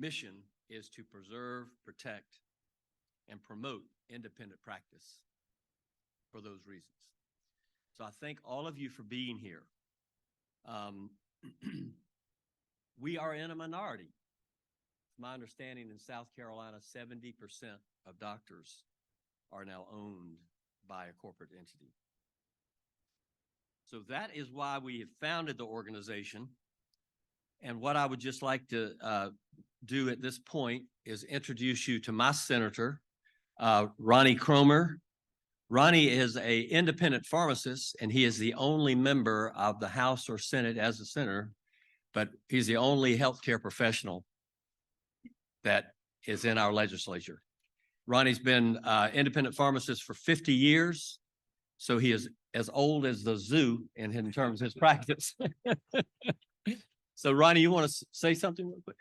mission is to preserve, protect, and promote independent practice for those reasons. So I thank all of you for being here. We are in a minority. My understanding in South Carolina, 70% of doctors are now owned by a corporate entity. So that is why we have founded the organization. And what I would just like to do at this point is introduce you to my senator, Ronnie Cromer. Ronnie is an independent pharmacist, and he is the only member of the House or Senate as a senator, but he's the only healthcare professional that is in our legislature. Ronnie's been independent pharmacist for 50 years, so he is as old as the zoo in terms of his practice. So, Ronnie, you want to say something real quick?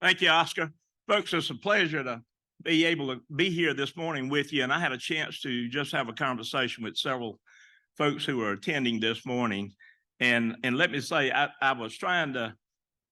Thank you, Oscar. Folks, it's a pleasure to be able to be here this morning with you. And I had a chance to just have a conversation with several folks who are attending this morning. And let me say, I was trying to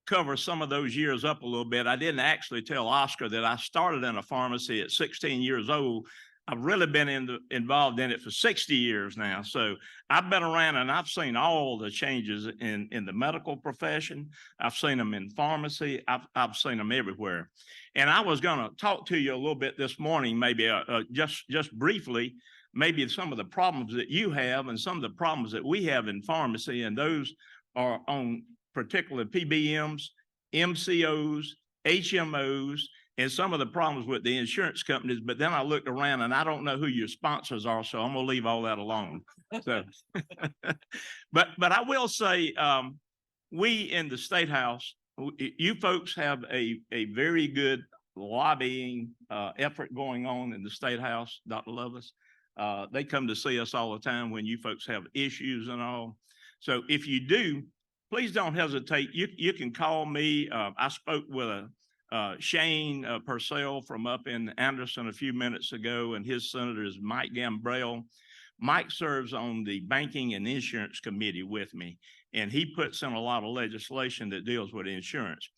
cover some of those years up a little bit. I didn't actually tell Oscar that I started in a pharmacy at 16 years old. I've really been involved in it for 60 years now. So I've been around and I've seen all the changes in the medical profession. I've seen them in pharmacy. I've seen them everywhere. And I was going to talk to you a little bit this morning, maybe just briefly, maybe some of the problems that you have and some of the problems that we have in pharmacy. And those are on particularly PBMs, MCOs, HMOs, and some of the problems with the insurance companies. But then I looked around and I don't know who your sponsors are, so I'm going to leave all that alone. So, but I will say, we in the State House, you folks have a very good lobbying effort going on in the State House, Dr. Lovelace. They come to see us all the time when you folks have issues and all. So if you do, please don't hesitate. You can call me. I spoke with Shane Purcell from up in Anderson a few minutes ago, and his senator is Mike Gambrell. Mike serves on the Banking and Insurance Committee with me, and he puts in a lot of legislation that deals with insurance.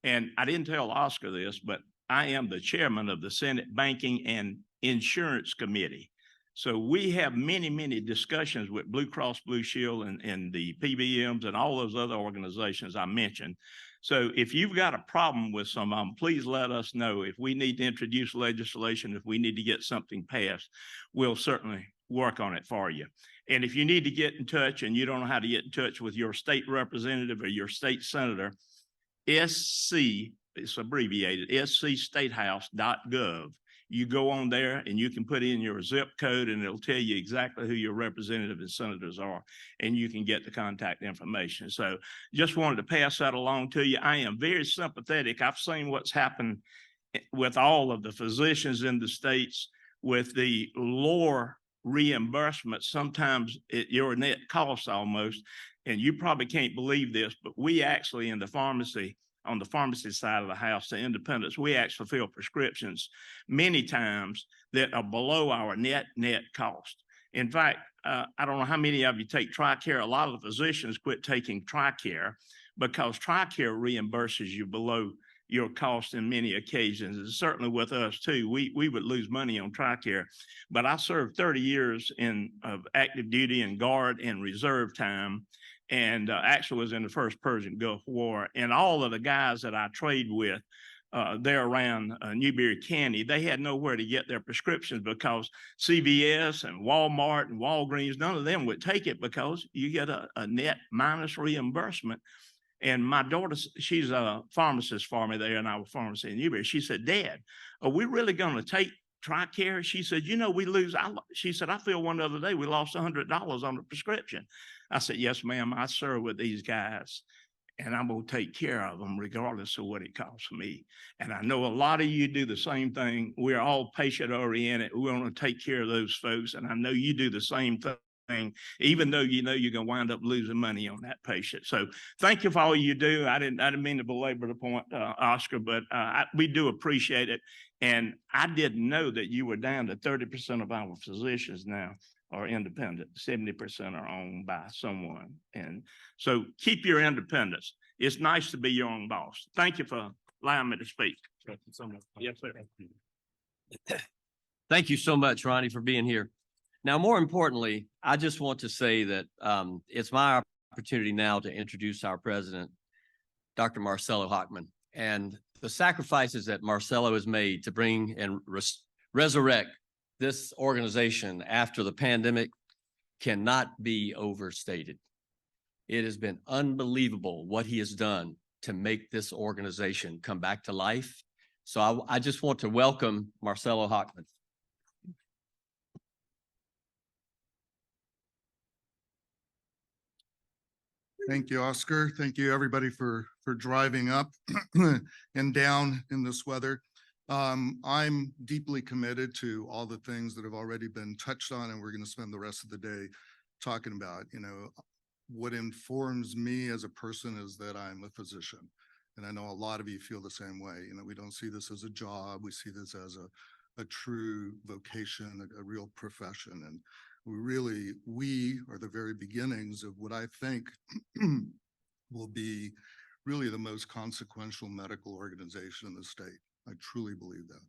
And I didn't tell Oscar this, but I am the chairman of the Senate Banking and Insurance Committee. So we have many, many discussions with Blue Cross Blue Shield and the PBMs and all those other organizations I mentioned. So if you've got a problem with some of them, please let us know. If we need to introduce legislation, if we need to get something passed, we'll certainly work on it for you. And if you need to get in touch and you don't know how to get in touch with your state representative or your state senator, SC, it's abbreviated, scstatehouse.gov. You go on there and you can put in your zip code and it'll tell you exactly who your representative and senators are, and you can get the contact information. So just wanted to pass that along to you. I am very sympathetic. I've seen what's happened with all of the physicians in the states with the lower reimbursement, sometimes at your net cost almost. And you probably can't believe this, but we actually in the pharmacy, on the pharmacy side of the house, the independents, we actually fill prescriptions many times that are below our net cost. In fact, I don't know how many of you take TRICARE. A lot of the physicians quit taking TRICARE because TRICARE reimburses you below your cost in many occasions. And certainly with us too, we would lose money on TRICARE. But I served 30 years of active duty and guard and reserve time, and actually was in the first Persian Gulf War. And all of the guys that I trade with there around Newberry County, they had nowhere to get their prescriptions because CVS and Walmart and Walgreens, none of them would take it because you get a net minus reimbursement. And my daughter, she's a pharmacist for me there in our pharmacy in Newberry. She said, "Dad, are we really going to take TRICARE?" She said, "You know, we lose." She said, "I feel one the other day we lost $100 on the prescription." I said, "Yes, ma'am, I serve with these guys, and I'm going to take care of them regardless of what it costs me." And I know a lot of you do the same thing. We're all patient-oriented. We want to take care of those folks, and I know you do the same thing, even though you know you're going to wind up losing money on that patient. So thank you for all you do. I didn't mean to belabor the point, Oscar, but we do appreciate it. And I didn't know that you were down to 30% of our physicians now are independent. 70% are owned by someone. And so keep your independence. It's nice to be your own boss. Thank you for allowing me to speak. Yes, sir. Thank you so much, Ronnie, for being here. Now, more importantly, I just want to say that it's my opportunity now to introduce our president, Dr. Marcelo Hochman, and the sacrifices that Marcelo has made to bring and resurrect this organization after the pandemic cannot be overstated. It has been unbelievable what he has done to make this organization come back to life. So I just want to welcome Marcelo Hochman. Thank you, Oscar. Thank you, everybody, for driving up and down in this weather. I'm deeply committed to all the things that have already been touched on, and we're going to spend the rest of the day talking about. You know, what informs me as a person is that I'm a physician, and I know a lot of you feel the same way. You know, we don't see this as a job. We see this as a true vocation, a real profession, and we are the very beginnings of what I think will be really the most consequential medical organization in the state. I truly believe that.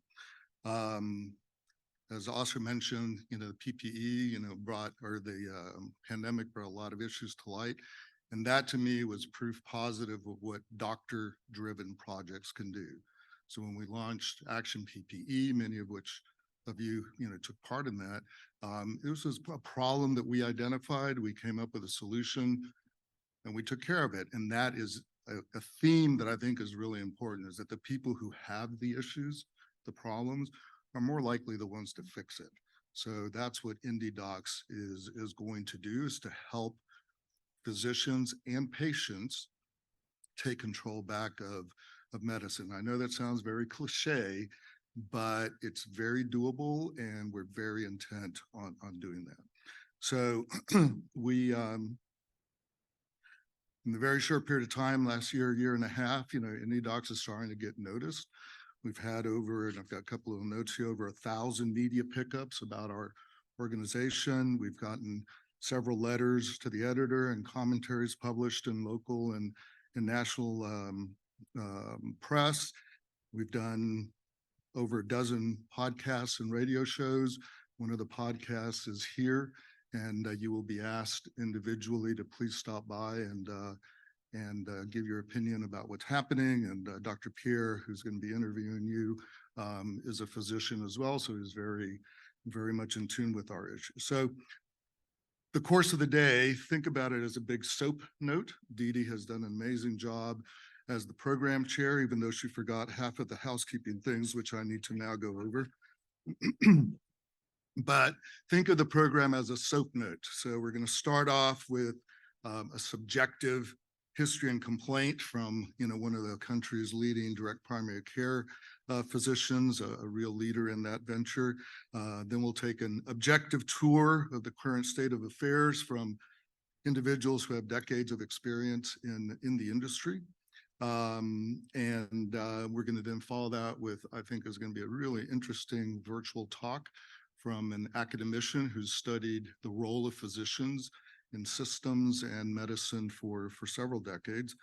As Oscar mentioned, you know, the PPE, you know, the pandemic brought a lot of issues to light. And that to me was proof positive of what doctor-driven projects can do. So when we launched Action PPE, many of which of you, took part in that, this was a problem that we identified. We came up with a solution and we took care of it. And that is a theme that I think is really important, is that the people who have the issues, the problems, are more likely the ones to fix it. So that's what IndeDocs is going to do, is to help physicians and patients take control back of medicine. I know that sounds very cliche, but it's very doable, and we're very intent on doing that. So we, in a very short period of time, last year and a half, IndeDocs is starting to get noticed. We've had over, and I've got a couple of notes here, over 1,000 media pickups about our organization. We've gotten several letters to the editor and commentaries published in local and national press. We've done over a dozen podcasts and radio shows. One of the podcasts is here, and you will be asked individually to please stop by and give your opinion about what's happening. And Dr. Pierre, who's going to be interviewing you, is a physician as well, so he's very, very much in tune with our issue. So the course of the day, think about it as a big soap note. Dede has done an amazing job as the program chair, even though she forgot half of the housekeeping things, which I need to now go over. But think of the program as a soap note. So we're going to start off with a subjective history and complaint from one of the country's leading direct primary care physicians, a real leader in that venture. Then we'll take an objective tour of the current state of affairs from individuals who have decades of experience in the industry. We're going to then follow that with, I think, is going to be a really interesting virtual talk from an academician who's studied the role of physicians in systems and medicine for several decades.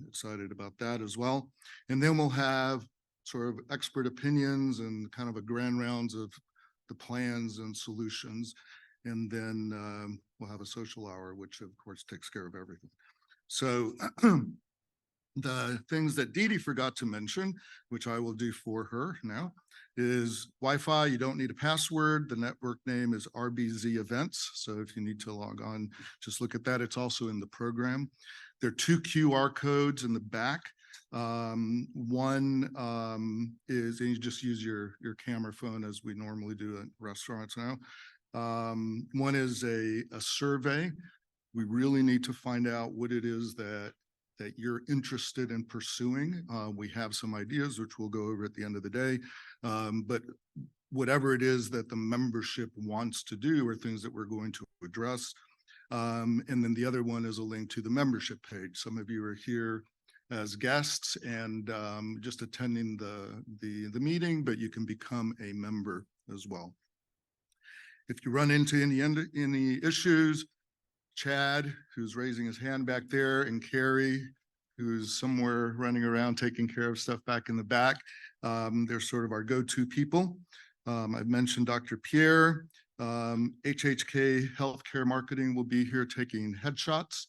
Excited about that as well. And then we'll have sort of expert opinions and kind of a grand rounds of the plans and solutions. And then we'll have a social hour, which of course takes care of everything. So the things that Dede forgot to mention, which I will do for her now, is Wi-Fi. You don't need a password. The network name is RBZ Events. So if you need to log on, just look at that. It's also in the program. There are 2 QR codes in the back. One is, and you just use your camera phone as we normally do at restaurants now. One is a survey. We really need to find out what it is that you're interested in pursuing. We have some ideas, which we'll go over at the end of the day. But whatever it is that the membership wants to do are things that we're going to address. And then the other one is a link to the membership page. Some of you are here as guests and just attending the meeting, but you can become a member as well. If you run into any issues, Chad, who's raising his hand back there, and Carrie, who's somewhere running around taking care of stuff back in the back. They're sort of our go-to people. I've mentioned Dr. Pierre. HHK Healthcare Marketing will be here taking headshots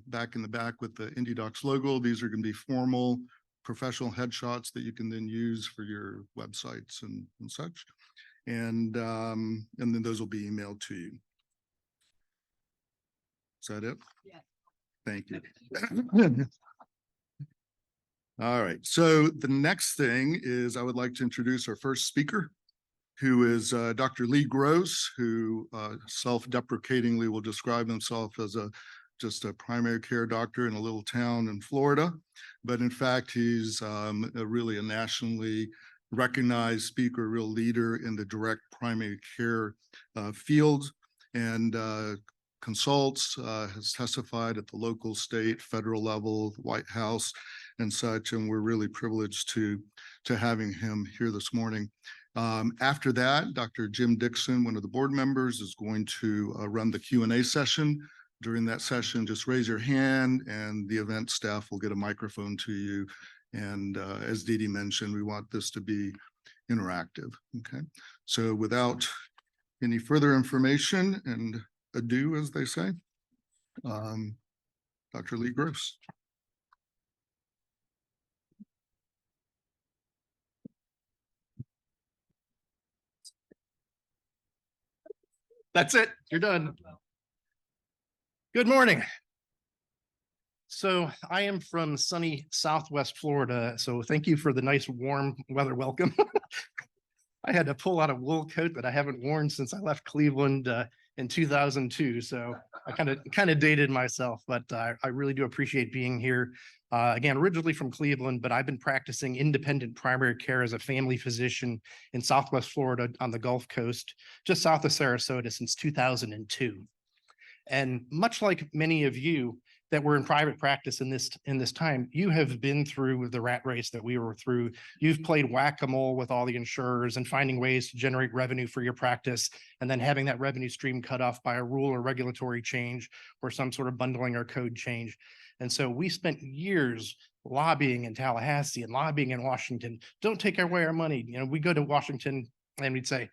back in the back with the IndeDocs logo. These are going to be formal, professional headshots that you can then use for your websites and such. And then those will be emailed to you. Is that it? Yeah. Thank you. All right, so the next thing is I would like to introduce our first speaker, who is Dr. Lee Gross, who self-deprecatingly will describe himself as just a primary care doctor in a little town in Florida. But in fact, he's really a nationally recognized speaker, a real leader in the direct primary care field, and consults, has testified at the local, state, federal level, White House and such. And we're really privileged to having him here this morning. After that, Dr. Jim Dixon, one of the board members, is going to run the Q&A session. During that session, just raise your hand and the event staff will get a microphone to you. And as Dede mentioned, we want this to be interactive. Okay, so without any further information and ado, as they say, Dr. Lee Gross. That's it. You're done. Good morning. So I am from sunny Southwest Florida. So thank you for the nice warm weather welcome. I had to pull out a wool coat that I haven't worn since I left Cleveland in 2002. So I kind of dated myself, but I really do appreciate being here. Again, originally from Cleveland, but I've been practicing independent primary care as a family physician in Southwest Florida on the Gulf Coast, just south of Sarasota, since 2002. And much like many of you that were in private practice in this time, you have been through the rat race that we were through. You've played whack-a-mole with all the insurers and finding ways to generate revenue for your practice, and then having that revenue stream cut off by a rule or regulatory change or some sort of bundling or code change. And so we spent years lobbying in Tallahassee and lobbying in Washington. Don't take away our money. You know, we go to Washington and we'd say,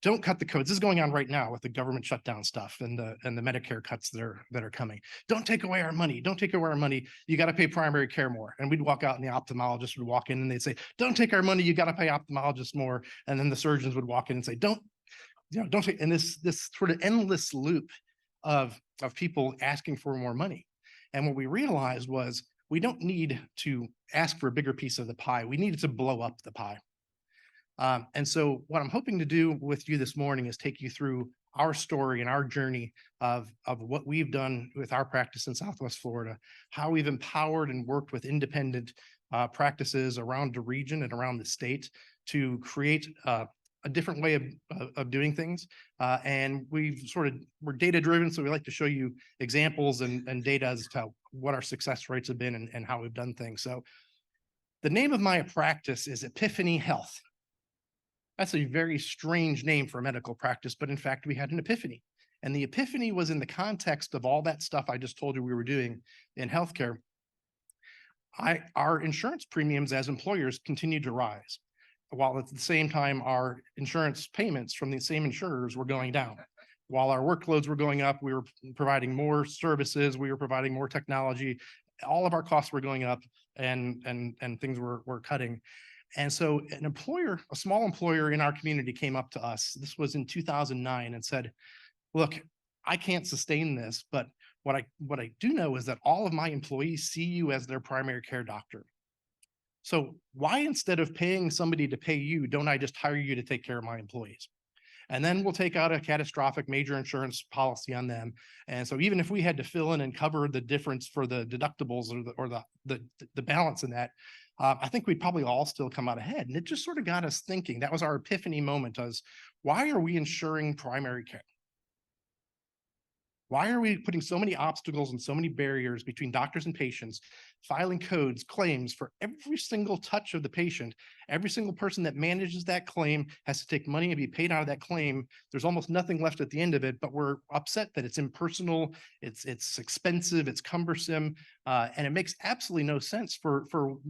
don't cut the codes. This is going on right now with the government shutdown stuff and the Medicare cuts that are coming. Don't take away our money. Don't take away our money. You got to pay primary care more. And we'd walk out and the ophthalmologist would walk in and they'd say, don't take our money. You got to pay ophthalmologists more. And then the surgeons would walk in and say, don't take, and this sort of endless loop of people asking for more money. And what we realized was we don't need to ask for a bigger piece of the pie. We needed to blow up the pie. And so what I'm hoping to do with you this morning is take you through our story and our journey of what we've done with our practice in Southwest Florida, how we've empowered and worked with independent practices around the region and around the state to create a different way of doing things. And we're data driven. So we like to show you examples and data as to what our success rates have been and how we've done things. So the name of my practice is Epiphany Health. That's a very strange name for a medical practice, but in fact, we had an epiphany. And the epiphany was in the context of all that stuff I just told you we were doing in healthcare. Our insurance premiums as employers continued to rise, while at the same time, our insurance payments from the same insurers were going down. While our workloads were going up, we were providing more services, we were providing more technology, all of our costs were going up and things were cutting. And so a small employer in our community came up to us. This was in 2009 and said, look, I can't sustain this, but what I do know is that all of my employees see you as their primary care doctor. So why, instead of paying somebody to pay you, don't I just hire you to take care of my employees? And then we'll take out a catastrophic major insurance policy on them. And so even if we had to fill in and cover the difference for the deductibles or the balance in that, I think we'd probably all still come out ahead. And it just sort of got us thinking. That was our epiphany moment, was why are we insuring primary care? Why are we putting so many obstacles and so many barriers between doctors and patients, filing codes, claims for every single touch of the patient? Every single person that manages that claim has to take money and be paid out of that claim. There's almost nothing left at the end of it, but we're upset that it's impersonal, it's expensive, it's cumbersome, and it makes absolutely no sense for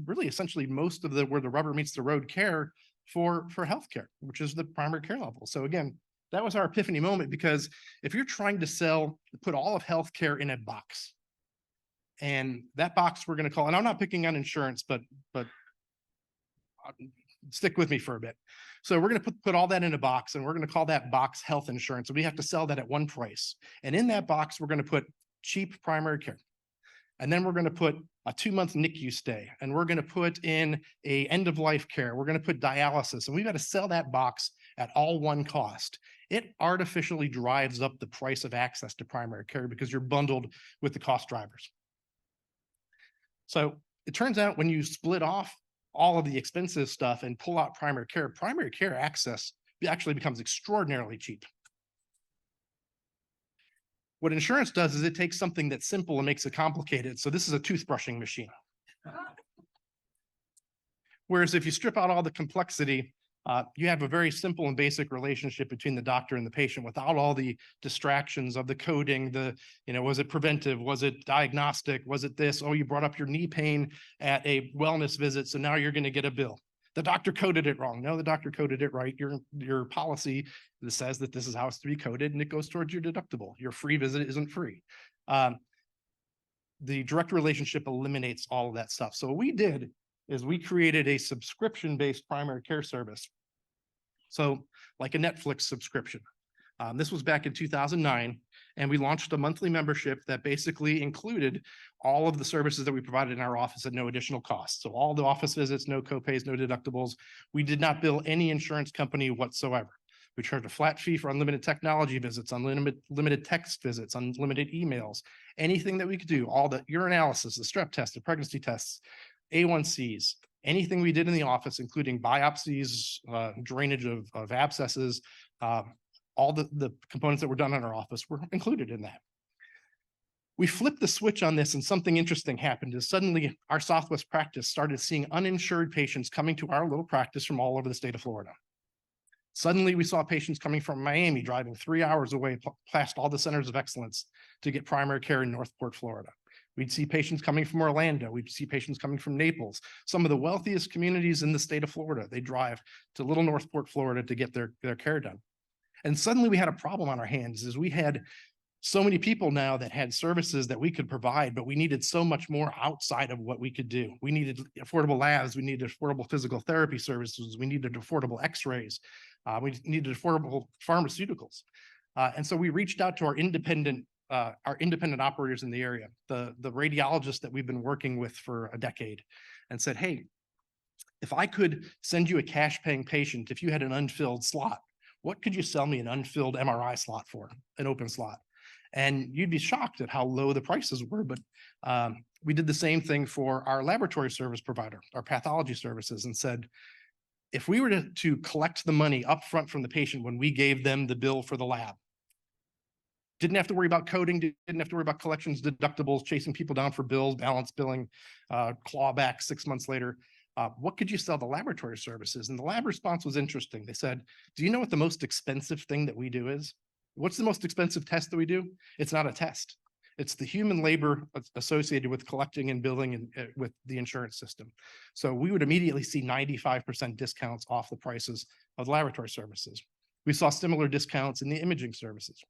really essentially most of the where the rubber meets the road care for healthcare, which is the primary care level. So again, that was our epiphany moment, because if you're trying to put all of healthcare in a box, and that box we're going to call, and I'm not picking on insurance, but stick with me for a bit. So we're going to put all that in a box, and we're going to call that box health insurance. And we have to sell that at one price. And in that box, we're going to put cheap primary care. And then we're going to put a 2-month NICU stay, and we're going to put in a end of life care. We're going to put dialysis, and we've got to sell that box at all one cost. It artificially drives up the price of access to primary care because you're bundled with the cost drivers. So it turns out when you split off all of the expensive stuff and pull out primary care access actually becomes extraordinarily cheap. What insurance does is it takes something that's simple and makes it complicated. So this is a toothbrushing machine. Whereas if you strip out all the complexity, you have a very simple and basic relationship between the doctor and the patient without all the distractions of the coding, was it preventive? Was it diagnostic? Was it this? Oh, you brought up your knee pain at a wellness visit, so now you're going to get a bill. The doctor coded it wrong. No, the doctor coded it right. Your policy that says that this is how it's to be coded, and it goes towards your deductible. Your free visit isn't free. The direct relationship eliminates all of that stuff. So what we did is we created a subscription-based primary care service. So like a Netflix subscription. This was back in 2009, and we launched a monthly membership that basically included all of the services that we provided in our office at no additional cost. So all the office visits, no copays, no deductibles. We did not bill any insurance company whatsoever. We charged a flat fee for unlimited technology visits, unlimited text visits, unlimited emails, anything that we could do, all the urinalysis, the strep test, the pregnancy tests, A1Cs, anything we did in the office, including biopsies, drainage of abscesses, all the components that were done in our office were included in that. We flipped the switch on this, and something interesting happened. Is suddenly our Southwest practice started seeing uninsured patients coming to our little practice from all over the state of Florida. Suddenly we saw patients coming from Miami, driving 3 hours away past all the centers of excellence to get primary care in Northport, Florida. We'd see patients coming from Orlando. We'd see patients coming from Naples. Some of the wealthiest communities in the state of Florida, they drive to Little Northport, Florida to get their care done. And suddenly we had a problem on our hands, is we had so many people now that had services that we could provide, but we needed so much more outside of what we could do. We needed affordable labs. We needed affordable physical therapy services. We needed affordable x-rays. We needed affordable pharmaceuticals. And so we reached out to our independent operators in the area, the radiologists that we've been working with for a decade, and said, hey, if I could send you a cash paying patient, if you had an unfilled slot, what could you sell me an unfilled MRI slot for, an open slot? And you'd be shocked at how low the prices were. But we did the same thing for our laboratory service provider, our pathology services, and said, if we were to collect the money upfront from the patient when we gave them the bill for the lab, didn't have to worry about coding, didn't have to worry about collections, deductibles, chasing people down for bills, balance billing, clawback 6 months later. What could you sell the laboratory services? And the lab response was interesting. They said, do you know what the most expensive thing that we do is? What's the most expensive test that we do? It's not a test. It's the human labor associated with collecting and billing and with the insurance system. So we would immediately see 95% discounts off the prices of laboratory services. We saw similar discounts in the imaging services.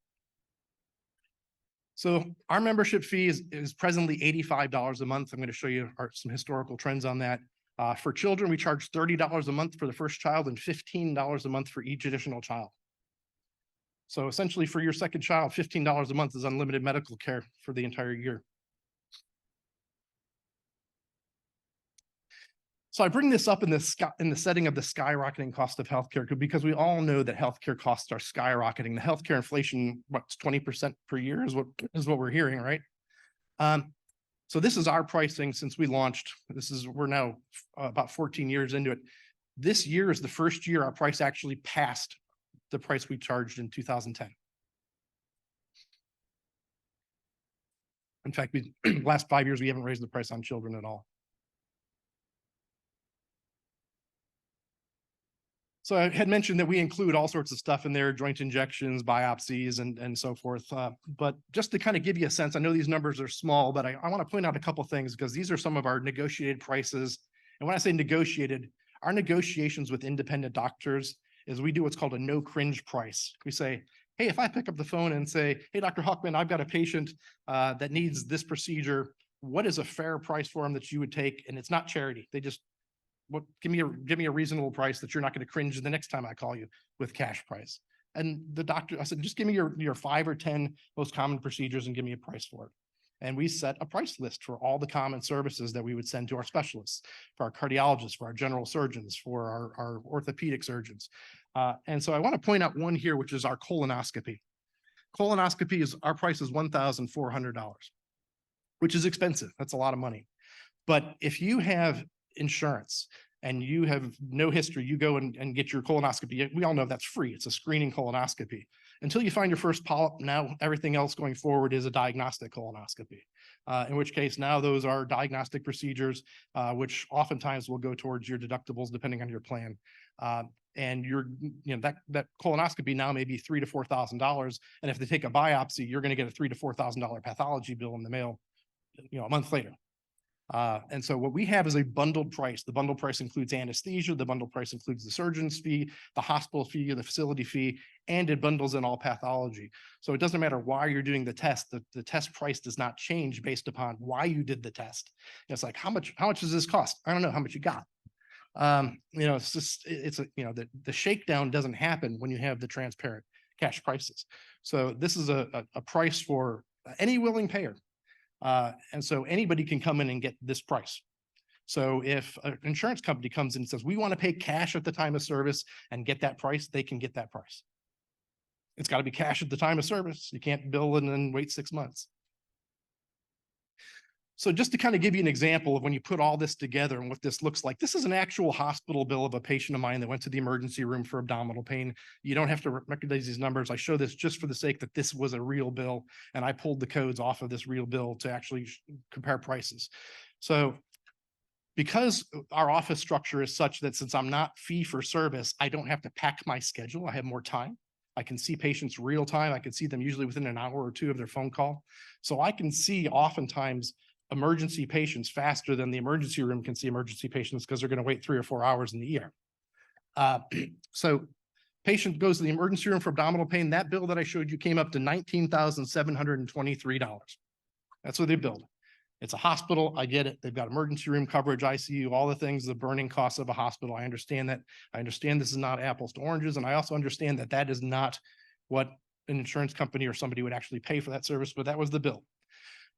So our membership fee is presently $85 a month. I'm going to show you some historical trends on that. For children, we charge $30 a month for the first child and $15 a month for each additional child. So essentially for your second child, $15 a month is unlimited medical care for the entire year. So I bring this up in the setting of the skyrocketing cost of healthcare because we all know that healthcare costs are skyrocketing. The healthcare inflation, what's 20% per year is what we're hearing, right? So this is our pricing since we launched. We're now about 14 years into it. This year is the first year our price actually passed the price we charged in 2010. In fact, last 5 years, we haven't raised the price on children at all. So I had mentioned that we include all sorts of stuff in there, joint injections, biopsies, and so forth. But just to kind of give you a sense, I know these numbers are small, but I want to point out a couple of things because these are some of our negotiated prices. And when I say negotiated, our negotiations with independent doctors is we do what's called a no cringe price. We say, hey, if I pick up the phone and say, hey, Dr. Huckman, I've got a patient that needs this procedure, what is a fair price for him that you would take? And it's not charity. They just, give me a reasonable price that you're not going to cringe the next time I call you with cash price. And the doctor, I said, just give me your 5 or 10 most common procedures and give me a price for it. And we set a price list for all the common services that we would send to our specialists, for our cardiologists, for our general surgeons, for our orthopedic surgeons. And so I want to point out one here, which is our colonoscopy. Colonoscopy is, our price is $1,400, which is expensive. That's a lot of money. But if you have insurance and you have no history, you go and get your colonoscopy. We all know that's free. It's a screening colonoscopy. Until you find your first polyp, now everything else going forward is a diagnostic colonoscopy. In which case now those are diagnostic procedures, which oftentimes will go towards your deductibles depending on your plan. And that colonoscopy now may be $3,000 to $4,000. And if they take a biopsy, you're going to get a $3,000 to $4,000 pathology bill in the mail, a month later. And so what we have is a bundled price. The bundled price includes anesthesia. The bundled price includes the surgeon's fee, the hospital fee, the facility fee, and it bundles in all pathology. So it doesn't matter why you're doing the test. The test price does not change based upon why you did the test. It's like, how much does this cost? I don't know how much you got. It's just, the shakedown doesn't happen when you have the transparent cash prices. So this is a price for any willing payer. And so anybody can come in and get this price. So if an insurance company comes in and says, we want to pay cash at the time of service and get that price, they can get that price. It's got to be cash at the time of service. You can't bill and then wait 6 months. So just to kind of give you an example of when you put all this together and what this looks like, this is an actual hospital bill of a patient of mine that went to the emergency room for abdominal pain. You don't have to recognize these numbers. I show this just for the sake that this was a real bill, and I pulled the codes off of this real bill to actually compare prices. So because our office structure is such that since I'm not fee for service, I don't have to pack my schedule. I have more time. I can see patients real time. I can see them usually within an hour or two of their phone call. So I can see oftentimes emergency patients faster than the emergency room can see emergency patients because they're going to wait 3 or 4 hours in the ER. So patient goes to the emergency room for abdominal pain. That bill that I showed you came up to $19,723. That's what they billed. It's a hospital. I get it. They've got emergency room coverage, ICU, all the things, the burning costs of a hospital. I understand that. I understand this is not apples to oranges. And I also understand that that is not what an insurance company or somebody would actually pay for that service, but that was the bill.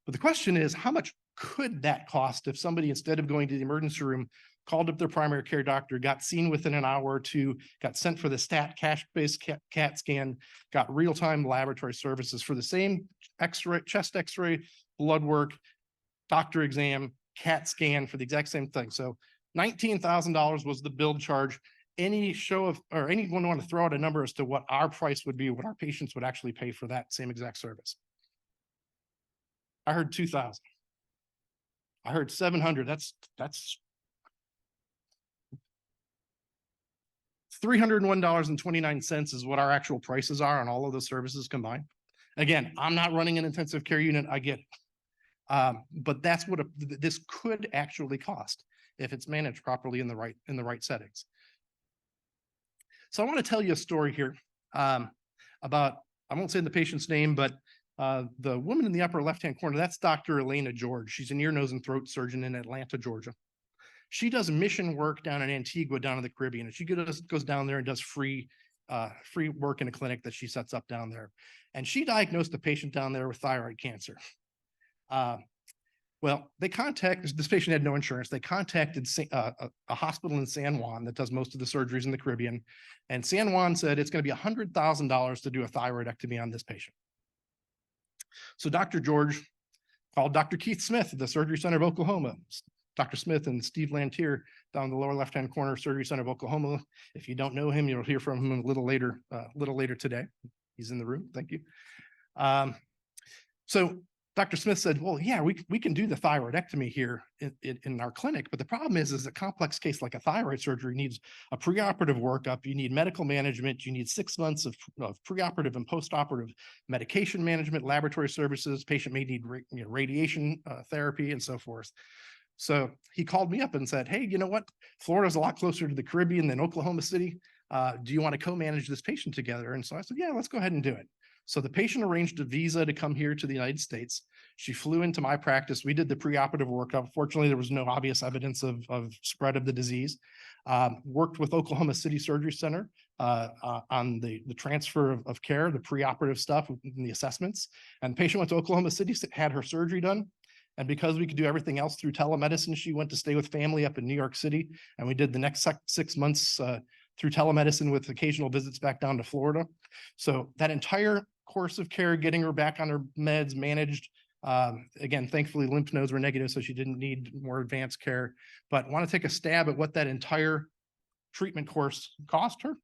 But the question is, how much could that cost if somebody, instead of going to the emergency room, called up their primary care doctor, got seen within an hour or two, got sent for the cash-based CAT scan, got real-time laboratory services for the same X-ray, chest X-ray, blood work, doctor exam, CAT scan for the exact same thing. So $19,000 was the bill charge. Anyone want to throw out a number as to what our price would be, what our patients would actually pay for that same exact service? I heard 2,000. I heard 700. That's $301.29 is what our actual prices are on all of those services combined. Again, I'm not running an intensive care unit. I get it. But that's what this could actually cost if it's managed properly in the right settings. So I want to tell you a story here about, I won't say the patient's name, but the woman in the upper left-hand corner, that's Dr. Elena George. She's an ear, nose, and throat surgeon in Atlanta, Georgia. She does mission work down in Antigua, down in the Caribbean, and she goes down there and does free work in a clinic that she sets up down there. And she diagnosed a patient down there with thyroid cancer. Well, this patient had no insurance. They contacted a hospital in San Juan that does most of the surgeries in the Caribbean. And San Juan said it's going to be $100,000 to do a thyroidectomy on this patient. So Dr. George called Dr. Keith Smith at the Surgery Center of Oklahoma. Dr. Smith and Steve Lantier down in the lower left-hand corner, Surgery Center of Oklahoma. If you don't know him, you'll hear from him a little later today. He's in the room. Thank you. So Dr. Smith said, well, yeah, we can do the thyroidectomy here in our clinic, but the problem is a complex case like a thyroid surgery needs a preoperative workup. You need medical management. You need 6 months of preoperative and postoperative medication management, laboratory services. Patient may need radiation therapy and so forth. So he called me up and said, hey, you know what? Florida's a lot closer to the Caribbean than Oklahoma City. Do you want to co-manage this patient together? And so I said, yeah, let's go ahead and do it. So the patient arranged a visa to come here to the United States. She flew into my practice. We did the preoperative workup. Fortunately, there was no obvious evidence of spread of the disease. Worked with Oklahoma City Surgery Center on the transfer of care, the preoperative stuff and the assessments. And the patient went to Oklahoma City, had her surgery done. And because we could do everything else through telemedicine, she went to stay with family up in New York City. And we did the next 6 months through telemedicine with occasional visits back down to Florida. So that entire course of care, getting her back on her meds, managed. Again, thankfully, lymph nodes were negative, so she didn't need more advanced care. But want to take a stab at what that entire treatment course cost her? It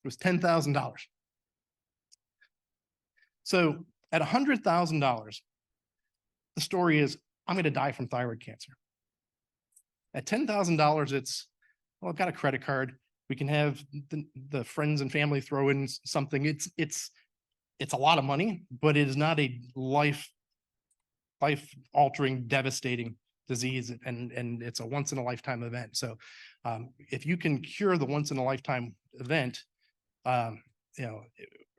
was $10,000. So at $100,000, the story is, I'm going to die from thyroid cancer. At $10,000, it's, well, I've got a credit card. We can have the friends and family throw in something. It's a lot of money, but it is not a life-altering, devastating disease, and it's a once-in-a-lifetime event. So if you can cure the once-in-a-lifetime event,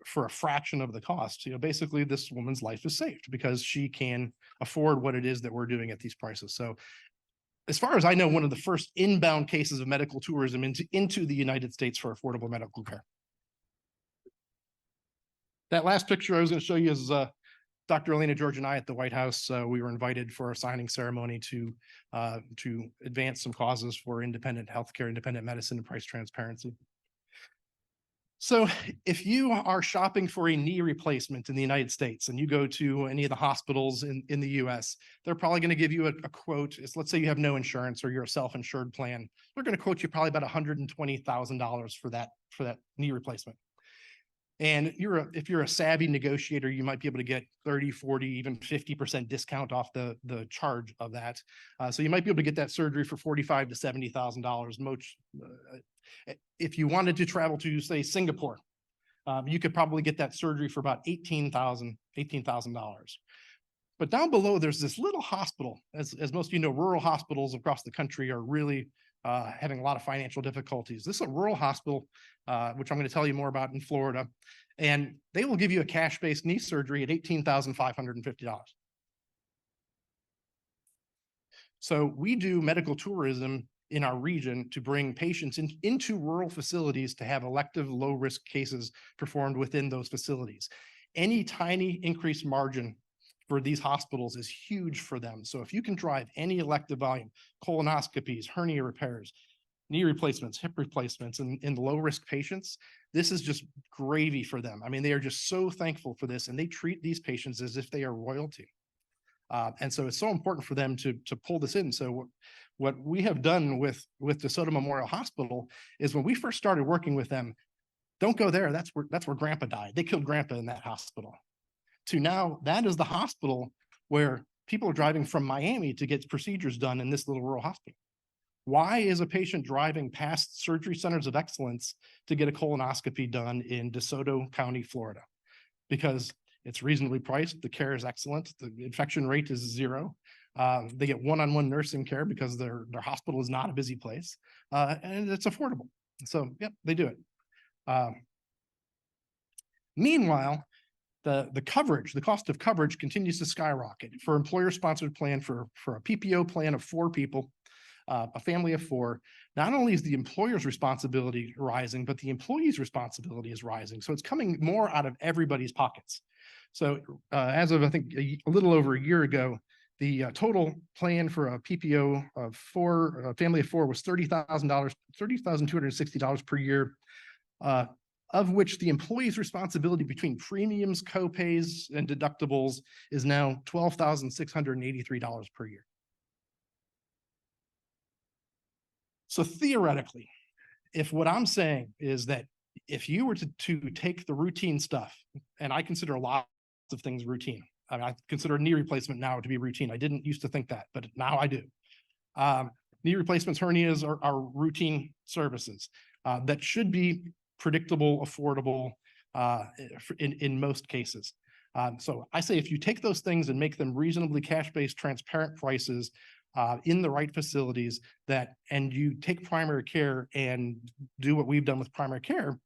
for a fraction of the cost, basically this woman's life is saved because she can afford what it is that we're doing at these prices. So as far as I know, one of the first inbound cases of medical tourism into the United States for affordable medical care. That last picture I was going to show you is Dr. Elena George and I at the White House. We were invited for a signing ceremony to advance some causes for independent healthcare, independent medicine, and price transparency. So if you are shopping for a knee replacement in the United States and you go to any of the hospitals in the US, they're probably going to give you a quote. Let's say you have no insurance or you're a self-insured plan. They're going to quote you probably about $120,000 for that knee replacement. And if you're a savvy negotiator, you might be able to get 30, 40, even 50% discount off the charge of that. So you might be able to get that surgery for $45,000 to $70,000. If you wanted to travel to, say, Singapore, you could probably get that surgery for about $18,000. But down below, there's this little hospital. As most of you know, rural hospitals across the country are really having a lot of financial difficulties. This is a rural hospital, which I'm going to tell you more about in Florida, and they will give you a cash-based knee surgery at $18,550. So we do medical tourism in our region to bring patients into rural facilities to have elective low-risk cases performed within those facilities. Any tiny increased margin for these hospitals is huge for them. So if you can drive any elective volume, colonoscopies, hernia repairs, knee replacements, hip replacements in low-risk patients, this is just gravy for them. I mean, they are just so thankful for this, and they treat these patients as if they are royalty. And so it's so important for them to pull this in. So what we have done with DeSoto Memorial Hospital is when we first started working with them, don't go there. That's where Grandpa died. They killed Grandpa in that hospital. To now, that is the hospital where people are driving from Miami to get procedures done in this little rural hospital. Why is a patient driving past surgery centers of excellence to get a colonoscopy done in DeSoto County, Florida? Because it's reasonably priced. The care is excellent. The infection rate is 0. They get one-on-one nursing care because their hospital is not a busy place, and it's affordable. So, yep, they do it. Meanwhile, the coverage, the cost of coverage continues to skyrocket. For employer-sponsored plan, for a PPO plan of 4 people, a family of 4, not only is the employer's responsibility rising, but the employee's responsibility is rising. So it's coming more out of everybody's pockets. So as of, I think, a little over a year ago, the total plan for a PPO of 4, a family of 4 was $30,000, $30,260 per year, of which the employee's responsibility between premiums, co-pays, and deductibles is now $12,683 per year. So theoretically, if what I'm saying is that if you were to take the routine stuff, and I consider a lot of things routine, I mean, I consider a knee replacement now to be routine. I didn't used to think that, but now I do. Knee replacements, hernias are routine services that should be predictable, affordable in most cases. So I say if you take those things and make them reasonably cash-based, transparent prices in the right facilities and you take primary care and do what we've done with primary care,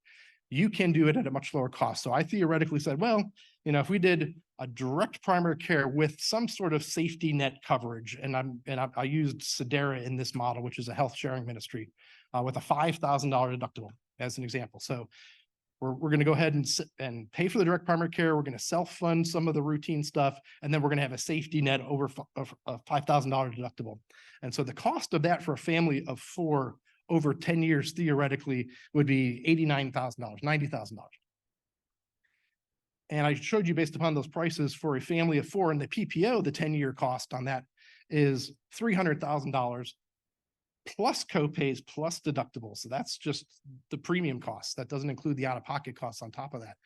you can do it at a much lower cost. So I theoretically said, well, if we did a direct primary care with some sort of safety net coverage, and I used Sedera in this model, which is a health sharing ministry, with a $5,000 deductible as an example. So we're going to go ahead and pay for the direct primary care. We're going to self-fund some of the routine stuff, and then we're going to have a safety net over a $5,000 deductible. And so the cost of that for a family of 4 over 10 years theoretically would be $89,000, $90,000. And I showed you based upon those prices for a family of 4 and the PPO, the 10-year cost on that is $300,000 plus copays plus deductibles. So that's just the premium costs. That doesn't include the out-of-pocket costs on top of that.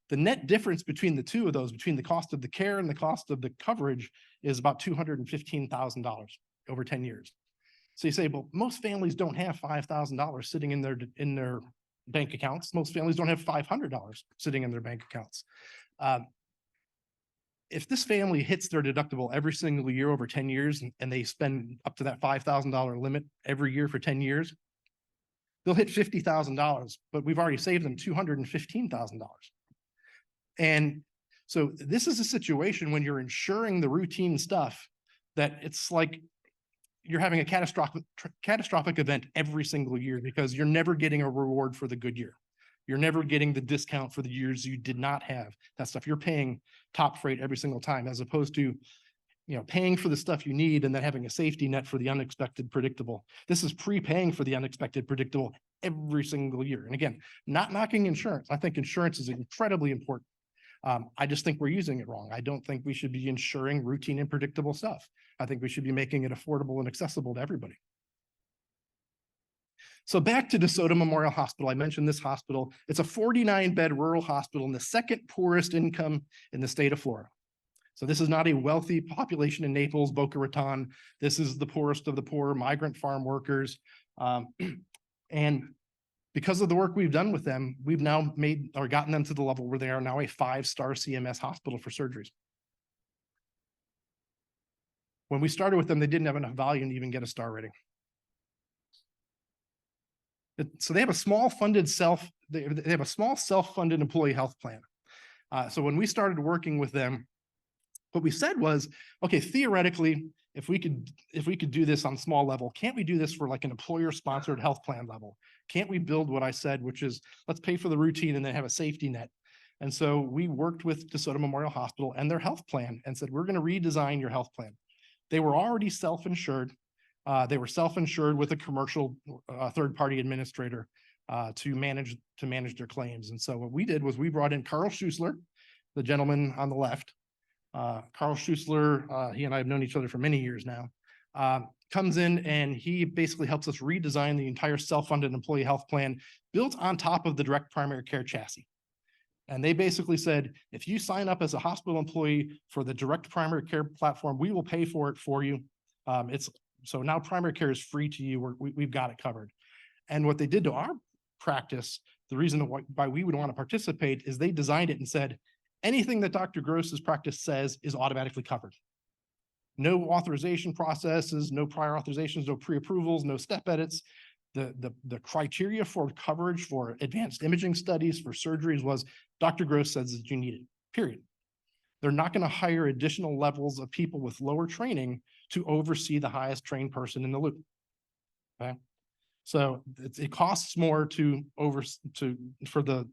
The net difference between the two of those, between the cost of the care and the cost of the coverage, is about $215,000 over 10 years. So you say, well, most families don't have $5,000 sitting in their bank accounts. Most families don't have $500 sitting in their bank accounts. If this family hits their deductible every single year over 10 years and they spend up to that $5,000 limit every year for 10 years, they'll hit $50,000, but we've already saved them $215,000. And so this is a situation when you're insuring the routine stuff that it's like you're having a catastrophic event every single year because you're never getting a reward for the good year. You're never getting the discount for the years you did not have that stuff. You're paying top freight every single time, as opposed to, paying for the stuff you need and then having a safety net for the unexpected predictable. This is prepaying for the unexpected predictable every single year. And again, not knocking insurance. I think insurance is incredibly important. I just think we're using it wrong. I don't think we should be insuring routine and predictable stuff. I think we should be making it affordable and accessible to everybody. So back to DeSoto Memorial Hospital. I mentioned this hospital. It's a 49-bed rural hospital in the second poorest income in the state of Florida. So this is not a wealthy population in Naples, Boca Raton. This is the poorest of the poor, migrant farm workers. And because of the work we've done with them, we've now gotten them to the level where they are now a 5-star CMS hospital for surgeries. When we started with them, they didn't have enough volume to even get a star rating. So they have a small self-funded employee health plan. So when we started working with them, what we said was, okay, theoretically, if we could do this on small level, can't we do this for like an employer-sponsored health plan level? Can't we build what I said, which is let's pay for the routine and then have a safety net? And so we worked with DeSoto Memorial Hospital and their health plan and said, we're going to redesign your health plan. They were already self-insured. They were self-insured with a commercial third-party administrator to manage their claims. And so what we did was we brought in Carl Schuessler, the gentleman on the left. Carl Schuessler, he and I have known each other for many years now, comes in and he basically helps us redesign the entire self-funded employee health plan built on top of the direct primary care chassis. And they basically said, if you sign up as a hospital employee for the direct primary care platform, we will pay for it for you. So now primary care is free to you. We've got it covered. And what they did to our practice, the reason why we would want to participate is they designed it and said, anything that Dr. Gross's practice says is automatically covered. No authorization processes, no prior authorizations, no pre-approvals, no step edits. The criteria for coverage for advanced imaging studies for surgeries was Dr. Gross says that you need it, period. They're not going to hire additional levels of people with lower training to oversee the highest trained person in the loop. Okay. So it costs more for the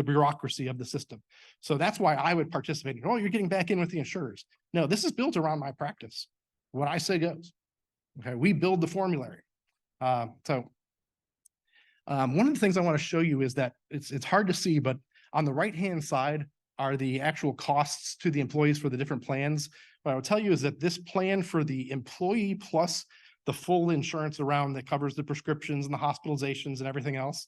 bureaucracy of the system. So that's why I would participate. Oh, you're getting back in with the insurers. No, this is built around my practice. What I say goes. Okay, we build the formulary. One of the things I want to show you is that it's hard to see, but on the right-hand side are the actual costs to the employees for the different plans. What I will tell you is that this plan for the employee plus the full insurance around that covers the prescriptions and the hospitalizations and everything else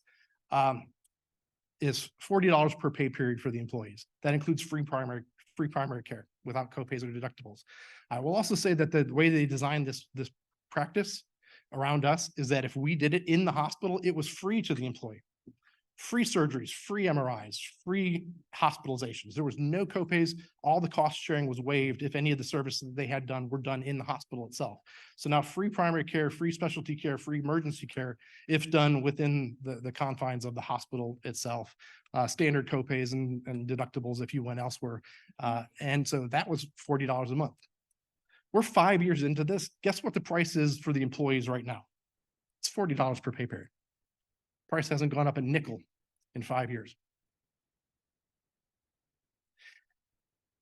is $40 per pay period for the employees. That includes free primary care. without copays or deductibles. I will also say that the way they designed this practice around us is that if we did it in the hospital, it was free to the employee. Free surgeries, free MRIs, free hospitalizations. There was no copays. All the cost sharing was waived if any of the services that they had done were done in the hospital itself. So now free primary care, free specialty care, free emergency care, if done within the confines of the hospital itself. Standard copays and deductibles if you went elsewhere. And so that was $40 a month. We're 5 years into this. Guess what the price is for the employees right now? It's $40 per pay period. Price hasn't gone up a nickel in 5 years.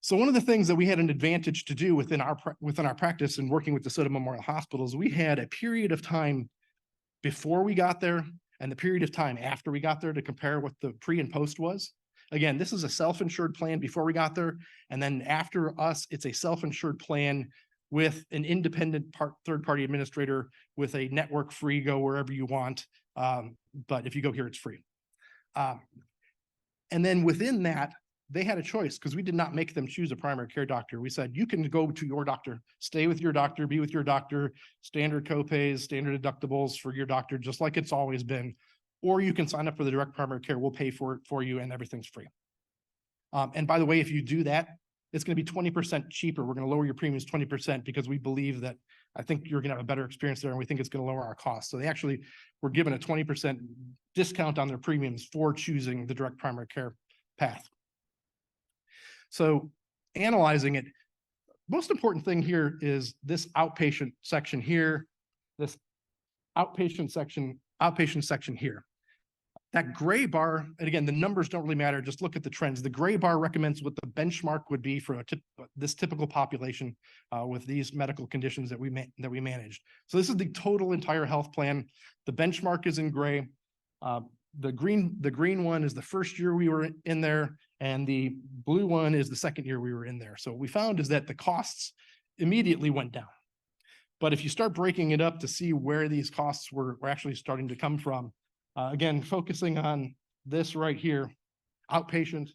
So one of the things that we had an advantage to do within our practice and working with the Suddeth Memorial Hospitals, we had a period of time before we got there and the period of time after we got there to compare what the pre and post was. Again, this is a self-insured plan before we got there. And then after us, it's a self-insured plan with an independent third-party administrator with a network free, go wherever you want. But if you go here, it's free. And then within that, they had a choice because we did not make them choose a primary care doctor. We said, you can go to your doctor, stay with your doctor, be with your doctor, standard copays, standard deductibles for your doctor, just like it's always been. Or you can sign up for the direct primary care. We'll pay for it for you and everything's free. And by the way, if you do that, it's going to be 20% cheaper. We're going to lower your premiums 20% because we believe that I think you're going to have a better experience there and we think it's going to lower our costs. So they actually were given a 20% discount on their premiums for choosing the direct primary care path. So analyzing it, most important thing here is this outpatient section here, this outpatient section here. That gray bar, and again, the numbers don't really matter. Just look at the trends. The gray bar recommends what the benchmark would be for this typical population with these medical conditions that we managed. So this is the total entire health plan. The benchmark is in gray. The green one is the first year we were in there, and the blue one is the second year we were in there. So what we found is that the costs immediately went down. But if you start breaking it up to see where these costs were actually starting to come from, again, focusing on this right here, outpatient.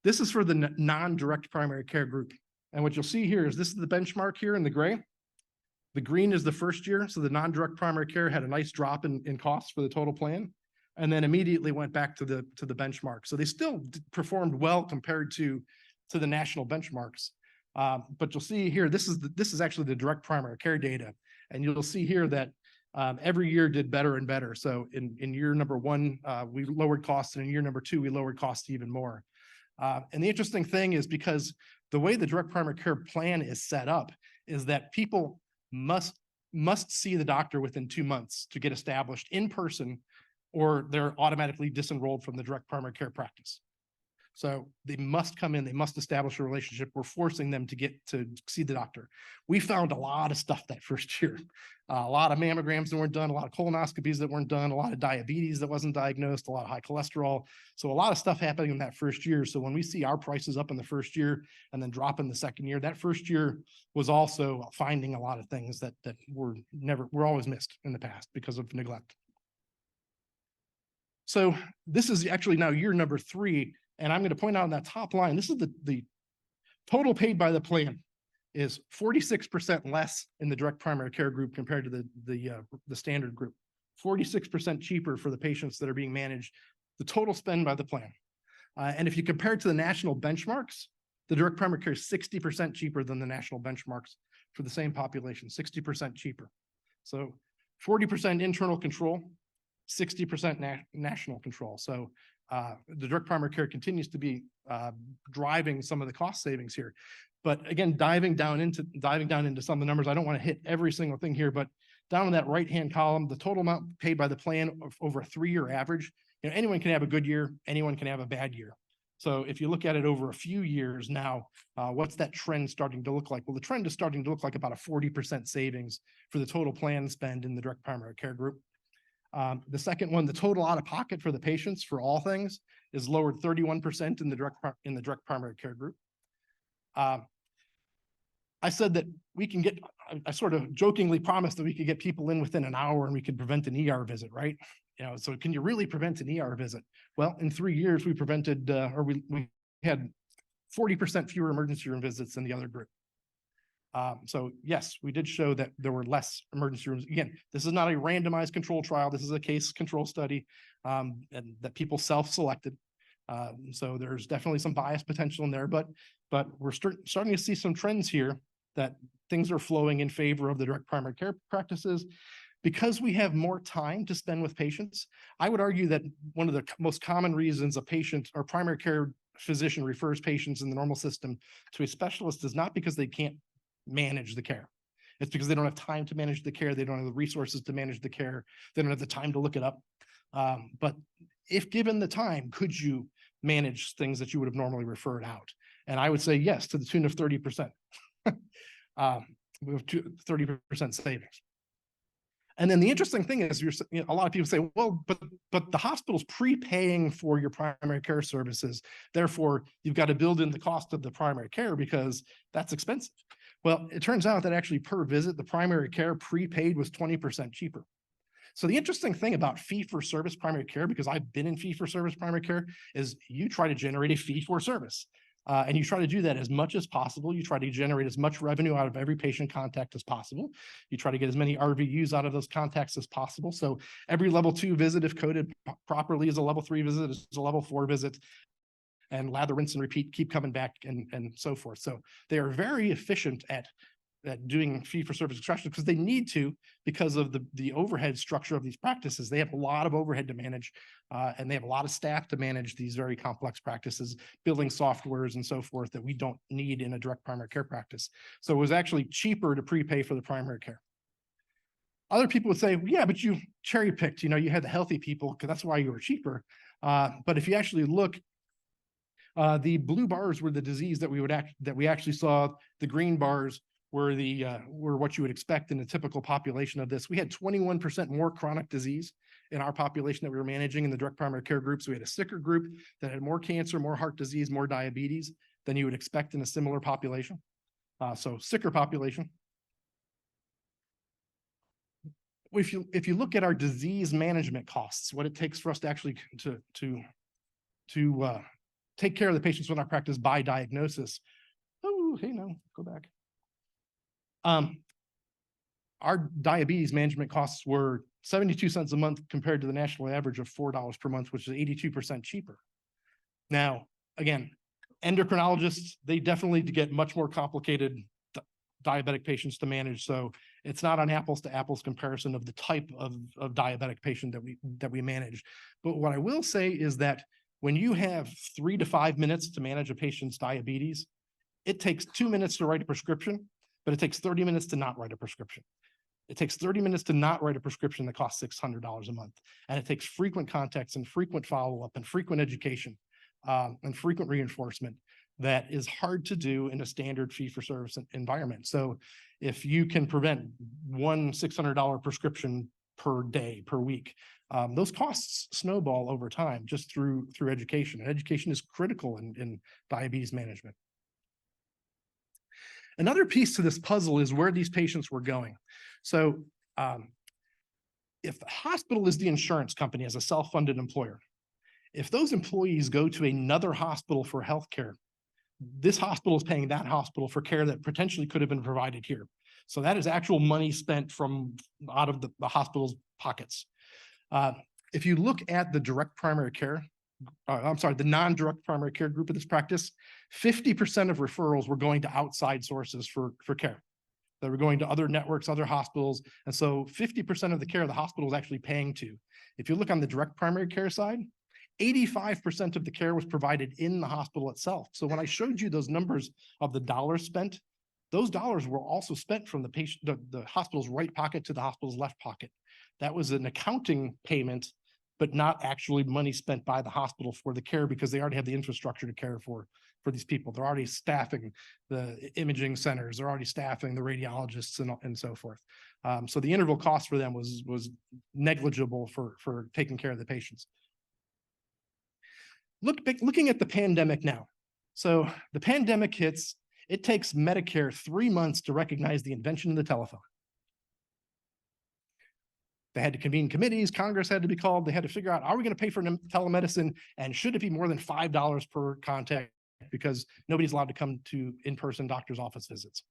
This is for the non-direct primary care group. And what you'll see here is this is the benchmark here in the gray. The green is the first year. So the non-direct primary care had a nice drop in costs for the total plan, and then immediately went back to the benchmark. So they still performed well compared to the national benchmarks. But you'll see here, this is actually the direct primary care data. And you'll see here that every year did better and better. So in year number one, we lowered costs, and in year number two, we lowered costs even more. And the interesting thing is because the way the direct primary care plan is set up is that people must see the doctor within 2 months to get established in person, or they're automatically disenrolled from the direct primary care practice. So they must come in, they must establish a relationship. We're forcing them to get to see the doctor. We found a lot of stuff that first year, a lot of mammograms that weren't done, a lot of colonoscopies that weren't done, a lot of diabetes that wasn't diagnosed, a lot of high cholesterol. So a lot of stuff happening in that first year. So when we see our prices up in the first year and then drop in the second year, that first year was also finding a lot of things that were always missed in the past because of neglect. So this is actually now year number 3. And I'm going to point out on that top line, this is the total paid by the plan is 46% less in the direct primary care group compared to the standard group. 46% cheaper for the patients that are being managed, the total spend by the plan. And if you compare it to the national benchmarks, the direct primary care is 60% cheaper than the national benchmarks for the same population, 60% cheaper. So 40% internal control, 60% national control. So the direct primary care continues to be driving some of the cost savings here. But again, diving down into some of the numbers, I don't want to hit every single thing here, but down in that right-hand column, the total amount paid by the plan over a 3-year average, anyone can have a good year, anyone can have a bad year. So if you look at it over a few years now, what's that trend starting to look like? Well, the trend is starting to look like about a 40% savings for the total plan spend in the direct primary care group. The second one, the total out of pocket for the patients for all things is lowered 31% in the direct primary care group. I said that we can get, I sort of jokingly promised that we could get people in within an hour and we could prevent an ER visit, right? So can you really prevent an ER visit? Well, in 3 years, we prevented, we had 40% fewer emergency room visits than the other group. So yes, we did show that there were less emergency rooms. Again, this is not a randomized control trial. This is a case control study, and that people self-selected. So there's definitely some bias potential in there, but we're starting to see some trends here that things are flowing in favor of the direct primary care practices. Because we have more time to spend with patients, I would argue that one of the most common reasons a patient or primary care physician refers patients in the normal system to a specialist is not because they can't manage the care. It's because they don't have time to manage the care. They don't have the resources to manage the care. They don't have the time to look it up. But if given the time, could you manage things that you would have normally referred out? And I would say yes, to the tune of 30%. We have 30% savings. And then the interesting thing is, a lot of people say, well, but the hospital's prepaying for your primary care services. Therefore, you've got to build in the cost of the primary care because that's expensive. Well, it turns out that actually per visit, the primary care prepaid was 20% cheaper. So the interesting thing about fee-for-service primary care, because I've been in fee-for-service primary care, is you try to generate a fee-for-service. And you try to do that as much as possible. You try to generate as much revenue out of every patient contact as possible. You try to get as many RVUs out of those contacts as possible. So every level 2 visit, if coded properly, is a level 3 visit, is a level 4 visit, and lather, rinse, and repeat, keep coming back and so forth. So they are very efficient at doing fee-for-service extraction because they need to, because of the overhead structure of these practices. They have a lot of overhead to manage, and they have a lot of staff to manage these very complex practices, building softwares and so forth that we don't need in a direct primary care practice. So it was actually cheaper to prepay for the primary care. Other people would say, yeah, but you cherry picked, you had the healthy people because that's why you were cheaper. But if you actually look, the blue bars were the disease that we actually saw. The green bars were what you would expect in a typical population of this. We had 21% more chronic disease in our population that we were managing in the direct primary care group. So we had a sicker group that had more cancer, more heart disease, more diabetes than you would expect in a similar population. So sicker population. If you look at our disease management costs, what it takes for us to actually to take care of the patients in our practice by diagnosis. Oh, hey, no, go back. Our diabetes management costs were 72 cents a month compared to the national average of $4 per month, which is 82% cheaper. Now, again, endocrinologists, they definitely get much more complicated diabetic patients to manage. So it's not an apples to apples comparison of the type of diabetic patient that we manage. But what I will say is that when you have 3 to 5 minutes to manage a patient's diabetes, it takes 2 minutes to write a prescription, but it takes 30 minutes to not write a prescription. It takes 30 minutes to not write a prescription that costs $600 a month. And it takes frequent contacts and frequent follow-up and frequent education and frequent reinforcement that is hard to do in a standard fee-for-service environment. So if you can prevent one $600 prescription per day, per week, those costs snowball over time just through education. And education is critical in diabetes management. Another piece to this puzzle is where these patients were going. So if the hospital is the insurance company as a self-funded employer, if those employees go to another hospital for healthcare, this hospital is paying that hospital for care that potentially could have been provided here. So that is actual money spent from out of the hospital's pockets. If you look at the direct primary care, the non-direct primary care group of this practice, 50% of referrals were going to outside sources for care. They were going to other networks, other hospitals. And so 50% of the care the hospital is actually paying to. If you look on the direct primary care side, 85% of the care was provided in the hospital itself. So when I showed you those numbers of the dollars spent, those dollars were also spent from the patient, the hospital's right pocket to the hospital's left pocket. That was an accounting payment, but not actually money spent by the hospital for the care because they already have the infrastructure to care for these people. They're already staffing the imaging centers. They're already staffing the radiologists and so forth. So the interval cost for them was negligible for taking care of the patients. Looking at the pandemic now. So the pandemic hits, it takes Medicare 3 months to recognize the invention of the telephone. They had to convene committees, Congress had to be called, they had to figure out, are we going to pay for telemedicine and should it be more than $5 per contact because nobody's allowed to come to in-person doctor's office visits.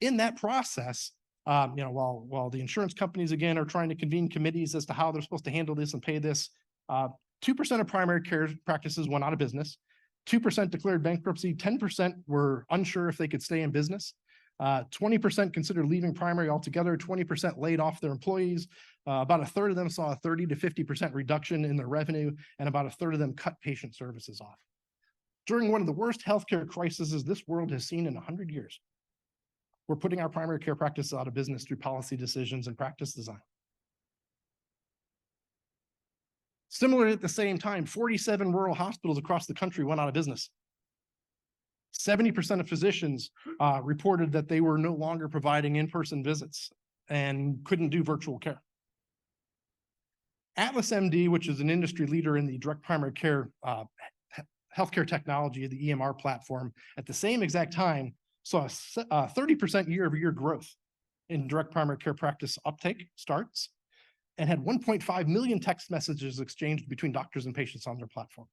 In that process, while the insurance companies again are trying to convene committees as to how they're supposed to handle this and pay this, 2% of primary care practices went out of business. 2% declared bankruptcy. 10% were unsure if they could stay in business. 20% considered leaving primary altogether. 20% laid off their employees. About a third of them saw a 30 to 50% reduction in their revenue, and about a third of them cut patient services off. During one of the worst healthcare crises this world has seen in 100 years, we're putting our primary care practice out of business through policy decisions and practice design. Similarly, at the same time, 47 rural hospitals across the country went out of business. 70% of physicians reported that they were no longer providing in-person visits and couldn't do virtual care. Atlas MD, which is an industry leader in the direct primary care healthcare technology, the EMR platform, at the same exact time saw a 30% year-over-year growth in direct primary care practice uptake starts, and had 1.5 million text messages exchanged between doctors and patients on their platform.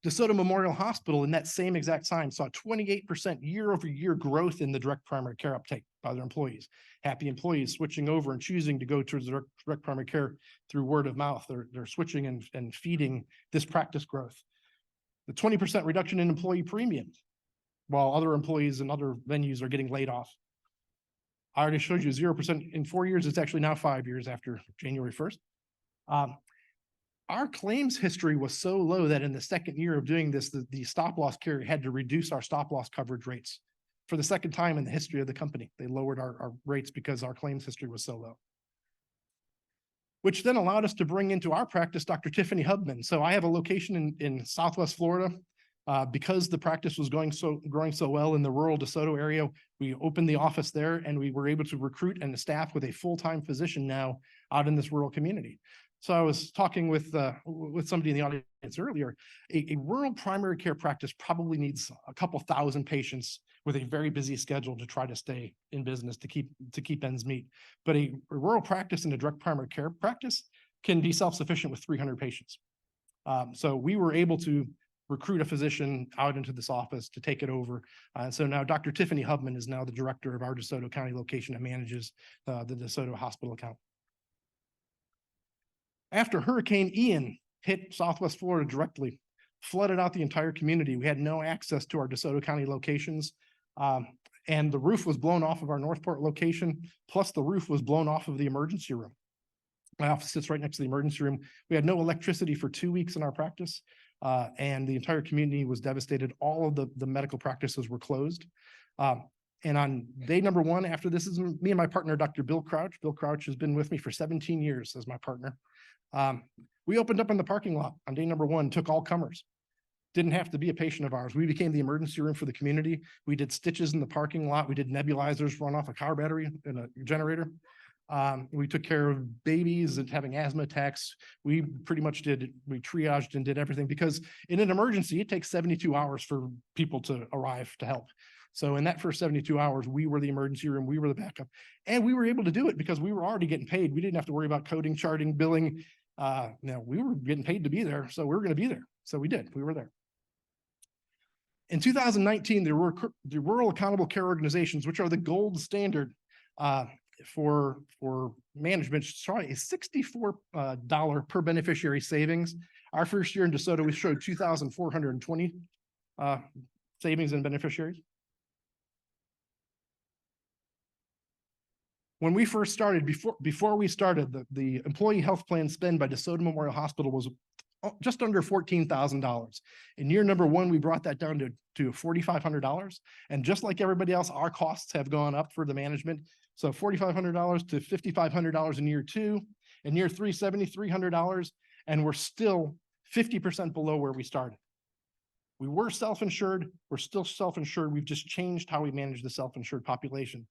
DeSoto Memorial Hospital in that same exact time saw 28% year-over-year growth in the direct primary care uptake by their employees. Happy employees switching over and choosing to go to direct primary care through word of mouth. They're switching and feeding this practice growth. The 20% reduction in employee premiums, while other employees and other venues are getting laid off. I already showed you 0% in 4 years. It's actually now 5 years after January 1st. Our claims history was so low that in the second year of doing this, the stop loss carrier had to reduce our stop loss coverage rates. For the second time in the history of the company, they lowered our rates because our claims history was so low. Which then allowed us to bring into our practice Dr. Tiffany Hubman. So I have a location in Southwest Florida. Because the practice was growing so well in the rural DeSoto area, we opened the office there, and we were able to recruit and staff with a full-time physician now out in this rural community. So I was talking with somebody in the audience earlier. A rural primary care practice probably needs a couple thousand patients with a very busy schedule to try to stay in business to keep ends meet. But a rural practice and a direct primary care practice can be self-sufficient with 300 patients. So we were able to recruit a physician out into this office to take it over. And so now Dr. Tiffany Hubman is now the director of our DeSoto County location and manages the DeSoto hospital account. After Hurricane Ian hit Southwest Florida directly, flooded out the entire community, we had no access to our DeSoto County locations. And the roof was blown off of our Northport location, plus the roof was blown off of the emergency room. My office sits right next to the emergency room. We had no electricity for 2 weeks in our practice. And the entire community was devastated. All of the medical practices were closed. And on day number one, after this, is me and my partner, Dr. Bill Crouch. Bill Crouch has been with me for 17 years as my partner. We opened up in the parking lot on day number one, took all comers. Didn't have to be a patient of ours. We became the emergency room for the community. We did stitches in the parking lot. We did nebulizers run off a car battery and a generator. We took care of babies and having asthma attacks. We triaged and did everything, because in an emergency, it takes 72 hours for people to arrive to help. So in that first 72 hours, we were the emergency room, we were the backup, and we were able to do it because we were already getting paid. We didn't have to worry about coding, charting, billing. We were getting paid to be there, so we were going to be there. So we did, we were there. In 2019, the Rural Accountable Care Organizations, which are the gold standard for management, saw a $64 per beneficiary savings. Our first year in DeSoto, we showed 2,420 savings in beneficiaries. When we first started, before we started, the employee health plan spend by DeSoto Memorial Hospital was just under $14,000. In year number one, we brought that down to $4,500. And just like everybody else, our costs have gone up for the management. So $4,500 to $5,500 in year two. In year three, $7,300. And we're still 50% below where we started. We were self-insured. We're still self-insured. We've just changed how we manage the self-insured population.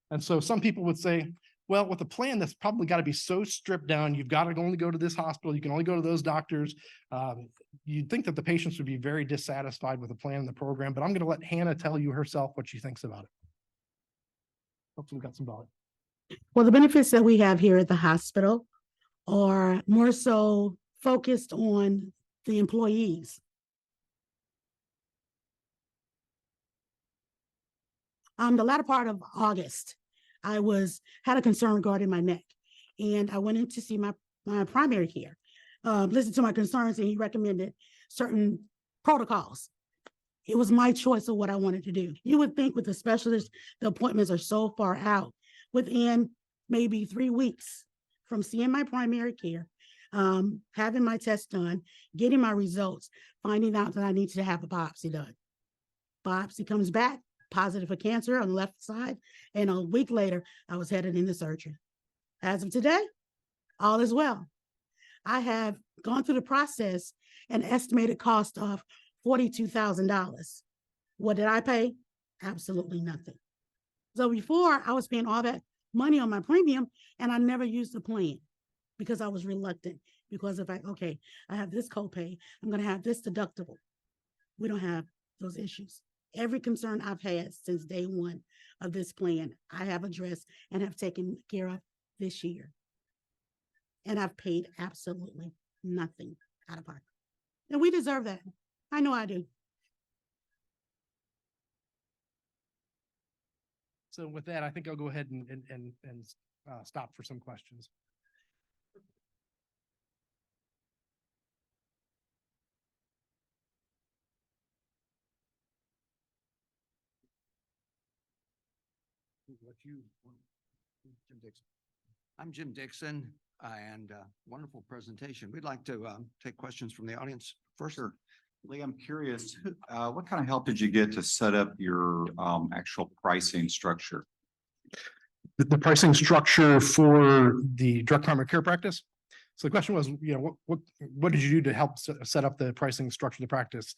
And so some people would say, well, with a plan that's probably got to be so stripped down, you've got to only go to this hospital, you can only go to those doctors. You'd think that the patients would be very dissatisfied with the plan and the program, but I'm going to let Hannah tell you herself what she thinks about it. Hopefully we got some volume. Well, the benefits that we have here at the hospital are more so focused on the employees. The latter part of August, I had a concern regarding my neck, and I went in to see my primary care. Listened to my concerns, and he recommended certain protocols. It was my choice of what I wanted to do. You would think with the specialist, the appointments are so far out. Within maybe 3 weeks from seeing my primary care, having my test done, getting my results, finding out that I need to have a biopsy done. Biopsy comes back positive for cancer on the left side, and a week later, I was headed into surgery. As of today, all is well. I have gone through the process, an estimated cost of $42,000. What did I pay? Absolutely nothing. So before, I was paying all that money on my premium, and I never used the plan because I was reluctant, because if I have this copay, I'm going to have this deductible. We don't have those issues. Every concern I've had since day one of this plan, I have addressed and have taken care of this year. And I've paid absolutely nothing out of pocket. And we deserve that. I know I do. So with that, I think I'll go ahead and stop for some questions. I'm Jim Dixon, and wonderful presentation. We'd like to take questions from the audience first. Sure. Lee, I'm curious, what kind of help did you get to set up your actual pricing structure? The pricing structure for the direct primary care practice. So the question was, what did you do to help set up the pricing structure of the practice?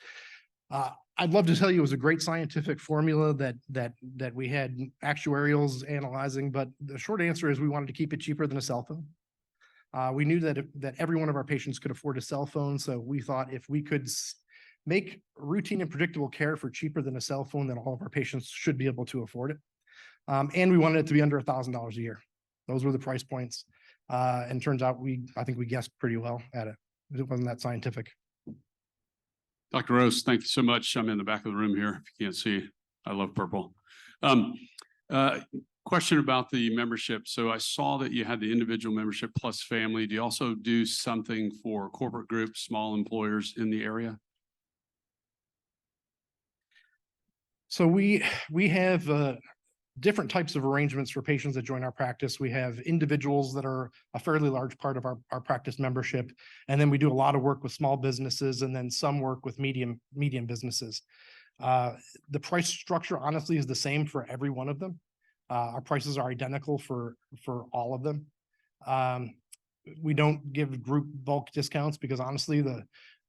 I'd love to tell you it was a great scientific formula that we had actuarials analyzing, but the short answer is we wanted to keep it cheaper than a cell phone. We knew that every one of our patients could afford a cell phone, so we thought if we could make routine and predictable care for cheaper than a cell phone, then all of our patients should be able to afford it. And we wanted it to be under $1,000 a year. Those were the price points. And turns out I think we guessed pretty well at it. It wasn't that scientific. Dr. Rose, thank you so much. I'm in the back of the room here. If you can't see, I love purple. Question about the membership. So I saw that you had the individual membership plus family. Do you also do something for corporate groups, small employers in the area? So we have different types of arrangements for patients that join our practice. We have individuals that are a fairly large part of our practice membership. And then we do a lot of work with small businesses and then some work with medium businesses. The price structure honestly is the same for every one of them. Our prices are identical for all of them. We don't give group bulk discounts because honestly,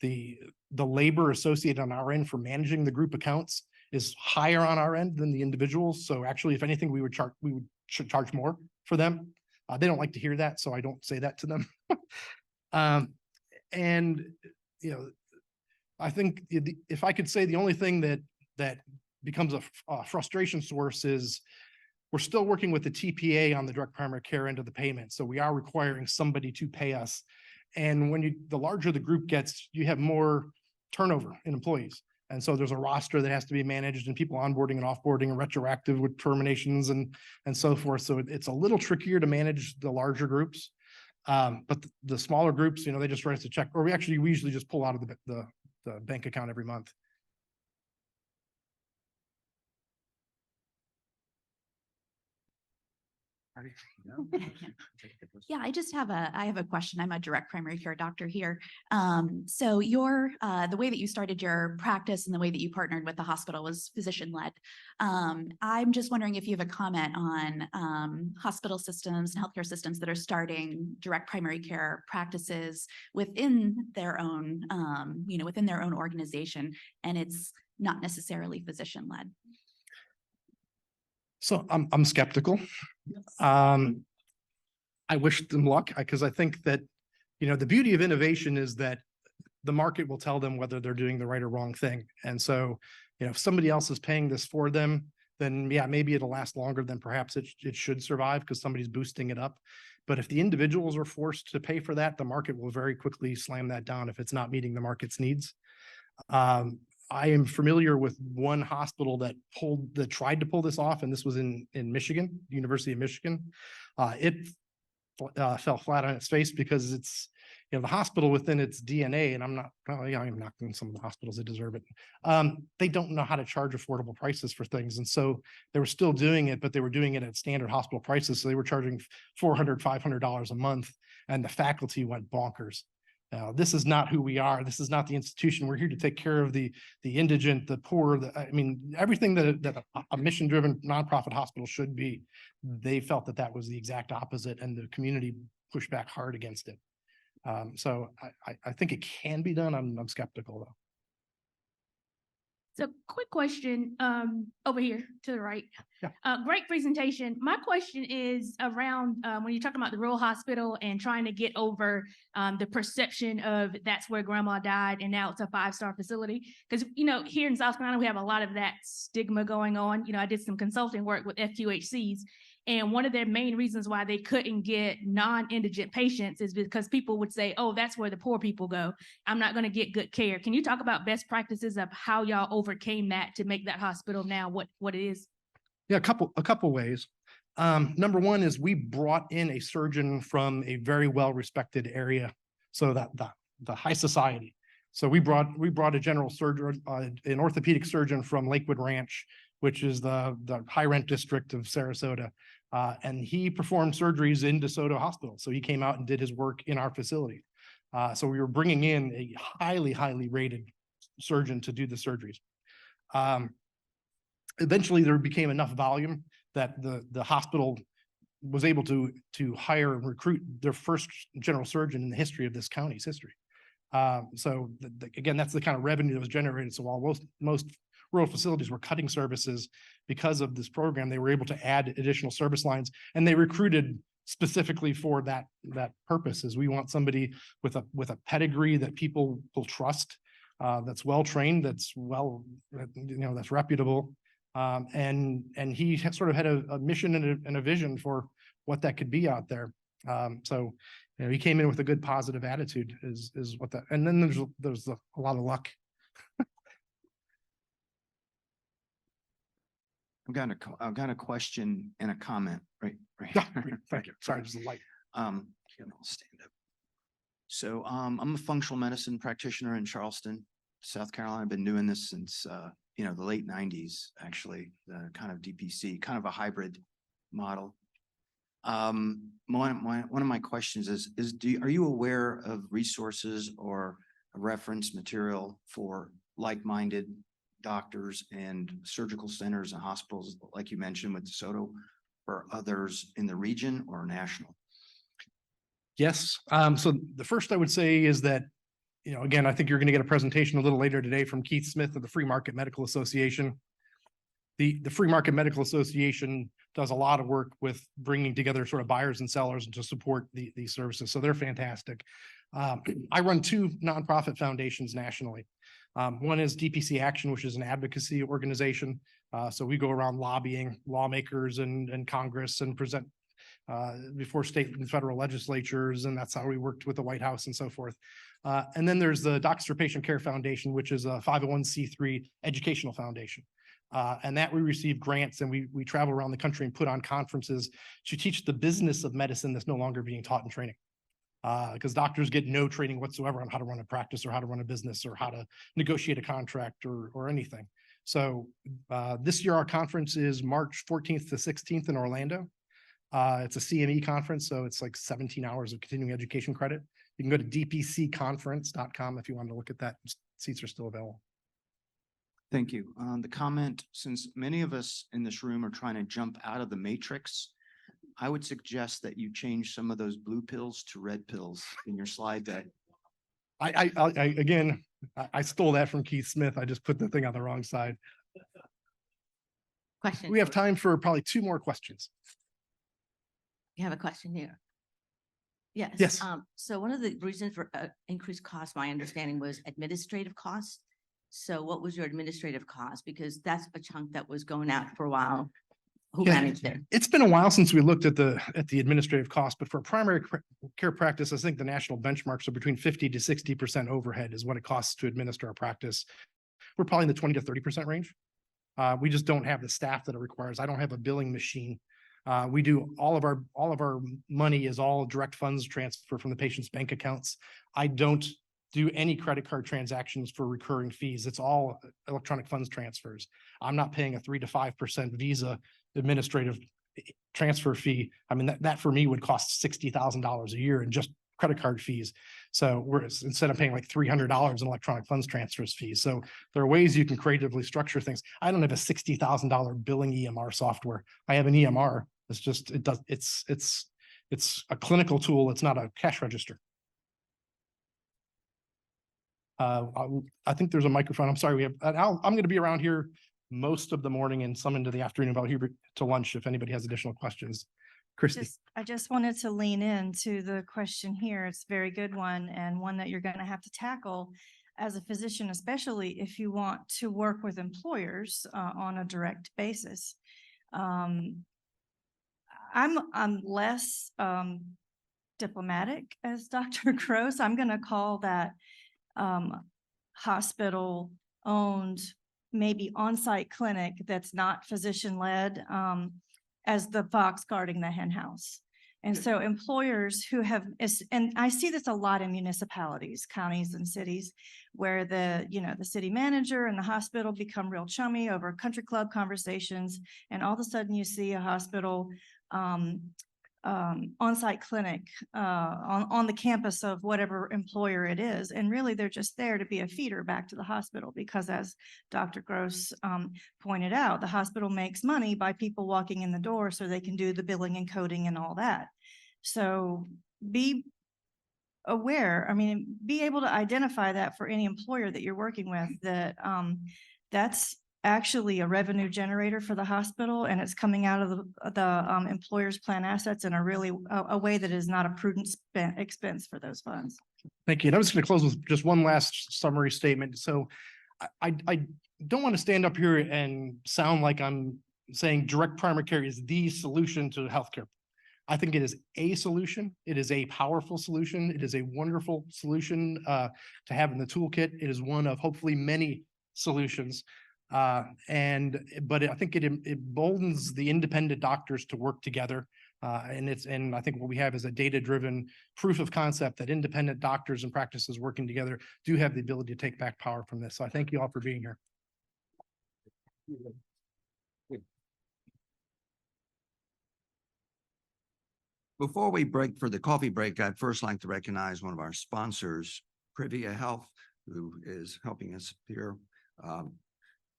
the labor associated on our end for managing the group accounts is higher on our end than the individuals. So actually, if anything, we would charge more for them. They don't like to hear that, so I don't say that to them. And I think if I could say the only thing that becomes a frustration source is we're still working with the TPA on the direct primary care end of the payment. So we are requiring somebody to pay us. And when the larger the group gets, you have more turnover in employees. And so there's a roster that has to be managed and people onboarding and offboarding and retroactive with terminations and so forth. So it's a little trickier to manage the larger groups. But the smaller groups, they just write us a check, or we usually just pull out of the bank account every month. Yeah, I have a question. I'm a direct primary care doctor here. So the way that you started your practice and the way that you partnered with the hospital was physician-led. I'm just wondering if you have a comment on hospital systems and healthcare systems that are starting direct primary care practices within their own, within their own organization, and it's not necessarily physician-led. So I'm skeptical. I wish them luck because I think that, the beauty of innovation is that the market will tell them whether they're doing the right or wrong thing. And so, if somebody else is paying this for them, then yeah, maybe it'll last longer than perhaps it should survive because somebody's boosting it up. But if the individuals are forced to pay for that, the market will very quickly slam that down if it's not meeting the market's needs. I am familiar with one hospital that tried to pull this off, and this was in Michigan, University of Michigan. It fell flat on its face because it's, the hospital within its DNA, and I'm knocking some of the hospitals that deserve it. They don't know how to charge affordable prices for things. And so they were still doing it, but they were doing it at standard hospital prices. So they were charging $400, $500 a month, and the faculty went bonkers. Now, this is not who we are. This is not the institution. We're here to take care of the indigent, the poor. Everything that a mission-driven nonprofit hospital should be. They felt that was the exact opposite, and the community pushed back hard against it. So I think it can be done. I'm skeptical though. So quick question, over here to the right. Yeah. Great presentation. My question is around, when you're talking about the rural hospital and trying to get over, the perception of that's where grandma died and now it's a 5-star facility. Because, here in South Carolina, we have a lot of that stigma going on. I did some consulting work with FQHCs. And one of their main reasons why they couldn't get non-indigent patients is because people would say, oh, that's where the poor people go. I'm not going to get good care. Can you talk about best practices of how y'all overcame that to make that hospital now what it is? Yeah, a couple ways. Number one is we brought in a surgeon from a very well-respected area, so that the high society. So we brought a general surgeon, an orthopedic surgeon from Lakewood Ranch, which is the high rent district of Sarasota. And he performed surgeries in DeSoto Hospital. So he came out and did his work in our facility. So we were bringing in a highly, highly rated surgeon to do the surgeries. Eventually there became enough volume that the hospital was able to hire and recruit their first general surgeon in the history of this county's history. So again, that's the kind of revenue that was generated. So while most rural facilities were cutting services because of this program, they were able to add additional service lines, and they recruited specifically for that purpose. Is we want somebody with a pedigree that people will trust, that's well trained, that's that's reputable, and he sort of had a mission and a vision for what that could be out there. So he came in with a good positive attitude is what that, and then there's a lot of luck. I've got a question and a comment, right? Yeah, thank you. Sorry, just a light. Here, I'll stand up. So, I'm a functional medicine practitioner in Charleston, South Carolina. I've been doing this since, the late 90s, actually, the kind of DPC, kind of a hybrid model. One of my questions is are you aware of resources or reference material for like-minded doctors and surgical centers and hospitals, like you mentioned with DeSoto, or others in the region or national? Yes. So the first I would say is that, again, I think you're going to get a presentation a little later today from Keith Smith of the Free Market Medical Association. The Free Market Medical Association does a lot of work with bringing together sort of buyers and sellers to support these services. So they're fantastic. I run 2 nonprofit foundations nationally. One is DPC Action, which is an advocacy organization. So we go around lobbying lawmakers and Congress and present before state and federal legislatures. And that's how we worked with the White House and so forth. And then there's the Doctors for Patient Care Foundation, which is a 501c3 educational foundation. And that we receive grants, and we travel around the country and put on conferences to teach the business of medicine that's no longer being taught in training. Because doctors get no training whatsoever on how to run a practice or how to run a business or how to negotiate a contract or anything. So this year our conference is March 14th to 16th in Orlando. It's a CME conference, so it's like 17 hours of continuing education credit. You can go to dpcconference.com if you want to look at that. Seats are still available. Thank you. The comment, since many of us in this room are trying to jump out of the matrix, I would suggest that you change some of those blue pills to red pills in your slide deck. I stole that from Keith Smith. I just put the thing on the wrong side. Question. We have time for probably 2 more questions. You have a question here. Yes. Yes. So one of the reasons for increased cost, my understanding, was administrative costs. So what was your administrative cost? Because that's a chunk that was going out for a while. Who managed it? It's been a while since we looked at the administrative cost, but for primary care practice, I think the national benchmarks are between 50 to 60% overhead is what it costs to administer a practice. we're probably in the 20 to 30% range. We just don't have the staff that it requires. I don't have a billing machine. We do all of our money is all direct funds transfer from the patient's bank accounts. I don't do any credit card transactions for recurring fees. It's all electronic funds transfers. I'm not paying a 3 to 5% Visa administrative transfer fee. I mean, that for me would cost $60,000 a year in just credit card fees. So we're instead of paying like $300 in electronic funds transfers fees. So there are ways you can creatively structure things. I don't have a $60,000 billing EMR software. I have an EMR. It's just, it's a clinical tool. It's not a cash register. I think there's a microphone. I'm sorry. I'm going to be around here most of the morning and some into the afternoon, about here to lunch if anybody has additional questions. Cristy. I just wanted to lean into the question here. It's a very good one, and one that you're going to have to tackle as a physician, especially if you want to work with employers on a direct basis. I'm less diplomatic as Dr. Gross. I'm going to call that hospital owned, maybe on-site clinic that's not physician led, as the fox guarding the hen house. And so employers who have, and I see this a lot in municipalities, counties and cities, where the city manager and the hospital become real chummy over country club conversations. And all of a sudden you see a hospital on-site clinic on the campus of whatever employer it is. And really, they're just there to be a feeder back to the hospital because, as Dr. Gross pointed out, the hospital makes money by people walking in the door so they can do the billing and coding and all that. So be aware, be able to identify that for any employer that you're working with, that that's actually a revenue generator for the hospital, and it's coming out of the employer's plan assets in a way that is not a prudent expense for those funds. Thank you. And I'm just going to close with just one last summary statement. So I don't want to stand up here and sound like I'm saying direct primary care is the solution to healthcare. I think it is a solution. It is a powerful solution. It is a wonderful solution to have in the toolkit. It is one of hopefully many solutions. But I think it emboldens the independent doctors to work together. And I think what we have is a data-driven proof of concept that independent doctors and practices working together do have the ability to take back power from this. So I thank you all for being here. Before we break for the coffee break, I'd first like to recognize one of our sponsors, Privia Health, who is helping us here.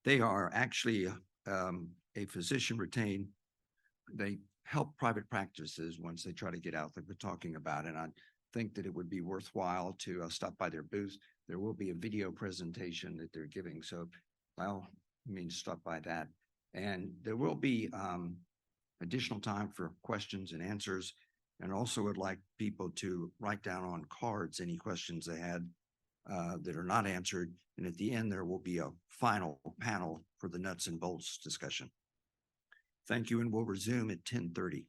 They are actually a physician retained. They help private practices once they try to get out that we're talking about. And I think that it would be worthwhile to stop by their booth. There will be a video presentation that they're giving. So by all means, stop by that. And there will be additional time for questions and answers. And also would like people to write down on cards any questions they had that are not answered. And at the end, there will be a final panel for the nuts and bolts discussion. Thank you, and we'll resume at 10:30.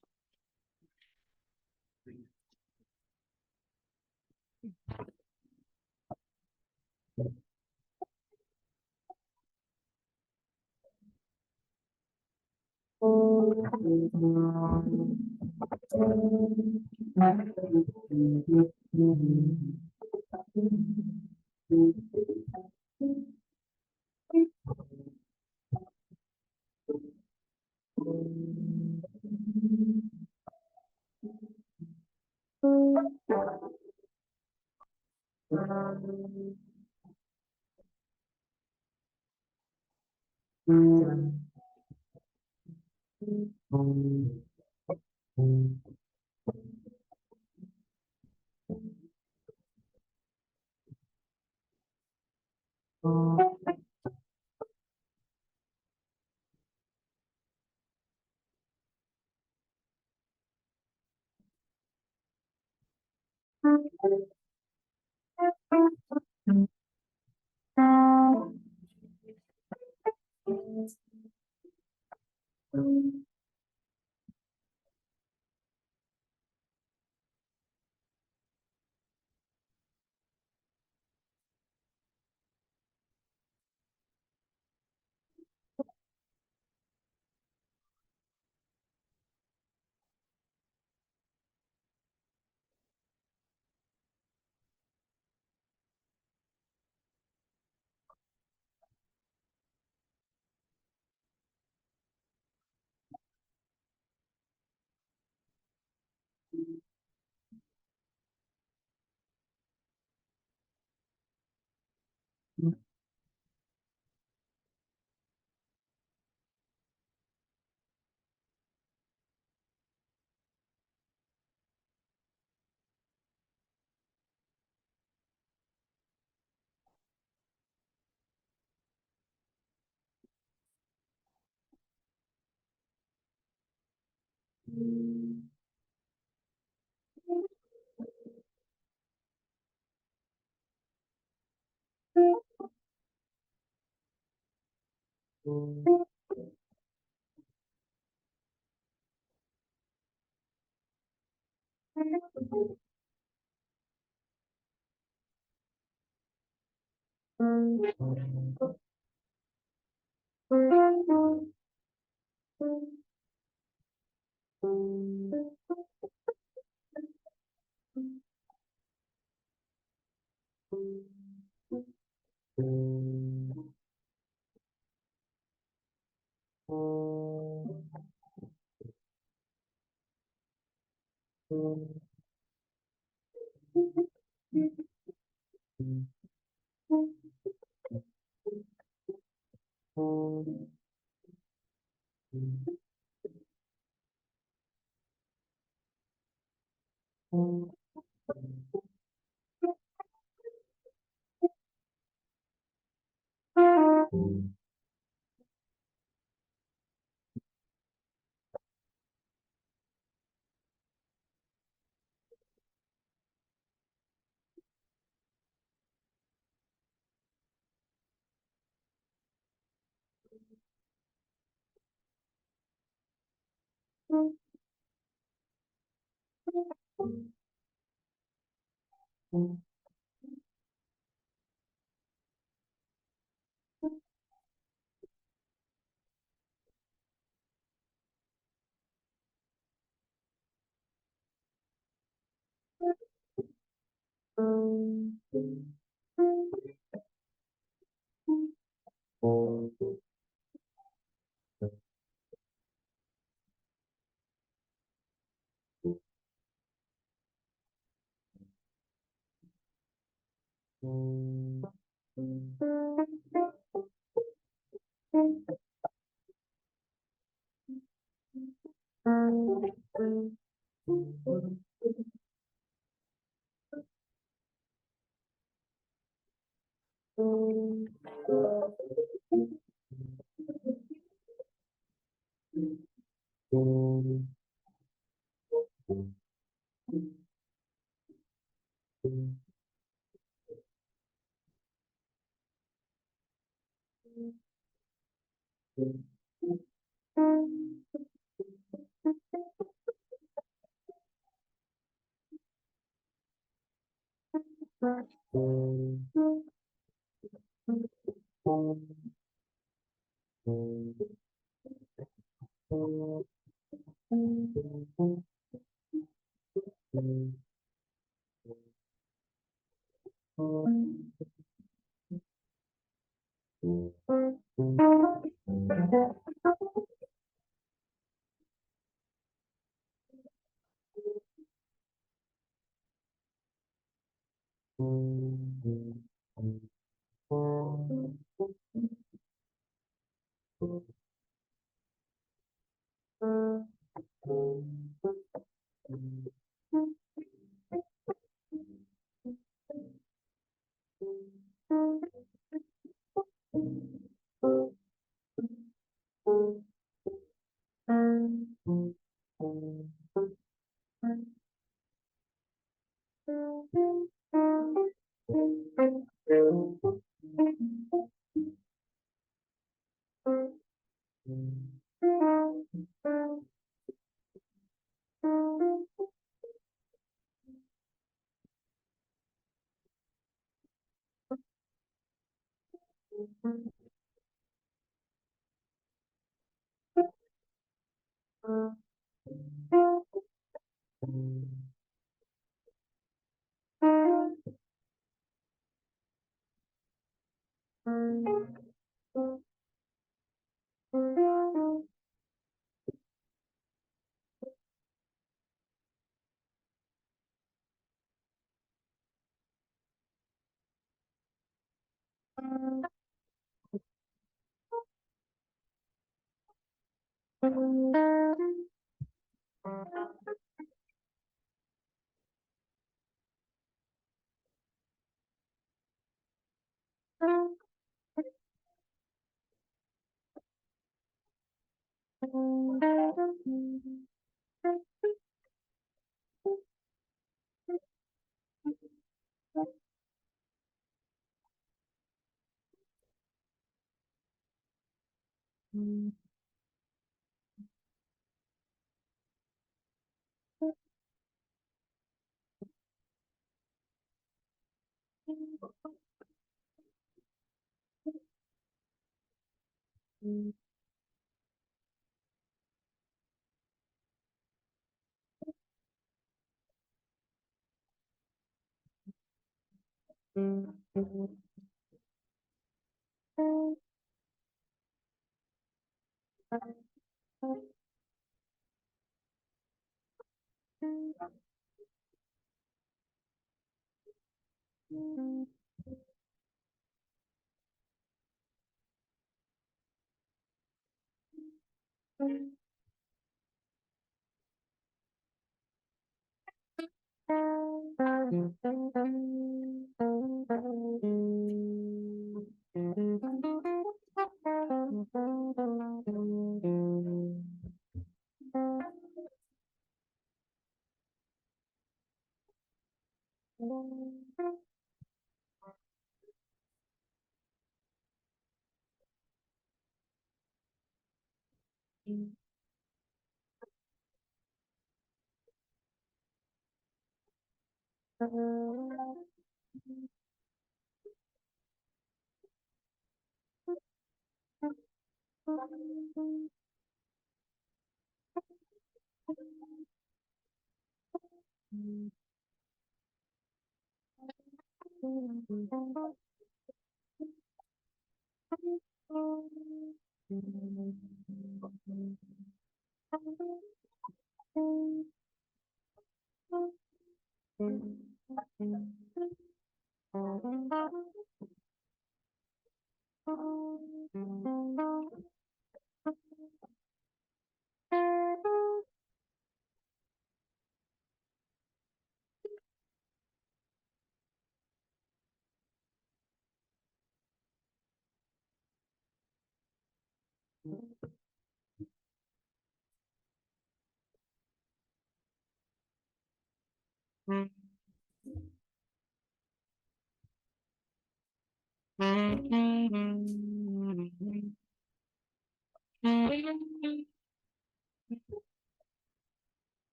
Start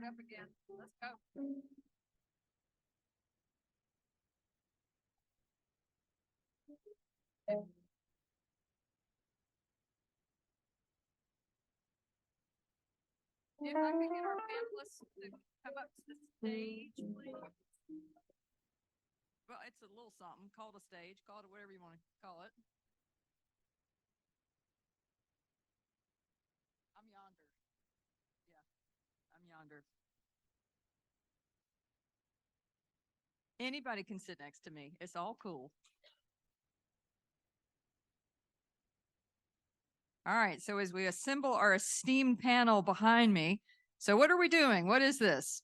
up again. Let's go. If I could get our panelists to come up to the stage, please. Well, it's a little something. Call it a stage, call it whatever you want to call it. I'm yonder. Anybody can sit next to me. It's all cool. All right, so as we assemble our esteemed panel behind me, so what are we doing? What is this?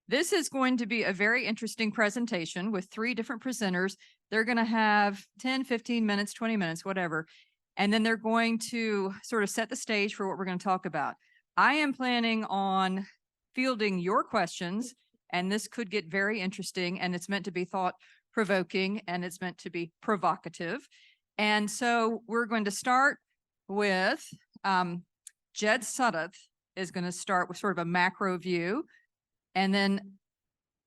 This is going to be a very interesting presentation with 3 different presenters. They're going to have 10, 15 minutes, 20 minutes, whatever. And then they're going to sort of set the stage for what we're going to talk about. I am planning on fielding your questions, and this could get very interesting, and it's meant to be thought-provoking, and it's meant to be provocative. And so we're going to start with Jed Suddeth is going to start with sort of a macro view. And then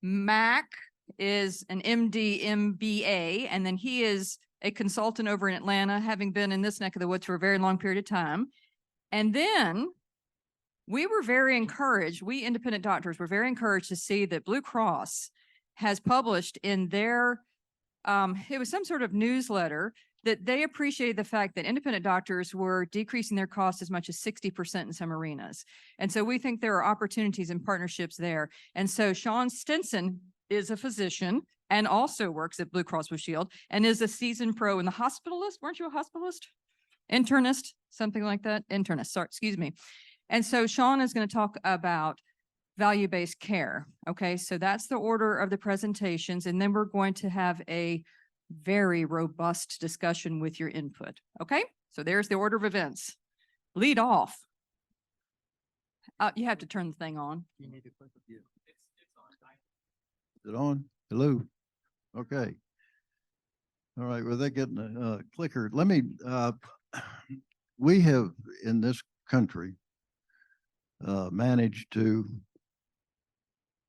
Mac is an MD, MBA, and then he is a consultant over in Atlanta, having been in this neck of the woods for a very long period of time. And then we were very encouraged, we independent doctors were very encouraged to see that Blue Cross has published in their, it was some sort of newsletter, that they appreciated the fact that independent doctors were decreasing their costs as much as 60% in some arenas. And so we think there are opportunities and partnerships there. And so Shawn Stinson is a physician and also works at Blue Cross Blue Shield and is a seasoned pro in the hospitalist. Weren't you a hospitalist? Internist, something like that? Internist, sorry, excuse me. And so Shawn is going to talk about value-based care. Okay, so that's the order of the presentations. And then we're going to have a very robust discussion with your input. Okay, so there's the order of events. Lead off. You have to turn the thing on. You need to click the view. Is it on? Hello? Okay. All right, well, they're getting a clicker. Let me, we have in this country managed to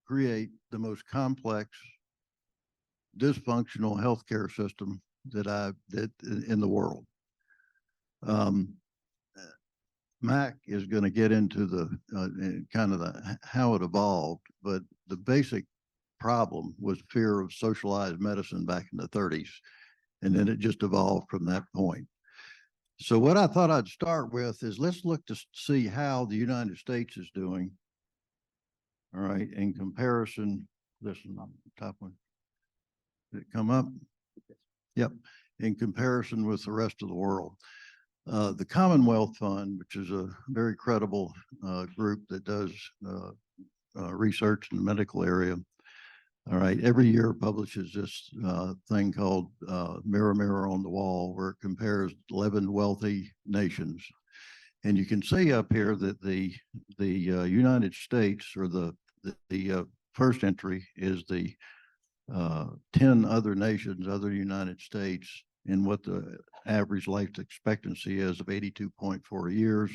create the most complex dysfunctional healthcare system that in the world. Mac is going to get into the kind of how it evolved, but the basic problem was fear of socialized medicine back in the 30s, and then it just evolved from that point. So what I thought I'd start with is let's look to see how the United States is doing. All right, in comparison, this is not the top one. Did it come up? Yep. In comparison with the rest of the world. The Commonwealth Fund, which is a very credible group that does research in the medical area. All right, every year publishes this thing called Mirror, Mirror on the Wall, where it compares 11 wealthy nations. And you can see up here that the United States, or the first entry is the 10 other nations, other United States, and what the average life expectancy is of 82.4 years.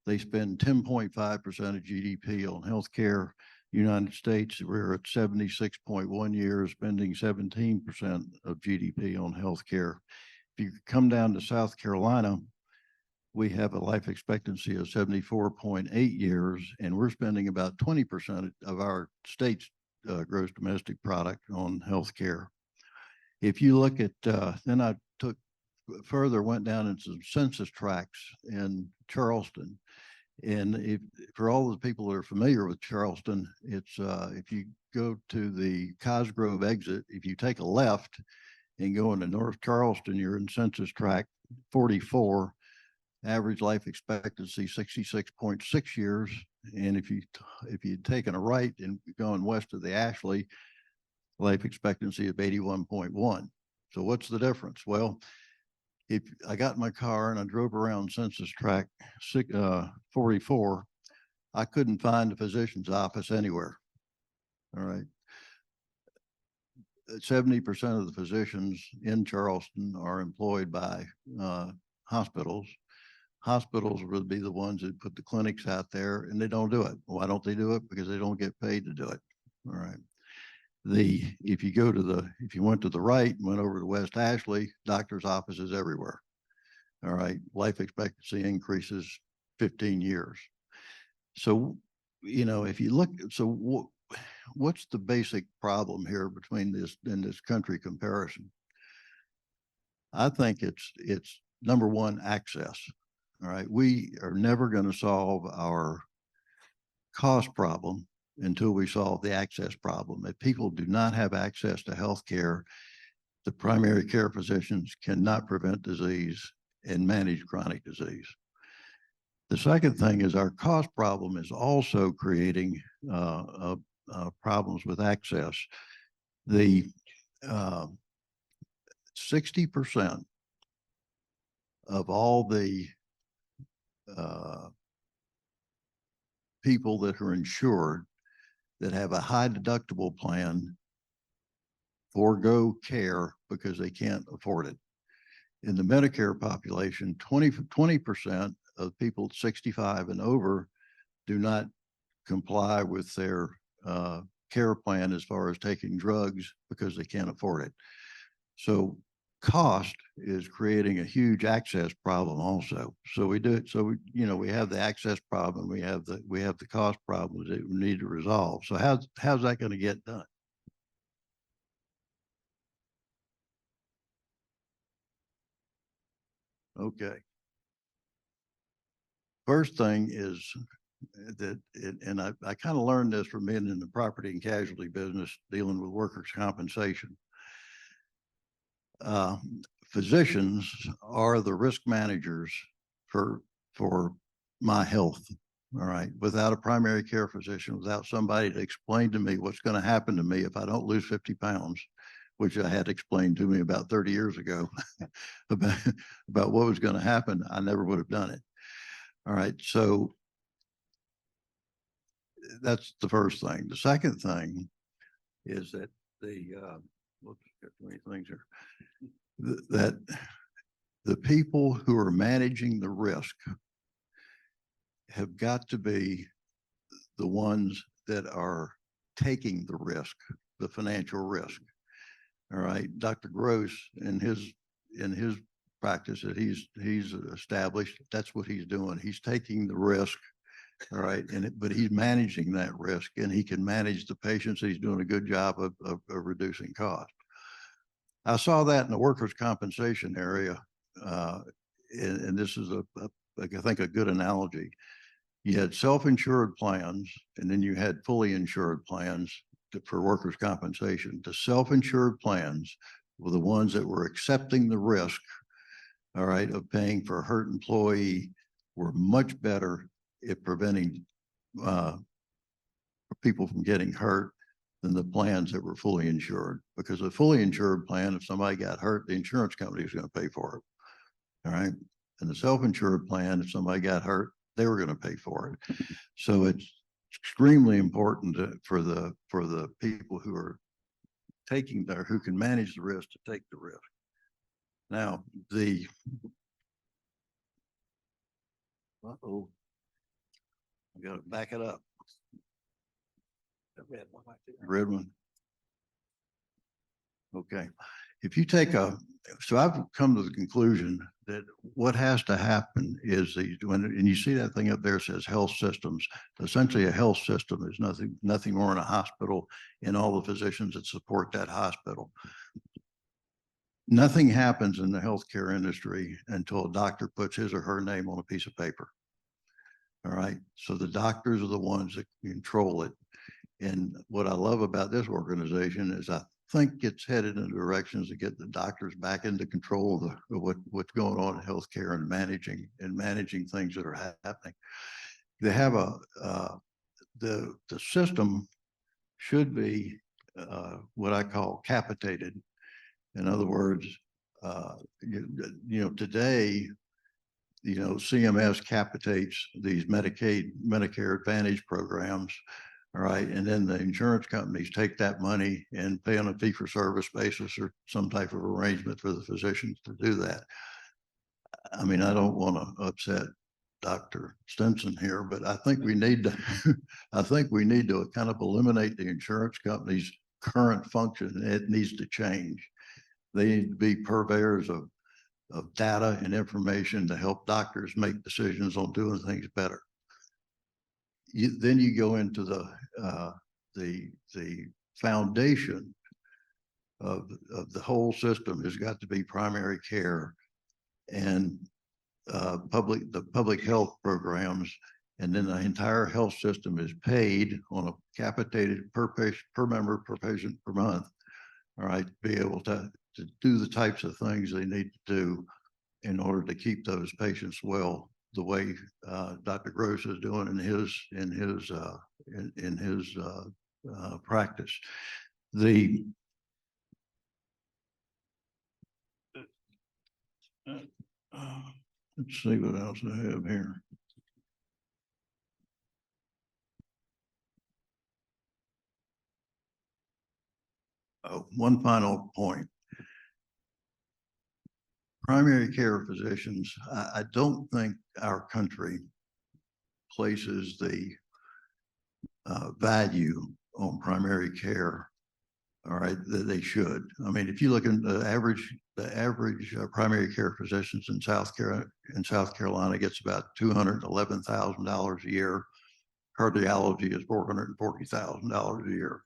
They spend 10.5% of GDP on healthcare. United States, we're at 76.1 years, spending 17% of GDP on healthcare. If you come down to South Carolina, we have a life expectancy of 74.8 years, and we're spending about 20% of our state's gross domestic product on healthcare. If you look at, then I took further, went down into some census tracts in Charleston. And if for all the people that are familiar with Charleston, it's if you go to the Cosgrove exit, if you take a left and go into North Charleston, you're in census tract 44. Average life expectancy 66.6 years, and if you'd taken a right and going west of the Ashley, life expectancy of 81.1. So what's the difference? Well, if I got in my car and I drove around census tract 44, I couldn't find a physician's office anywhere. All right. 70% of the physicians in Charleston are employed by hospitals. Hospitals would be the ones that put the clinics out there, and they don't do it. Why don't they do it? Because they don't get paid to do it. All right. If you went to the right and went over to West Ashley, doctor's offices everywhere. All right. Life expectancy increases 15 years. So, if you look, so what's the basic problem here between this country comparison? I think it's number one, access. All right. We are never going to solve our cost problem until we solve the access problem. If people do not have access to health care, the primary care physicians cannot prevent disease and manage chronic disease. The second thing is our cost problem is also creating problems with access. The 60% of all the people that are insured that have a high deductible plan forego care because they can't afford it. In the Medicare population, 20% of people 65 and over do not comply with their care plan as far as taking drugs because they can't afford it. So cost is creating a huge access problem also. So we do it. So we have the access problem. We have the cost problems that we need to resolve. So how's that going to get done? Okay. First thing is that, and I kind of learned this from being in the property and casualty business, dealing with workers' compensation. Physicians are the risk managers for my health. All right. Without a primary care physician, without somebody to explain to me what's going to happen to me if I don't lose 50 pounds, which I had explained to me about 30 years ago about what was going to happen, I never would have done it. All right. So that's the first thing. The second thing is that whoops, got too many things here. That the people who are managing the risk have got to be the ones that are taking the risk, the financial risk. All right. Dr. Gross in his practice that he's established, that's what he's doing. He's taking the risk. All right. But he's managing that risk, and he can manage the patients. He's doing a good job of reducing cost. I saw that in the workers' compensation area. And this is I think a good analogy. You had self-insured plans, and then you had fully insured plans for workers' compensation. The self-insured plans were the ones that were accepting the risk, all right, of paying for a hurt employee, were much better at preventing people from getting hurt than the plans that were fully insured. Because a fully insured plan, if somebody got hurt, the insurance company was going to pay for it. All right. And the self-insured plan, if somebody got hurt, they were going to pay for it. So it's extremely important for the people who are who can manage the risk to take the risk. Now, uh-oh, I got to back it up. Red one. Okay. If you take so I've come to the conclusion that what has to happen is and you see that thing up there says health systems. Essentially, a health system is nothing more than a hospital and all the physicians that support that hospital. Nothing happens in the healthcare industry until a doctor puts his or her name on a piece of paper. All right. So the doctors are the ones that control it. And what I love about this organization is I think it's headed in directions to get the doctors back into control of what's going on in healthcare and managing things that are happening. They have the system should be what I call capitated. In other words, today, CMS capitates these Medicare Advantage programs. All right. And then the insurance companies take that money and pay on a fee for service basis or some type of arrangement for the physicians to do that. I mean, I don't want to upset Dr. Stinson here, but I think we need to kind of eliminate the insurance company's current function. It needs to change. They need to be purveyors of data and information to help doctors make decisions on doing things better. Then you go into the foundation of the whole system has got to be primary care and the public health programs And then the entire health system is paid on a capitated per patient, per member, per patient per month. All right, be able to do the types of things they need to do in order to keep those patients well, the way Dr. Gross is doing in his practice. Let's see what else I have here. Oh, one final point. Primary care physicians, I don't think our country places the value on primary care, all right, that they should. I mean, if you look at the average primary care physicians in South Carolina gets about $211,000 a year. Cardiology is $440,000 a year.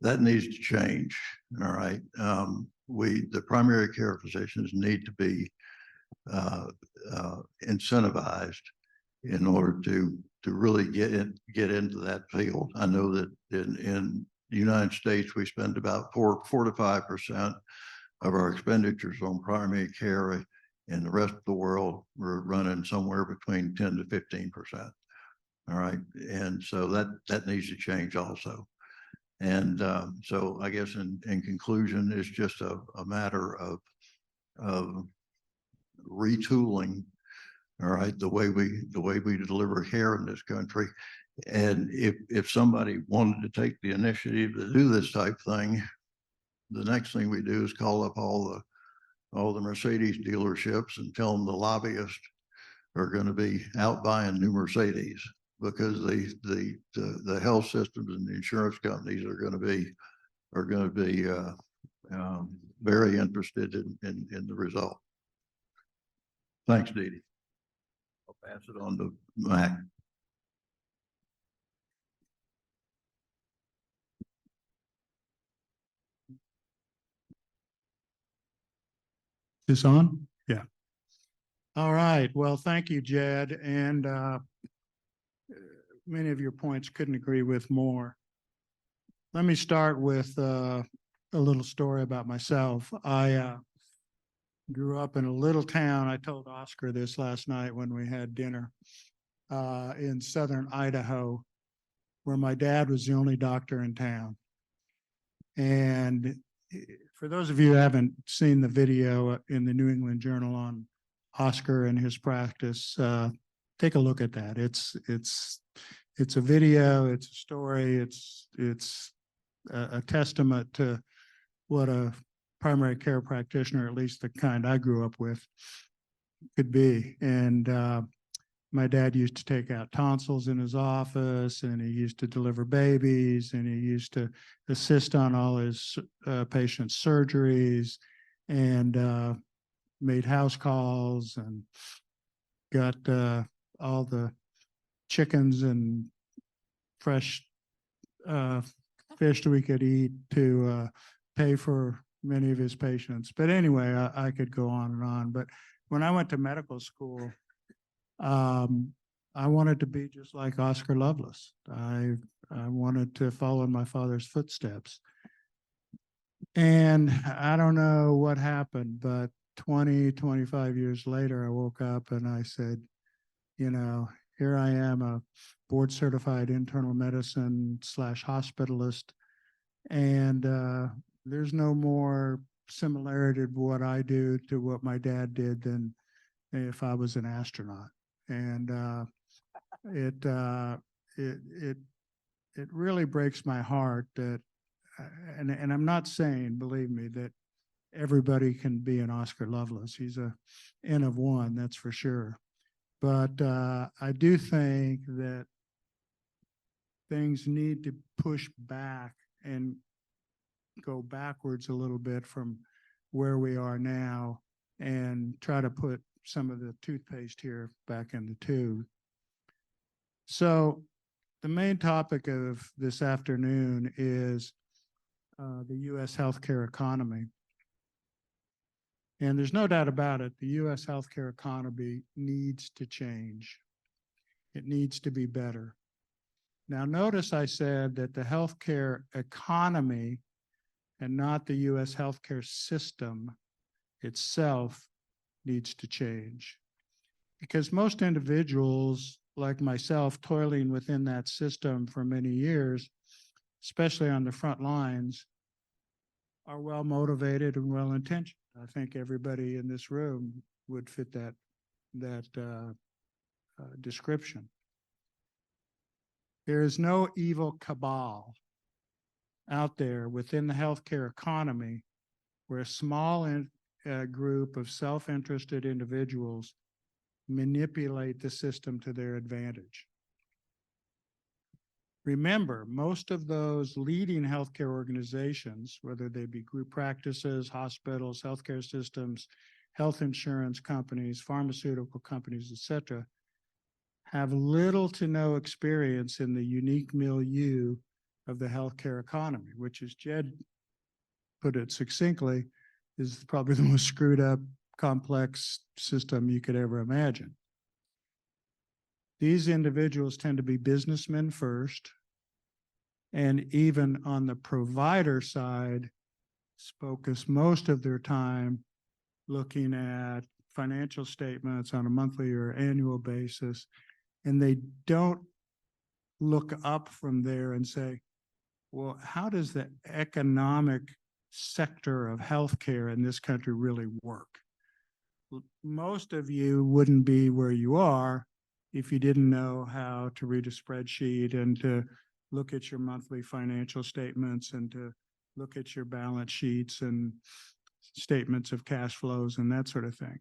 That needs to change. All right. The primary care physicians need to be incentivized in order to really get into that field. I know that in the United States, we spend about 4 to 5% of our expenditures on primary care. In the rest of the world, we're running somewhere between 10 to 15%. All right. And so that needs to change also. And so I guess in conclusion, it's just a matter of retooling, all right, the way we deliver care in this country. And if somebody wanted to take the initiative to do this type thing, the next thing we do is call up all the Mercedes dealerships and tell them the lobbyists are going to be out buying new Mercedes, because the health systems and the insurance companies are going to be very interested in the result. Thanks, Dede. I'll pass it on to Mac. Is this on? Yeah. All right. Well, thank you, Jed. And many of your points couldn't agree with more. Let me start with a little story about myself. I grew up in a little town. I told Oscar this last night when we had dinner in southern Idaho, where my dad was the only doctor in town. And for those of you who haven't seen the video in the New England Journal on Oscar and his practice, take a look at that. It's a video, it's a story, it's a testament to what a primary care practitioner, at least the kind I grew up with, could be. And my dad used to take out tonsils in his office, and he used to deliver babies, and he used to assist on all his patients' surgeries, and made house calls, and got all the chickens and fresh fish that we could eat to pay for many of his patients. But anyway, I could go on and on. But when I went to medical school, I wanted to be just like Oscar Lovelace. I wanted to follow in my father's footsteps. And I don't know what happened, but 25 years later, I woke up and I said, you know, here I am, a board certified internal medicine / hospitalist. And there's no more similarity of what I do to what my dad did than if I was an astronaut. And it really breaks my heart that, and I'm not saying, believe me, that everybody can be an Oscar Lovelace. He's a N of one, that's for sure. But I do think that things need to push back and go backwards a little bit from where we are now and try to put some of the toothpaste here back in the tube. So the main topic of this afternoon is the U.S. healthcare economy. And there's no doubt about it, the U.S. healthcare economy needs to change. It needs to be better. Now, notice I said that the healthcare economy and not the US healthcare system itself needs to change. Because most individuals like myself toiling within that system for many years, especially on the front lines, are well motivated and well intentioned. I think everybody in this room would fit that description. There is no evil cabal out there within the healthcare economy where a small group of self-interested individuals manipulate the system to their advantage. Remember, most of those leading healthcare organizations, whether they be group practices, hospitals, healthcare systems, health insurance companies, pharmaceutical companies, et cetera, have little to no experience in the unique milieu of the healthcare economy, which, as Jed put it succinctly, is probably the most screwed up, complex system you could ever imagine. These individuals tend to be businessmen first, and even on the provider side, focus most of their time looking at financial statements on a monthly or annual basis, and they don't look up from there and say, well, how does the economic sector of healthcare in this country really work? Most of you wouldn't be where you are if you didn't know how to read a spreadsheet and to look at your monthly financial statements and to look at your balance sheets and statements of cash flows and that sort of thing.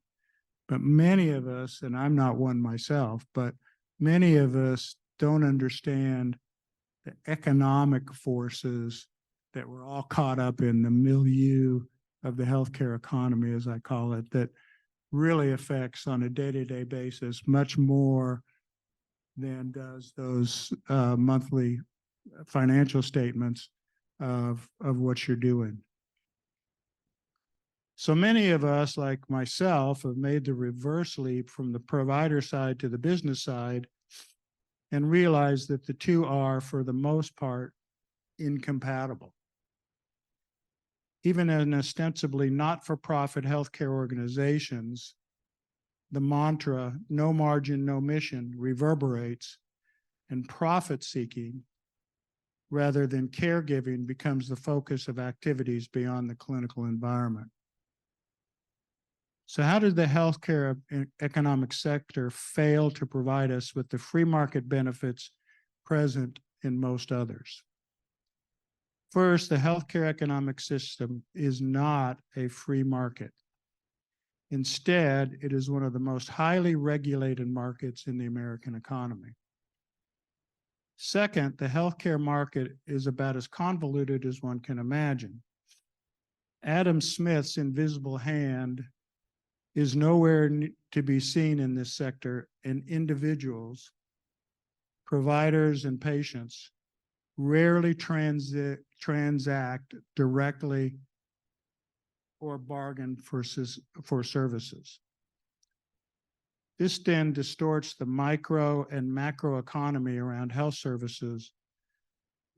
But many of us, and I'm not one myself, but many of us don't understand the economic forces that we're all caught up in, the milieu of the healthcare economy, as I call it, that really affects on a day-to-day basis much more than does those monthly financial statements of what you're doing. So many of us, like myself, have made the reverse leap from the provider side to the business side and realized that the two are, for the most part, incompatible. Even in ostensibly not-for-profit healthcare organizations, the mantra, no margin, no mission, reverberates, and profit-seeking rather than caregiving becomes the focus of activities beyond the clinical environment. So how did the healthcare economic sector fail to provide us with the free market benefits present in most others? First, the healthcare economic system is not a free market. Instead, it is one of the most highly regulated markets in the American economy. Second, the healthcare market is about as convoluted as one can imagine. Adam Smith's invisible hand is nowhere to be seen in this sector, and individuals, providers, and patients rarely transact directly or bargain for services. This then distorts the micro and macro economy around health services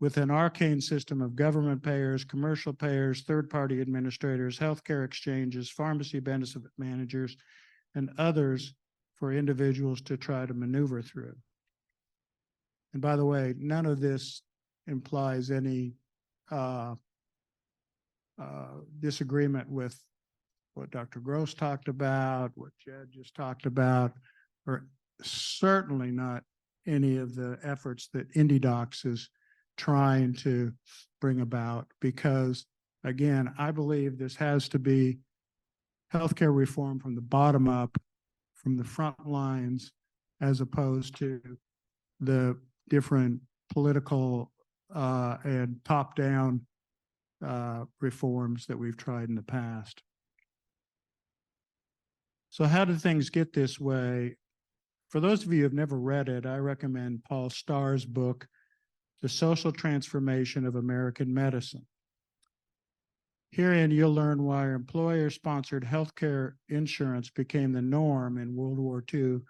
with an arcane system of government payers, commercial payers, third-party administrators, healthcare exchanges, pharmacy benefit managers, and others for individuals to try to maneuver through. And by the way, none of this implies any disagreement with what Dr. Gross talked about, what Jed just talked about, or certainly not any of the efforts that IndeDocs is trying to bring about, because again, I believe this has to be healthcare reform from the bottom up, from the front lines, as opposed to the different political and top-down reforms that we've tried in the past. So how did things get this way? For those of you who have never read it, I recommend Paul Starr's book, The Social Transformation of American Medicine. Herein, you'll learn why employer-sponsored healthcare insurance became the norm in World War II,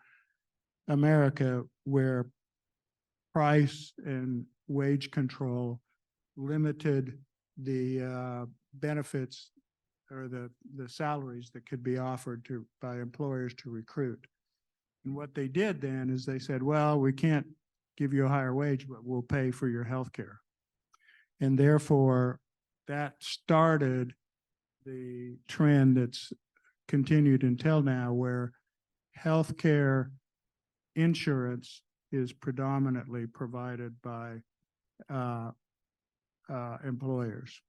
America where price and wage control limited the benefits or the salaries that could be offered by employers to recruit. And what they did then is they said, well, we can't give you a higher wage, but we'll pay for your health care. And therefore, that started the trend that's continued until now, where healthcare insurance is predominantly provided by employers.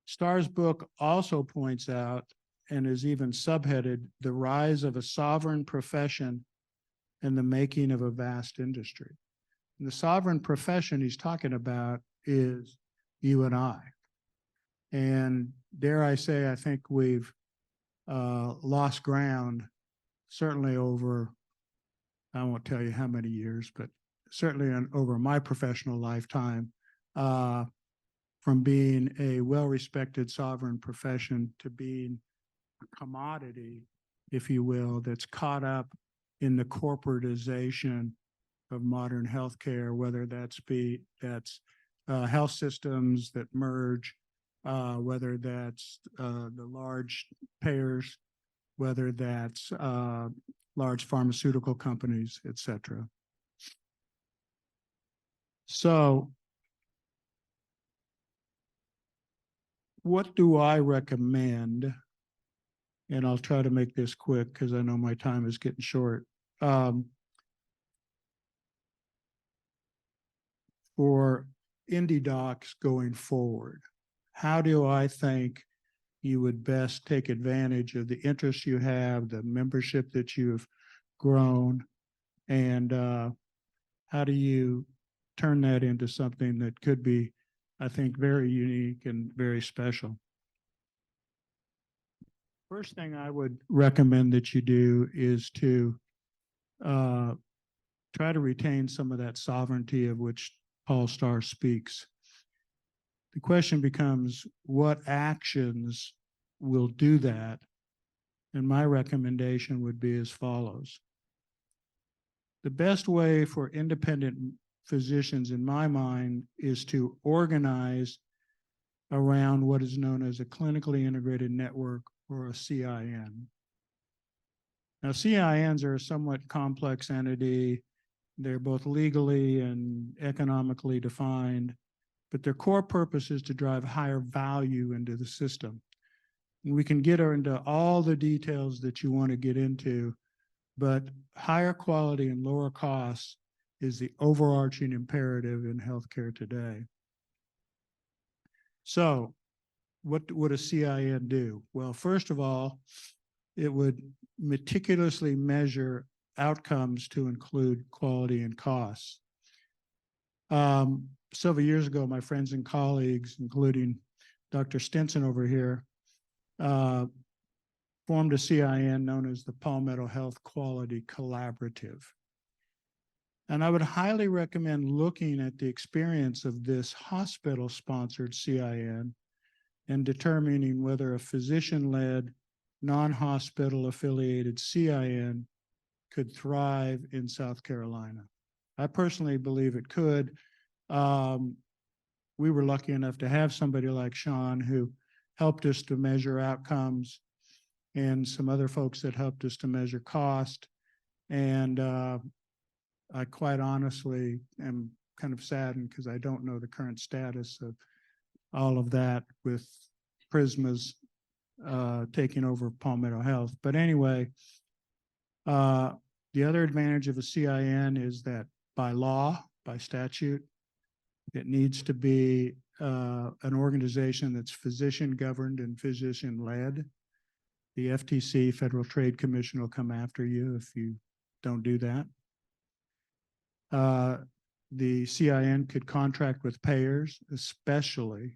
Starr's book also points out, and is even subheaded, the rise of a sovereign profession and the making of a vast industry. And the sovereign profession he's talking about is you and I. And dare I say, I think we've lost ground, certainly over, I won't tell you how many years, but certainly over my professional lifetime, from being a well-respected sovereign profession to being a commodity, if you will, that's caught up in the corporatization of modern healthcare, whether that's health systems that merge, whether that's the large payers, whether that's large pharmaceutical companies, et cetera. So what do I recommend? And I'll try to make this quick because I know my time is getting short. For IndeDocs going forward, how do I think you would best take advantage of the interest you have, the membership that you've grown, and how do you turn that into something that could be, I think, very unique and very special? First thing I would recommend that you do is to try to retain some of that sovereignty of which Paul Starr speaks. The question becomes, what actions will do that? And my recommendation would be as follows. The best way for independent physicians, in my mind, is to organize around what is known as a clinically integrated network, or a CIN. Now, CINs are a somewhat complex entity. They're both legally and economically defined, but their core purpose is to drive higher value into the system. And we can get into all the details that you want to get into, but higher quality and lower costs is the overarching imperative in healthcare today. So, what would a CIN do? Well, first of all, it would meticulously measure outcomes to include quality and costs. Several years ago, my friends and colleagues, including Dr. Stinson over here, formed a CIN known as the Palmetto Health Quality Collaborative. And I would highly recommend looking at the experience of this hospital-sponsored CIN and determining whether a physician-led, non-hospital affiliated CIN could thrive in South Carolina. I personally believe it could. We were lucky enough to have somebody like Shawn who helped us to measure outcomes, and some other folks that helped us to measure cost. And I quite honestly am kind of saddened because I don't know the current status of all of that with Prisma's taking over Palmetto Health. But anyway, the other advantage of a CIN is that by law, by statute, it needs to be an organization that's physician governed and physician led. The FTC, Federal Trade Commission, will come after you if you don't do that. The CIN could contract with payers, especially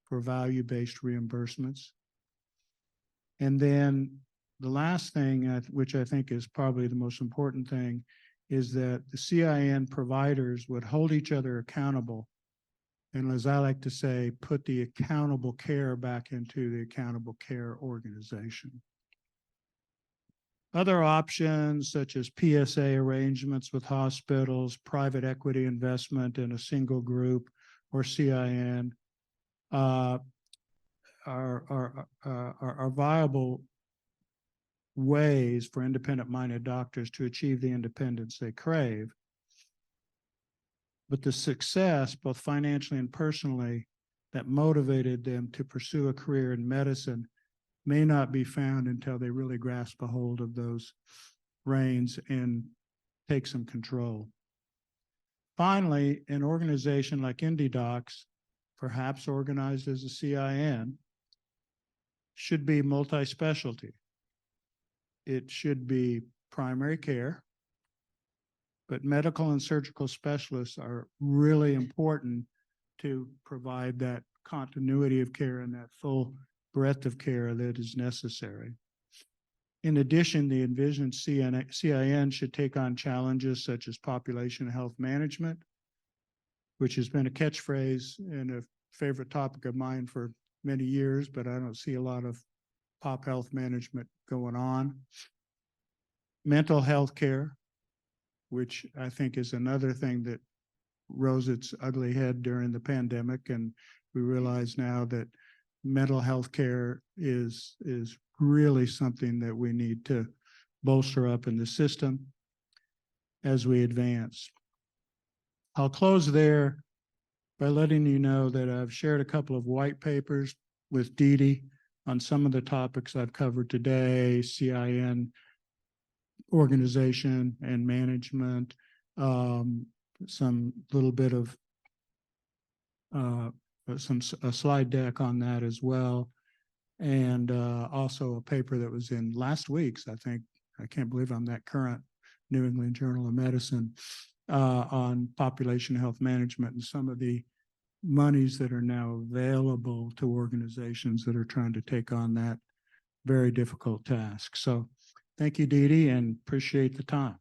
for value-based reimbursements. And then the last thing, which I think is probably the most important thing, is that the CIN providers would hold each other accountable. And as I like to say, put the accountable care back into the accountable care organization. Other options such as PSA arrangements with hospitals, private equity investment in a single group, or CIN are viable ways for independent-minded doctors to achieve the independence they crave. But the success, both financially and personally, that motivated them to pursue a career in medicine may not be found until they really grasp a hold of those reins and take some control. Finally, an organization like IndeDocs, perhaps organized as a CIN, should be multi-specialty. It should be primary care, but medical and surgical specialists are really important to provide that continuity of care and that full breadth of care that is necessary. In addition, the envisioned CIN should take on challenges such as population health management, which has been a catchphrase and a favorite topic of mine for many years, but I don't see a lot of pop health management going on. Mental health care, which I think is another thing that rose its ugly head during the pandemic, and we realize now that mental health care is really something that we need to bolster up in the system as we advance. I'll close there by letting you know that I've shared a couple of white papers with Dede on some of the topics I've covered today: CIN organization and management, some little bit of a slide deck on that as well. And also a paper that was in last week's, I think, I can't believe I'm that current, New England Journal of Medicine, on population health management and some of the monies that are now available to organizations that are trying to take on that very difficult task. So thank you, Dede, and appreciate the time.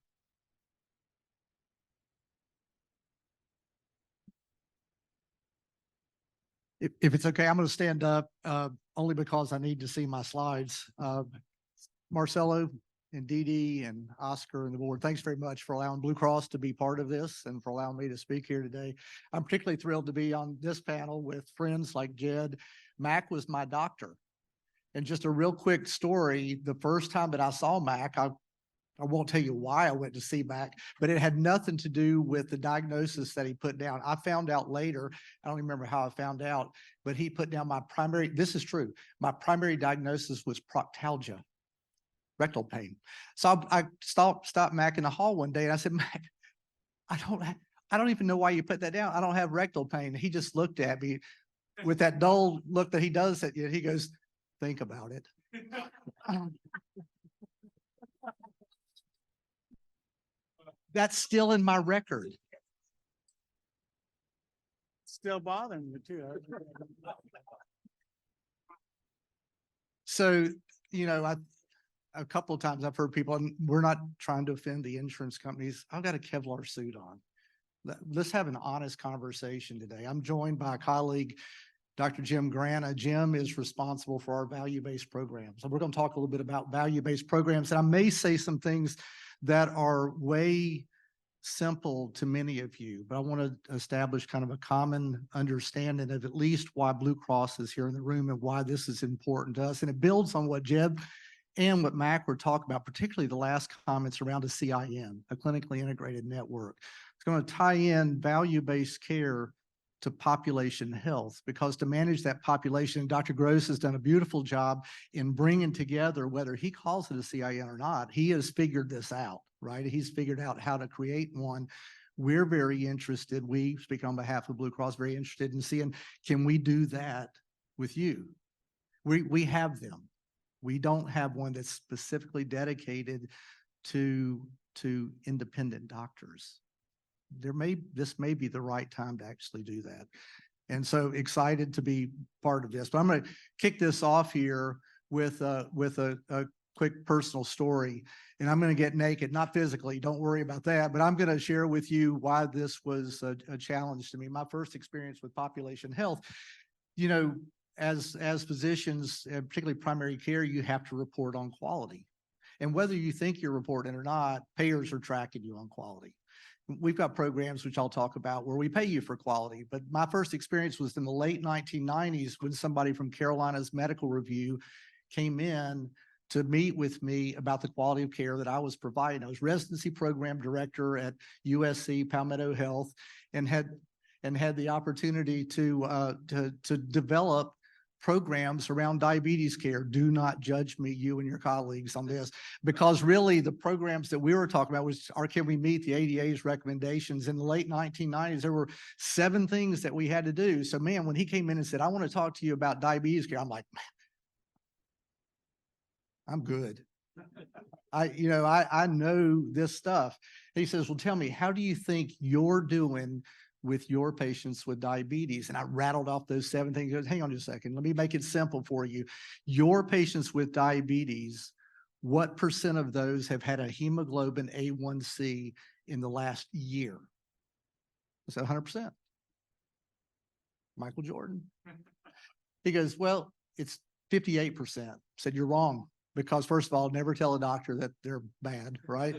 If it's okay, I'm going to stand up only because I need to see my slides. Marcelo and Dede and Oscar and the board, thanks very much for allowing Blue Cross to be part of this and for allowing me to speak here today. I'm particularly thrilled to be on this panel with friends like Jed. Mac was my doctor. And just a real quick story, the first time that I saw Mac, I won't tell you why I went to see Mac, but it had nothing to do with the diagnosis that he put down. I found out later, I don't remember how I found out, but he put down my primary, this is true, my primary diagnosis was proctalgia, rectal pain. So I stopped Mac in the hall one day and I said, Mac, I don't even know why you put that down. I don't have rectal pain. He just looked at me with that dull look that he does, that he goes, think about it. That's still in my record. Still bothering you too. So, you know, a couple of times I've heard people, and we're not trying to offend the insurance companies. I've got a Kevlar suit on. Let's have an honest conversation today. I'm joined by a colleague, Dr. Jim Grana. Jim is responsible for our value-based programs. So we're going to talk a little bit about value-based programs. And I may say some things that are way simple to many of you, but I want to establish kind of a common understanding of at least why Blue Cross is here in the room and why this is important to us. And it builds on what Jeb and what Mac were talking about, particularly the last comments around a CIN, a clinically integrated network. It's going to tie in value-based care to population health, because to manage that population, Dr. Gross has done a beautiful job in bringing together, whether he calls it a CIN or not, he has figured this out, right? He's figured out how to create one. We're very interested, we speak on behalf of Blue Cross, very interested in seeing, can we do that with you? We have them. We don't have one that's specifically dedicated to independent doctors. This may be the right time to actually do that. And so excited to be part of this. But I'm going to kick this off here with a quick personal story. And I'm going to get naked, not physically, don't worry about that, but I'm going to share with you why this was a challenge to me. My first experience with population health, you know, as physicians, particularly primary care, you have to report on quality. And whether you think you're reporting it or not, payers are tracking you on quality. We've got programs, which I'll talk about, where we pay you for quality. But my first experience was in the late 1990s when somebody from Carolina's Medical Review came in to meet with me about the quality of care that I was providing. I was residency program director at USC Palmetto Health and had the opportunity to develop programs around diabetes care. Do not judge me, you and your colleagues, on this, because really the programs that we were talking about was, can we meet the ADA's recommendations? In the late 1990s, there were 7 things that we had to do. So man, when he came in and said, I want to talk to you about diabetes care, I'm like, I'm good. I know this stuff. He says, well, tell me, how do you think you're doing with your patients with diabetes? And I rattled off those 7 things. He goes, hang on just a second. Let me make it simple for you. Your patients with diabetes, what % of those have had a hemoglobin A1C in the last year? I said 100%. Michael Jordan. He goes, well, it's 58%. I said, you're wrong. Because first of all, never tell a doctor that they're bad, right?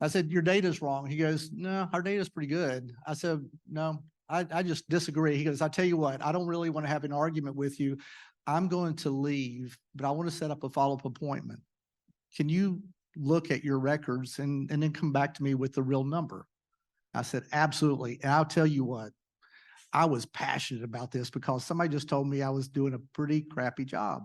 I said, your data's wrong. He goes, no, our data's pretty good. I said, no, I just disagree. He goes, I tell you what, I don't really want to have an argument with you. I'm going to leave, but I want to set up a follow-up appointment. Can you look at your records and then come back to me with the real number? I said, absolutely. And I'll tell you what, I was passionate about this because somebody just told me I was doing a pretty crappy job.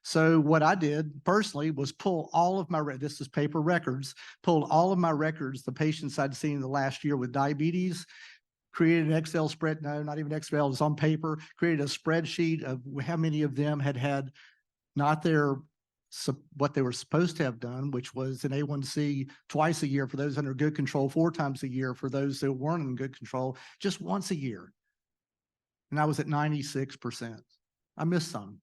So what I did personally was pull all of my, this is paper records, pulled all of my records, the patients I'd seen in the last year with diabetes, created an Excel spread, no, not even Excel, it was on paper, created a spreadsheet of how many of them had not their, what they were supposed to have done, which was an A1C twice a year for those under good control, 4 times a year for those that weren't in good control, just once a year. And I was at 96%. I missed some.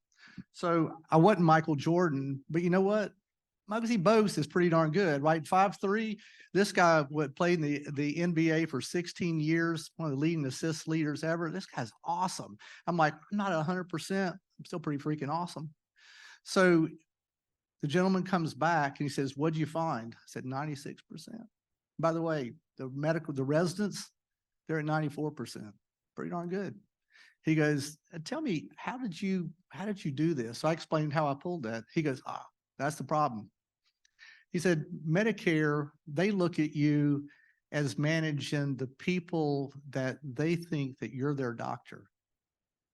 So I wasn't Michael Jordan, but you know what? Muggsy Bogues is pretty darn good, right? 5'3". This guy played in the NBA for 16 years, one of the leading assist leaders ever. This guy's awesome. I'm like, I'm not 100%. I'm still pretty freaking awesome. So the gentleman comes back and he says, what'd you find? I said, 96%. By the way, the residents, they're at 94%. Pretty darn good. He goes, tell me, how did you do this? So I explained how I pulled that. He goes, that's the problem. He said, Medicare, they look at you as managing the people that they think that you're their doctor.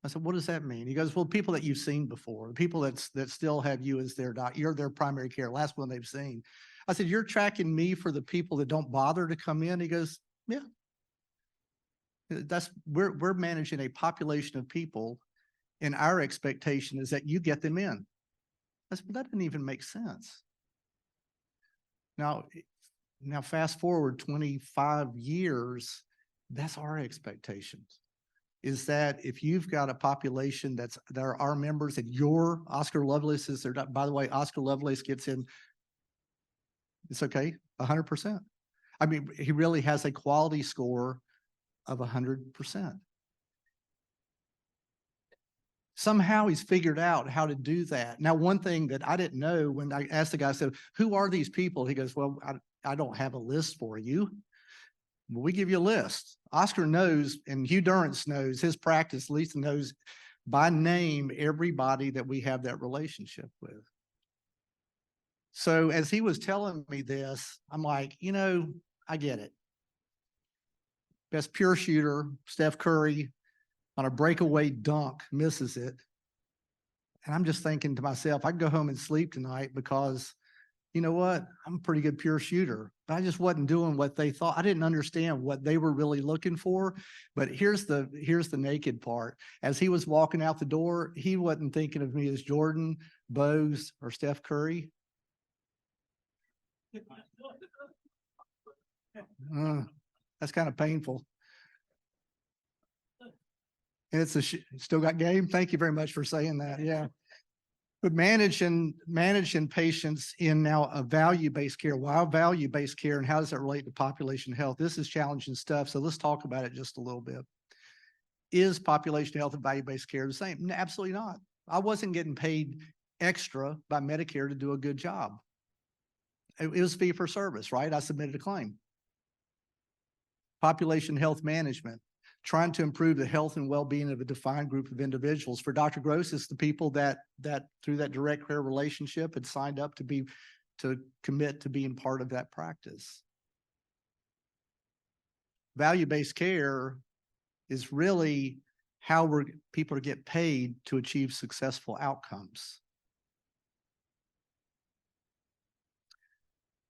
I said, what does that mean? He goes, well, people that you've seen before, the people that still have you as their doctor, you're their primary care, last one they've seen. I said, you're tracking me for the people that don't bother to come in? He goes, yeah. We're managing a population of people, and our expectation is that you get them in. I said, well, that didn't even make sense. Now fast forward 25 years, that's our expectations. Is that if you've got a population that are our members and your Oscar Lovelace is there, by the way, Oscar Lovelace gets in, it's okay, 100%. I mean, he really has a quality score of 100%. Somehow he's figured out how to do that. Now, one thing that I didn't know when I asked the guy, I said, who are these people? He goes, well, I don't have a list for you. Well, we give you a list. Oscar knows, and Hugh Durrance knows, his practice, Lisa knows by name everybody that we have that relationship with. So as he was telling me this, I'm like, I get it. Best pure shooter, Steph Curry, on a breakaway dunk, misses it. And I'm just thinking to myself, I can go home and sleep tonight because, you know what? I'm a pretty good pure shooter. But I just wasn't doing what they thought. I didn't understand what they were really looking for. But here's the naked part. As he was walking out the door, he wasn't thinking of me as Jordan, Bogues, or Steph Curry. That's kind of painful. And it's still got game. Thank you very much for saying that. Yeah. But managing patients in now a value-based care. Why value-based care, and how does that relate to population health? This is challenging stuff. So let's talk about it just a little bit. Is population health and value-based care the same? Absolutely not. I wasn't getting paid extra by Medicare to do a good job. It was fee for service, right? I submitted a claim. Population health management, trying to improve the health and well-being of a defined group of individuals. For Dr. Gross, it's the people that through that direct care relationship had signed up to commit to being part of that practice. Value-based care is really how people get paid to achieve successful outcomes.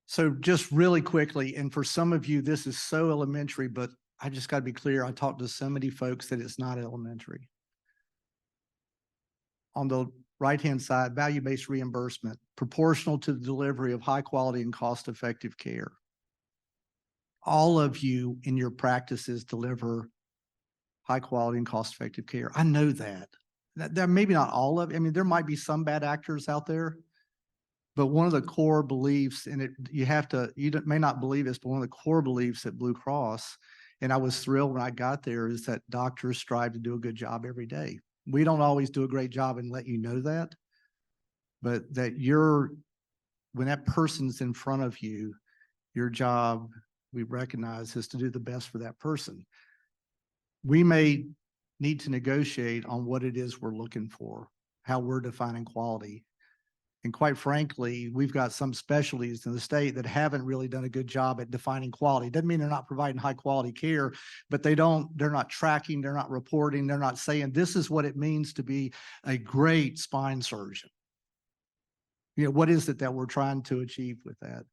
So just really quickly, and for some of you, this is so elementary, but I just got to be clear. I talked to so many folks that it's not elementary. On the right-hand side, value-based reimbursement, proportional to the delivery of high quality and cost-effective care. All of you in your practices deliver high quality and cost-effective care. I know that. That maybe not all of it. I mean, there might be some bad actors out there, but one of the core beliefs, and may not believe this, but one of the core beliefs at Blue Cross, and I was thrilled when I got there, is that doctors strive to do a good job every day. We don't always do a great job and let you know that, but that when that person's in front of you, your job, we recognize, is to do the best for that person. We may need to negotiate on what it is we're looking for, how we're defining quality. And quite frankly, we've got some specialties in the state that haven't really done a good job at defining quality. Doesn't mean they're not providing high quality care, but they're not tracking, they're not reporting, they're not saying this is what it means to be a great spine surgeon. You know, what is it that we're trying to achieve with that?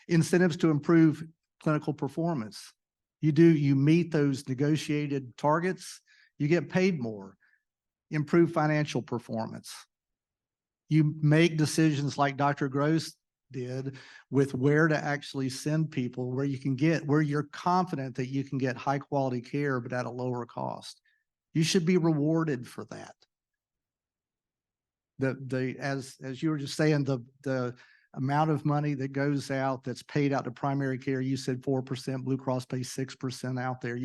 Incentives to improve clinical performance. You meet those negotiated targets, you get paid more. Improve financial performance. You make decisions like Dr. Gross did with where to actually send people, where you're confident that you can get high quality care, but at a lower cost. You should be rewarded for that. As you were just saying, the amount of money that goes out that's paid out to primary care, you said 4%, Blue Cross pays 6% out there.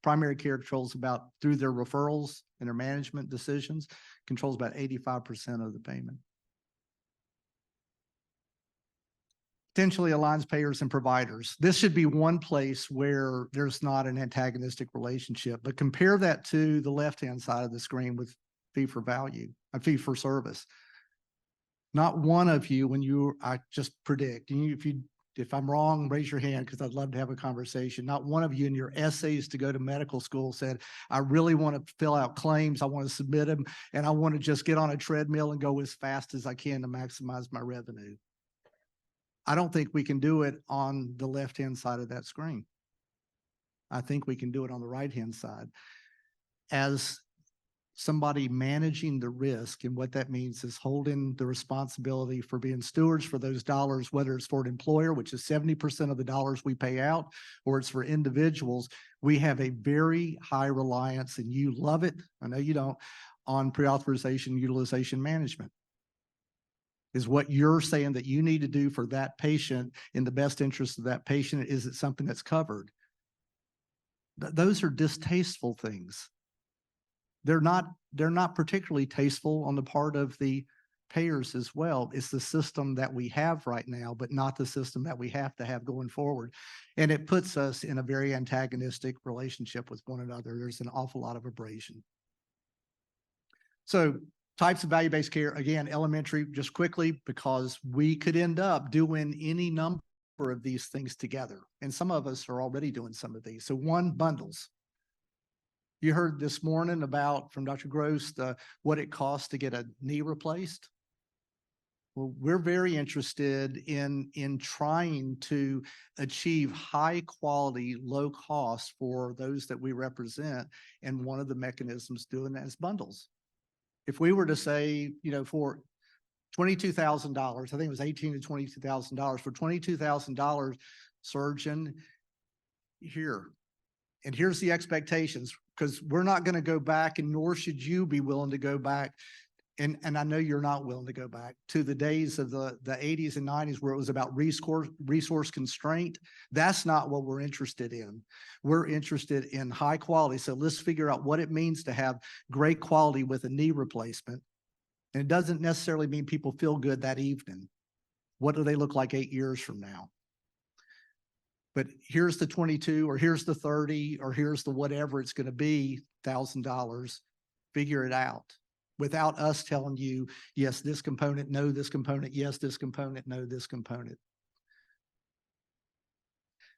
Primary care controls about, through their referrals and their management decisions, controls about 85% of the payment. Potentially aligns payers and providers. This should be one place where there's not an antagonistic relationship, but compare that to the left-hand side of the screen with fee for value, fee for service. Not one of you, I just predict, if I'm wrong, raise your hand because I'd love to have a conversation. Not one of you in your essays to go to medical school said, I really want to fill out claims, I want to submit them, and I want to just get on a treadmill and go as fast as I can to maximize my revenue. I don't think we can do it on the left-hand side of that screen. I think we can do it on the right-hand side. As somebody managing the risk, and what that means is holding the responsibility for being stewards for those dollars, whether it's for an employer, which is 70% of the dollars we pay out, or it's for individuals. We have a very high reliance, and you love it, I know you don't, on pre-authorization utilization management. Is what you're saying that you need to do for that patient in the best interest of that patient. Is it something that's covered? Those are distasteful things. They're not particularly tasteful on the part of the payers as well. It's the system that we have right now, but not the system that we have to have going forward. And it puts us in a very antagonistic relationship with one another. There's an awful lot of abrasion. So types of value-based care, again, elementary, just quickly, because we could end up doing any number of these things together. And some of us are already doing some of these. So one, bundles. You heard this morning from Dr. Gross, what it costs to get a knee replaced. Well, we're very interested in trying to achieve high quality, low cost for those that we represent. And one of the mechanisms doing that is bundles. If we were to say, for $22,000, I think it was $18,000 to $22,000, for $22,000 surgeon here. And here's the expectations, because we're not going to go back, and nor should you be willing to go back. And I know you're not willing to go back to the days of the 80s and 90s where it was about resource constraint. That's not what we're interested in. We're interested in high quality. So let's figure out what it means to have great quality with a knee replacement. And it doesn't necessarily mean people feel good that evening. What do they look like 8 years from now? But here's the 22, or here's the 30, or here's the whatever it's going to be, $1,000. Figure it out without us telling you, yes, this component, no, this component, yes, this component, no, this component.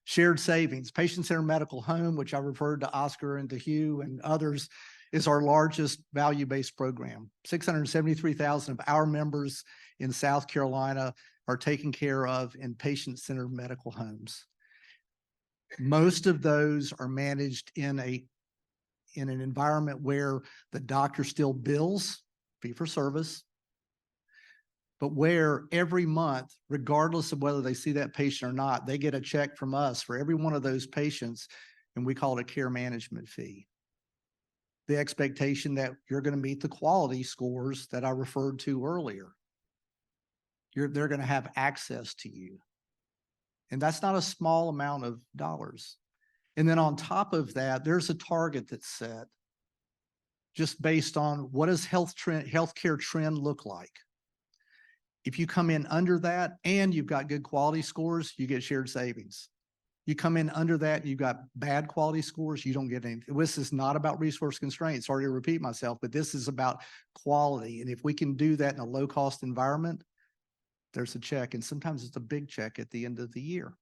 Shared savings, patient-centered medical home, which I referred to Oscar and to Hugh and others, is our largest value-based program. 673,000 of our members in South Carolina are taken care of in patient-centered medical homes. Most of those are managed in an environment where the doctor still bills fee for service, but where every month, regardless of whether they see that patient or not, they get a check from us for every one of those patients, and we call it a care management fee. The expectation that you're going to meet the quality scores that I referred to earlier. They're going to have access to you. And that's not a small amount of dollars. And then on top of that, there's a target that's set just based on what does healthcare trend look like. If you come in under that and you've got good quality scores, you get shared savings. You come in under that, you've got bad quality scores, you don't get anything. This is not about resource constraints. Sorry to repeat myself, but this is about quality. And if we can do that in a low-cost environment, there's a check. And sometimes it's a big check at the end of the year.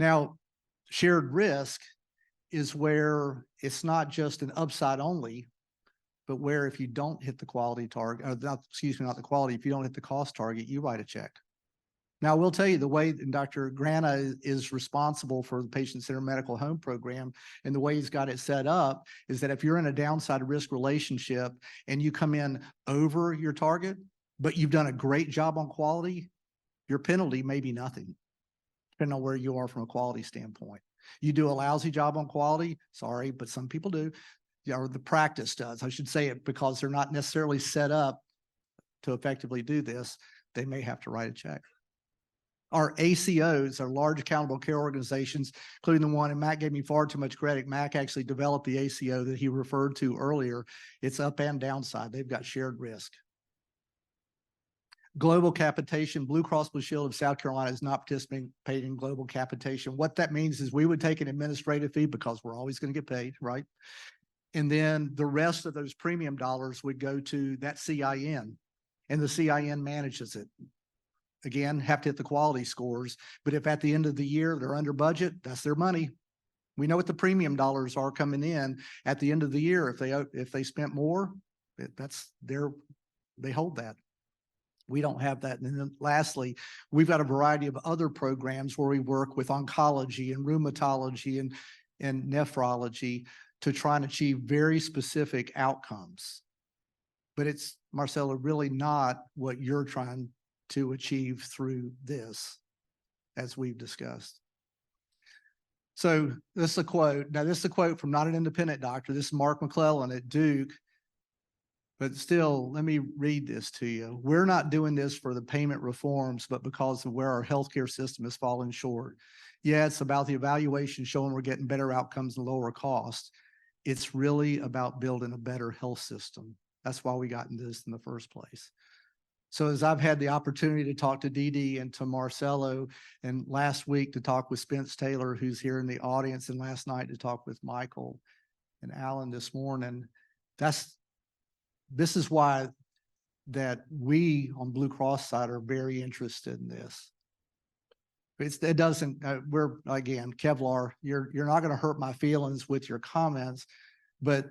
Now, shared risk is where it's not just an upside only, but where if you don't hit the quality target, or not, excuse me, not the quality, if you don't hit the cost target, you write a check. Now, I will tell you the way Dr. Grana is responsible for the patient-centered medical home program and the way he's got it set up is that if you're in a downside risk relationship and you come in over your target, but you've done a great job on quality, your penalty may be nothing, depending on where you are from a quality standpoint. You do a lousy job on quality, sorry, but some people do, or the practice does. I should say it because they're not necessarily set up to effectively do this. They may have to write a check. Our ACOs, our large accountable care organizations, including the one, and Mac gave me far too much credit. Mac actually developed the ACO that he referred to earlier. It's up and downside. They've got shared risk. Global capitation, Blue Cross Blue Shield of South Carolina is not participating in global capitation. What that means is we would take an administrative fee because we're always going to get paid, right? And then the rest of those premium dollars would go to that CIN, and the CIN manages it. Again, have to hit the quality scores, but if at the end of the year they're under budget, that's their money. We know what the premium dollars are coming in at the end of the year. If they spent more, they hold that. We don't have that. And then lastly, we've got a variety of other programs where we work with oncology and rheumatology and nephrology to try and achieve very specific outcomes. But it's, Marcella, really not what you're trying to achieve through this, as we've discussed. So this is a quote. Now, this is a quote from not an independent doctor. This is Mark McClellan at Duke. But still, let me read this to you. We're not doing this for the payment reforms, but because of where our healthcare system has fallen short. Yeah, it's about the evaluation showing we're getting better outcomes and lower costs. It's really about building a better health system. That's why we got into this in the first place. So as I've had the opportunity to talk to Dede and to Marcelo, and last week to talk with Spence Taylor, who's here in the audience, and last night to talk with Michael and Alan this morning, this is why that we on Blue Cross side are very interested in this. It doesn't, we're, again, Kevlar, you're not going to hurt my feelings with your comments, but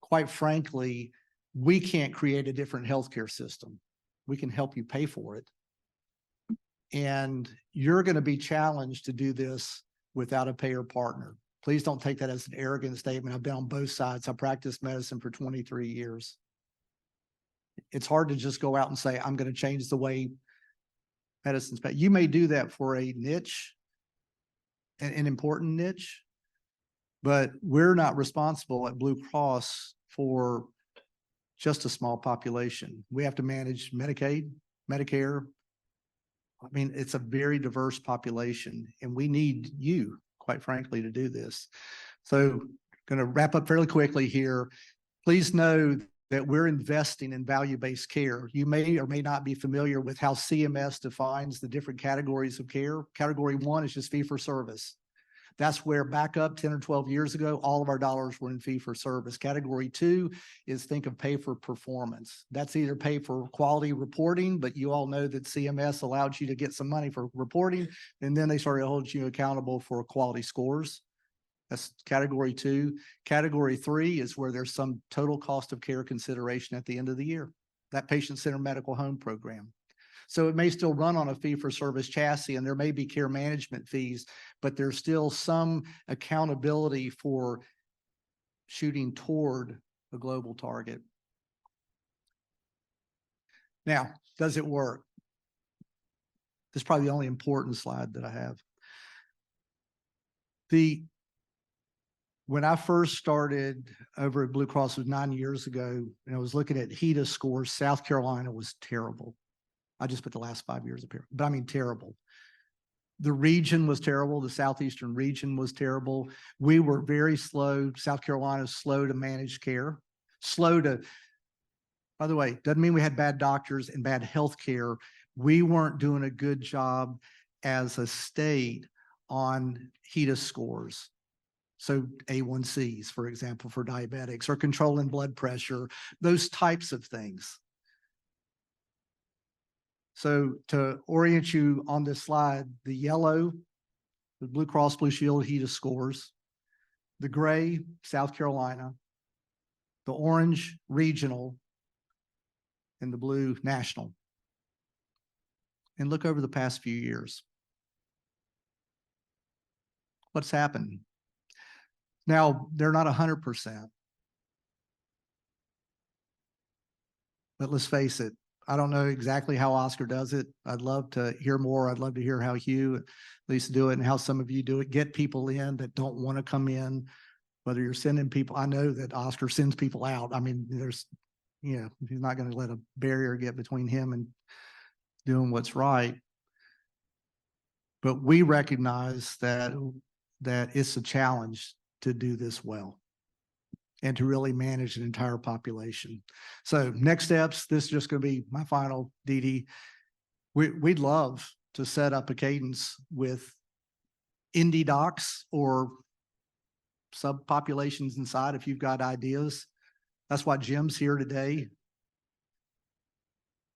quite frankly, we can't create a different healthcare system. We can help you pay for it. And you're going to be challenged to do this without a payer partner. Please don't take that as an arrogant statement. I've been on both sides. I practiced medicine for 23 years. It's hard to just go out and say, I'm going to change the way medicine's paid. You may do that for a niche, an important niche, but we're not responsible at Blue Cross for just a small population. We have to manage Medicaid, Medicare. I mean, it's a very diverse population, and we need you, quite frankly, to do this. So going to wrap up fairly quickly here. Please know that we're investing in value-based care. You may or may not be familiar with how CMS defines the different categories of care. Category 1 is just fee-for-service. That's where back up 10 or 12 years ago, all of our dollars were in fee-for-service. Category 2 is think of pay for performance. That's either pay for quality reporting, but you all know that CMS allowed you to get some money for reporting, and then they started holding you accountable for quality scores. That's category 2. Category 3 is where there's some total cost of care consideration at the end of the year, that patient-centered medical home program. So it may still run on a fee-for-service chassis, and there may be care management fees, but there's still some accountability for shooting toward a global target. Now, does it work? This is probably the only important slide that I have. When I first started over at Blue Cross, it was 9 years ago, and I was looking at HEDIS scores. South Carolina was terrible. I just put the last 5 years up here, but I mean terrible. The region was terrible. The Southeastern region was terrible. We were very slow. South Carolina is slow to manage care, by the way, doesn't mean we had bad doctors and bad health care. We weren't doing a good job as a state on HEDIS scores. So A1Cs, for example, for diabetics, or controlling blood pressure, those types of things. So to orient you on this slide, the yellow, the Blue Cross Blue Shield HEDIS scores, the gray, South Carolina, the orange, regional, and the blue, national. And look over the past few years. What's happened? Now, they're not 100%. But let's face it, I don't know exactly how Oscar does it. I'd love to hear more. I'd love to hear how Hugh at least do it and how some of you do it. Get people in that don't want to come in, whether you're sending people. I know that Oscar sends people out. I mean, he's not going to let a barrier get between him and doing what's right. But we recognize that it's a challenge to do this well and to really manage an entire population. So next steps, this is just going to be my final, Dede. We'd love to set up a cadence with IndeDocs or subpopulations inside if you've got ideas. That's why Jim's here today.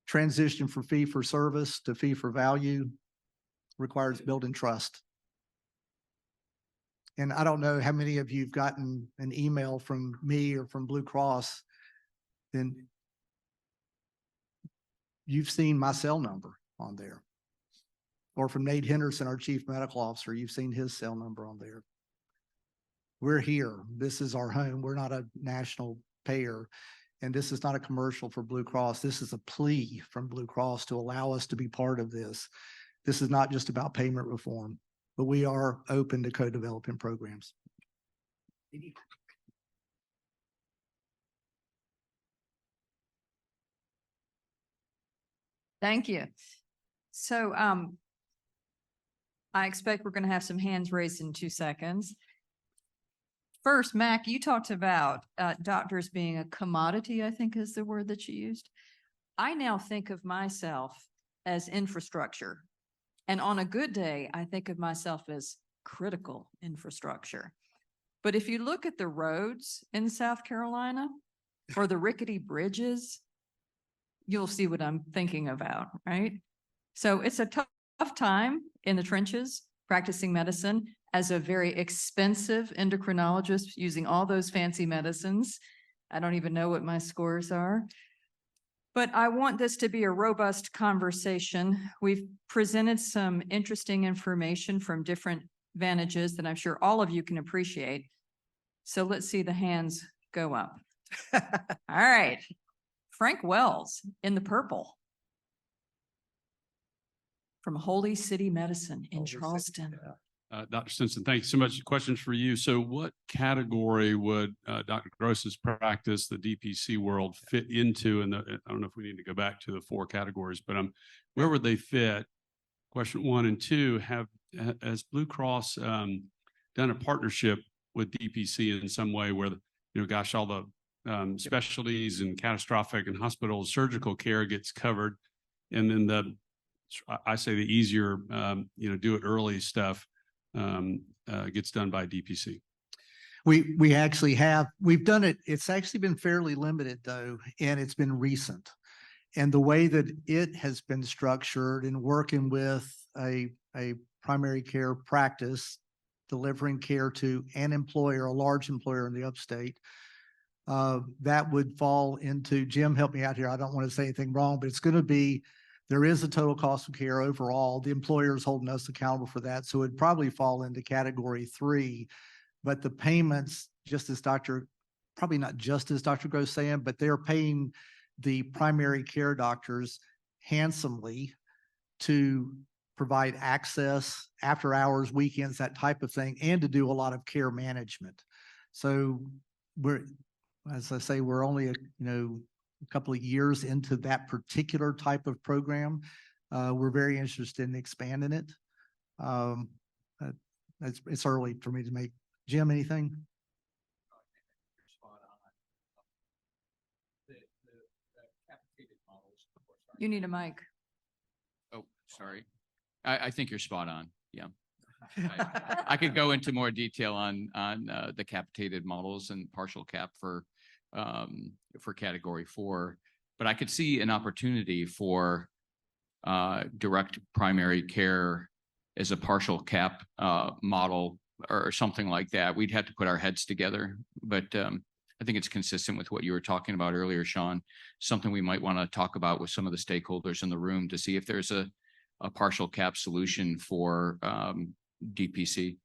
Transition from fee for service to fee for value requires building trust. And I don't know how many of you have gotten an email from me or from Blue Cross, then you've seen my cell number on there. Or from Nate Henderson, our chief medical officer, you've seen his cell number on there. We're here. This is our home. We're not a national payer. And this is not a commercial for Blue Cross. This is a plea from Blue Cross to allow us to be part of this. This is not just about payment reform, but we are open to co-developing programs. Thank you. So I expect we're going to have some hands raised in 2 seconds. First, Mac, you talked about doctors being a commodity, I think is the word that you used. I now think of myself as infrastructure. And on a good day, I think of myself as critical infrastructure. But if you look at the roads in South Carolina or the rickety bridges, you'll see what I'm thinking about, right? So it's a tough time in the trenches practicing medicine as a very expensive endocrinologist using all those fancy medicines. I don't even know what my scores are. But I want this to be a robust conversation. We've presented some interesting information from different vantages that I'm sure all of you can appreciate. So let's see the hands go up. All right. Frank Wells in the purple from Holy City Medicine in Charleston. Dr. Stinson, thank you so much. Questions for you. So what category would Dr. Gross's practice, the DPC world, fit into? And I don't know if we need to go back to the 4 categories, but where would they fit? Question 1 and 2, has Blue Cross done a partnership with DPC in some way where, gosh, all the specialties and catastrophic and hospital surgical care gets covered. And then I say the easier, do it early stuff gets done by DPC. We actually we've done it. It's actually been fairly limited though, and it's been recent. And the way that it has been structured in working with a primary care practice, delivering care to an employer, a large employer in the upstate, that would fall into, Jim, help me out here. I don't want to say anything wrong, but it's going to be, there is a total cost of care overall. The employer is holding us accountable for that. So it'd probably fall into category 3, but the payments, probably not just as Dr. Gross saying, but they're paying the primary care doctors handsomely to provide access, after hours, weekends, that type of thing, and to do a lot of care management. So as I say, we're only a couple of years into that particular type of program. We're very interested in expanding it. It's early for me to make. Jim, anything? You need a mic. Oh, sorry. I think you're spot on. Yeah. I could go into more detail on the capitated models and partial cap for category 4, but I could see an opportunity for direct primary care as a partial cap model or something like that. We'd have to put our heads together, but I think it's consistent with what you were talking about earlier, Shawn, something we might want to talk about with some of the stakeholders in the room to see if there's a partial cap solution for DPC.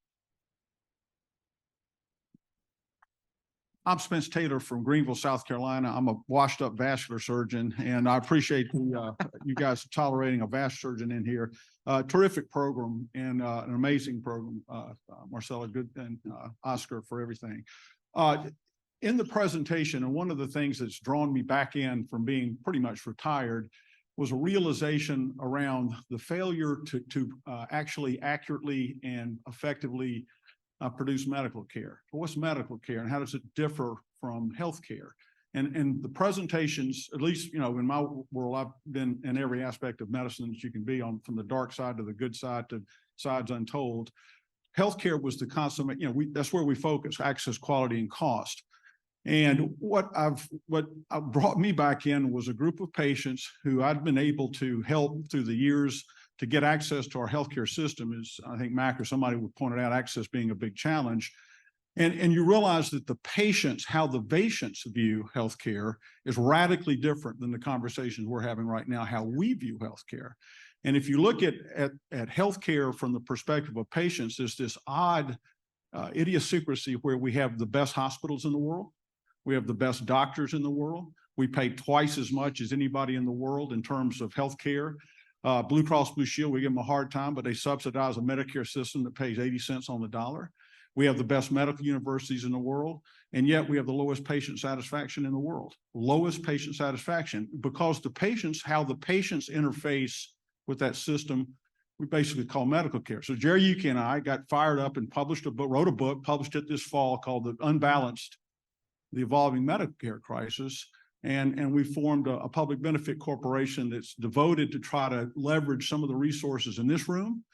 I'm Spence Taylor from Greenville, South Carolina. I'm a washed up vascular surgeon, and I appreciate you guys tolerating a vascular surgeon in here. Terrific program and an amazing program, Marcella, good, and Oscar for everything. In the presentation, and one of the things that's drawn me back in from being pretty much retired was a realization around the failure to actually accurately and effectively produce medical care. But what's medical care and how does it differ from healthcare? And the presentations, at least, in my world, I've been in every aspect of medicine that you can be on, from the dark side to the good side to sides untold. Healthcare was the consummate, that's where we focus: access, quality, and cost. And what brought me back in was a group of patients who I'd been able to help through the years to get access to our healthcare system. Is, I think Mac or somebody would point out, access being a big challenge. And you realize that how the patients view healthcare is radically different than the conversations we're having right now, how we view healthcare. And if you look at healthcare from the perspective of patients, there's this odd idiosyncrasy where we have the best hospitals in the world. We have the best doctors in the world. We pay twice as much as anybody in the world in terms of healthcare. Blue Cross Blue Shield, we give them a hard time, but they subsidize a Medicare system that pays 80 cents on the dollar. We have the best medical universities in the world, and yet we have the lowest patient satisfaction in the world. Lowest patient satisfaction because how the patients interface with that system, we basically call medical care. So Jerry Yuki and I got fired up and wrote a book, published it this fall, called The Unbalanced: The Evolving Medical Care Crisis. And we formed a public benefit corporation that's devoted to try to leverage some of the resources in this room,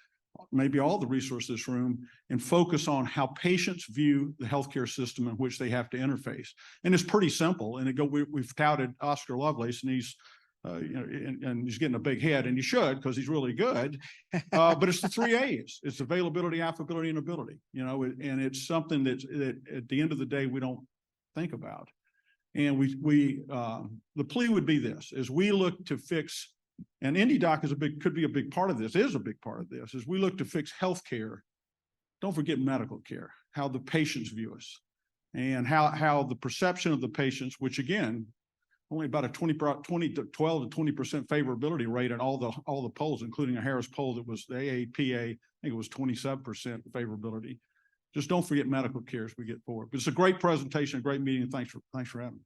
maybe all the resources in this room, and focus on how patients view the healthcare system in which they have to interface. And it's pretty simple. And we've touted Oscar Lovelace, and he's and he's getting a big head, and he should, because he's really good. But it's the 3 A's. It's availability, affability, and ability. And it's something that at the end of the day we don't think about. And the plea would be this: as we look to fix, and IndeDoc could be a big part of this, is a big part of this, as we look to fix healthcare, don't forget medical care, how the patients view us, and how the perception of the patients, which again, only about a 12 to 20% favorability rate in all the polls, including a Harris poll that was the AAPA, I think it was 27% favorability. Just don't forget medical care as we get forward. But it's a great presentation, a great meeting, and thanks for having me.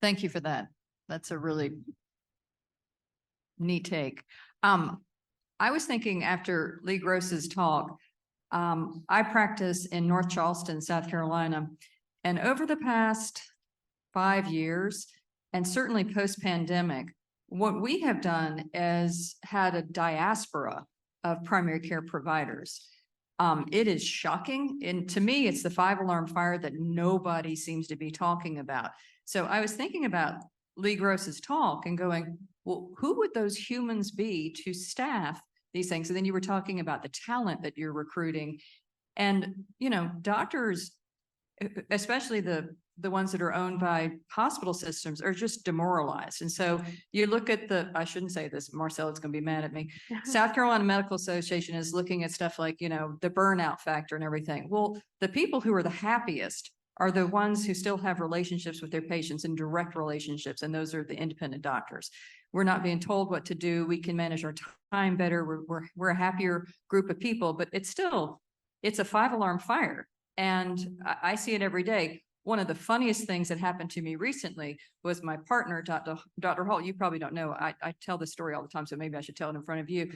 Thank you for that. That's a really neat take. I was thinking after Lee Gross's talk, I practice in North Charleston, South Carolina, and over the past 5 years, and certainly post-pandemic, what we have done is had a diaspora of primary care providers. It is shocking. And to me, it's the 5-alarm fire that nobody seems to be talking about. So I was thinking about Lee Gross's talk and going, well, who would those humans be to staff these things? And then you were talking about the talent that you're recruiting. And, doctors, especially the ones that are owned by hospital systems, are just demoralized. And so you look at I shouldn't say this, Marcella's going to be mad at me. South Carolina Medical Association is looking at stuff like, the burnout factor and everything. Well, the people who are the happiest are the ones who still have relationships with their patients and direct relationships. And those are the independent doctors. We're not being told what to do. We can manage our time better. We're a happier group of people, but it's a 5-alarm fire. And I see it every day. One of the funniest things that happened to me recently was my partner, Dr. Hall. You probably don't know. I tell this story all the time, so maybe I should tell it in front of you.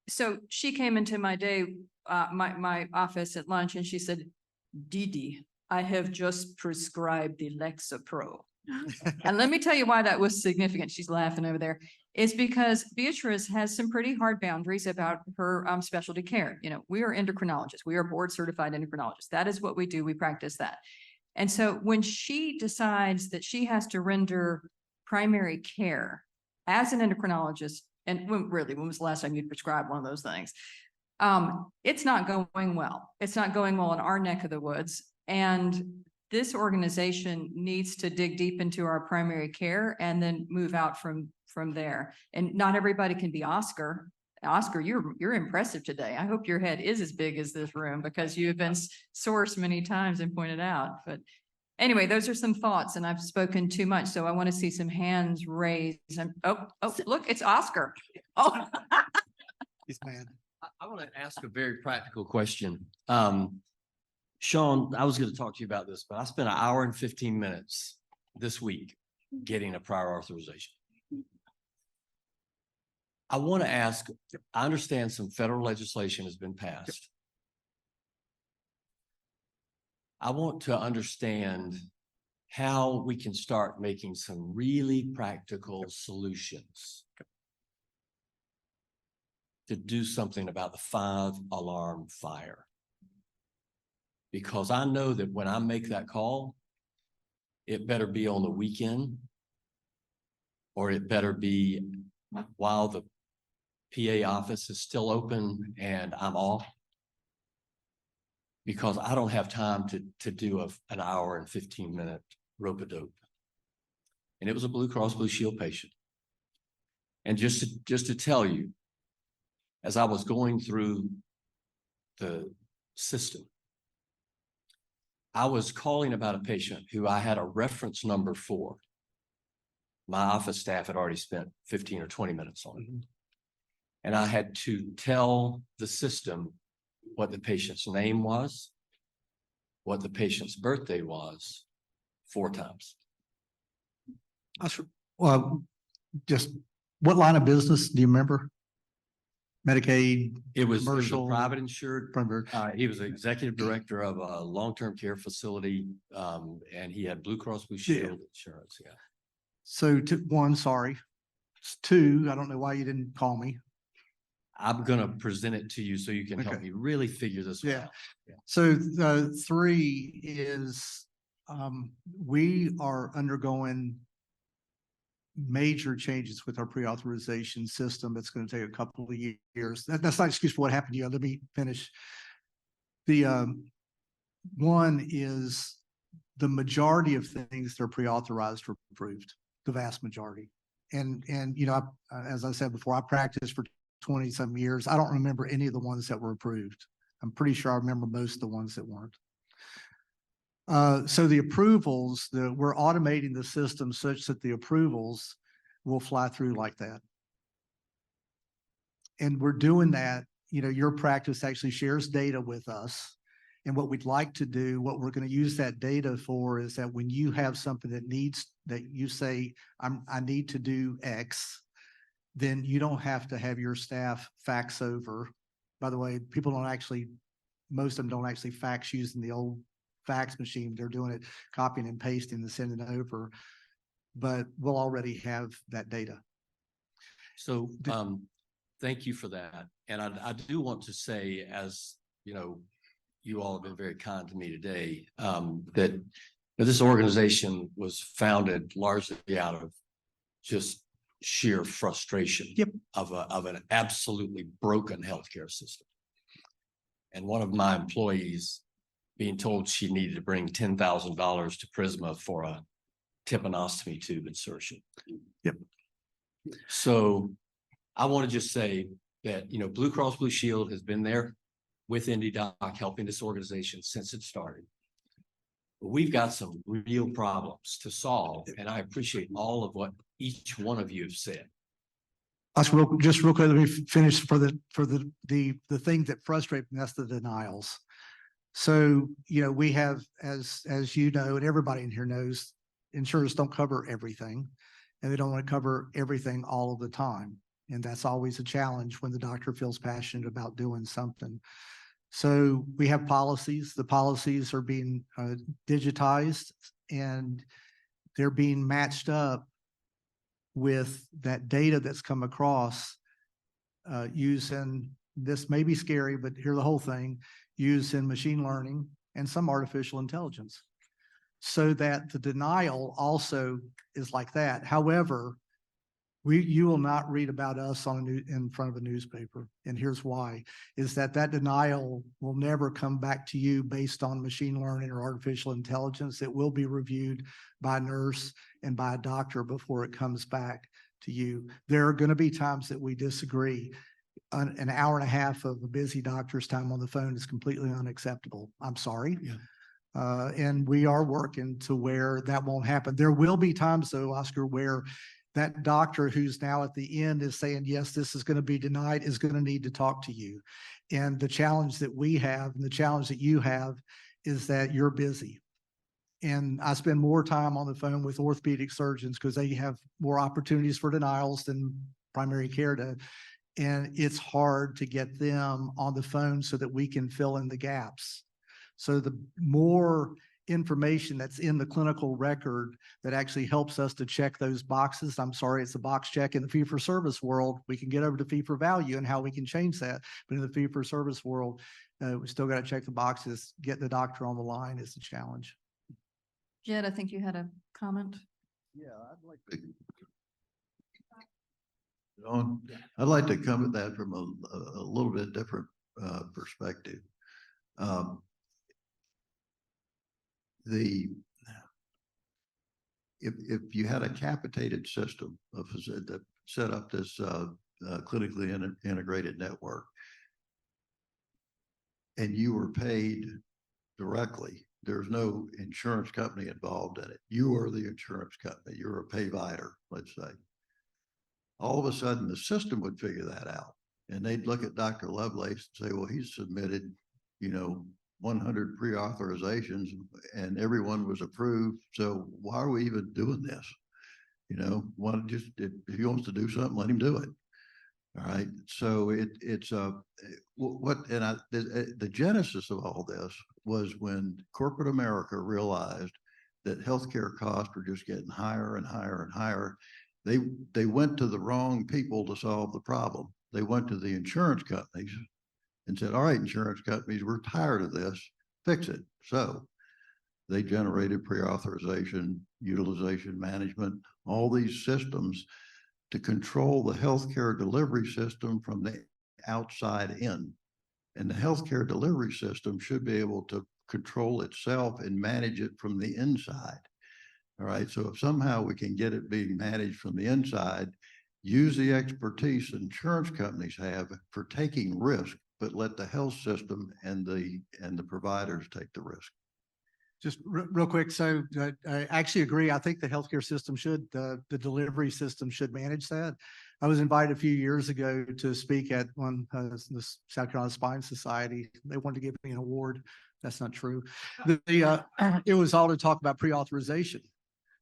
So she came into my office at lunch, and she said, "Dede, I have just prescribed the Lexapro." And let me tell you why that was significant. She's laughing over there. It's because Beatrice has some pretty hard boundaries about her specialty care. We are endocrinologists. We are board certified endocrinologists. That is what we do. We practice that. And so when she decides that she has to render primary care as an endocrinologist, and when was the last time you'd prescribed one of those things? It's not going well. It's not going well in our neck of the woods. And this organization needs to dig deep into our primary care and then move out from there. And not everybody can be Oscar. Oscar, you're impressive today. I hope your head is as big as this room, because you've been sourced many times and pointed out. But anyway, those are some thoughts, and I've spoken too much, so I want to see some hands raised. Look, it's Oscar. Oh, He's mad. I want to ask a very practical question. Shawn, I was going to talk to you about this, but I spent 1 hour and 15 minutes this week getting a prior authorization. I want to ask, I understand some federal legislation has been passed. I want to understand how we can start making some really practical solutions to do something about the 5-alarm fire. Because I know that when I make that call, it better be on the weekend, or it better be while the PA office is still open and I'm off, because I don't have time to do an 1 hour and 15-minute rope-a-dope. And it was a Blue Cross Blue Shield patient. And just to tell you, as I was going through the system, I was calling about a patient who I had a reference number for. My office staff had already spent 15 or 20 minutes on it. And I had to tell the system what the patient's name was, what the patient's birthday was, 4 times. Well, just what line of business do you remember? Medicaid? It was a commercial, private insured. He was the executive director of a long-term care facility, and he had Blue Cross Blue Shield insurance. Yeah. So 1, sorry. 2, I don't know why you didn't call me. I'm going to present it to you so you can help me really figure this one out. Yeah. So 3 is we are undergoing major changes with our pre-authorization system. It's going to take a couple of years. That's not an excuse for what happened to you. Let me finish. The 1 is the majority of things that are pre-authorized are approved, the vast majority. And as I said before, I practiced for 20-some years. I don't remember any of the ones that were approved. I'm pretty sure I remember most of the ones that weren't. So the approvals, we're automating the system such that the approvals will fly through like that. And we're doing that, your practice actually shares data with us. And what we'd like to do, what we're going to use that data for, is that when you have something that you say, I need to do X, then you don't have to have your staff fax over. By the way, most of them don't actually fax using the old fax machine. They're doing it, copying and pasting and sending it over. But we'll already have that data. So, thank you for that. And I do want to say, as you know, you all have been very kind to me today, that this organization was founded largely out of just sheer frustration of an absolutely broken healthcare system. And one of my employees being told she needed to bring $10,000 to Prisma for a tympanostomy tube insertion. So I want to just say that, you know, Blue Cross Blue Shield has been there with IndeDoc helping this organization since it started. But we've got some real problems to solve, and I appreciate all of what each one of you have said. Oscar, just real quick, let me finish for the thing that frustrates me, that's the denials. So, you know, we have, as you know, and everybody in here knows, insurers don't cover everything, and they don't want to cover everything all of the time. And that's always a challenge when the doctor feels passionate about doing something. So we have policies. The policies are being digitized, and they're being matched up with that data that's come across using, this may be scary, but hear the whole thing, using machine learning and some artificial intelligence, so that the denial also is like that. However, you will not read about us in front of a newspaper. And here's why, is that denial will never come back to you based on machine learning or artificial intelligence. It will be reviewed by a nurse and by a doctor before it comes back to you. There are going to be times that we disagree. An hour and a half of a busy doctor's time on the phone is completely unacceptable. I'm sorry. And we are working to where that won't happen. There will be times though, Oscar, where that doctor who's now at the end is saying, yes, this is going to be denied, is going to need to talk to you. And the challenge that we have and the challenge that you have is that you're busy. And I spend more time on the phone with orthopedic surgeons because they have more opportunities for denials than primary care does. And it's hard to get them on the phone so that we can fill in the gaps. So the more information that's in the clinical record that actually helps us to check those boxes. I'm sorry, it's a box check in the fee-for-service world. We can get over to fee-for-value and how we can change that. But in the fee-for-service world, we still got to check the boxes. Getting the doctor on the line is the challenge. Jed, I think you had a comment. Yeah, I'd like to come at that from a little bit different perspective. If you had a capitated system that set up this clinically integrated network, and you were paid directly, there's no insurance company involved in it. You are the insurance company. You're a payvider, let's say. All of a sudden, the system would figure that out, and they'd look at Dr. Lovelace and say, well, he's submitted, 100 pre-authorizations and everyone was approved. So why are we even doing this? If he wants to do something, let him do it. All right. So the genesis of all this was when corporate America realized that healthcare costs were just getting higher and higher and higher. They went to the wrong people to solve the problem. They went to the insurance companies and said, all right, insurance companies, we're tired of this, fix it. So they generated pre-authorization, utilization management, all these systems to control the healthcare delivery system from the outside in. And the healthcare delivery system should be able to control itself and manage it from the inside. All right, so if somehow we can get it being managed from the inside, use the expertise insurance companies have for taking risk, but let the health system and the providers take the risk. Just real quick. So I actually agree. I think the healthcare system the delivery system should manage that. I was invited a few years ago to speak at the South Carolina Spine Society. They wanted to give me an award. That's not true. It was all to talk about pre-authorization.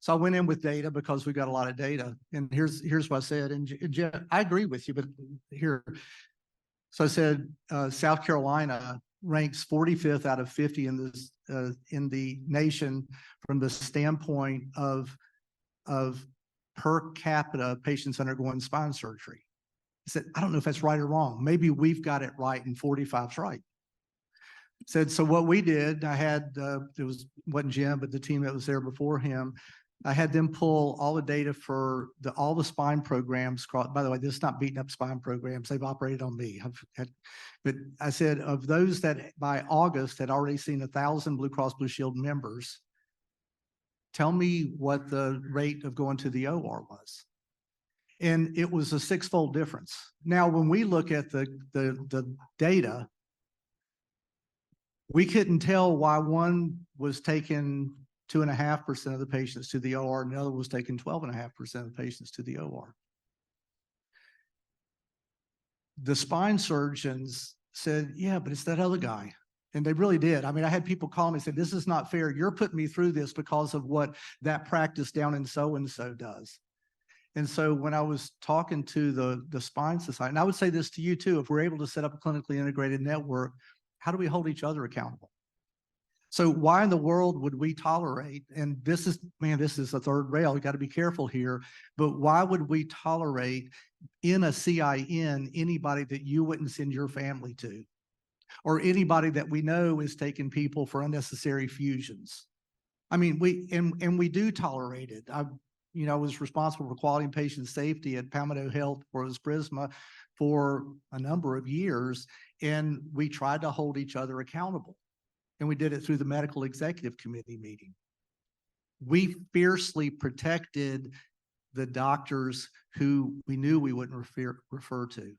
So I went in with data because we got a lot of data. And here's what I said. And Jeff, I agree with you, but here. So I said, South Carolina ranks 45th out of 50 in the nation from the standpoint of per capita patients undergoing spine surgery. I said, I don't know if that's right or wrong. Maybe we've got it right and 45's right. Said, so what we did, I had, wasn't Jim, but the team that was there before him, I had them pull all the data for all the spine programs. By the way, this is not beating up spine programs. They've operated on me. But I said, of those that by August had already seen 1,000 Blue Cross Blue Shield members, tell me what the rate of going to the OR was. And it was a 6-fold difference. Now, when we look at the data, we couldn't tell why one was taking 2.5% of the patients to the OR and the other was taking 12.5% of the patients to the OR. The spine surgeons said, yeah, but it's that other guy. And they really did. I mean, I had people call me and say, this is not fair. You're putting me through this because of what that practice down in so-and-so does. And so when I was talking to the Spine Society, and I would say this to you too, if we're able to set up a clinically integrated network, how do we hold each other accountable? So why in the world would we tolerate, and this is a third rail, you got to be careful here, but why would we tolerate in a CIN anybody that you wouldn't send your family to? Or anybody that we know is taking people for unnecessary fusions? I mean, we do tolerate it. I was responsible for quality and patient safety at Palmetto Health for Prisma for a number of years, and we tried to hold each other accountable. And we did it through the medical executive committee meeting. We fiercely protected the doctors who we knew we wouldn't refer to.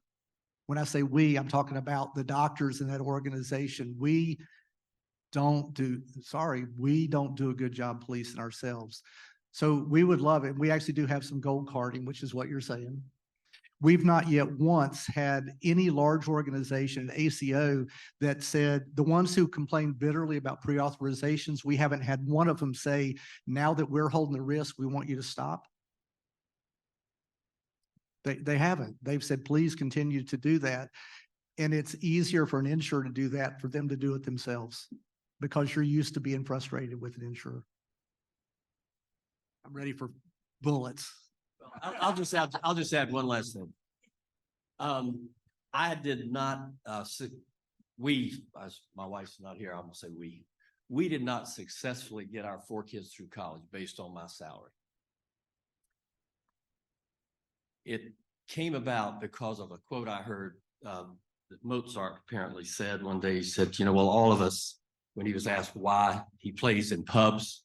When I say we, I'm talking about the doctors in that organization. We don't do a good job policing ourselves. So we would love it. We actually do have some gold carding, which is what you're saying. We've not yet once had any large organization, ACO, that said, the ones who complained bitterly about pre-authorizations, we haven't had one of them say, now that we're holding the risk, we want you to stop. They haven't. They've said, please continue to do that. And it's easier for an insurer to do that for them to do it themselves because you're used to being frustrated with an insurer. I'm ready for bullets. I'll just add one last thing. I did not, my wife's not here, I'm gonna say we did not successfully get our 4 kids through college based on my salary. It came about because of a quote I heard that Mozart apparently said one day. He said, well, all of us, when he was asked why he plays in pubs,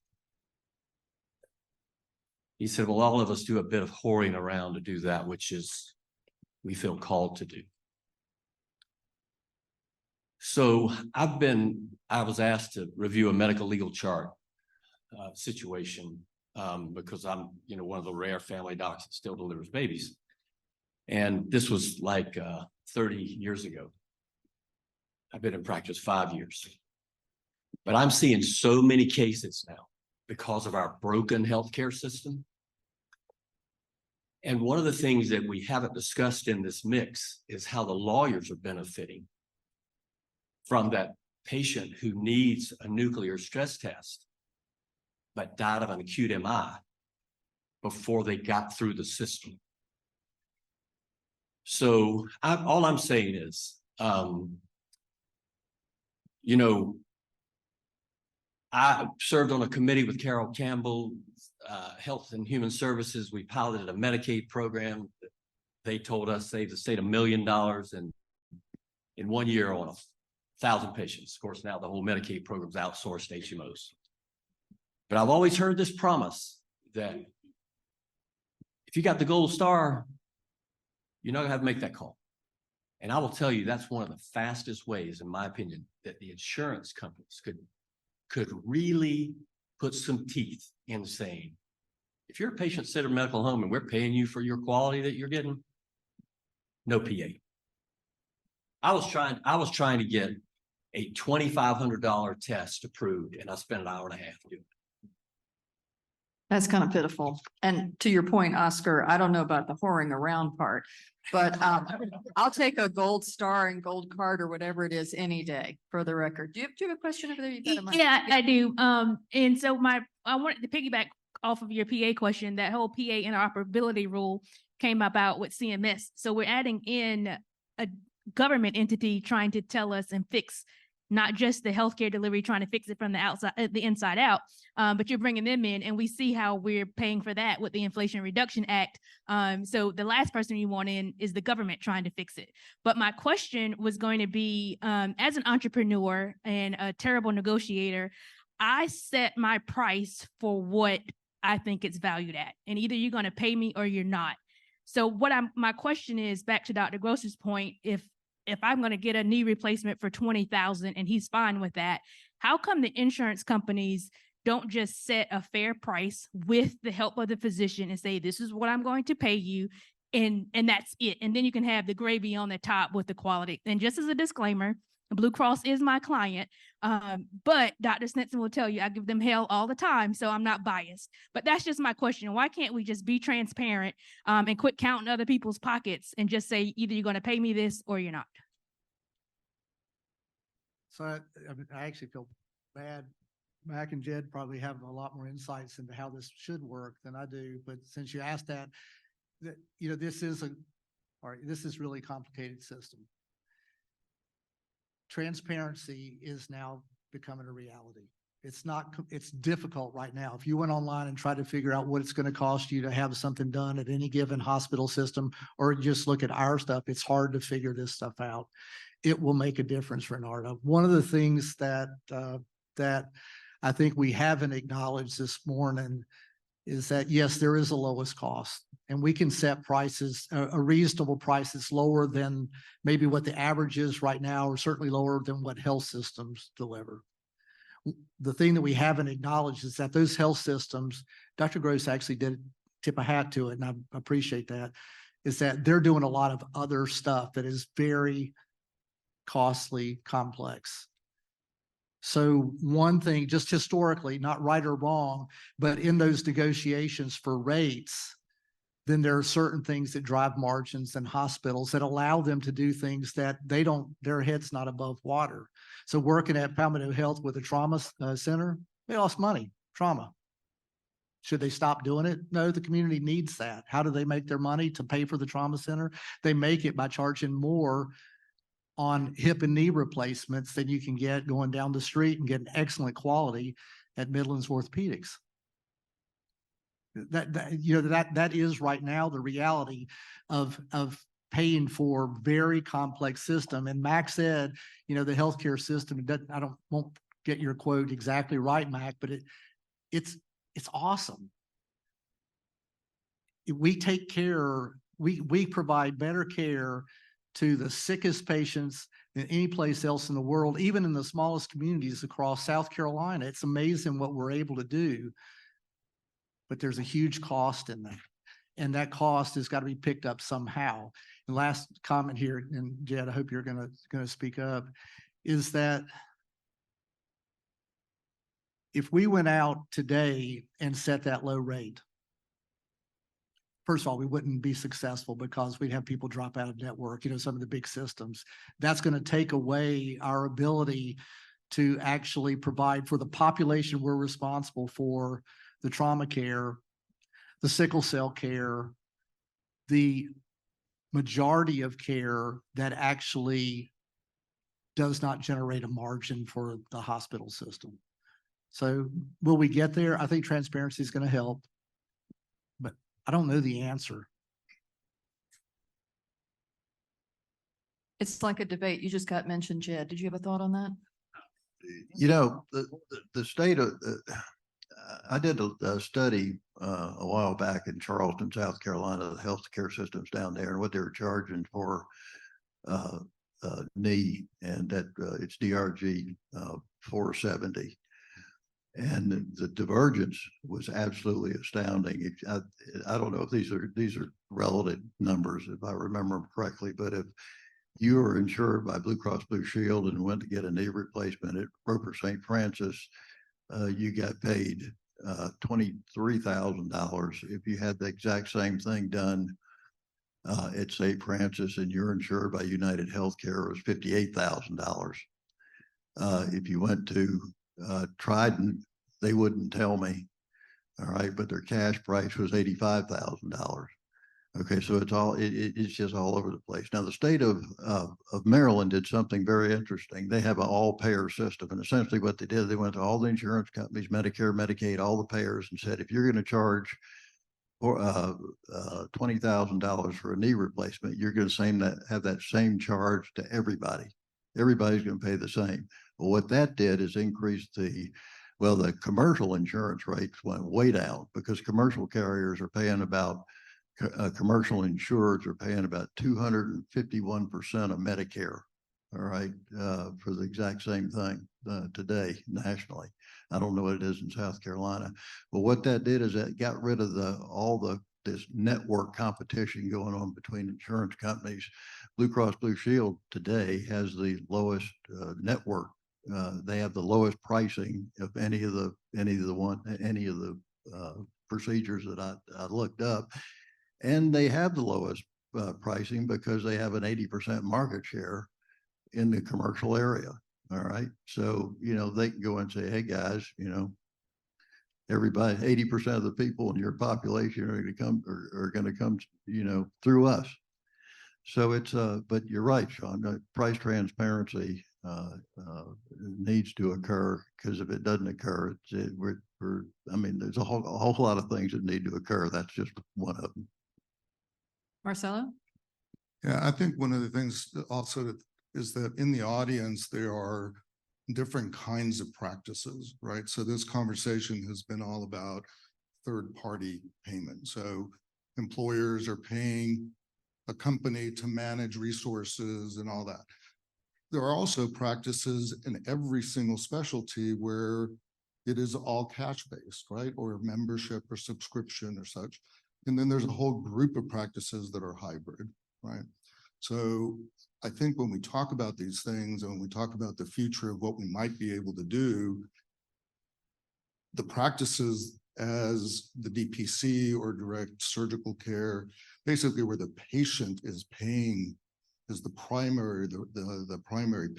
he said, well, all of us do a bit of whoring around to do that, which is we feel called to do. So I was asked to review a medical legal chart situation because I'm, one of the rare family docs that still delivers babies. And this was like 30 years ago. I've been in practice 5 years. But I'm seeing so many cases now because of our broken healthcare system. And one of the things that we haven't discussed in this mix is how the lawyers are benefiting from that patient who needs a nuclear stress test, but died of an acute MI before they got through the system. So all I'm saying is, I served on a committee with Carol Campbell, Health and Human Services. We piloted a Medicaid program. They told us saved the state $1 million in 1 year on 1,000 patients. Of course, now the whole Medicaid program's outsourced to HMOs. But I've always heard this promise that if you got the gold star, you're not gonna have to make that call. And I will tell you, that's one of the fastest ways, in my opinion, that the insurance companies could really put some teeth in saying, if you're a patient-centered medical home and we're paying you for your quality that you're getting, no PA. I was trying to get a $2,500 test approved, and I spent an hour and a half doing it. That's kind of pitiful. And to your point, Oscar, I don't know about the whoring around part, but I'll take a gold star and gold card or whatever it is any day for the record. Do you have a question over there? You've got a mic. Yeah, I do. And so I wanted to piggyback off of your PA question. That whole PA interoperability rule came about with CMS. So we're adding in a government entity trying to tell us and fix not just the healthcare delivery, trying to fix it from the outside, the inside out, but you're bringing them in, and we see how we're paying for that with the Inflation Reduction Act. So the last person you want in is the government trying to fix it. But my question was going to be, as an entrepreneur and a terrible negotiator, I set my price for what I think it's valued at, and either you're going to pay me or you're not. So my question is, back to Dr. Gross's point, if I'm going to get a knee replacement for $20,000 and he's fine with that, how come the insurance companies don't just set a fair price with the help of the physician and say, this is what I'm going to pay you, and that's it. And then you can have the gravy on the top with the quality. And just as a disclaimer, Blue Cross is my client, but Dr. Stinson will tell you I give them hell all the time, so I'm not biased. But that's just my question. Why can't we just be transparent and quit counting other people's pockets and just say either you're going to pay me this or you're not? So I actually feel bad. Mac and Jed probably have a lot more insights into how this should work than I do. But since you asked that, this is really a complicated system. Transparency is now becoming a reality. It's difficult right now. If you went online and tried to figure out what it's going to cost you to have something done at any given hospital system, or just look at our stuff, it's hard to figure this stuff out. It will make a difference, Renata. One of the things that I think we haven't acknowledged this morning is that, yes, there is a lowest cost, and we can set prices, a reasonable price that's lower than maybe what the average is right now, or certainly lower than what health systems deliver. The thing that we haven't acknowledged is that those health systems, Dr. Gross actually did tip a hat to it, and I appreciate that, is that they're doing a lot of other stuff that is very costly, complex. So one thing, just historically, not right or wrong, but in those negotiations for rates, then there are certain things that drive margins in hospitals that allow them to do things that their head's not above water. So working at Palmetto Health with a trauma center, they lost money, trauma. Should they stop doing it? No, the community needs that. How do they make their money to pay for the trauma center? They make it by charging more on hip and knee replacements than you can get going down the street and get an excellent quality at Midlands Orthopedics. That is right now the reality of paying for very complex system. And Mac said, the healthcare system, won't get your quote exactly right, Mac, but it's awesome. We take care, we provide better care to the sickest patients than any place else in the world, even in the smallest communities across South Carolina. It's amazing what we're able to do, but there's a huge cost in that. And that cost has got to be picked up somehow. And last comment here, and Jed, I hope you're gonna speak up, is that if we went out today and set that low rate, first of all, we wouldn't be successful because we'd have people drop out of network, some of the big systems. That's going to take away our ability to actually provide for the population we're responsible for, the trauma care, the sickle cell care, the majority of care that actually does not generate a margin for the hospital system. So will we get there? I think transparency is going to help, but I don't know the answer. It's like a debate. You just got mentioned, Jed. Did you have a thought on that? The state of, I did a study a while back in Charleston, South Carolina, the healthcare systems down there and what they were charging for knee, and that it's DRG 470. And the divergence was absolutely astounding. I don't know if these are relative numbers, if I remember them correctly, but if you were insured by Blue Cross Blue Shield and went to get a knee replacement at Roper St. Francis, you got paid $23,000. If you had the exact same thing done at St. Francis and you're insured by United Healthcare, it was $58,000. If you went to Trident, they wouldn't tell me. All right, but their cash price was $85,000. Okay, so it's just all over the place. Now, the state of Maryland did something very interesting. They have an all-payer system, and essentially what they did, they went to all the insurance companies, Medicare, Medicaid, all the payers, and said, if you're going to charge $20,000 for a knee replacement, you're going to have that same charge to everybody. Everybody's going to pay the same. Well, what that did is increase the commercial insurance rates went way down because commercial carriers are paying about commercial insurers are paying about 251% of Medicare, all right, for the exact same thing today nationally. I don't know what it is in South Carolina, but what that did is that got rid of this network competition going on between insurance companies. Blue Cross Blue Shield today has the lowest network. They have the lowest pricing of any of the procedures that I looked up. And they have the lowest pricing because they have an 80% market share in the commercial area. All right. So, they can go and say, hey guys, everybody, 80% of the people in your population are going to come, through us. So but you're right, Shawn, price transparency needs to occur, because if it doesn't occur, there's a whole lot of things that need to occur. That's just one of them. Marcelo? Yeah, I think one of the things also is that in the audience, there are different kinds of practices, right? So this conversation has been all about third-party payment. So employers are paying a company to manage resources and all that. There are also practices in every single specialty where it is all cash-based, right? Or membership or subscription or such. And then there's a whole group of practices that are hybrid, right? So I think when we talk about these things and when we talk about the future of what we might be able to do, the practices as the DPC or direct surgical care, basically where the patient is paying as the primary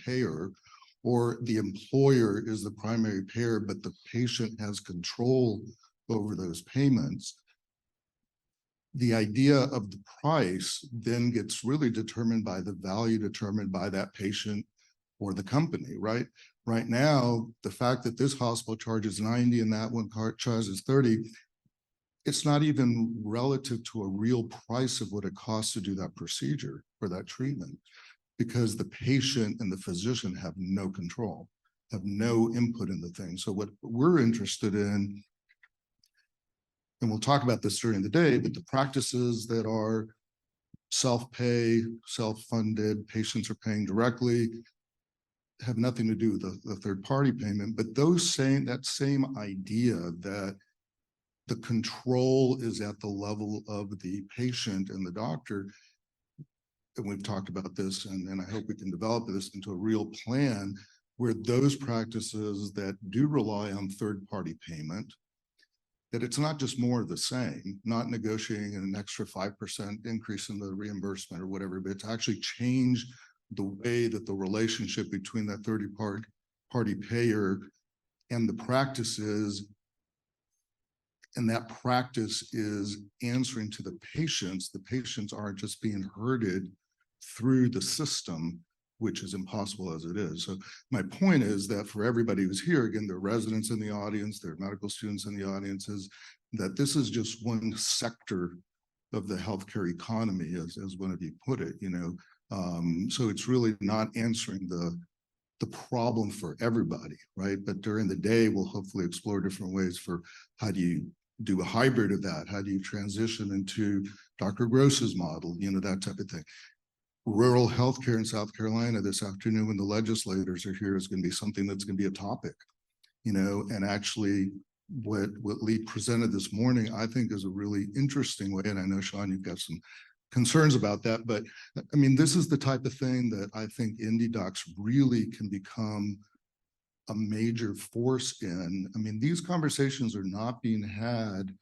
payer, or the employer is the primary payer, but the patient has control over those payments. The idea of the price then gets really determined by the value determined by that patient or the company, right? Right now, the fact that this hospital charges 90 and that one charges 30, it's not even relative to a real price of what it costs to do that procedure or that treatment, because the patient and the physician have no control, have no input in the thing. So what we're interested in, and we'll talk about this during the day, but the practices that are self-pay, self-funded, patients are paying directly, have nothing to do with the third-party payment. But that same idea that the control is at the level of the patient and the doctor, and we've talked about this, and I hope we can develop this into a real plan where those practices that do rely on third-party payment, that it's not just more of the same, not negotiating an extra 5% increase in the reimbursement or whatever, but to actually change the way that the relationship between that third-party payer and the practices, and that practice is answering to the patients. The patients aren't just being herded through the system, which is impossible as it is. So my point is that for everybody who's here, again, there are residents in the audience, there are medical students in the audience, is that this is just one sector of the healthcare economy, as one of you put it, so it's really not answering the problem for everybody, right? But during the day, we'll hopefully explore different ways for how do you do a hybrid of that? How do you transition into Dr. Gross's model, that type of thing. Rural healthcare in South Carolina this afternoon when the legislators are here is going to be something that's going to be a topic, and actually what Lee presented this morning, I think is a really interesting way. And I know, Shawn, you've got some concerns about that, but I mean, this is the type of thing that I think IndeDocs really can become a major force in. I mean, these conversations are not being had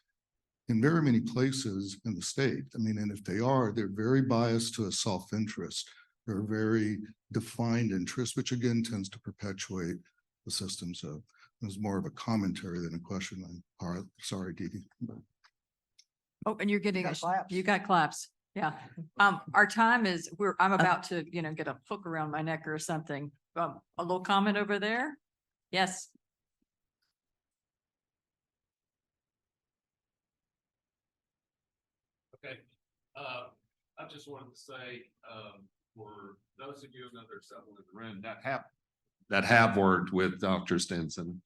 in very many places in the state. I mean, and if they are, they're very biased to a self-interest. They're very defined interest, which again tends to perpetuate the system. So it was more of a commentary than a question. I'm sorry, Dede. Oh, and you're getting, got claps. you got claps. Yeah. Our time is, I'm about to, get a hook around my neck or something. A little comment over there? Yes. Okay. I just wanted to say, for those of you, and there's several in the room that have worked with Dr. Stinson.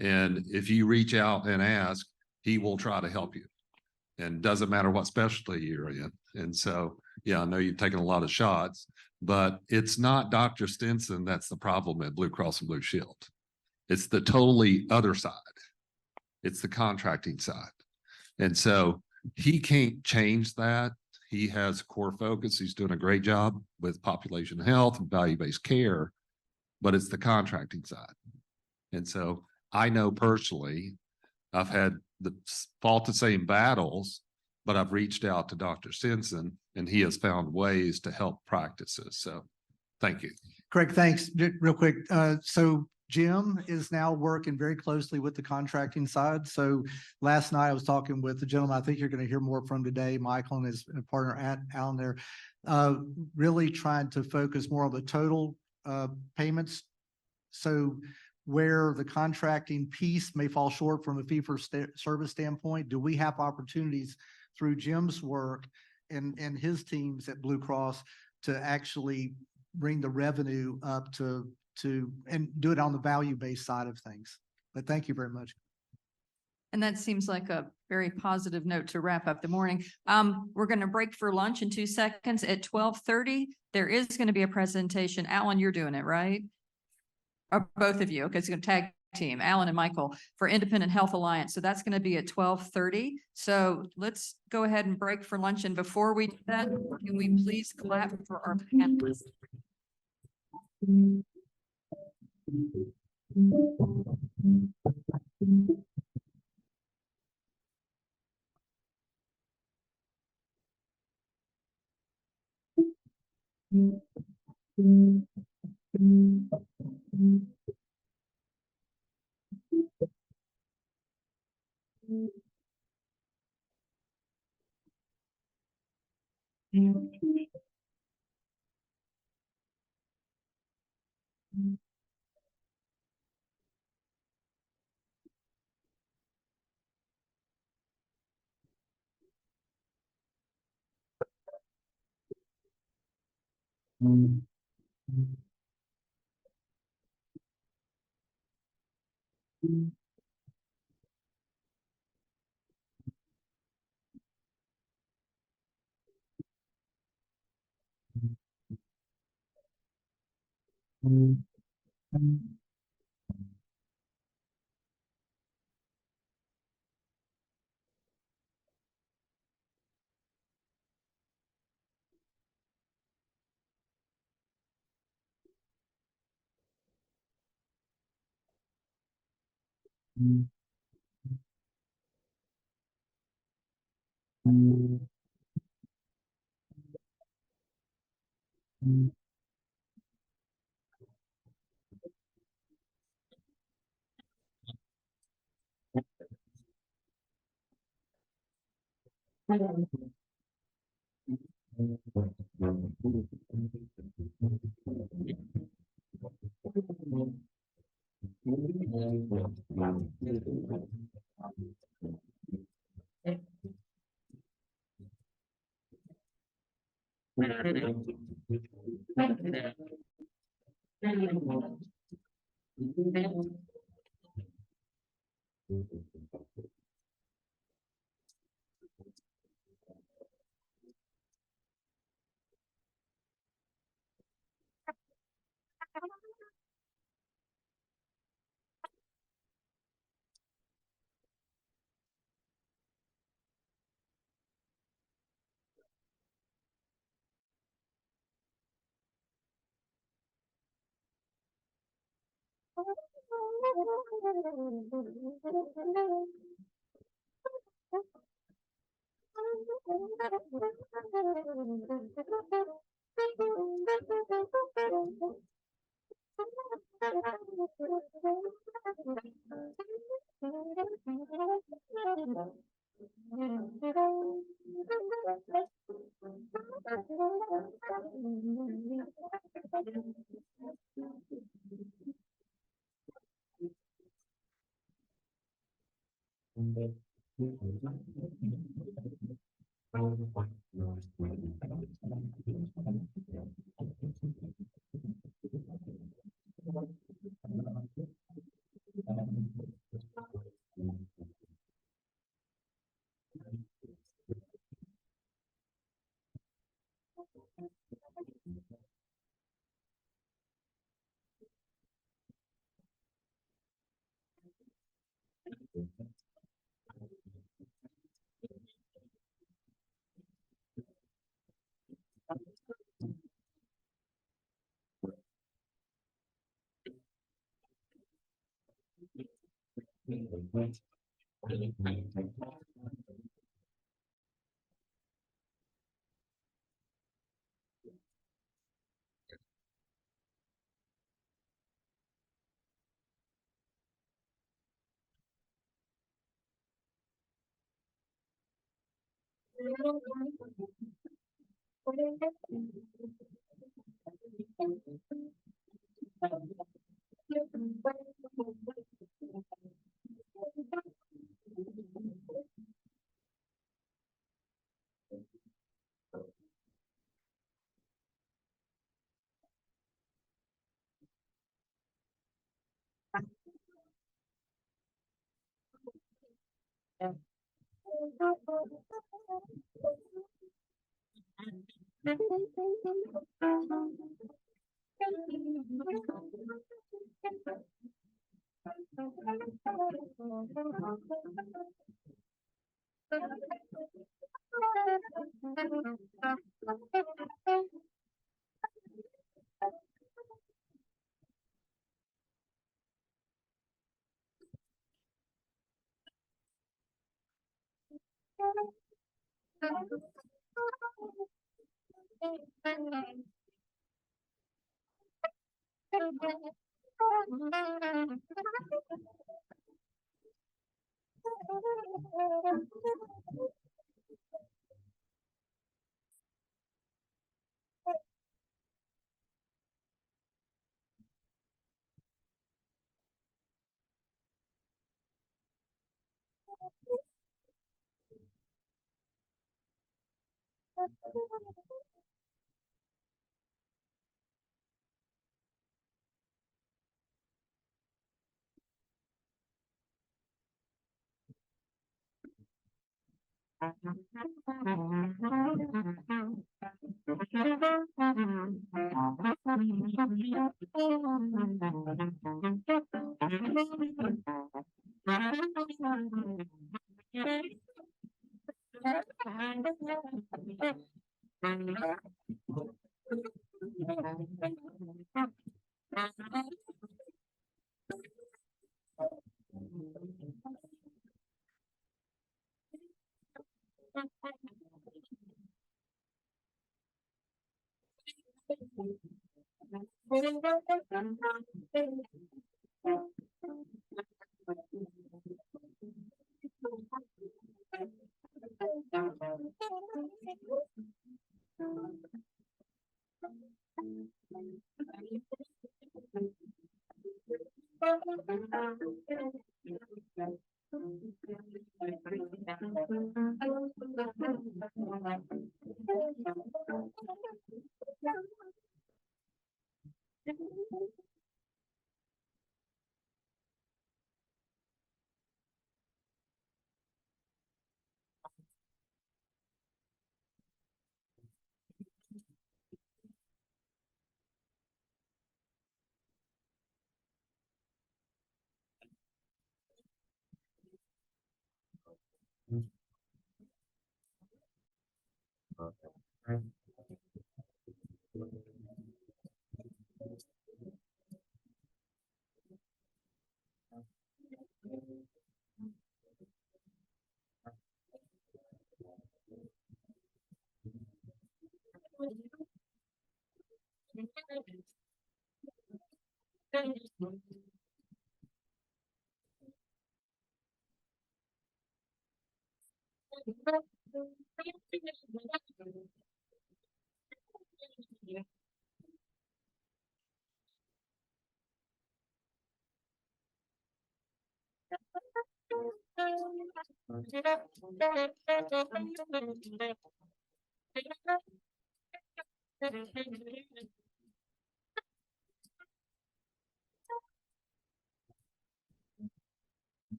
And if you reach out and ask, he will try to help you. And doesn't matter what specialty you're in. And so, yeah, I know you've taken a lot of shots, but it's not Dr. Stinson that's the problem at Blue Cross and Blue Shield. It's the totally other side. It's the contracting side. And so he can't change that. He has a core focus. He's doing a great job with population health and value-based care, but it's the contracting side. And so I know personally, I've had fought the same battles, but I've reached out to Dr. Stinson and he has found ways to help practices. So thank you. Craig, thanks. Real quick. So Jim is now working very closely with the contracting side. So last night I was talking with the gentleman I think you're going to hear more from today, Michael and his partner Alan there, really trying to focus more on the total payments. So where the contracting piece may fall short from a fee-for-service standpoint, do we have opportunities through Jim's work and his teams at Blue Cross to actually bring the revenue up to and do it on the value-based side of things? But thank you very much. And that seems like a very positive note to wrap up the morning. We're going to break for lunch in 2 seconds. At 12:30, there is going to be a presentation. Alan, you're doing it, right? Or both of you, okay, it's going to tag team, Alan and Michael, for Independent Health Alliance. So that's going to be at 12:30. So let's go ahead and break for lunch. And before we do that, can we please clap for our panelists?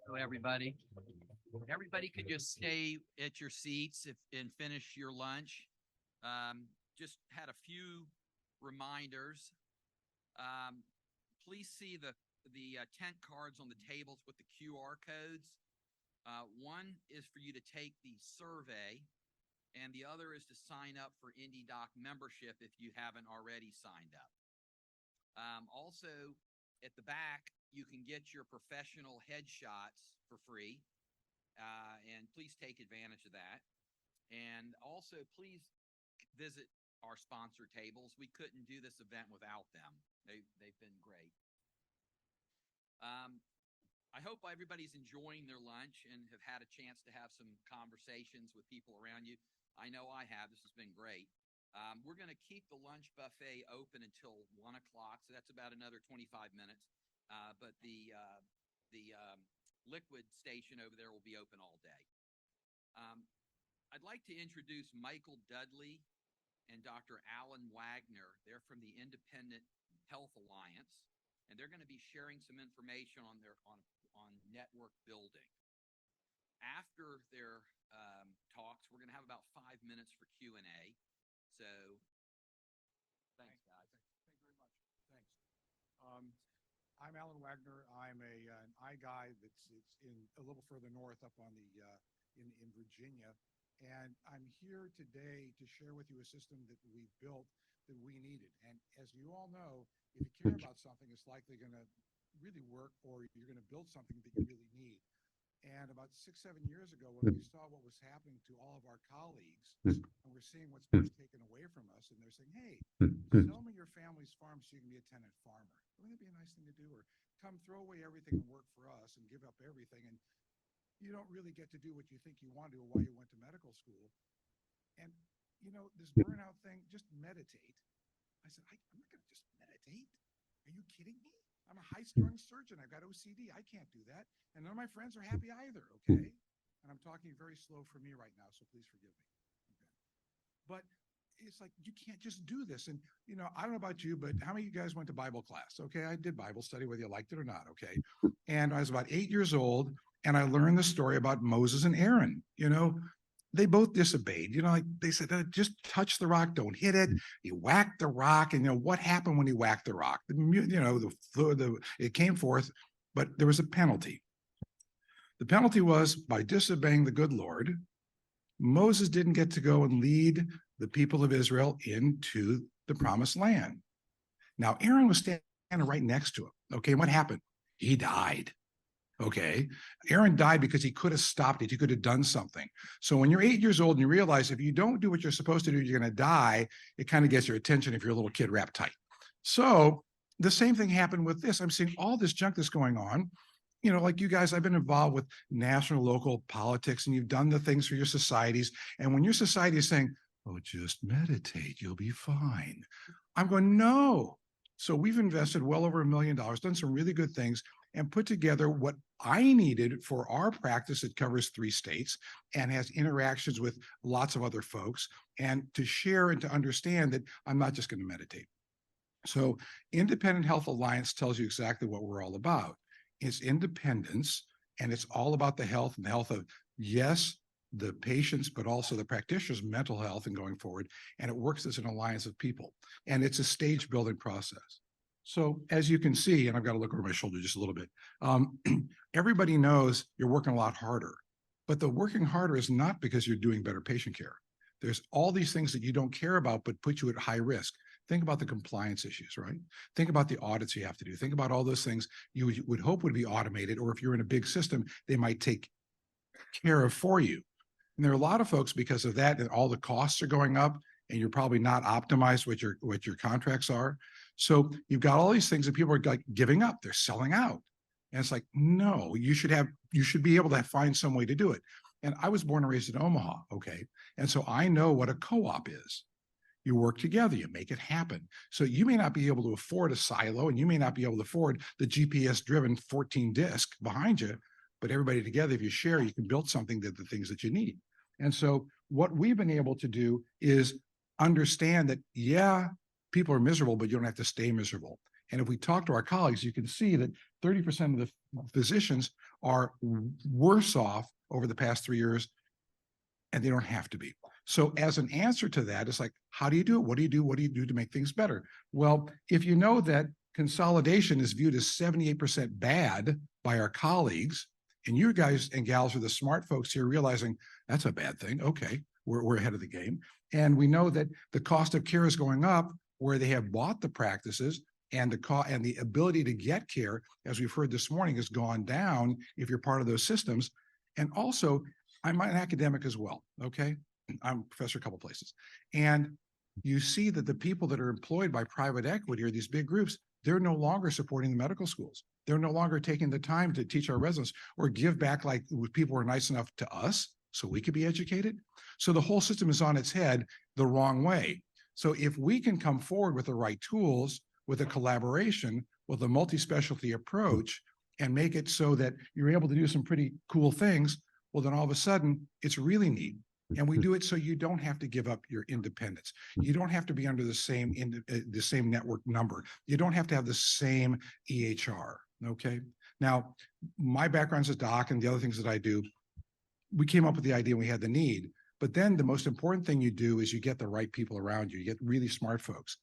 Hello, everybody. Everybody could just stay at your seats and finish your lunch. Just had a few reminders. Please see the tent cards on the tables with the QR codes. One is for you to take the survey, and the other is to sign up for IndeDoc membership if you haven't already signed up. Also, at the back, you can get your professional headshots for free, and please take advantage of that. And also, please visit our sponsor tables. We couldn't do this event without them. They've been great. I hope everybody's enjoying their lunch and have had a chance to have some conversations with people around you. I know I have. This has been great. We're going to keep the lunch buffet open until 1 o'clock, so that's about another 25 minutes. But the liquid station over there will be open all day. I'd like to introduce Michael Dudley and Dr. Alan Wagner. They're from the Independent Health Alliance, and they're going to be sharing some information on network building. After their talks, we're going to have about 5 minutes for Q&A. So, thanks, guys. Thank you very much. Thanks. I'm Alan Wagner. I'm an eye guy that's in a little further north up on the in Virginia. And I'm here today to share with you a system that we built that we needed. And as you all know, if you care about something, it's likely going to really work, or you're going to build something that you really need. And about 6-7 years ago, when we saw what was happening to all of our colleagues, and we're seeing what's being taken away from us, and they're saying, hey, sell me your family's farm so you can be a tenant farmer. Wouldn't that be a nice thing to do? Or come throw away everything and work for us and give up everything. And you don't really get to do what you think you want to do while you went to medical school. And, you know, this burnout thing, just meditate. I said, I'm not going to just meditate. Are you kidding me? I'm a high-strung surgeon. I've got OCD. I can't do that. And none of my friends are happy either, okay? And I'm talking very slow for me right now, so please forgive me. Okay. But it's like, you can't just do this. And, you know, I don't know about you, but how many of you guys went to Bible class? Okay, I did Bible study, whether you liked it or not, okay? And I was about 8 years old, and I learned the story about Moses and Aaron. You know, they both disobeyed. You know, like they said, just touch the rock, don't hit it. He whacked the rock, and you know what happened when he whacked the rock? You know, it came forth, but there was a penalty. The penalty was by disobeying the good Lord, Moses didn't get to go and lead the people of Israel into the promised land. Now, Aaron was standing right next to him. Okay, what happened? He died. Okay, Aaron died because he could have stopped it. He could have done something. So when you're 8 years old and you realize if you don't do what you're supposed to do, you're going to die, it kind of gets your attention if you're a little kid wrapped tight. So the same thing happened with this. I'm seeing all this junk that's going on. You know, like you guys, I've been involved with national, local politics, and you've done the things for your societies. And when your society is saying, oh, just meditate, you'll be fine. I'm going, no. So we've invested well over $1 million, done some really good things, and put together what I needed for our practice that covers 3 states and has interactions with lots of other folks, and to share and to understand that I'm not just going to meditate. So Independent Health Alliance tells you exactly what we're all about. It's independence, and it's all about the health and the health of, yes, the patients, but also the practitioners' mental health and going forward. And it works as an alliance of people. And it's a stage building process. So as you can see, and I've got to look over my shoulder just a little bit, everybody knows you're working a lot harder, but the working harder is not because you're doing better patient care. There's all these things that you don't care about, but put you at high risk. Think about the compliance issues, right? Think about the audits you have to do. Think about all those things you would hope would be automated, or if you're in a big system, they might take care of for you. And there are a lot of folks, because of that, and all the costs are going up, and you're probably not optimized what your contracts are. So you've got all these things that people are like giving up. They're selling out. And it's like, no, you should be able to find some way to do it. And I was born and raised in Omaha, okay? And so I know what a co-op is. You work together, you make it happen. So you may not be able to afford a silo, and you may not be able to afford the GPS-driven 14 disc behind you, but everybody together, if you share, you can build something that the things that you need. And so what we've been able to do is understand that, yeah, people are miserable, but you don't have to stay miserable. And if we talk to our colleagues, you can see that 30% of the physicians are worse off over the past 3 years, and they don't have to be. So as an answer to that, it's like, how do you do it? What do you do? What do you do to make things better? Well, if you know that consolidation is viewed as 78% bad by our colleagues, And you guys and gals are the smart folks here realizing that's a bad thing. Okay, we're ahead of the game. And we know that the cost of care is going up where they have bought the practices, and the ability to get care, as we've heard this morning, has gone down if you're part of those systems. And also, I'm an academic as well, okay? I'm a professor a couple places. And you see that the people that are employed by private equity or these big groups, they're no longer supporting the medical schools. They're no longer taking the time to teach our residents or give back like people were nice enough to us so we could be educated. So the whole system is on its head the wrong way. So if we can come forward with the right tools, with a collaboration, with a multi-specialty approach, and make it so that you're able to do some pretty cool things, well, then all of a sudden it's really neat. And we do it so you don't have to give up your independence. You don't have to be under the same network number. You don't have to have the same EHR, okay? Now, my background's a doc and the other things that I do, we came up with the idea and we had the need. But then the most important thing you do is you get the right people around you. You get really smart folks.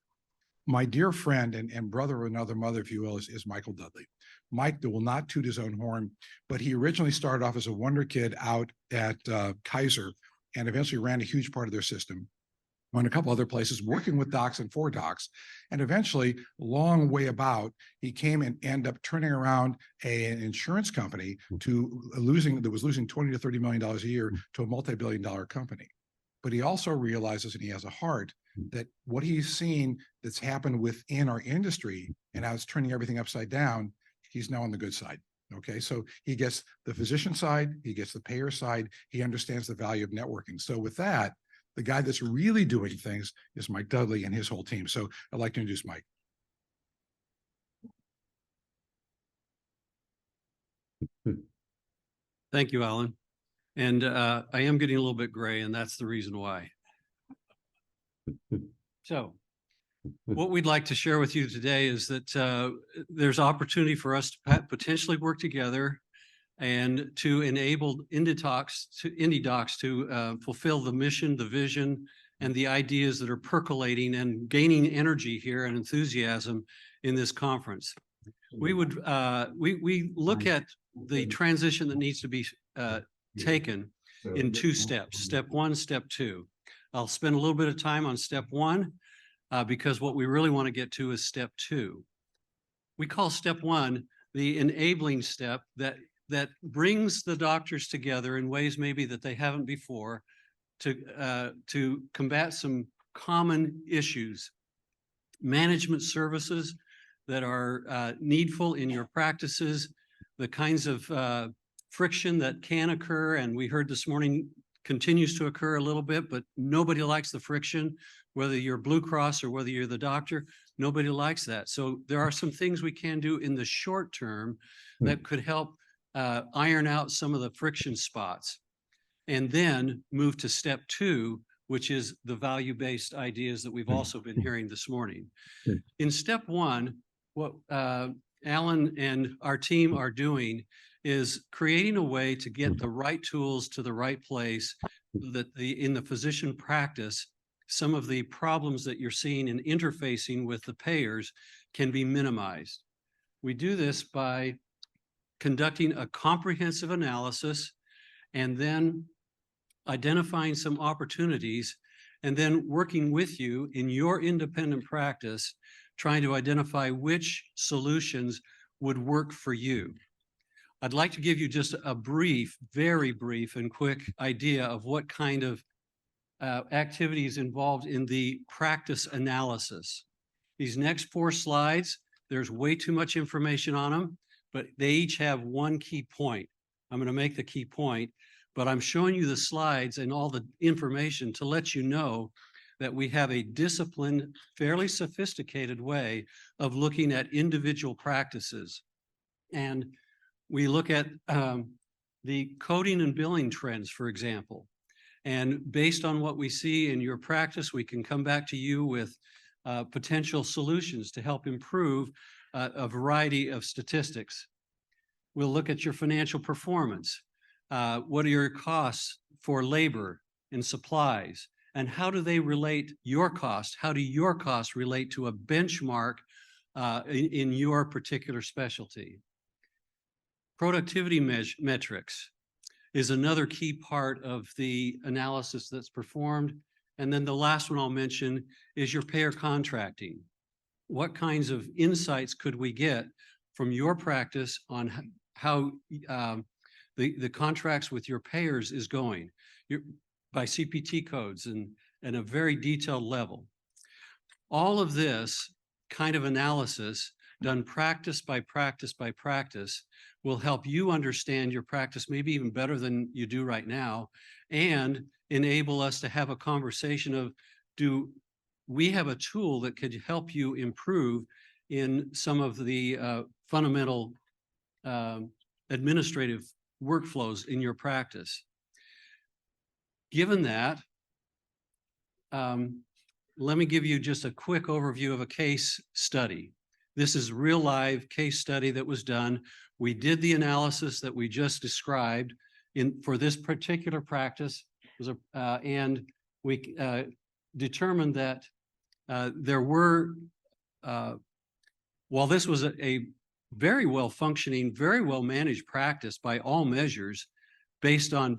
My dear friend and brother of another mother, if you will, is Michael Dudley. Mike will not toot his own horn, but he originally started off as a wonder kid out at Kaiser and eventually ran a huge part of their system. Went a couple other places, working with docs and for docs. And eventually, long way about, he came and ended up turning around an insurance company that was losing $20 to $30 million a year to a multi-billion-dollar company. But he also realizes, and he has a heart, that what he's seen that's happened within our industry and how it's turning everything upside down, he's now on the good side. Okay, so he gets the physician side, he gets the payer side, he understands the value of networking. So with that, the guy that's really doing things is Mike Dudley and his whole team. So I'd like to introduce Mike. Thank you, Alan. And I am getting a little bit gray, and that's the reason why. So what we'd like to share with you today is that there's opportunity for us to potentially work together and to enable IndeDocs to fulfill the mission, the vision, and the ideas that are percolating and gaining energy here and enthusiasm in this conference. We look at the transition that needs to be taken in two steps, step one, step two. I'll spend a little bit of time on step one because what we really want to get to is step two. We call step one the enabling step that brings the doctors together in ways maybe that they haven't before to combat some common issues, management services that are needful in your practices, the kinds of friction that can occur, and we heard this morning continues to occur a little bit, but nobody likes the friction, whether you're Blue Cross or whether you're the doctor, nobody likes that. So there are some things we can do in the short term that could help iron out some of the friction spots, and then move to step two, which is the value-based ideas that we've also been hearing this morning. In step one, what Alan and our team are doing is creating a way to get the right tools to the right place that in the physician practice, some of the problems that you're seeing in interfacing with the payers can be minimized. We do this by conducting a comprehensive analysis and then identifying some opportunities and then working with you in your independent practice, trying to identify which solutions would work for you. I'd like to give you just a brief, very brief and quick idea of what kind of activities involved in the practice analysis. These next 4 slides, there's way too much information on them, but they each have one key point. I'm going to make the key point, but I'm showing you the slides and all the information to let you know that we have a disciplined, fairly sophisticated way of looking at individual practices. And we look at the coding and billing trends, for example. And based on what we see in your practice, we can come back to you with potential solutions to help improve a variety of statistics. We'll look at your financial performance. What are your costs for labor and supplies? And how do they relate your cost? How do your costs relate to a benchmark in your particular specialty? Productivity metrics is another key part of the analysis that's performed. And then the last one I'll mention is your payer contracting. What kinds of insights could we get from your practice on how the contracts with your payers is going by CPT codes and a very detailed level. All of this kind of analysis done practice by practice by practice will help you understand your practice maybe even better than you do right now, and enable us to have a conversation of, do we have a tool that could help you improve in some of the fundamental administrative workflows in your practice. Given that, let me give you just a quick overview of a case study. This is real live case study that was done. We did the analysis that we just described for this particular practice, and we determined that there were, while this was a very well functioning, very well managed practice by all measures, based on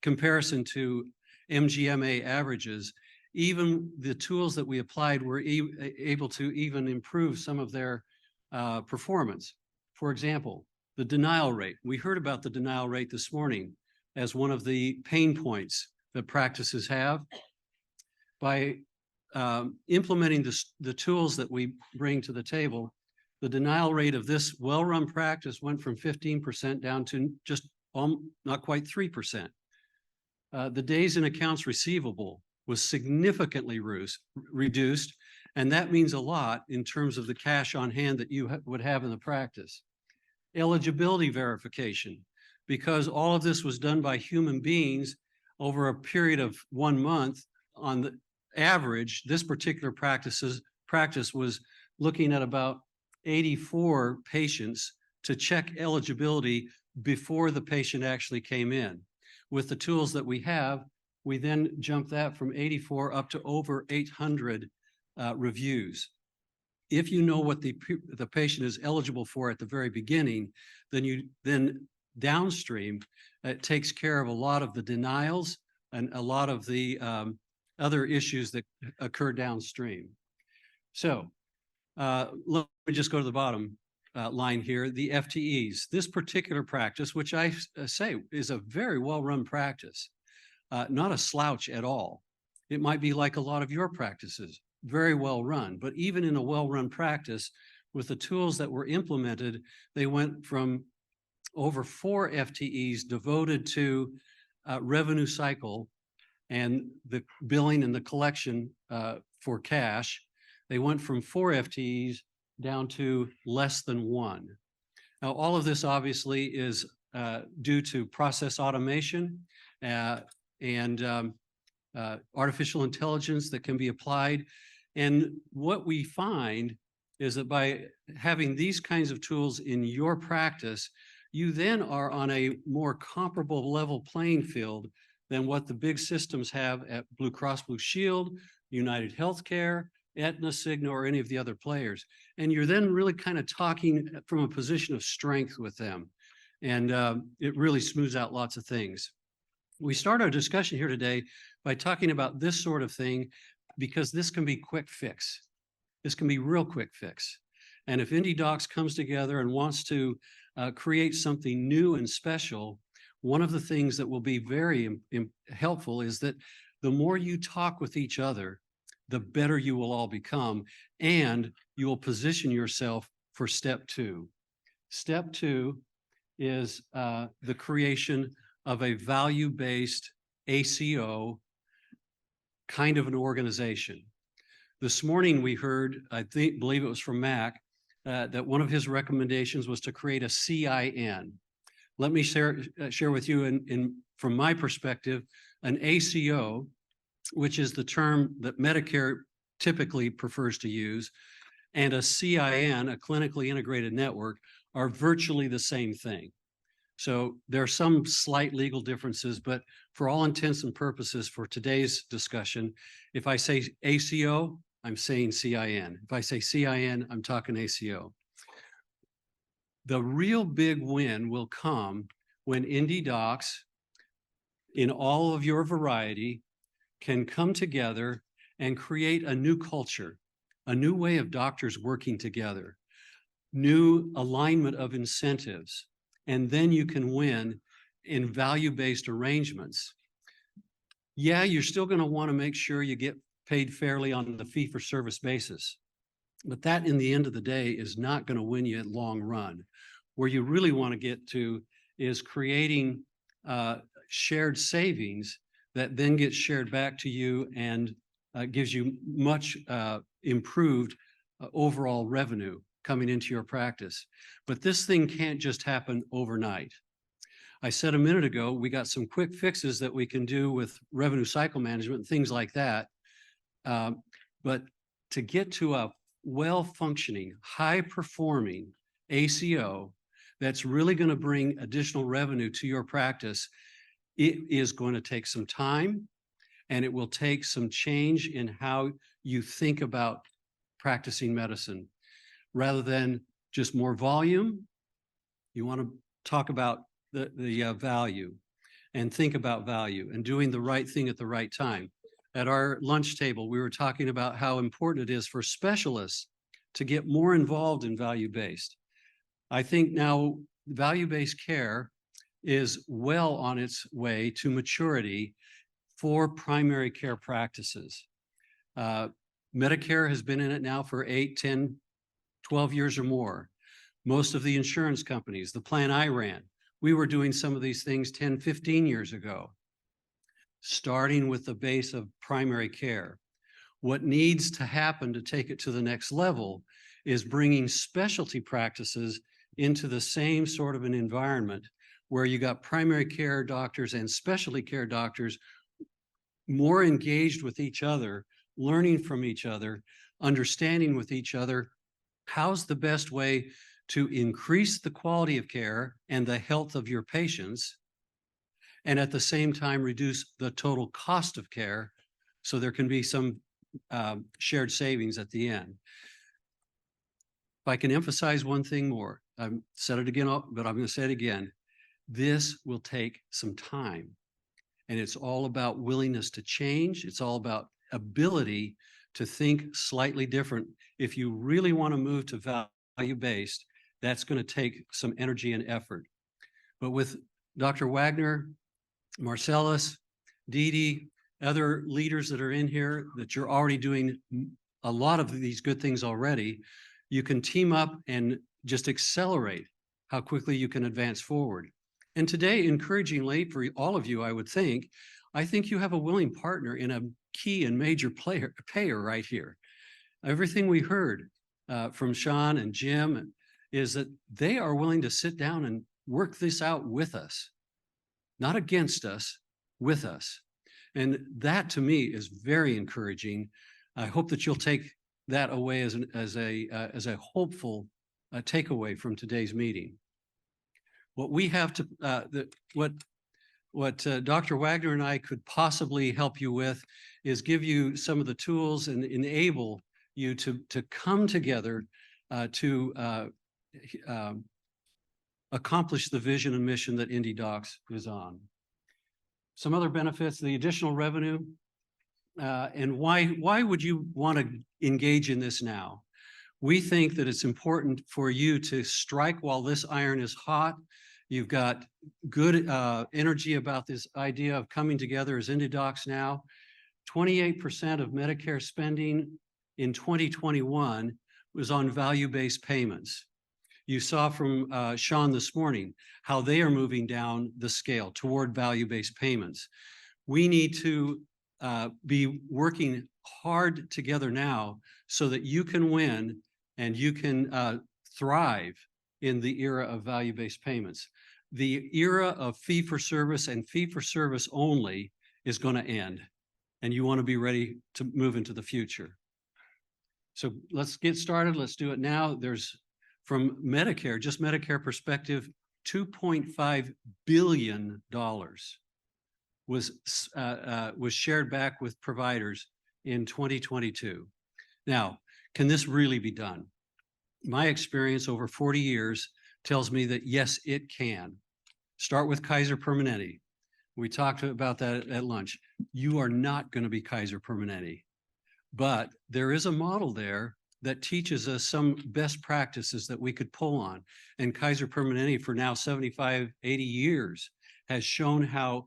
comparison to MGMA averages, even the tools that we applied were able to even improve some of their performance. For example, the denial rate. We heard about the denial rate this morning as one of the pain points that practices have. By implementing the tools that we bring to the table, the denial rate of this well-run practice went from 15% down to just not quite 3%. The days in accounts receivable was significantly reduced, and that means a lot in terms of the cash on hand that you would have in the practice. Eligibility verification, because all of this was done by human beings over a period of 1 month. On the average, this particular practice was looking at about 84 patients to check eligibility before the patient actually came in. With the tools that we have, we then jump that from 84 up to over 800 reviews. If you know what the patient is eligible for at the very beginning, then downstream, it takes care of a lot of the denials and a lot of the other issues that occur downstream. So let me just go to the bottom line here, the FTEs. This particular practice, which I say is a very well-run practice, not a slouch at all. It might be like a lot of your practices, very well run, but even in a well-run practice, with the tools that were implemented, they went from over 4 FTEs devoted to revenue cycle and the billing and the collection for cash. They went from 4 FTEs down to less than 1. Now, all of this obviously is due to process automation and artificial intelligence that can be applied. And what we find is that by having these kinds of tools in your practice, you then are on a more comparable level playing field than what the big systems have at Blue Cross Blue Shield, United Healthcare, Aetna, Cigna, or any of the other players. And you're then really kind of talking from a position of strength with them. And it really smooths out lots of things. We start our discussion here today by talking about this sort of thing, because this can be quick fix. This can be real quick fix. And if IndeDocs comes together and wants to create something new and special, one of the things that will be very helpful is that the more you talk with each other, the better you will all become, and you will position yourself for step 2. Step 2 is the creation of a value-based ACO kind of an organization. This morning we heard, believe it was from Mac, that one of his recommendations was to create a CIN. Let me share with you, from my perspective, an ACO, which is the term that Medicare typically prefers to use, and a CIN, a clinically integrated network, are virtually the same thing. So there are some slight legal differences, but for all intents and purposes for today's discussion, if I say ACO, I'm saying CIN. If I say CIN, I'm talking ACO. The real big win will come when IndeDocs, in all of your variety, can come together and create a new culture, a new way of doctors working together, new alignment of incentives, and then you can win in value-based arrangements. Yeah, you're still going to want to make sure you get paid fairly on the fee-for-service basis, but that in the end of the day is not going to win you at long run. Where you really want to get to is creating shared savings that then gets shared back to you and gives you much improved overall revenue coming into your practice. But this thing can't just happen overnight. I said a minute ago, we got some quick fixes that we can do with revenue cycle management and things like that. But to get to a well-functioning, high-performing ACO that's really going to bring additional revenue to your practice, it is going to take some time, and it will take some change in how you think about practicing medicine. Rather than just more volume, you want to talk about the value and think about value and doing the right thing at the right time. At our lunch table, we were talking about how important it is for specialists to get more involved in value-based. I think now value-based care is well on its way to maturity for primary care practices. Medicare has been in it now for 8, 10, 12 years or more. Most of the insurance companies, the plan I ran, we were doing some of these things 10, 15 years ago, starting with the base of primary care. What needs to happen to take it to the next level is bringing specialty practices into the same sort of an environment where you got primary care doctors and specialty care doctors more engaged with each other, learning from each other, understanding with each other, how's the best way to increase the quality of care and the health of your patients, and at the same time reduce the total cost of care so there can be some shared savings at the end. If I can emphasize one thing more, I've said it again, but I'm going to say it again. This will take some time, and it's all about willingness to change. It's all about ability to think slightly different. If you really want to move to value-based, that's going to take some energy and effort. But with Dr. Wagner, Marcellus, Dede, other leaders that are in here that you're already doing a lot of these good things already, you can team up and just accelerate how quickly you can advance forward. And today, encouragingly for all of you, I think you have a willing partner in a key and major payer right here. Everything we heard from Shawn and Jim is that they are willing to sit down and work this out with us, not against us, with us. And that to me is very encouraging. I hope that you'll take that away as a hopeful takeaway from today's meeting. What we have to, what Dr. Wagner and I could possibly help you with is give you some of the tools and enable you to come together to accomplish the vision and mission that IndeDocs is on. Some other benefits, the additional revenue, and why would you want to engage in this now? We think that it's important for you to strike while this iron is hot. You've got good energy about this idea of coming together as IndeDocs now. 28% of Medicare spending in 2021 was on value-based payments. You saw from Shawn this morning how they are moving down the scale toward value-based payments. We need to be working hard together now so that you can win and you can thrive in the era of value-based payments. The era of fee-for-service and fee-for-service only is going to end, and you want to be ready to move into the future. So let's get started. Let's do it now. There's, from Medicare, just Medicare perspective, $2.5 billion was shared back with providers in 2022. Now, can this really be done? My experience over 40 years tells me that yes, it can. Start with Kaiser Permanente. We talked about that at lunch. You are not going to be Kaiser Permanente, but there is a model there that teaches us some best practices that we could pull on. And Kaiser Permanente for now 75, 80 years has shown how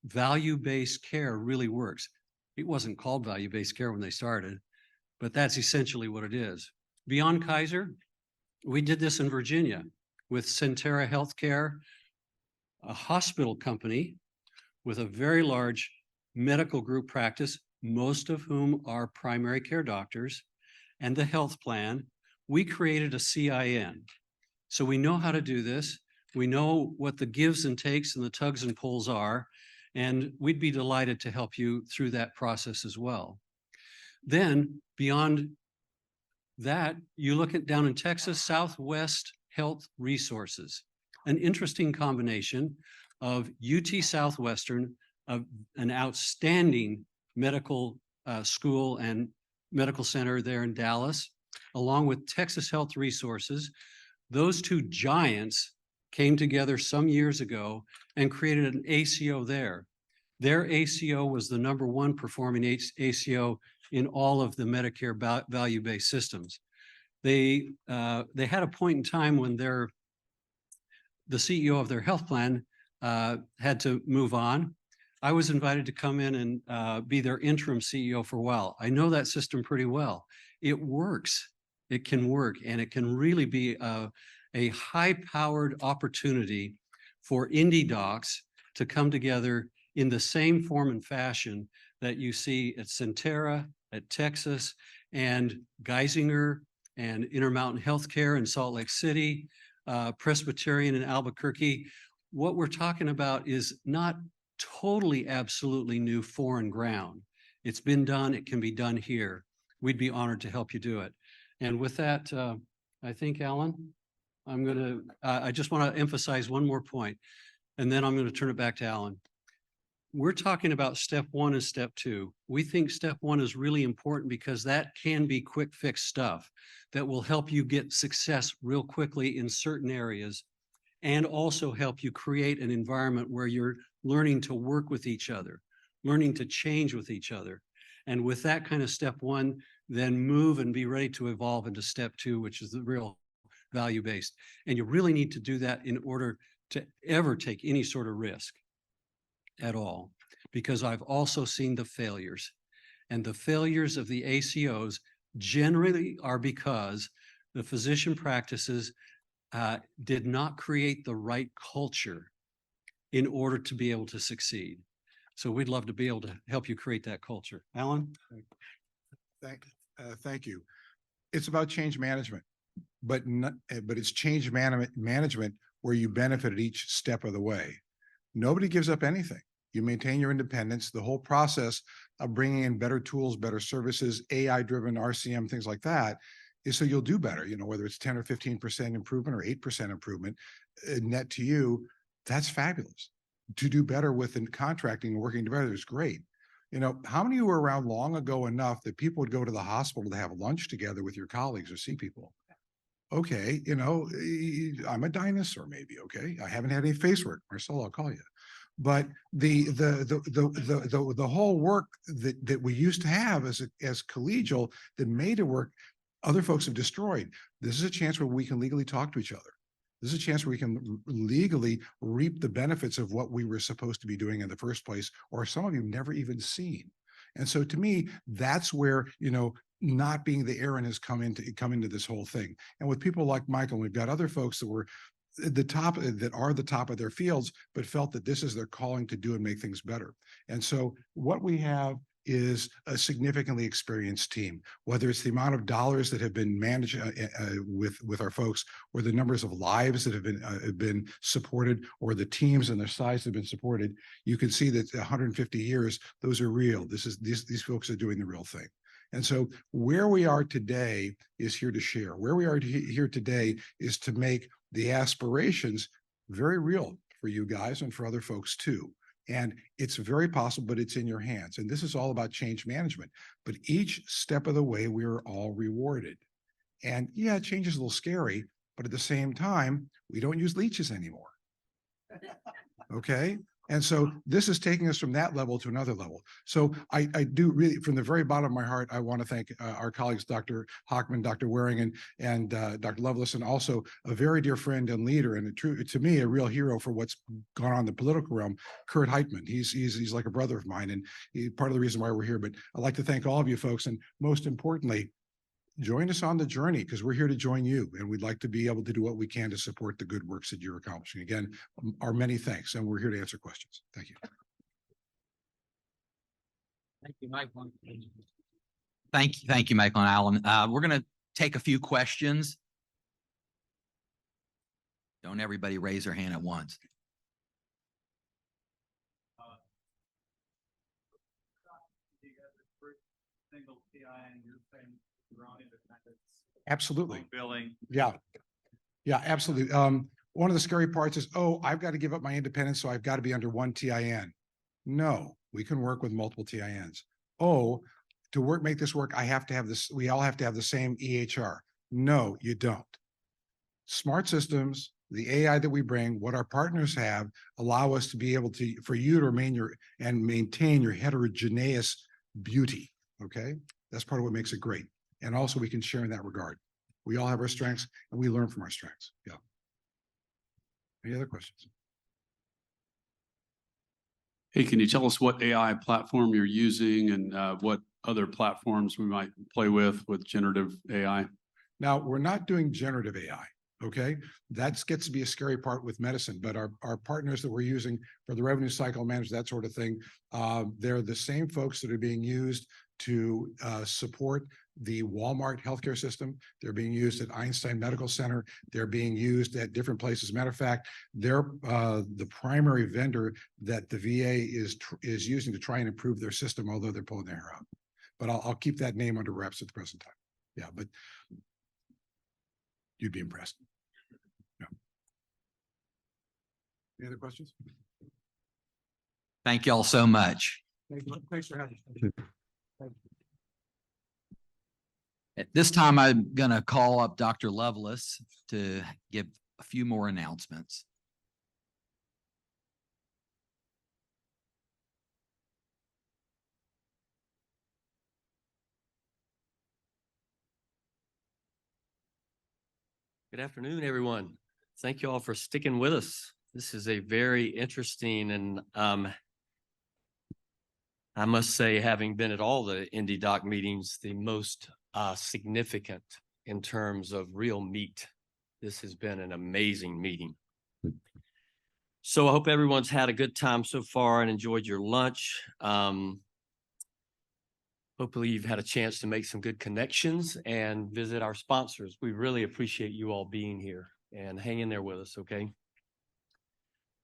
value-based care really works. It wasn't called value-based care when they started, but that's essentially what it is. Beyond Kaiser, we did this in Virginia with Centera Healthcare, a hospital company with a very large medical group practice, most of whom are primary care doctors, and the health plan. We created a CIN. So we know how to do this. We know what the gives and takes and the tugs and pulls are, and we'd be delighted to help you through that process as well. Then beyond that, you look at down in Texas, Southwest Health Resources, an interesting combination of UT Southwestern, of an outstanding medical school and medical center there in Dallas, along with Texas Health Resources. Those two giants came together some years ago and created an ACO there. Their ACO was the #1 performing ACO in all of the Medicare value-based systems. They had a point in time when the CEO of their health plan had to move on. I was invited to come in and be their interim CEO for a while. I know that system pretty well. It works. It can work, and it can really be a high-powered opportunity for IndeDocs to come together in the same form and fashion that you see at Centera, at Texas, and Geisinger, and Intermountain Healthcare in Salt Lake City, Presbyterian in Albuquerque. What we're talking about is not totally, absolutely new foreign ground. It's been done. It can be done here. We'd be honored to help you do it. And with that, I think, Alan, I just want to emphasize one more point, and then I'm going to turn it back to Alan. We're talking about step 1 and step 2. We think step 1 is really important because that can be quick fix stuff that will help you get success real quickly in certain areas, and also help you create an environment where you're learning to work with each other, learning to change with each other. And with that kind of step 1, then move and be ready to evolve into step 2, which is the real value-based. And you really need to do that in order to ever take any sort of risk at all, because I've also seen the failures, and the failures of the ACOs generally are because the physician practices did not create the right culture in order to be able to succeed. So we'd love to be able to help you create that culture. Alan? Thank you. It's about change management, but it's change management where you benefit at each step of the way. Nobody gives up anything. You maintain your independence. The whole process of bringing in better tools, better services, AI-driven RCM, things like that, is so you'll do better. You know, whether it's 10 or 15% improvement or 8% improvement net to you, that's fabulous. To do better with contracting and working together is great. You know, how many of you were around long ago enough that people would go to the hospital to have lunch together with your colleagues or see people? Okay, you know, I'm a dinosaur maybe, okay? I haven't had any face work. Marcel, I'll call you. But the whole work that we used to have as collegial that made it work, other folks have destroyed. This is a chance where we can legally talk to each other. This is a chance where we can legally reap the benefits of what we were supposed to be doing in the first place, or some of you never even seen. And so to me, that's where, you know, not being the Aaron has come into this whole thing. And with people like Michael, we've got other folks that were the top of their fields, but felt that this is their calling to do and make things better. And so what we have is a significantly experienced team, whether it's the amount of dollars that have been managed with our folks, or the numbers of lives that have been supported, or the teams and their size have been supported. You can see that 150 years, those are real. These folks are doing the real thing. And so where we are today is here to share. Where we are here today is to make the aspirations very real for you guys and for other folks too. And it's very possible, but it's in your hands. And this is all about change management. But each step of the way, we are all rewarded. And yeah, change is a little scary, but at the same time, we don't use leeches anymore. Okay? And so this is taking us from that level to another level. So I do really, from the very bottom of my heart, I want to thank our colleagues, Dr. Hockman, Dr. Waring, and Dr. Lovelace, and also a very dear friend and leader, and to me, a real hero for what's gone on in the political realm, Kurt Heitman. He's like a brother of mine, and he's part of the reason why we're here. But I'd like to thank all of you folks, and most importantly, join us on the journey, because we're here to join you, and we'd like to be able to do what we can to support the good works that you're accomplishing. Again, our many thanks, and we're here to answer questions. Thank you. Thank you, Michael. Thank you, Michael and Alan. We're going to take a few questions. Don't everybody raise their hand at once. Absolutely. Billing. Yeah. Yeah, absolutely. One of the scary parts is, oh, I've got to give up my independence, so I've got to be under one TIN. No, we can work with multiple TINs. Oh, to make this work, I have to have this, we all have to have the same EHR. No, you don't. Smart systems, the AI that we bring, what our partners have, allow us to be able to, for you to maintain your heterogeneous beauty. Okay. That's part of what makes it great. And also we can share in that regard. We all have our strengths and we learn from our strengths. Yeah. Any other questions? Hey, can you tell us what AI platform you're using and what other platforms we might play with generative AI? Now, we're not doing generative AI. Okay. That gets to be a scary part with medicine, but our partners that we're using for the revenue cycle management, that sort of thing, they're the same folks that are being used to support the Walmart healthcare system. They're being used at Einstein Medical Center. They're being used at different places. Matter of fact, they're the primary vendor that the VA is using to try and improve their system, although they're pulling their hair out. But I'll keep that name under wraps at the present time. Yeah, but you'd be impressed. Yeah. Any other questions? Thank you all so much. Thanks for having me. At this time, I'm going to call up Dr. Lovelace to give a few more announcements. Good afternoon, everyone. Thank you all for sticking with us. This is a very interesting and I must say, having been at all the IndeDoc meetings, the most significant in terms of real meat. This has been an amazing meeting. So I hope everyone's had a good time so far and enjoyed your lunch. Hopefully you've had a chance to make some good connections and visit our sponsors. We really appreciate you all being here and hang in there with us, okay?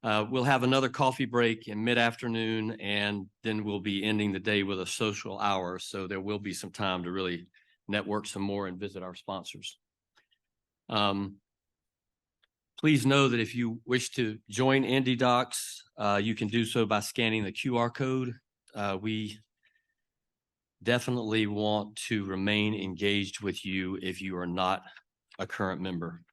We'll have another coffee break in mid-afternoon, and then we'll be ending the day with a social hour. So there will be some time to really network some more and visit our sponsors. Please know that if you wish to join IndeDocs, you can do so by scanning the QR code. We definitely want to remain engaged with you if you are not a current member.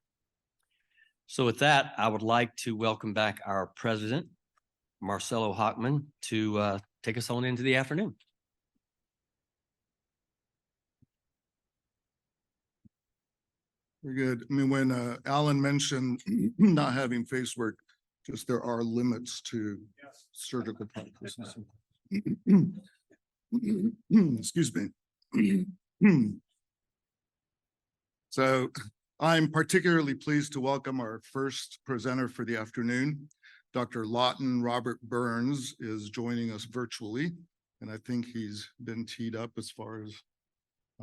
So with that, I would like to welcome back our president, Marcelo Hockman, to take us on into the afternoon. Very good. I mean, when Alan mentioned not having face work, just there are limits to surgical practices. Excuse me. So I'm particularly pleased to welcome our first presenter for the afternoon. Dr. Lawton Robert Burns is joining us virtually, and I think he's been teed up as far as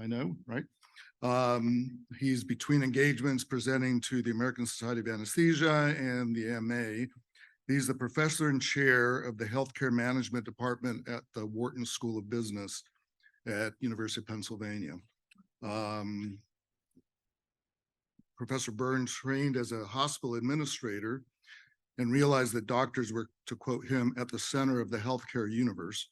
I know, right? He's between engagements presenting to the American Society of Anesthesia and the AMA. He's the professor and chair of the Healthcare Management Department at the Wharton School of Business at University of Pennsylvania. Professor Burns trained as a hospital administrator and realized that doctors were, to quote him, at the center of the healthcare universe,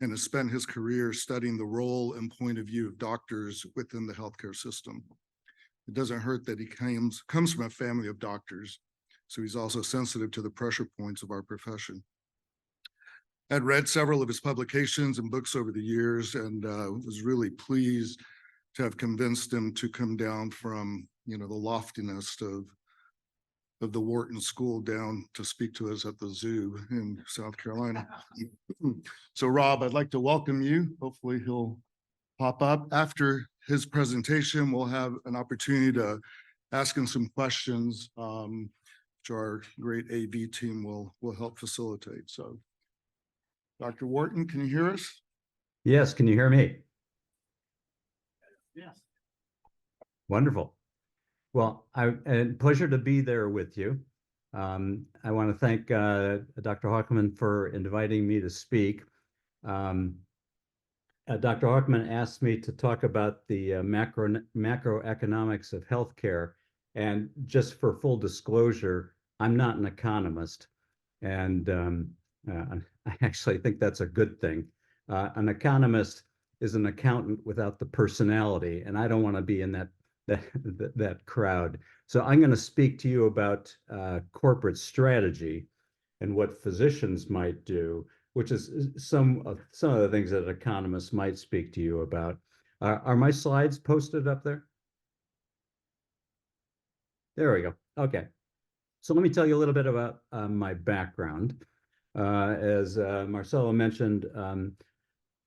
and has spent his career studying the role and point of view of doctors within the healthcare system. it doesn't hurt that he comes from a family of doctors. So he's also sensitive to the pressure points of our profession. I'd read several of his publications and books over the years, and was really pleased to have convinced him to come down from, the loftiness of the Wharton School down to speak to us at the zoo in South Carolina. So Rob, I'd like to welcome you. Hopefully he'll pop up. After his presentation, we'll have an opportunity to ask him some questions, which our great AV team will help facilitate. So Dr. Wharton, can you hear us? Yes, can you hear me? Yes. Wonderful. Well, a pleasure to be there with you. I want to thank Dr. Hockman for inviting me to speak. Dr. Hockman asked me to talk about the macroeconomics of healthcare. And just for full disclosure, I'm not an economist. And I actually think that's a good thing. An economist is an accountant without the personality, and I don't want to be in that crowd. So I'm going to speak to you about corporate strategy and what physicians might do, which is some of the things that economists might speak to you about. Are my slides posted up there? There we go. Okay. So let me tell you a little bit about my background. As Marcelo mentioned,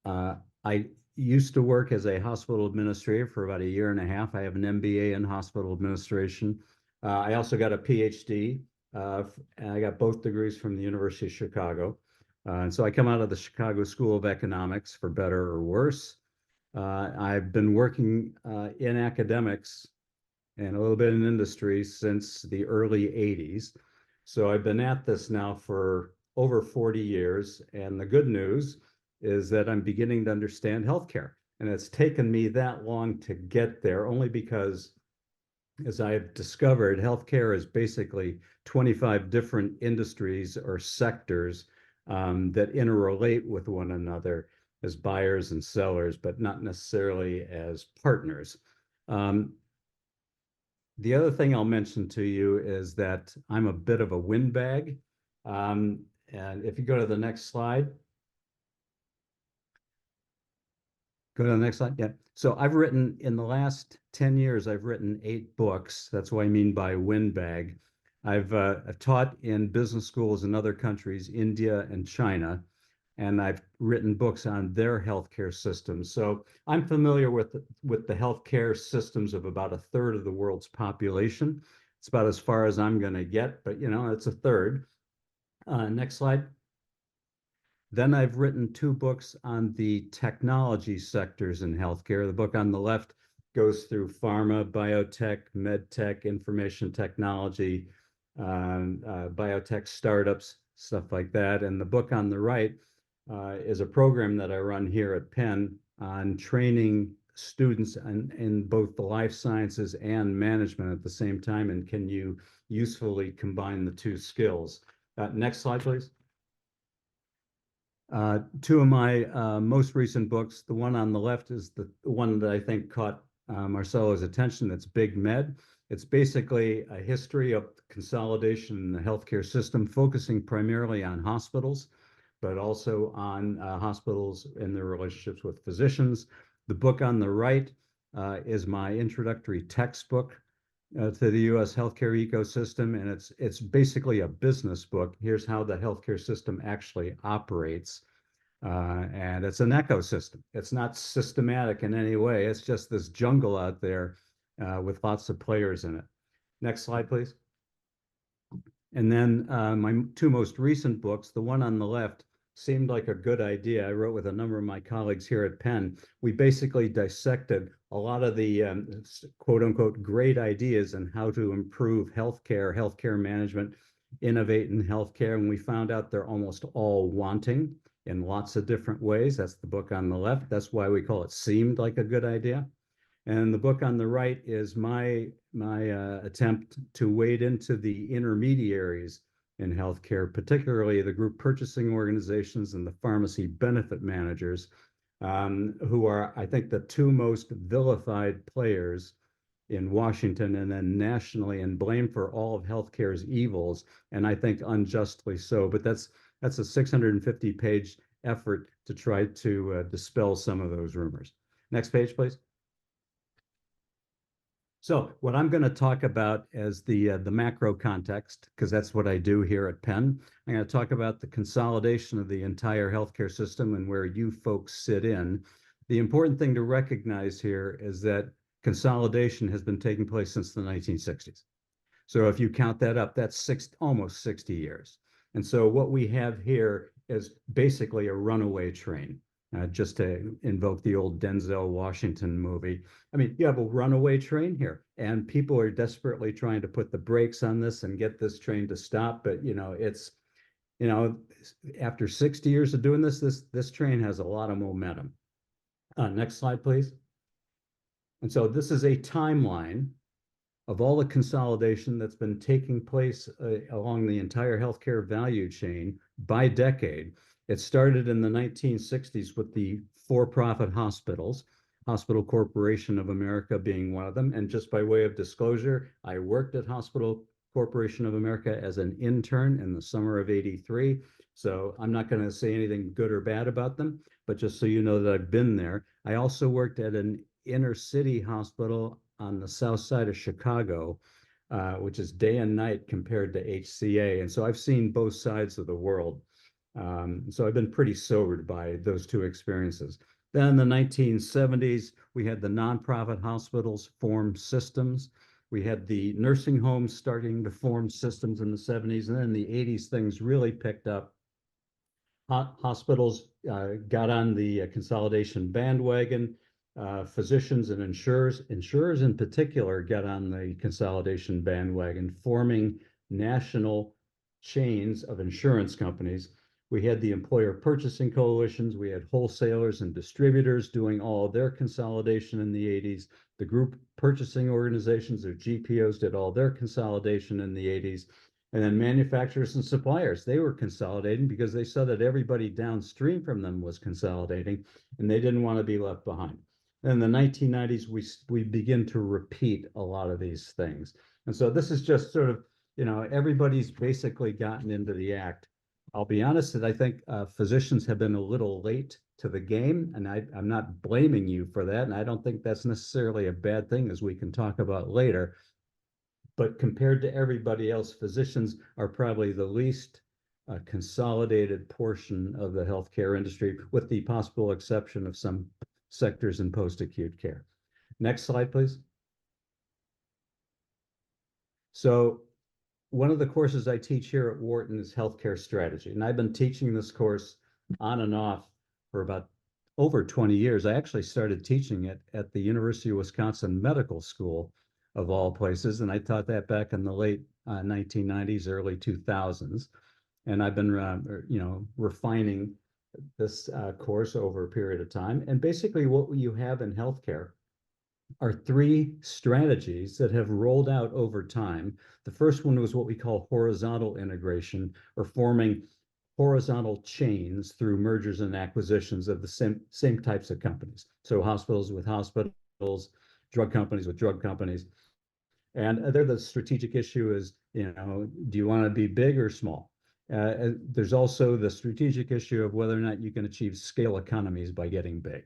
I used to work as a hospital administrator for about 1.5 years. I have an MBA in hospital administration. I also got a PhD. And I got both degrees from the University of Chicago. And so I come out of the Chicago School of Economics, for better or worse. I've been working in academics and a little bit in industry since the early 80s. So I've been at this now for over 40 years. And the good news is that I'm beginning to understand healthcare. And it's taken me that long to get there, only because, as I've discovered, healthcare is basically 25 different industries or sectors that interrelate with one another as buyers and sellers, but not necessarily as partners. The other thing I'll mention to you is that I'm a bit of a windbag. And if you go to the next slide. Go to the next slide. Yeah. So I've written, in the last 10 years, I've written 8 books. That's what I mean by windbag. I've taught in business schools in other countries, India and China, and I've written books on their healthcare systems. So I'm familiar with the healthcare systems of about 1/3 of the world's population. It's about as far as I'm going to get, but it's 1/3. Next slide. Then I've written 2 books on the technology sectors in healthcare. The book on the left goes through pharma, biotech, medtech, information technology, biotech startups, stuff like that. And the book on the right is a program that I run here at Penn on training students in both the life sciences and management at the same time. And can you usefully combine the 2 skills? Next slide, please. 2 of my most recent books, the one on the left is the one that I think caught Marcelo's attention. That's Big Med. It's basically a history of consolidation in the healthcare system, focusing primarily on hospitals, but also on hospitals and their relationships with physicians. The book on the right is my introductory textbook to the U.S. healthcare ecosystem, and it's basically a business book. Here's how the healthcare system actually operates, and it's an ecosystem. It's not systematic in any way. It's just this jungle out there with lots of players in it. Next slide, please. And then my 2 most recent books, the one on the left seemed like a good idea. I wrote with a number of my colleagues here at Penn. We basically dissected a lot of the quote unquote great ideas on how to improve healthcare management, innovate in healthcare. And we found out they're almost all wanting in lots of different ways. That's the book on the left. That's why we call it Seemed Like a Good Idea. And the book on the right is my attempt to wade into the intermediaries in healthcare, particularly the group purchasing organizations and the pharmacy benefit managers, who are, I think, the 2 most vilified players in Washington and then nationally and blamed for all of healthcare's evils, and I think unjustly so. But that's a 650-page effort to try to dispel some of those rumors. Next page, please. So what I'm going to talk about is the macro context, because that's what I do here at Penn. I'm going to talk about the consolidation of the entire healthcare system and where you folks sit in. The important thing to recognize here is that consolidation has been taking place since the 1960s. So if you count that up, that's almost 60 years. And so what we have here is basically a runaway train. Just to invoke the old Denzel Washington movie. I mean, you have a runaway train here, and people are desperately trying to put the brakes on this and get this train to stop. But, it's, after 60 years of doing this train has a lot of momentum. Next slide, please. And so this is a timeline of all the consolidation that's been taking place along the entire healthcare value chain by decade. It started in the 1960s with the for-profit hospitals, Hospital Corporation of America being one of them. And just by way of disclosure, I worked at Hospital Corporation of America as an intern in the summer of '83. So I'm not going to say anything good or bad about them, but just so you know that I've been there. I also worked at an inner city hospital on the south side of Chicago, which is day and night compared to HCA. And so I've seen both sides of the world. So I've been pretty sobered by those two experiences. Then in the 1970s, we had the nonprofit hospitals form systems. We had the nursing homes starting to form systems in the 70s. And then in the 80s, things really picked up. Hospitals got on the consolidation bandwagon. Physicians and insurers in particular, got on the consolidation bandwagon, forming national chains of insurance companies. We had the employer purchasing coalitions. We had wholesalers and distributors doing all of their consolidation in the 80s. The group purchasing organizations, or GPOs, did all their consolidation in the 80s. And then manufacturers and suppliers, they were consolidating because they saw that everybody downstream from them was consolidating, and they didn't want to be left behind. In the 1990s, we begin to repeat a lot of these things. And so this is just sort of, everybody's basically gotten into the act. I'll be honest that I think physicians have been a little late to the game, and I'm not blaming you for that. And I don't think that's necessarily a bad thing, as we can talk about later. But compared to everybody else, physicians are probably the least consolidated portion of the healthcare industry, with the possible exception of some sectors in post-acute care. Next slide, please. So one of the courses I teach here at Wharton is healthcare strategy. And I've been teaching this course on and off for about over 20 years. I actually started teaching it at the University of Wisconsin Medical School, of all places. And I taught that back in the late 1990s, early 2000s. And I've been, refining this course over a period of time. And basically what you have in healthcare are three strategies that have rolled out over time. The first one was what we call horizontal integration, or forming horizontal chains through mergers and acquisitions of the same types of companies. So hospitals with hospitals, drug companies with drug companies. And there the strategic issue is, do you want to be big or small? There's also the strategic issue of whether or not you can achieve scale economies by getting big.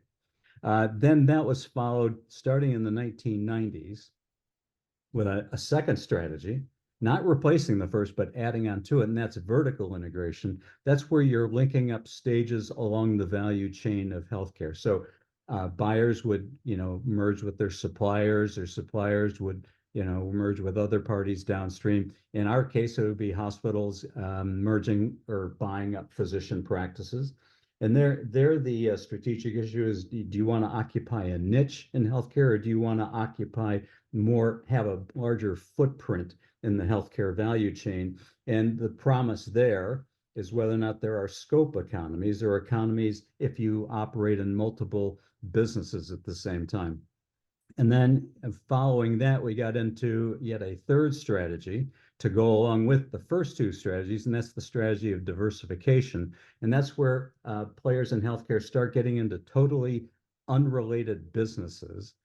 Then that was followed, starting in the 1990s, with a second strategy, not replacing the first, but adding on to it, and that's vertical integration. That's where you're linking up stages along the value chain of healthcare. So buyers would, merge with their suppliers, or suppliers would, merge with other parties downstream. In our case, it would be hospitals merging or buying up physician practices. And there the strategic issue is, do you want to occupy a niche in healthcare, or do you want to occupy more, have a larger footprint in the healthcare value chain? And the promise there is whether or not there are scope economies, or economies if you operate in multiple businesses at the same time. And then following that, we got into yet a third strategy to go along with the first two strategies, and that's the strategy of diversification. And that's where players in healthcare start getting into totally unrelated businesses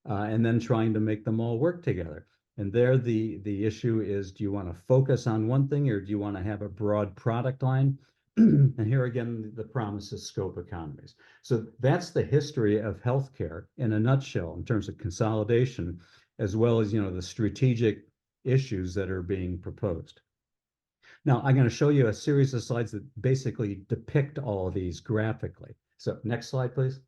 and then trying to make them all work together. And there, the issue is, do you want to focus on one thing or do you want to have a broad product line? And here again, the promise is scope economies. So that's the history of healthcare in a nutshell in terms of consolidation, as well as, the strategic issues that are being proposed. Now, I'm going to show you a series of slides that basically depict all of these graphically. So next slide, please.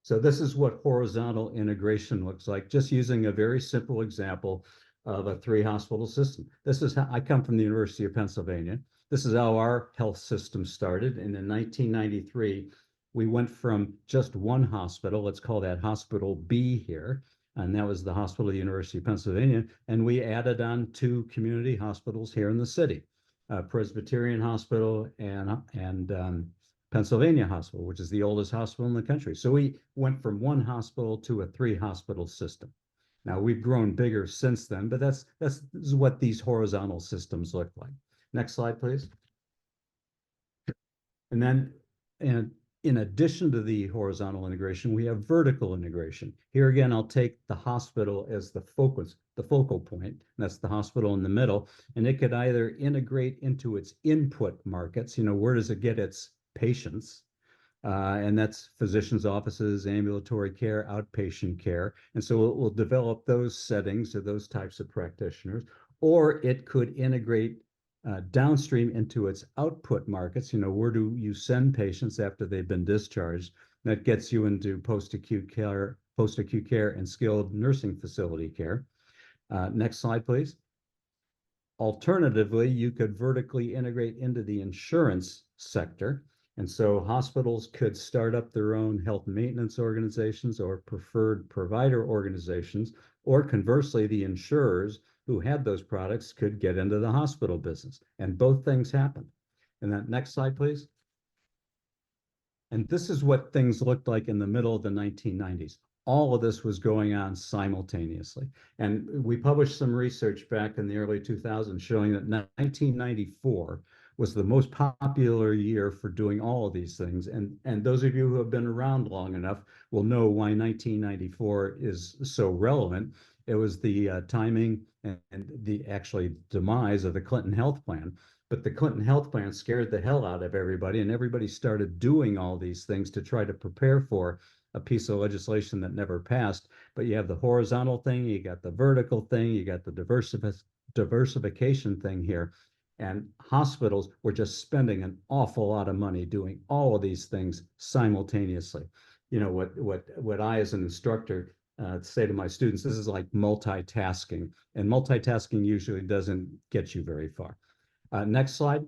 So this is what horizontal integration looks like, just using a very simple example of a 3-hospital system. This is how I come from the University of Pennsylvania. This is how our health system started. And in 1993, we went from just one hospital, let's call that Hospital B here, and that was the hospital of the University of Pennsylvania. And we added on 2 community hospitals here in the city, Presbyterian Hospital and Pennsylvania Hospital, which is the oldest hospital in the country. So we went from one hospital to a 3-hospital system. Now we've grown bigger since then, but this is what these horizontal systems look like. Next slide, please. And then, in addition to the horizontal integration, we have vertical integration. Here again, I'll take the hospital as the focal point. And that's the hospital in the middle. And it could either integrate into its input markets, where does it get its patients? And that's physicians' offices, ambulatory care, outpatient care. And so it will develop those settings or those types of practitioners. Or it could integrate downstream into its output markets. Where do you send patients after they've been discharged? That gets you into post-acute care, and skilled nursing facility care. Next slide, please. Alternatively, you could vertically integrate into the insurance sector. And so hospitals could start up their own health maintenance organizations or preferred provider organizations, or conversely, the insurers who had those products could get into the hospital business. And both things happened. And that next slide, please. And this is what things looked like in the middle of the 1990s. All of this was going on simultaneously. And we published some research back in the early 2000s showing that 1994 was the most popular year for doing all of these things. And those of you who have been around long enough will know why 1994 is so relevant. It was the timing and the actually demise of the Clinton health plan. But the Clinton health plan scared the hell out of everybody, and everybody started doing all these things to try to prepare for a piece of legislation that never passed. But you have the horizontal thing, you got the vertical thing, you got the diversification thing here. And hospitals were just spending an awful lot of money doing all of these things simultaneously. What I, as an instructor, say to my students, this is like multitasking, and multitasking usually doesn't get you very far. Next slide.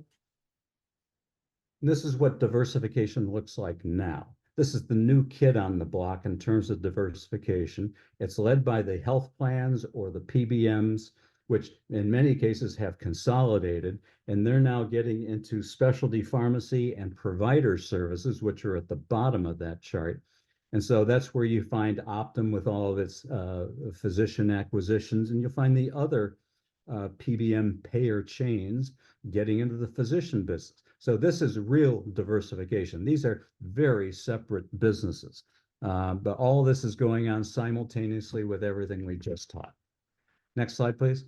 This is what diversification looks like now. This is the new kid on the block in terms of diversification. It's led by the health plans or the PBMs, which in many cases have consolidated, and they're now getting into specialty pharmacy and provider services, which are at the bottom of that chart. And so that's where you find Optum with all of its physician acquisitions, and you'll find the other PBM payer chains getting into the physician business. So this is real diversification. These are very separate businesses, but all of this is going on simultaneously with everything we just taught. Next slide, please.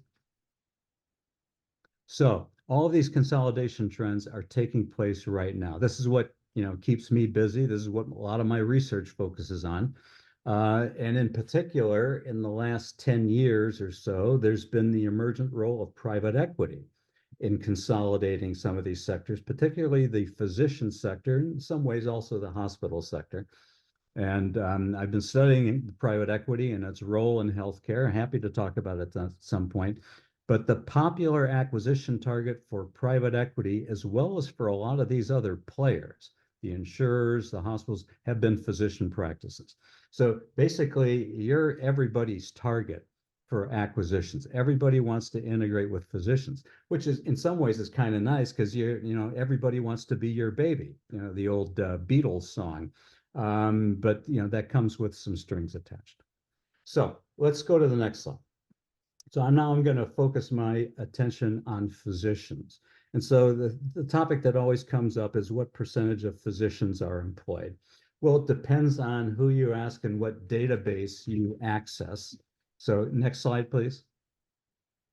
So all of these consolidation trends are taking place right now. This is what keeps me busy. This is what a lot of my research focuses on. And in particular, in the last 10 years or so, there's been the emergent role of private equity in consolidating some of these sectors, particularly the physician sector, in some ways also the hospital sector. And I've been studying private equity and its role in healthcare. Happy to talk about it at some point. But the popular acquisition target for private equity, as well as for a lot of these other players, the insurers, the hospitals, have been physician practices. So basically, you're everybody's target for acquisitions. Everybody wants to integrate with physicians, which is in some ways is kind of nice because everybody wants to be your baby. The old Beatles song, but that comes with some strings attached. So let's go to the next slide. So I'm going to focus my attention on physicians. And so the topic that always comes up is what percentage of physicians are employed. Well, it depends on who you ask and what database you access. So next slide, please.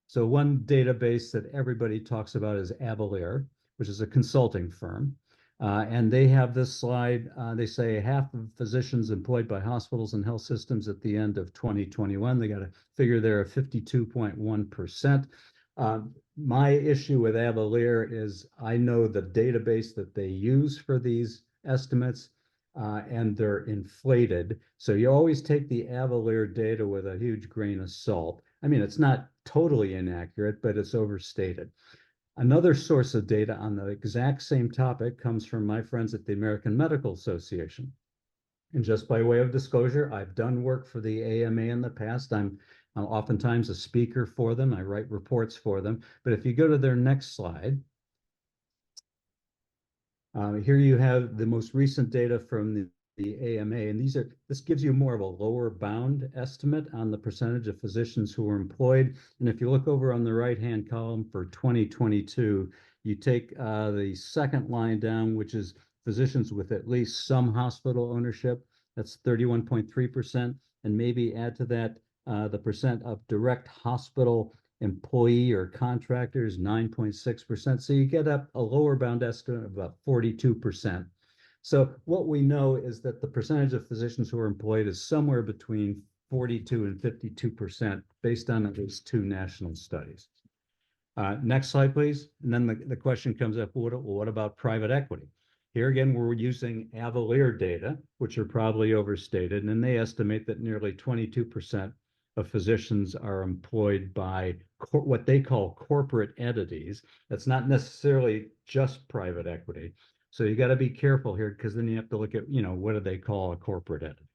So one database that everybody talks about is Avalier, which is a consulting firm. And they have this slide. They say half of physicians employed by hospitals and health systems at the end of 2021, they got a figure there of 52.1%. My issue with Avalier is I know the database that they use for these estimates, and they're inflated. So you always take the Avalier data with a huge grain of salt. I mean, it's not totally inaccurate, but it's overstated. Another source of data on the exact same topic comes from my friends at the American Medical Association. And just by way of disclosure, I've done work for the AMA in the past. I'm oftentimes a speaker for them. I write reports for them. But if you go to their next slide, here you have the most recent data from the AMA, and this gives you more of a lower bound estimate on the percentage of physicians who are employed. And if you look over on the right-hand column for 2022, you take the second line down, which is physicians with at least some hospital ownership. That's 31.3%, and maybe add to that the percent of direct hospital employee or contractors, 9.6%. So you get up a lower bound estimate of about 42%. So what we know is that the percentage of physicians who are employed is somewhere between 42 and 52% based on at least 2 national studies. Next slide, please. And then the question comes up, what about private equity? Here again, we're using Avalier data, which are probably overstated, and they estimate that nearly 22% of physicians are employed by what they call corporate entities. That's not necessarily just private equity. So you got to be careful here, because then you have to look at, what do they call a corporate entity?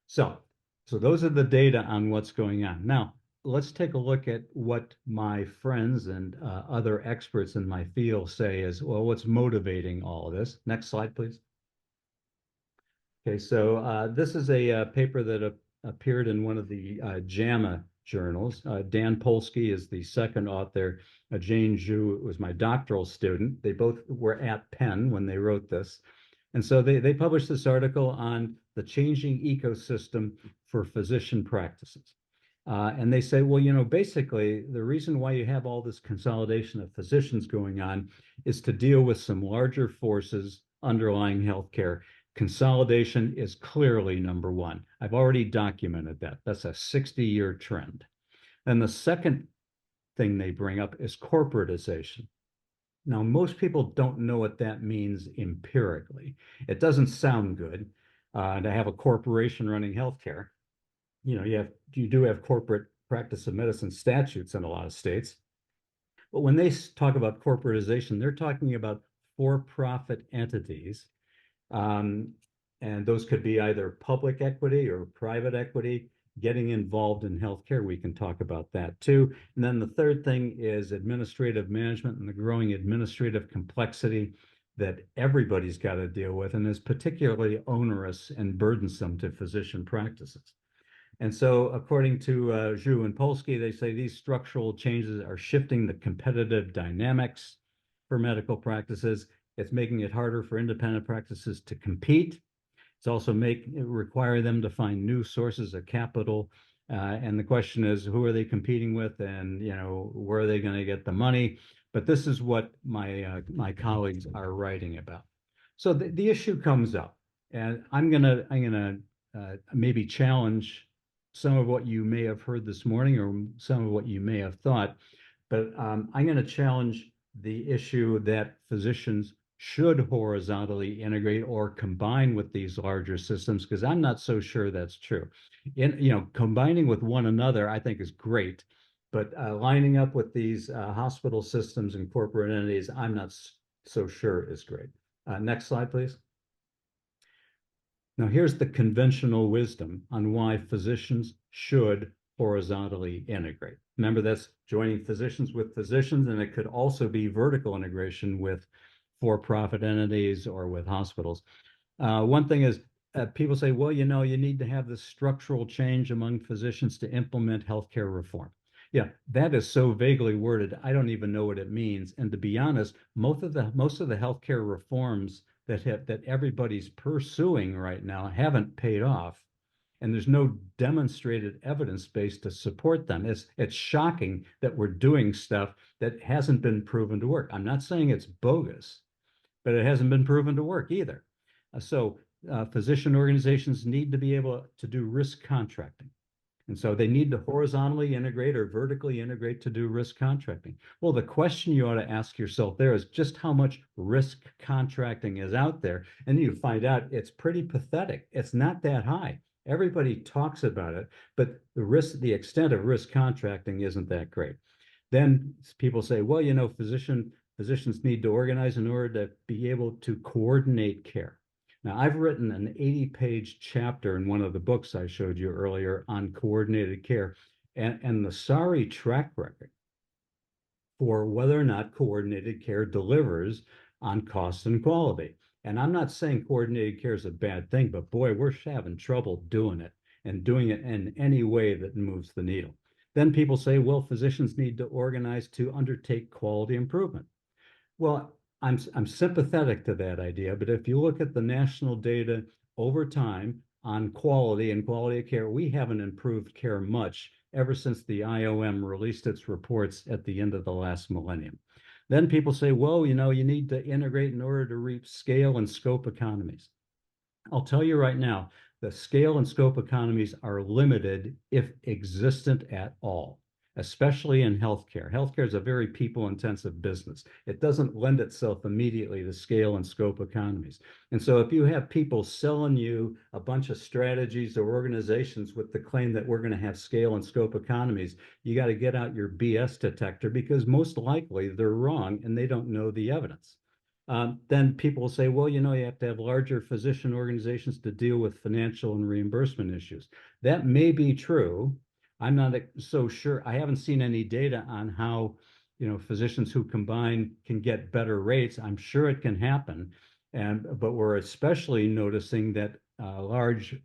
So those are the data on what's going on. Now, let's take a look at what my friends and other experts in my field say is, well, what's motivating all of this? Next slide, please. Okay, so this is a paper that appeared in one of the JAMA journals. Dan Polsky is the second author. Jane Zhu was my doctoral student. They both were at Penn when they wrote this. And so they published this article on the changing ecosystem for physician practices. And they say, well, basically, the reason why you have all this consolidation of physicians going on is to deal with some larger forces underlying healthcare. Consolidation is clearly number one. I've already documented that. That's a 60-year trend. And the second thing they bring up is corporatization. Now, most people don't know what that means empirically. It doesn't sound good to have a corporation running healthcare. You do have corporate practice of medicine statutes in a lot of states. But when they talk about corporatization, they're talking about for-profit entities. And those could be either public equity or private equity getting involved in healthcare. We can talk about that too. And then the third thing is administrative management and the growing administrative complexity that everybody's got to deal with, and is particularly onerous and burdensome to physician practices. And so according to Zhu and Polsky, they say these structural changes are shifting the competitive dynamics for medical practices. It's making it harder for independent practices to compete. It's also require them to find new sources of capital. And the question is, who are they competing with, and where are they going to get the money? But this is what my colleagues are writing about. So the issue comes up, and I'm gonna maybe challenge some of what you may have heard this morning, or some of what you may have thought. But I'm going to challenge the issue that physicians should horizontally integrate or combine with these larger systems, because I'm not so sure that's true. Combining with one another, I think, is great, but lining up with these hospital systems and corporate entities, I'm not so sure is great. Next slide, please. Now, here's the conventional wisdom on why physicians should horizontally integrate. Remember, that's joining physicians with physicians, and it could also be vertical integration with for-profit entities or with hospitals. One thing is, people say, well, you need to have this structural change among physicians to implement healthcare reform. Yeah, that is so vaguely worded, I don't even know what it means. And to be honest, most of the healthcare reforms that everybody's pursuing right now haven't paid off. And there's no demonstrated evidence base to support them. It's shocking that we're doing stuff that hasn't been proven to work. I'm not saying it's bogus, but it hasn't been proven to work either. So physician organizations need to be able to do risk contracting. And so they need to horizontally integrate or vertically integrate to do risk contracting. Well, the question you ought to ask yourself there is just how much risk contracting is out there. And you find out it's pretty pathetic. It's not that high. Everybody talks about it, but the extent of risk contracting isn't that great. Then people say, well, you know, physicians need to organize in order to be able to coordinate care. Now, I've written an 80-page chapter in one of the books I showed you earlier on coordinated care, and the sorry track record for whether or not coordinated care delivers on cost and quality. And I'm not saying coordinated care is a bad thing, but boy, we're having trouble doing it and doing it in any way that moves the needle. Then people say, well, physicians need to organize to undertake quality improvement. Well, I'm sympathetic to that idea, but if you look at the national data over time on quality and quality of care, we haven't improved care much ever since the IOM released its reports at the end of the last millennium. Then people say, well, you know, you need to integrate in order to reap scale and scope economies. I'll tell you right now, the scale and scope economies are limited if existent at all, especially in healthcare. Healthcare is a very people-intensive business. It doesn't lend itself immediately to scale and scope economies. And so if you have people selling you a bunch of strategies or organizations with the claim that we're going to have scale and scope economies, you got to get out your BS detector, because most likely they're wrong and they don't know the evidence. Then people will say, well, you know, you have to have larger physician organizations to deal with financial and reimbursement issues. That may be true. I'm not so sure. I haven't seen any data on how, you know, physicians who combine can get better rates. I'm sure it can happen. But we're especially noticing that large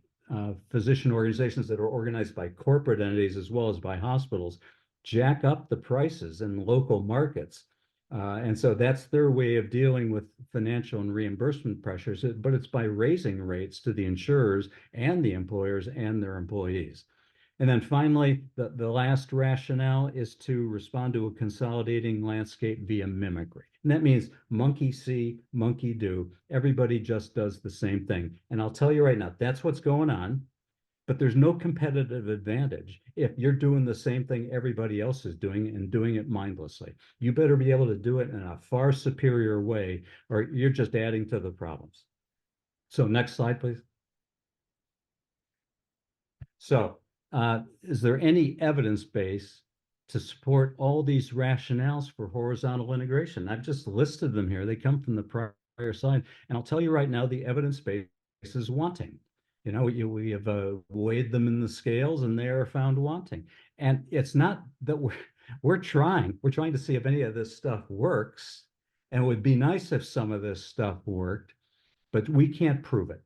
physician organizations that are organized by corporate entities as well as by hospitals jack up the prices in local markets. And so that's their way of dealing with financial and reimbursement pressures, but it's by raising rates to the insurers and the employers and their employees. And then finally, the last rationale is to respond to a consolidating landscape via mimicry. And that means monkey see, monkey do. Everybody just does the same thing. And I'll tell you right now, that's what's going on. But there's no competitive advantage if you're doing the same thing everybody else is doing and doing it mindlessly. You better be able to do it in a far superior way, or you're just adding to the problems. So next slide, please. So is there any evidence base to support all these rationales for horizontal integration? I've just listed them here. They come from the prior slide. And I'll tell you right now, the evidence base is wanting. You know, we have weighed them in the scales and they are found wanting. And it's not that we're trying to see if any of this stuff works. And it would be nice if some of this stuff worked, but we can't prove it.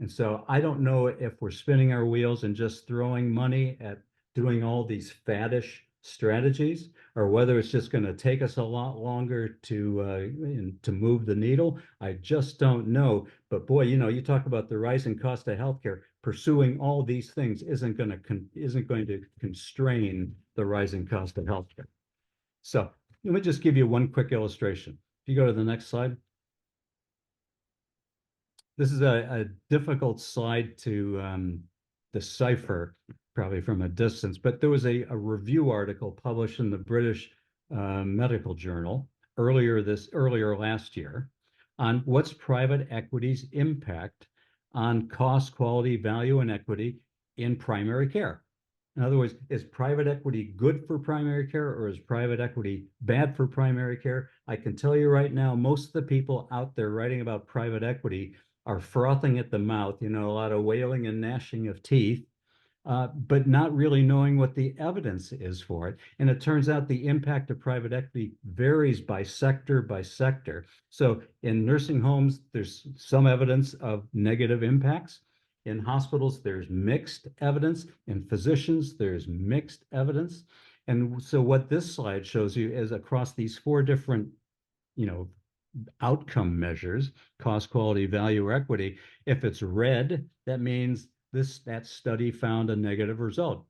And so I don't know if we're spinning our wheels and just throwing money at doing all these faddish strategies, or whether it's just going to take us a lot longer to move the needle. I just don't know. But boy, you know, you talk about the rising cost of healthcare. Pursuing all these things isn't going to constrain the rising cost of healthcare. So let me just give you one quick illustration. If you go to the next slide. This is a difficult slide to decipher, probably from a distance, but there was a review article published in the British Medical Journal earlier last year on what's private equity's impact on cost, quality, value, and equity in primary care. In other words, is private equity good for primary care, or is private equity bad for primary care? I can tell you right now, most of the people out there writing about private equity are frothing at the mouth, you know, a lot of wailing and gnashing of teeth, but not really knowing what the evidence is for it. And it turns out the impact of private equity varies by sector. So in nursing homes, there's some evidence of negative impacts. In hospitals, there's mixed evidence. In physicians, there's mixed evidence. And so what this slide shows you is across these four different, you know, outcome measures, cost, quality, value, or equity. If it's red, that means that study found a negative result,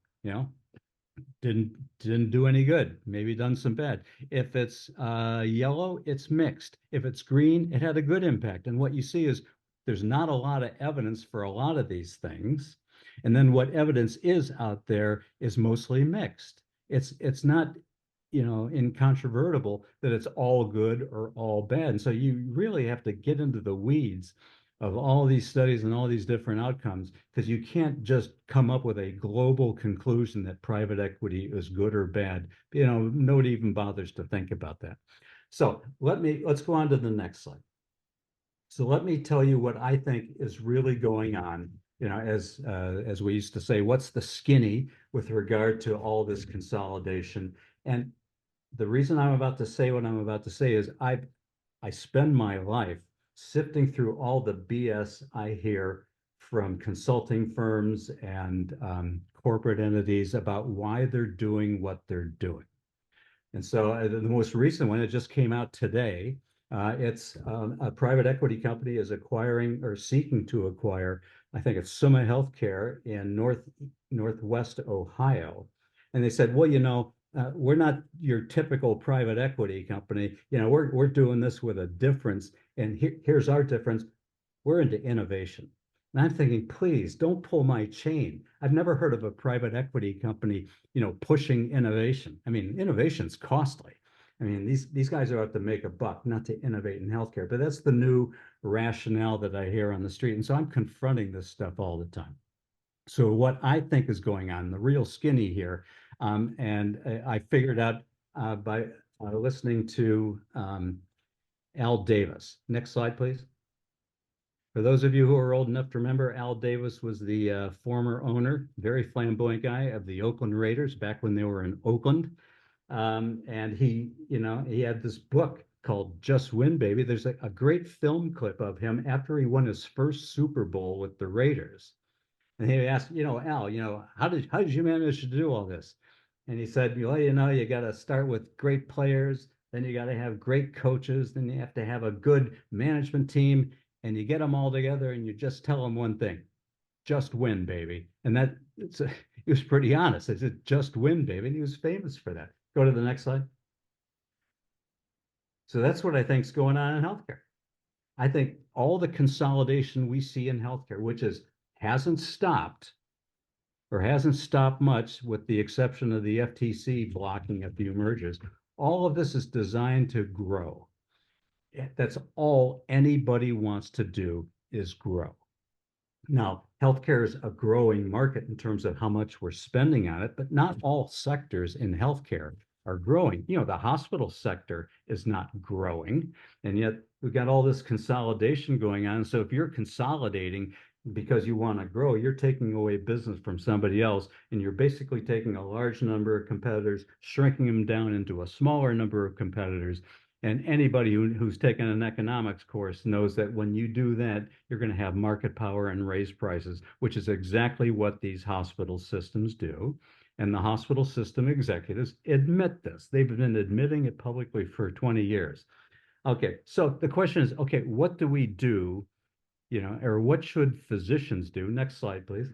didn't do any good, maybe done some bad. If it's yellow, it's mixed. If it's green, it had a good impact. And what you see is there's not a lot of evidence for a lot of these things. And then what evidence is out there is mostly mixed. It's not, incontrovertible that it's all good or all bad. And so you really have to get into the weeds of all these studies and all these different outcomes, because you can't just come up with a global conclusion that private equity is good or bad. Nobody even bothers to think about that. So let's go on to the next slide. So let me tell you what I think is really going on. As we used to say, what's the skinny with regard to all this consolidation? And the reason I'm about to say what I'm about to say is I spend my life sifting through all the BS I hear from consulting firms and corporate entities about why they're doing what they're doing. And so the most recent one, it just came out today. It's a private equity company is acquiring or seeking to acquire, I think it's Summa Healthcare in Northwest Ohio. And they said, well, we're not your typical private equity company. We're doing this with a difference. And here's our difference. We're into innovation. And I'm thinking, please don't pull my chain. I've never heard of a private equity company, pushing innovation. I mean, innovation's costly. I mean, these guys are out to make a buck, not to innovate in healthcare. But that's the new rationale that I hear on the street. And so I'm confronting this stuff all the time. So what I think is going on, the real skinny here, and I figured out by listening to Al Davis. Next slide, please. For those of you who are old enough to remember, Al Davis was the former owner, very flamboyant guy of the Oakland Raiders back when they were in Oakland. And he had this book called Just Win, Baby. There's a great film clip of him after he won his first Super Bowl with the Raiders. And he asked, Al, how did you manage to do all this? And he said, well, you got to start with great players, then you got to have great coaches, then you have to have a good management team, and you get them all together and you just tell them one thing, just win, baby. And he was pretty honest. He said, just win, baby. And he was famous for that. Go to the next slide. So that's what I think is going on in healthcare. I think all the consolidation we see in healthcare, which hasn't stopped much with the exception of the FTC blocking a few mergers. All of this is designed to grow. That's all anybody wants to do is grow. Now, healthcare is a growing market in terms of how much we're spending on it, but not all sectors in healthcare are growing. The hospital sector is not growing, and yet we've got all this consolidation going on. So if you're consolidating because you want to grow, you're taking away business from somebody else, and you're basically taking a large number of competitors, shrinking them down into a smaller number of competitors. And anybody who's taken an economics course knows that when you do that, you're going to have market power and raise prices, which is exactly what these hospital systems do. And the hospital system executives admit this. They've been admitting it publicly for 20 years. Okay, so the question is, okay, what do we do, or what should physicians do? Next slide, please.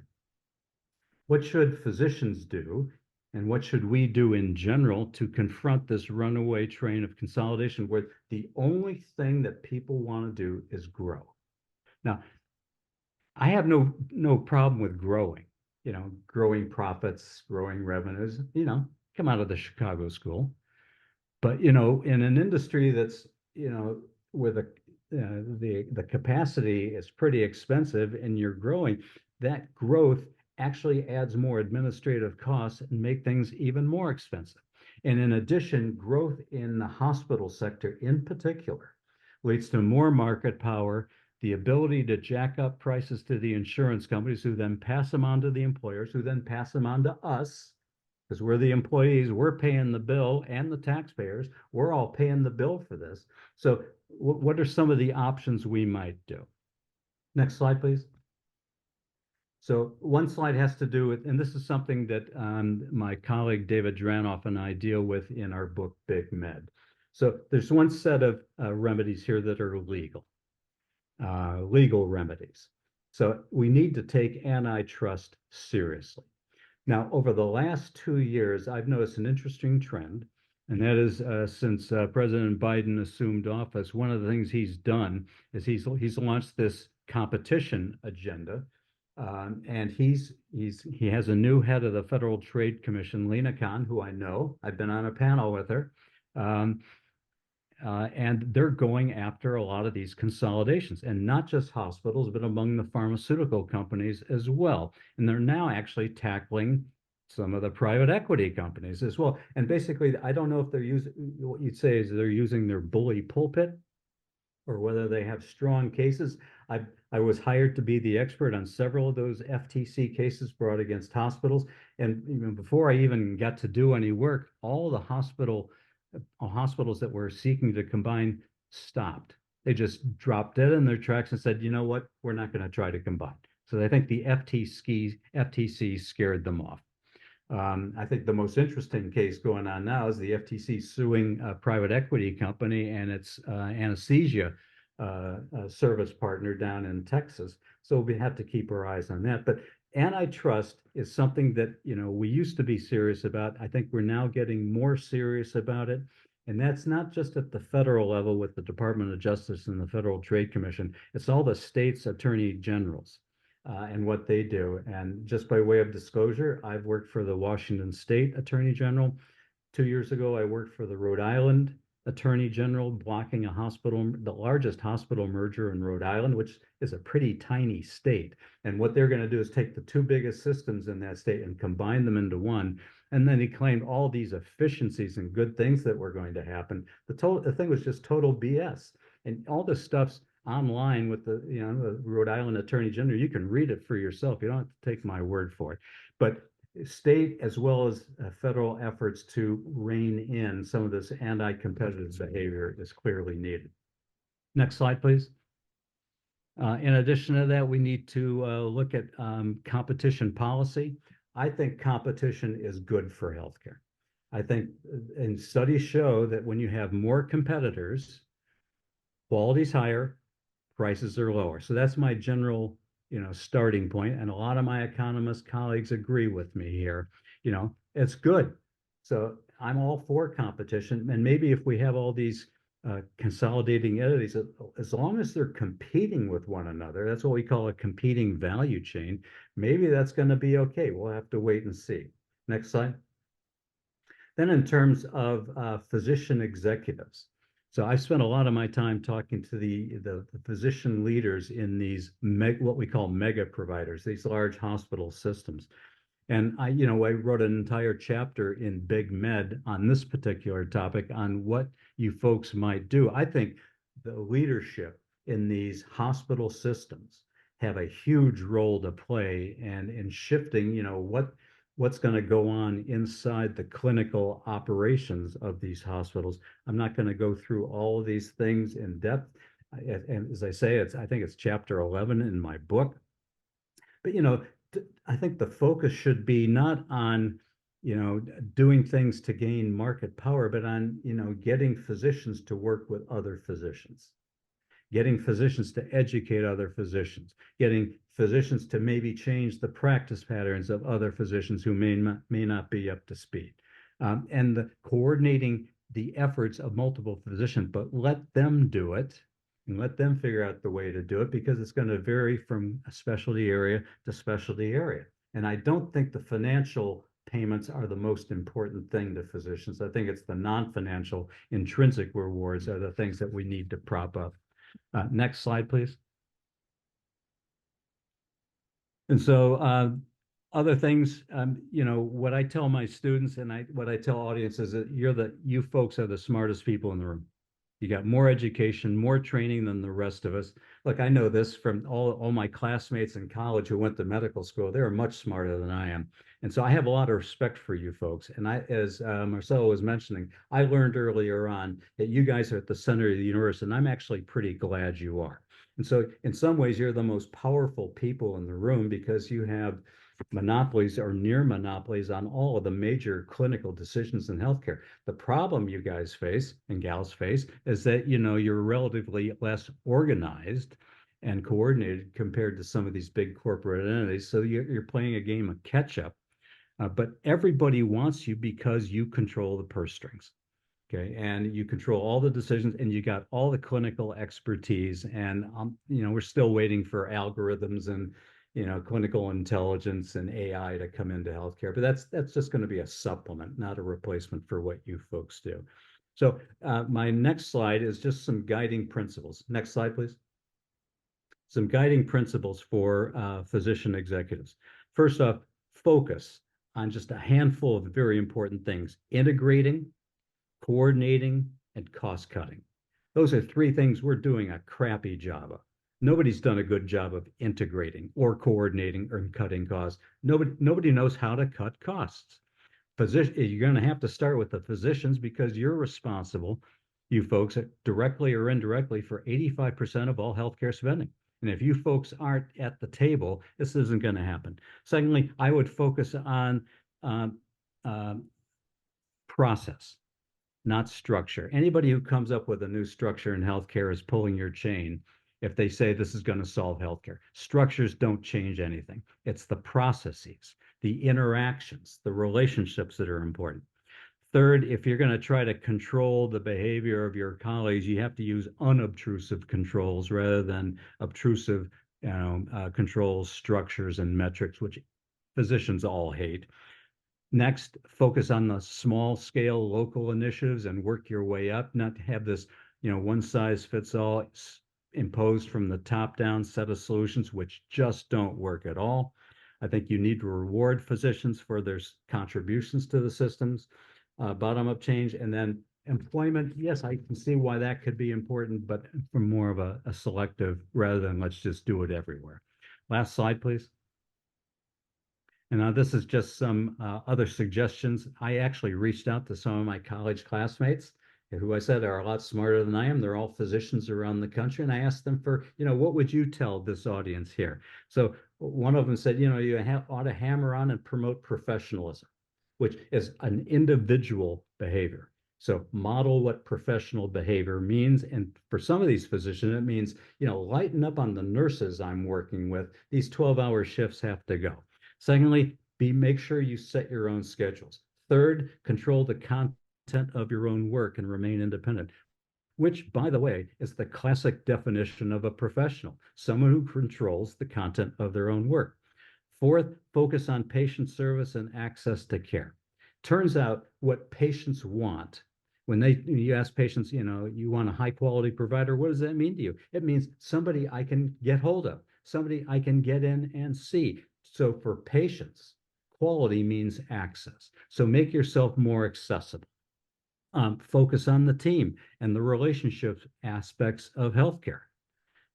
What should physicians do? And what should we do in general to confront this runaway train of consolidation where the only thing that people want to do is grow? Now, I have no problem with growing, growing profits, growing revenues, come out of the Chicago school. But, in an industry that's, where the capacity is pretty expensive and you're growing, that growth actually adds more administrative costs and make things even more expensive. And in addition, growth in the hospital sector in particular leads to more market power, the ability to jack up prices to the insurance companies who then pass them on to the employers, who then pass them on to us, because we're the employees, we're paying the bill, and the taxpayers, we're all paying the bill for this. So what are some of the options we might do? Next slide, please. So one slide has to do with, and this is something that my colleague David Dranoff and I deal with in our book, Big Med. So there's one set of remedies here that are legal remedies. So we need to take antitrust seriously. Now, over the last 2 years, I've noticed an interesting trend, and that is since President Biden assumed office, one of the things he's done is he's launched this competition agenda, and he has a new head of the Federal Trade Commission, Lena Khan, who I know. I've been on a panel with her. And they're going after a lot of these consolidations, and not just hospitals, but among the pharmaceutical companies as well. And they're now actually tackling some of the private equity companies as well. And basically, I don't know if they're using, what you'd say is they're using their bully pulpit, or whether they have strong cases. I was hired to be the expert on several of those FTC cases brought against hospitals. And even before I even got to do any work, all the hospitals that were seeking to combine stopped. They just dropped dead in their tracks and said, you know what, we're not going to try to combine. So I think the FTC scared them off. I think the most interesting case going on now is the FTC suing a private equity company and its anesthesia service partner down in Texas. So we have to keep our eyes on that. But antitrust is something that, we used to be serious about. I think we're now getting more serious about it. And that's not just at the federal level with the Department of Justice and the Federal Trade Commission. It's all the states' attorney generals and what they do. And just by way of disclosure, I've worked for the Washington State Attorney General. 2 years ago, I worked for the Rhode Island Attorney General, blocking the largest hospital merger in Rhode Island, which is a pretty tiny state. And what they're going to do is take the two biggest systems in that state and combine them into one. And then he claimed all these efficiencies and good things that were going to happen. The thing was just total BS. And all this stuff's online with the Rhode Island Attorney General. You can read it for yourself. You don't have to take my word for it. But state as well as federal efforts to rein in some of this anti-competitive behavior is clearly needed. Next slide, please. In addition to that, we need to look at competition policy. I think competition is good for healthcare. I think, and studies show that when you have more competitors, quality's higher, prices are lower. So that's my general starting point. And a lot of my economist colleagues agree with me here. It's good. So I'm all for competition. And maybe if we have all these consolidating entities, as long as they're competing with one another, that's what we call a competing value chain. Maybe that's going to be okay. We'll have to wait and see. Next slide. Then in terms of physician executives. So I spent a lot of my time talking to the physician leaders in these what we call mega providers, these large hospital systems. And I wrote an entire chapter in Big Med on this particular topic on what you folks might do. I think the leadership in these hospital systems have a huge role to play and in shifting, what's going to go on inside the clinical operations of these hospitals. I'm not going to go through all of these things in depth. And as I say, I think it's chapter 11 in my book. But, I think the focus should be not on, doing things to gain market power, but on, getting physicians to work with other physicians, getting physicians to educate other physicians, getting physicians to maybe change the practice patterns of other physicians who may not be up to speed, and coordinating the efforts of multiple physicians, but let them do it and let them figure out the way to do it, because it's going to vary from a specialty area to specialty area. And I don't think the financial payments are the most important thing to physicians. I think it's the non-financial intrinsic rewards are the things that we need to prop up. Next slide, please. And so other things, what I tell my students and what I tell audiences is that you folks are the smartest people in the room. You got more education, more training than the rest of us. Look, I know this from all my classmates in college who went to medical school. They were much smarter than I am. And so I have a lot of respect for you folks. And as Marcelo was mentioning, I learned earlier on that you guys are at the center of the universe, and I'm actually pretty glad you are. And so in some ways, you're the most powerful people in the room because you have monopolies or near monopolies on all of the major clinical decisions in healthcare. The problem you guys face and gals face is that, you're relatively less organized and coordinated compared to some of these big corporate entities. So you're playing a game of catch up, but everybody wants you because you control the purse strings. Okay, and you control all the decisions and you got all the clinical expertise. And, we're still waiting for algorithms and, clinical intelligence and AI to come into healthcare. But that's just going to be a supplement, not a replacement for what you folks do. So my next slide is just some guiding principles. Next slide, please. Some guiding principles for physician executives. First off, focus on just a handful of very important things: integrating, coordinating, and cost cutting. Those are three things we're doing a crappy job of. Nobody's done a good job of integrating or coordinating or cutting costs. Nobody knows how to cut costs. You're going to have to start with the physicians because you're responsible, you folks, directly or indirectly, for 85% of all healthcare spending. And if you folks aren't at the table, this isn't going to happen. Secondly, I would focus on process, not structure. Anybody who comes up with a new structure in healthcare is pulling your chain if they say this is going to solve healthcare. Structures don't change anything. It's the processes, the interactions, the relationships that are important. Third, if you're going to try to control the behavior of your colleagues, you have to use unobtrusive controls rather than obtrusive controls, structures, and metrics, which physicians all hate. Next, focus on the small scale local initiatives and work your way up, not to have this, one size fits all imposed from the top down set of solutions, which just don't work at all. I think you need to reward physicians for their contributions to the systems, bottom up change, and then employment. Yes, I can see why that could be important, but from more of a selective rather than let's just do it everywhere. Last slide, please. And now this is just some other suggestions. I actually reached out to some of my college classmates who I said are a lot smarter than I am. They're all physicians around the country. And I asked them for, what would you tell this audience here? So one of them said, you ought to hammer on and promote professionalism, which is an individual behavior. So model what professional behavior means. And for some of these physicians, it means, lighten up on the nurses I'm working with. These 12-hour shifts have to go. Secondly, make sure you set your own schedules. Third, control the content of your own work and remain independent, which, by the way, is the classic definition of a professional, someone who controls the content of their own work. Fourth, focus on patient service and access to care. Turns out what patients want, when you ask patients, you want a high quality provider, what does that mean to you? It means somebody I can get hold of, somebody I can get in and see. So for patients, quality means access. So make yourself more accessible. Focus on the team and the relationship aspects of healthcare.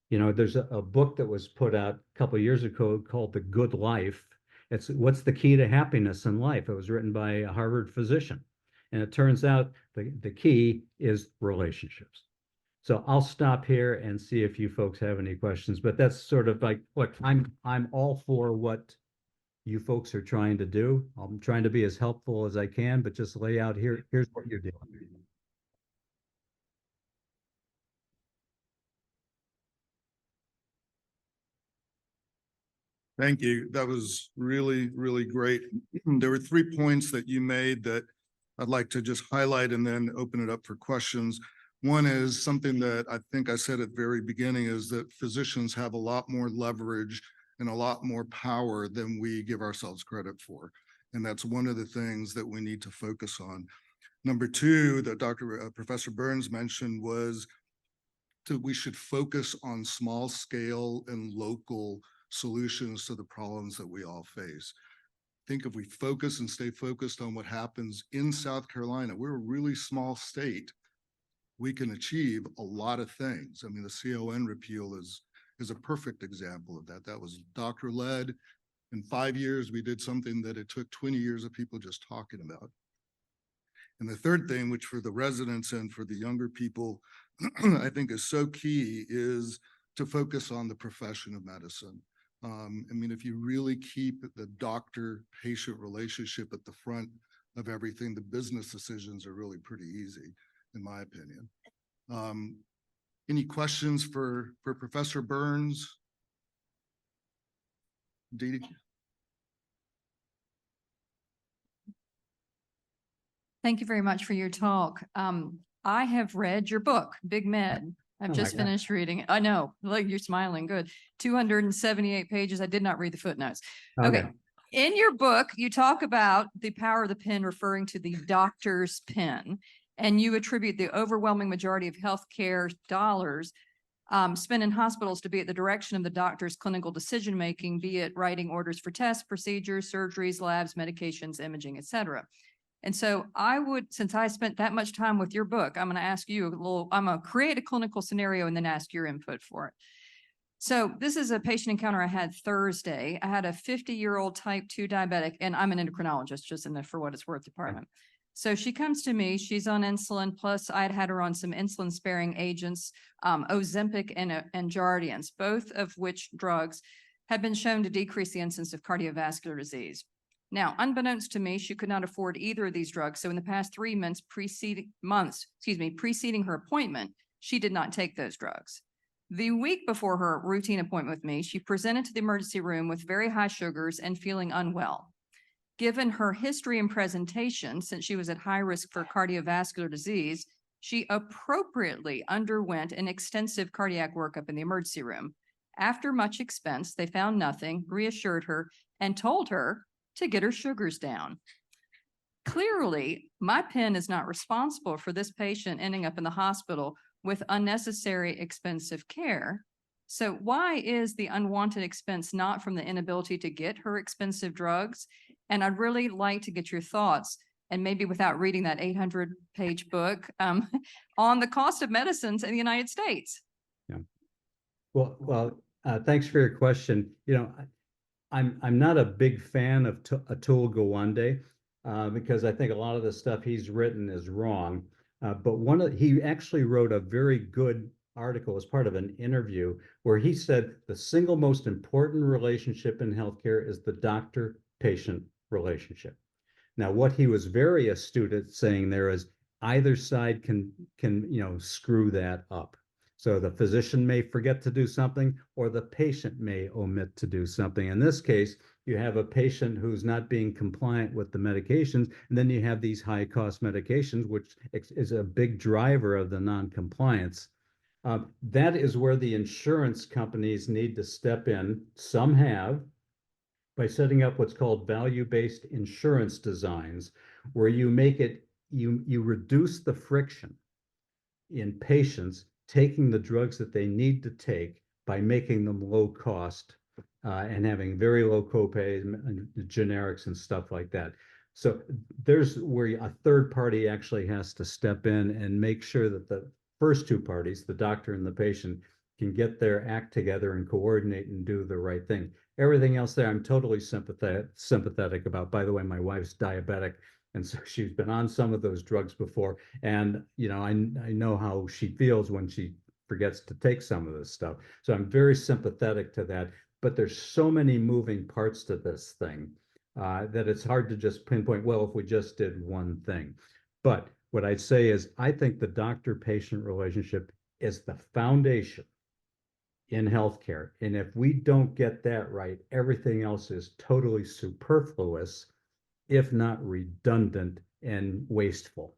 There's a book that was put out a couple of years ago called The Good Life. It's What's the Key to Happiness in Life? It was written by a Harvard physician. And it turns out the key is relationships. So I'll stop here and see if you folks have any questions, but that's sort of like, look, I'm all for what you folks are trying to do. I'm trying to be as helpful as I can, but just lay out here's what you're doing. Thank you. That was really, really great. There were 3 points that you made that I'd like to just highlight and then open it up for questions. One is something that I think I said at the very beginning, is that physicians have a lot more leverage and a lot more power than we give ourselves credit for. And that's one of the things that we need to focus on. Number 2, that Professor Burns mentioned was that we should focus on small scale and local solutions to the problems that we all face. I think if we focus and stay focused on what happens in South Carolina, we're a really small state. We can achieve a lot of things. I mean, the CON repeal is a perfect example of that. That was doctor-led. In 5 years, we did something that it took 20 years of people just talking about. And the third thing, which for the residents and for the younger people, I think is so key, is to focus on the profession of medicine. I mean, if you really keep the doctor-patient relationship at the front of everything, the business decisions are really pretty easy, in my opinion. Any questions for Professor Burns? Dede? Thank you very much for your talk. I have read your book, Big Med. I've Oh my just God. finished reading it. I know, like you're smiling, good. 278 pages. I did not read the footnotes. Okay. In your book, you talk about the power of the pen, referring to the doctor's pen, and you attribute the overwhelming majority of healthcare dollars spent in hospitals to be at the direction of the doctor's clinical decision-making, be it writing orders for tests, procedures, surgeries, labs, medications, imaging, etc. And so I would, since I spent that much time with your book, I'm going to ask you a little, I'm going to create a clinical scenario and then ask your input for it. So this is a patient encounter I had Thursday. I had a 50-year-old type 2 diabetic, and I'm an endocrinologist, just in the for what it's worth department. So she comes to me, she's on insulin, plus I'd had her on some insulin sparing agents, Ozempic and Jardiance, both of which drugs have been shown to decrease the incidence of cardiovascular disease. Now, unbeknownst to me, she could not afford either of these drugs. So in the past 3 months preceding her appointment, she did not take those drugs. The week before her routine appointment with me, she presented to the emergency room with very high sugars and feeling unwell. Given her history and presentation, since she was at high risk for cardiovascular disease, she appropriately underwent an extensive cardiac workup in the emergency room. After much expense, they found nothing, reassured her, and told her to get her sugars down. Clearly, my pen is not responsible for this patient ending up in the hospital with unnecessary expensive care. So why is the unwanted expense not from the inability to get her expensive drugs? And I'd really like to get your thoughts, and maybe without reading that 800-page book, on the cost of medicines in the United States. Yeah. Well, thanks for your question. You know, I'm not a big fan of Atul Gawande because I think a lot of the stuff he's written is wrong. But he actually wrote a very good article as part of an interview where he said the single most important relationship in healthcare is the doctor-patient relationship. Now, what he was very astute at saying there is either side can screw that up. So the physician may forget to do something, or the patient may omit to do something. In this case, you have a patient who's not being compliant with the medications, and then you have these high-cost medications, which is a big driver of the non-compliance. That is where the insurance companies need to step in. Some have, by setting up what's called value-based insurance designs, where you make it, you reduce the friction in patients taking the drugs that they need to take by making them low cost and having very low copays and generics and stuff like that. So there's where a third party actually has to step in and make sure that the first two parties, the doctor and the patient, can get their act together and coordinate and do the right thing. Everything else there, I'm totally sympathetic about. By the way, my wife's diabetic, and so she's been on some of those drugs before. And, you know, I know how she feels when she forgets to take some of this stuff. So I'm very sympathetic to that. But there's so many moving parts to this thing that it's hard to just pinpoint, well, if we just did one thing. But what I'd say is I think the doctor-patient relationship is the foundation in healthcare. And if we don't get that right, everything else is totally superfluous, if not redundant and wasteful.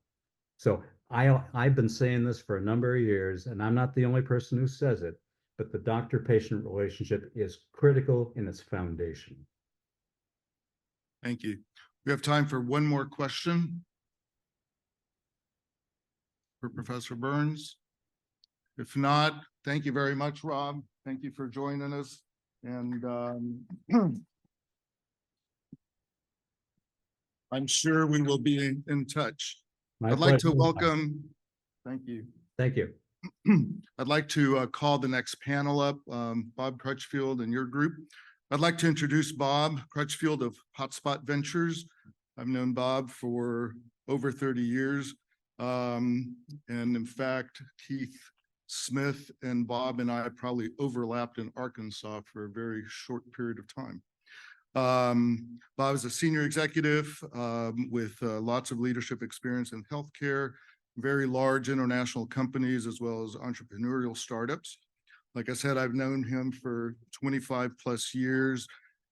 So I've been saying this for a number of years, and I'm not the only person who says it, but the doctor-patient relationship is critical in its foundation. Thank you. We have time for one more question for Professor Burns. If not, thank you very much, Rob. Thank you for joining us. And I'm sure we will be in touch. I'd like to welcome, thank you. Thank you. I'd like to call the next panel up, Bob Crutchfield and your group. I'd like to introduce Bob Crutchfield of Hotspot Ventures. I've known Bob for over 30 years. And in fact, Keith Smith and Bob and I probably overlapped in Arkansas for a very short period of time. Bob is a senior executive with lots of leadership experience in healthcare, very large international companies, as well as entrepreneurial startups. Like I said, I've known him for 25 plus years,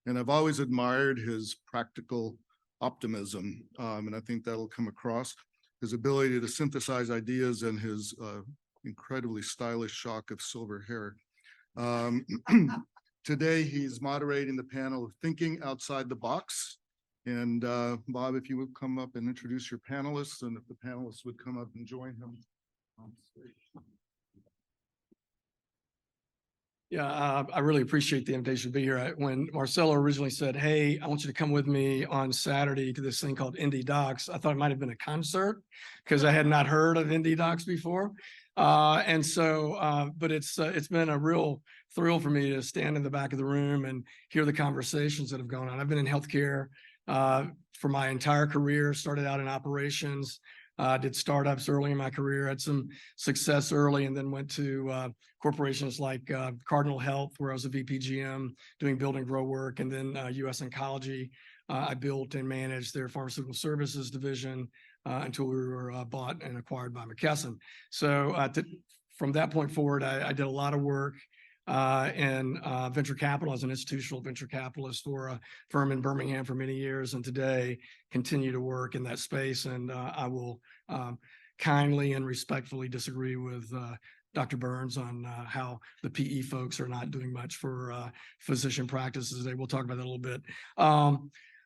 and I've always admired his practical optimism. And I think that'll come across. His ability to synthesize ideas and his incredibly stylish shock of silver hair. Today, he's moderating the panel of Thinking Outside the Box. And Bob, if you would come up and introduce your panelists, and if the panelists would come up and join him on stage. Yeah, I really appreciate the invitation to be here. When Marcelo originally said, "Hey, I want you to come with me on Saturday to this thing called IndeDocs," I thought it might have been a concert because I had not heard of IndeDocs before. But it's been a real thrill for me to stand in the back of the room and hear the conversations that have gone on. I've been in healthcare for my entire career, started out in operations, did startups early in my career, had some success early, and then went to corporations like Cardinal Health, where I was a VP GM doing build and grow work, and then US Oncology. I built and managed their pharmaceutical services division until we were bought and acquired by McKesson. So from that point forward, I did a lot of work in venture capital as an institutional venture capitalist for a firm in Birmingham for many years, and today continue to work in that space. And I will kindly and respectfully disagree with Dr. Burns on how the PE folks are not doing much for physician practices today. We'll talk about that a little bit.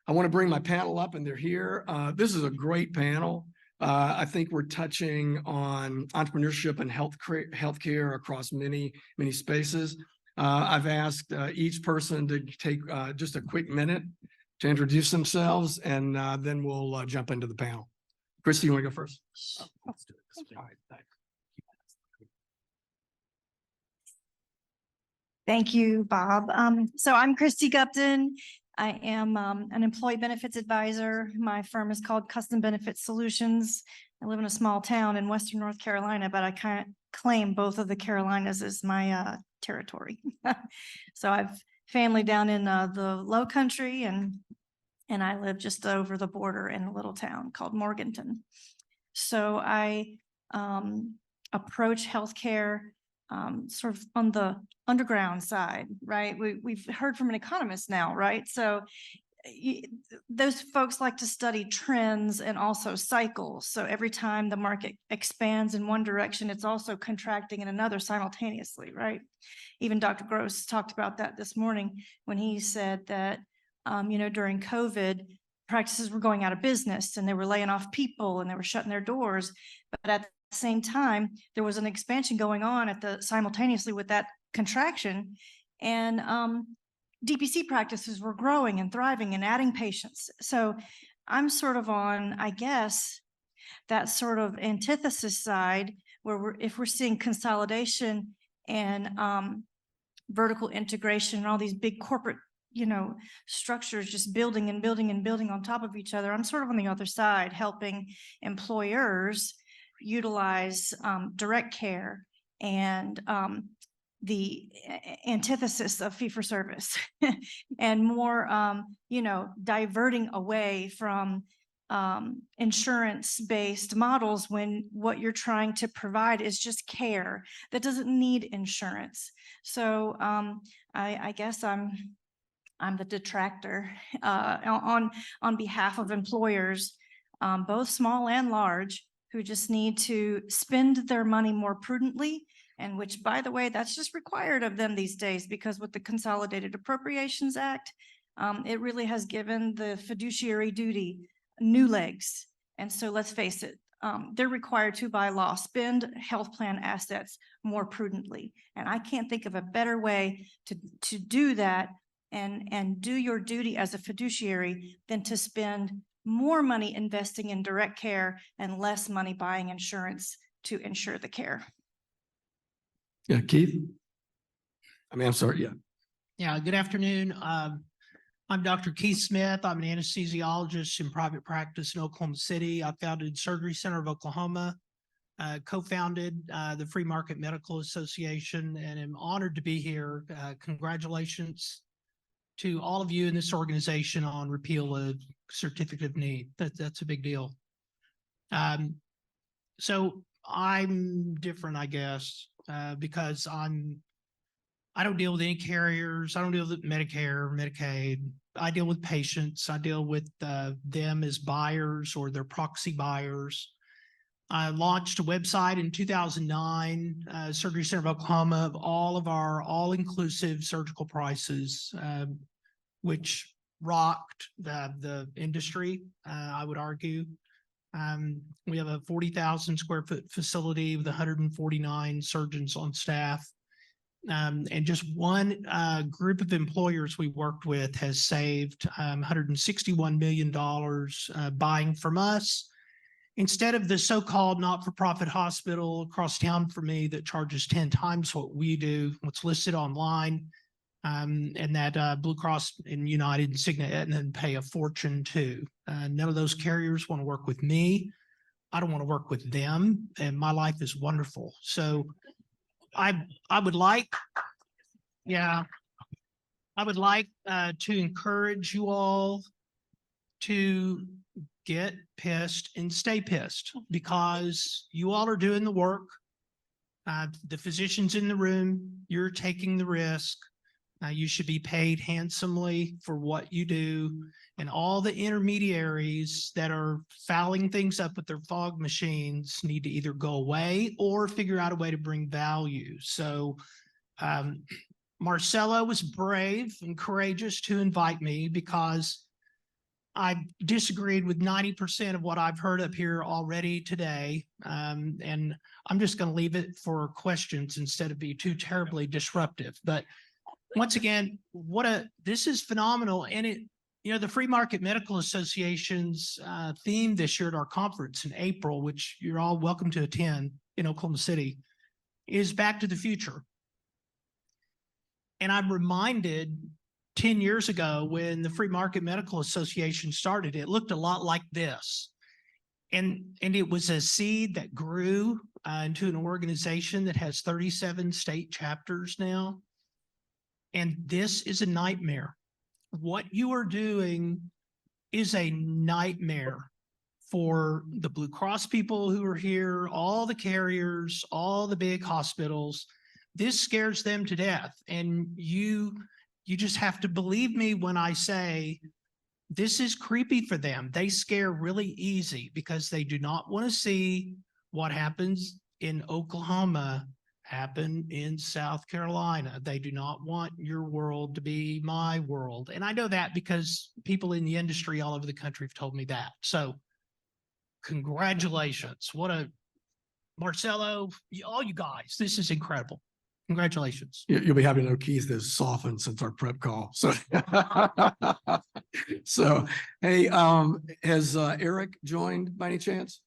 I want to bring my panel up, and they're here. This is a great panel. I think we're touching on entrepreneurship and healthcare across many spaces. I've asked each person to take just a quick minute to introduce themselves, and then we'll jump into the panel. Cristy, you want to go first? Let's do it. All right, thanks. Thank you, Bob. So I'm Cristy Gupton. I am an employee benefits advisor. My firm is called Custom Benefit Solutions. I live in a small town in Western North Carolina, but I can't claim both of the Carolinas as my territory. So I've family down in the Low Country, and I live just over the border in a little town called Morganton. So I approach healthcare sort of on the underground side, right? We've heard from an economist now, right? So those folks like to study trends and also cycles. So every time the market expands in one direction, it's also contracting in another simultaneously, right? Even Dr. Gross talked about that this morning when he said that, during COVID, practices were going out of business and they were laying off people and they were shutting their doors. But at the same time, there was an expansion going on simultaneously with that contraction, and DPC practices were growing and thriving and adding patients. So I'm sort of on, I guess, that sort of antithesis side where if we're seeing consolidation and vertical integration and all these big corporate structures just building and building and building on top of each other, I'm sort of on the other side, helping employers utilize direct care and the antithesis of fee-for-service and more, diverting away from insurance-based models when what you're trying to provide is just care that doesn't need insurance. So I guess I'm the detractor on behalf of employers, both small and large, who just need to spend their money more prudently, and which, by the way, that's just required of them these days, because with the Consolidated Appropriations Act, it really has given the fiduciary duty new legs. And so let's face it, they're required to, by law, spend health plan assets more prudently. And I can't think of a better way to do that and do your duty as a fiduciary than to spend more money investing in direct care and less money buying insurance to insure the care. Yeah, Keith? I'm sorry, yeah. Yeah, good afternoon. I'm Dr. Keith Smith. I'm an anesthesiologist in private practice in Oklahoma City. I founded Surgery Center of Oklahoma co-founded the Free Market Medical Association, and am honored to be here. Congratulations to all of you in this organization on repeal of certificate of need. That's a big deal. So I'm different, I guess, because I don't deal with any carriers. I don't deal with Medicare, Medicaid. I deal with patients. I deal with them as buyers or their proxy buyers. I launched a website in 2009, Surgery Center of Oklahoma, of all of our all-inclusive surgical prices, which rocked the industry, I would argue. We have a 40,000 square foot facility with 149 surgeons on staff. And just one group of employers we worked with has saved $161 million buying from us, instead of the so-called not-for-profit hospital across town from me that charges 10 times what we do, what's listed online, and that Blue Cross and United and Cigna Aetna pay a fortune too. None of those carriers want to work with me. I don't want to work with them, and my life is wonderful. So I would like to encourage you all to get pissed and stay pissed, because you all are doing the work. The physicians in the room, you're taking the risk. You should be paid handsomely for what you do. And all the intermediaries that are fouling things up with their fog machines need to either go away or figure out a way to bring value. So Marcelo was brave and courageous to invite me, because I disagreed with 90% of what I've heard up here already today. And I'm just going to leave it for questions instead of be too terribly disruptive. But once again, this is phenomenal. And the Free Market Medical Association's theme this year at our conference in April, which you're all welcome to attend in Oklahoma City, is Back to the Future. And I'm reminded 10 years ago when the Free Market Medical Association started, it looked a lot like this. And it was a seed that grew into an organization that has 37 state chapters now. And this is a nightmare. What you are doing is a nightmare for the Blue Cross people who are here, all the carriers, all the big hospitals. This scares them to death. And you just have to believe me when I say this is creepy for them. They scare really easy because they do not want to see what happens in Oklahoma happen in South Carolina. They do not want your world to be my world. And I know that because people in the industry all over the country have told me that. So congratulations. Marcelo, all you guys, this is incredible. Congratulations. You'll be happy to know Keith has softened since our prep call. So, hey, has Eric joined by any chance?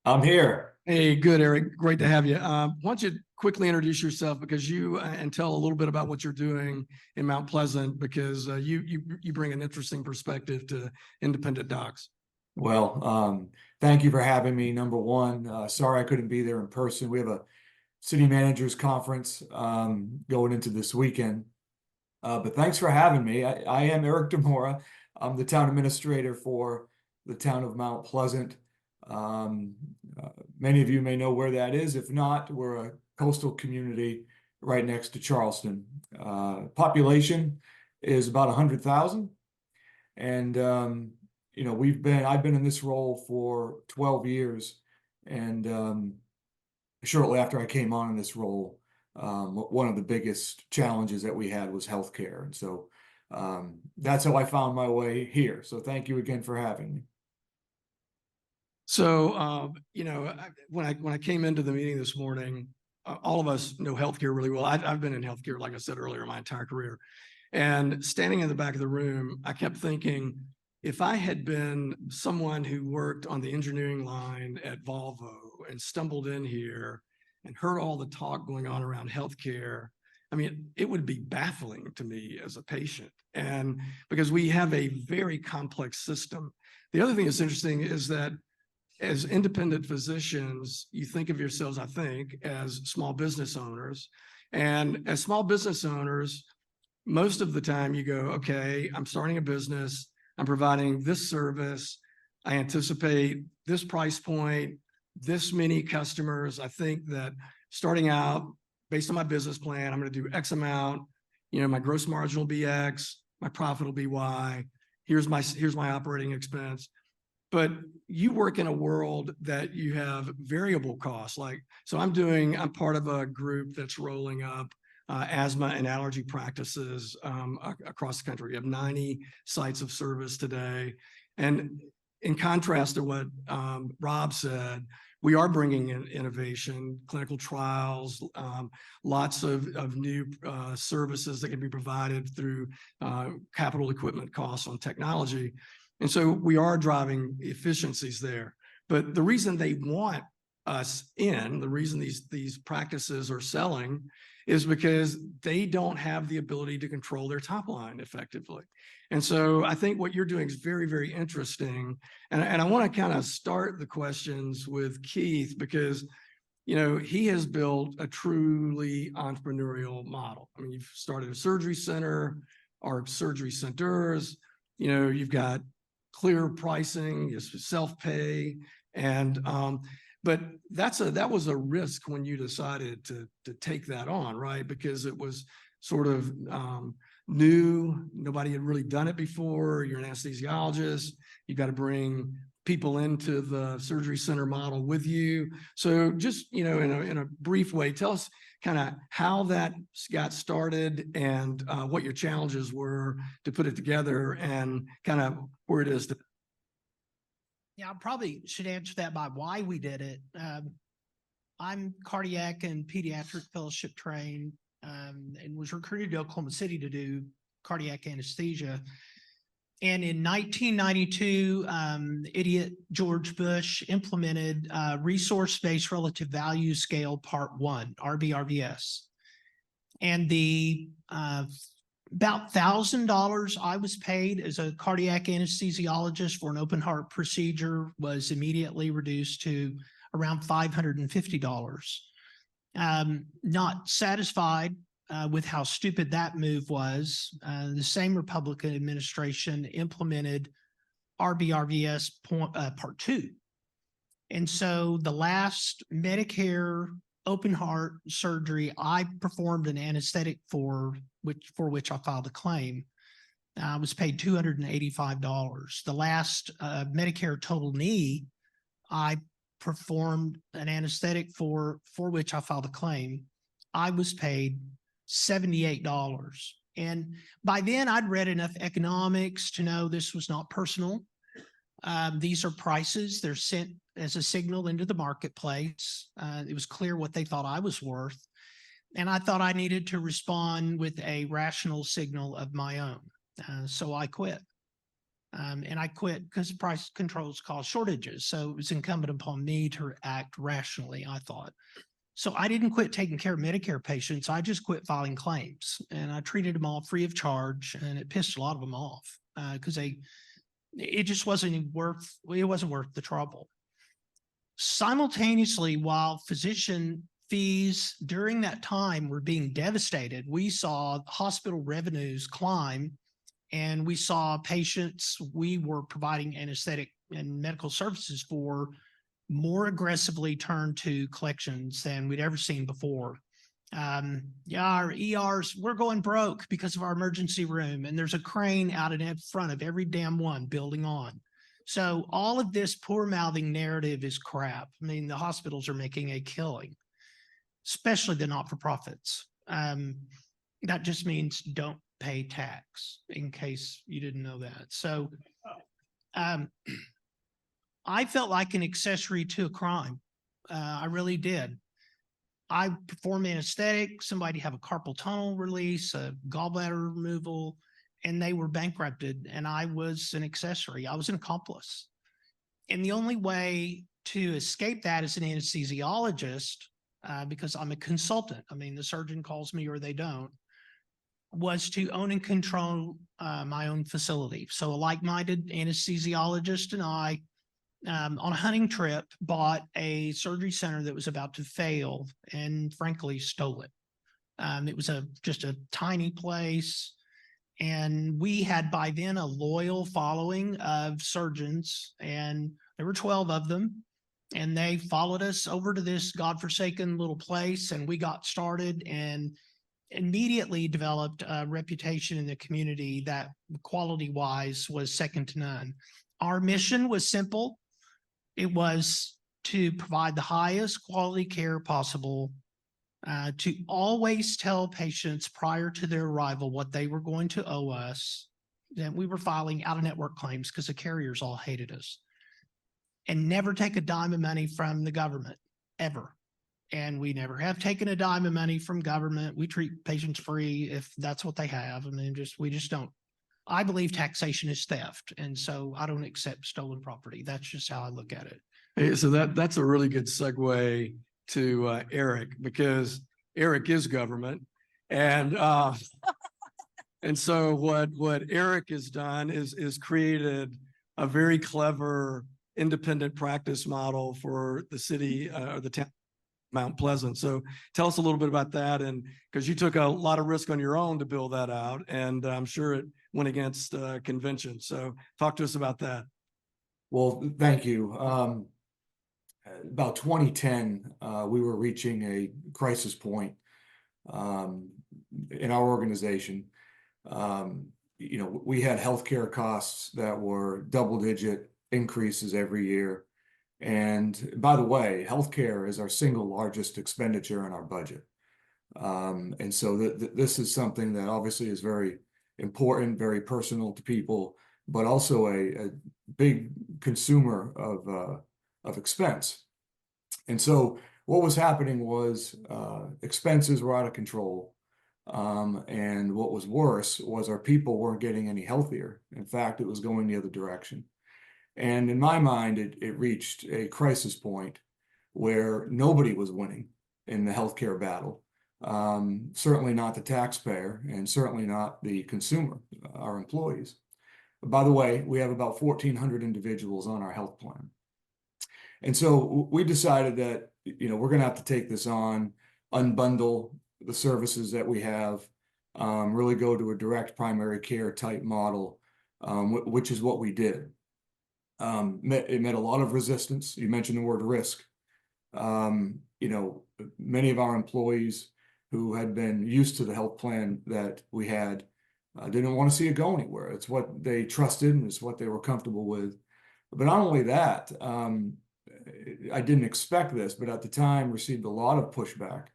I'm here. Hey, good, Eric. Great to have you. Why don't you quickly introduce yourself, because and tell a little bit about what you're doing in Mount Pleasant, because you bring an interesting perspective to independent docs. Well, thank you for having me. Number one, sorry I couldn't be there in person. We have a city managers conference going into this weekend. But thanks for having me. I am Eric DeMoura. I'm the town administrator for the town of Mount Pleasant. Many of you may know where that is. If not, we're a coastal community right next to Charleston. Population is about 100,000. And, I've been in this role for 12 years. And shortly after I came on in this role, one of the biggest challenges that we had was healthcare. And so that's how I found my way here. So thank you again for having me. So, when I came into the meeting this morning, all of us know healthcare really well. I've been in healthcare, like I said earlier, my entire career. And standing in the back of the room, I kept thinking, if I had been someone who worked on the engineering line at Volvo and stumbled in here and heard all the talk going on around healthcare, I mean, it would be baffling to me as a patient. And because we have a very complex system. The other thing that's interesting is that as independent physicians, you think of yourselves, I think, as small business owners. And as small business owners, most of the time you go, okay, I'm starting a business, I'm providing this service, I anticipate this price point, this many customers. I think that starting out based on my business plan, I'm going to do X amount, my gross margin will be X, my profit will be Y, here's my operating expense. But you work in a world that you have variable costs. So I'm part of a group that's rolling up asthma and allergy practices across the country. We have 90 sites of service today. And in contrast to what Rob said, we are bringing in innovation, clinical trials, lots of new services that can be provided through capital equipment costs on technology. And so we are driving efficiencies there. But the reason they want us in, the reason these practices are selling is because they don't have the ability to control their top line effectively. And so I think what you're doing is very, very interesting. And I want to kind of start the questions with Keith because, he has built a truly entrepreneurial model. I mean, you've started a surgery center or surgery centers, you've got clear pricing, it's self-pay. And, but that was a risk when you decided to take that on, right? Because it was sort of new. Nobody had really done it before. You're an anesthesiologist. You got to bring people into the surgery center model with you. So just, in a brief way, tell us kind of how that got started and what your challenges were to put it together and kind of where it is today. Yeah, I probably should answer that by why we did it. I'm cardiac and pediatric fellowship trained and was recruited to Oklahoma City to do cardiac anesthesia. And in 1992, idiot George Bush implemented Resource-Based Relative Value Scale Part 1, RBRVS. And the about $1,000 I was paid as a cardiac anesthesiologist for an open heart procedure was immediately reduced to around $550. Not satisfied with how stupid that move was, the same Republican administration implemented RBRVS Part 2. And so the last Medicare open heart surgery I performed an anesthetic for which I filed a claim, I was paid $285. The last Medicare total knee I performed an anesthetic for which I filed a claim, I was paid $78. And by then I'd read enough economics to know this was not personal. These are prices. They're sent as a signal into the marketplace. It was clear what they thought I was worth. And I thought I needed to respond with a rational signal of my own. So I quit. And I quit because price controls cause shortages. So it was incumbent upon me to act rationally, I thought. So I didn't quit taking care of Medicare patients. I just quit filing claims. And I treated them all free of charge. And it pissed a lot of them off because it just wasn't worth the trouble. Simultaneously, while physician fees during that time were being devastated, we saw hospital revenues climb, and we saw patients we were providing anesthetic and medical services for more aggressively turn to collections than we'd ever seen before. Our ERs, we're going broke because of our emergency room, and there's a crane out in front of every damn one building on. So all of this poor mouthing narrative is crap. I mean, the hospitals are making a killing, especially the not-for-profits. That just means don't pay tax, in case you didn't know that. So I felt like an accessory to a crime. I really did. I performed anesthetic, somebody have a carpal tunnel release, a gallbladder removal, and they were bankrupted, and I was an accessory. I was an accomplice. And the only way to escape that as an anesthesiologist, because I'm a consultant, I mean, the surgeon calls me or they don't, was to own and control my own facility. So a like-minded anesthesiologist and I on a hunting trip, bought a surgery center that was about to fail and frankly stole it. It was just a tiny place. And we had by then a loyal following of surgeons, and there were 12 of them. And they followed us over to this godforsaken little place, and we got started and immediately developed a reputation in the community that quality wise was second to none. Our mission was simple. It was to provide the highest quality care possible, to always tell patients prior to their arrival what they were going to owe us. Then we were filing out-of-network claims because the carriers all hated us, and never take a dime of money from the government, ever. And we never have taken a dime of money from government. We treat patients free if that's what they have. I mean, we just don't. I believe taxation is theft, and so I don't accept stolen property. That's just how I look at it. Hey, so that's a really good segue to Eric, because Eric is government. And and so what Eric has done is created a very clever independent practice model for the city or the town Mount Pleasant. So tell us a little bit about that, and because you took a lot of risk on your own to build that out, and I'm sure it went against convention. So talk to us about that. Well, thank you. About 2010, we were reaching a crisis point in our organization. We had healthcare costs that were double-digit increases every year. And by the way, healthcare is our single largest expenditure in our budget. And so this is something that obviously is very important, very personal to people, but also a big consumer of expense. And so what was happening was expenses were out of control. And what was worse was our people weren't getting any healthier. In fact, it was going the other direction. And in my mind, it reached a crisis point where nobody was winning in the healthcare battle. Certainly not the taxpayer, and certainly not the consumer, our employees. By the way, we have about 1,400 individuals on our health plan. And so we decided that, we're going to have to take this on, unbundle the services that we have, really go to a direct primary care type model, which is what we did. It met a lot of resistance. You mentioned the word risk. Many of our employees who had been used to the health plan that we had didn't want to see it go anywhere. It's what they trusted and it's what they were comfortable with. But not only that, I didn't expect this, but at the time received a lot of pushback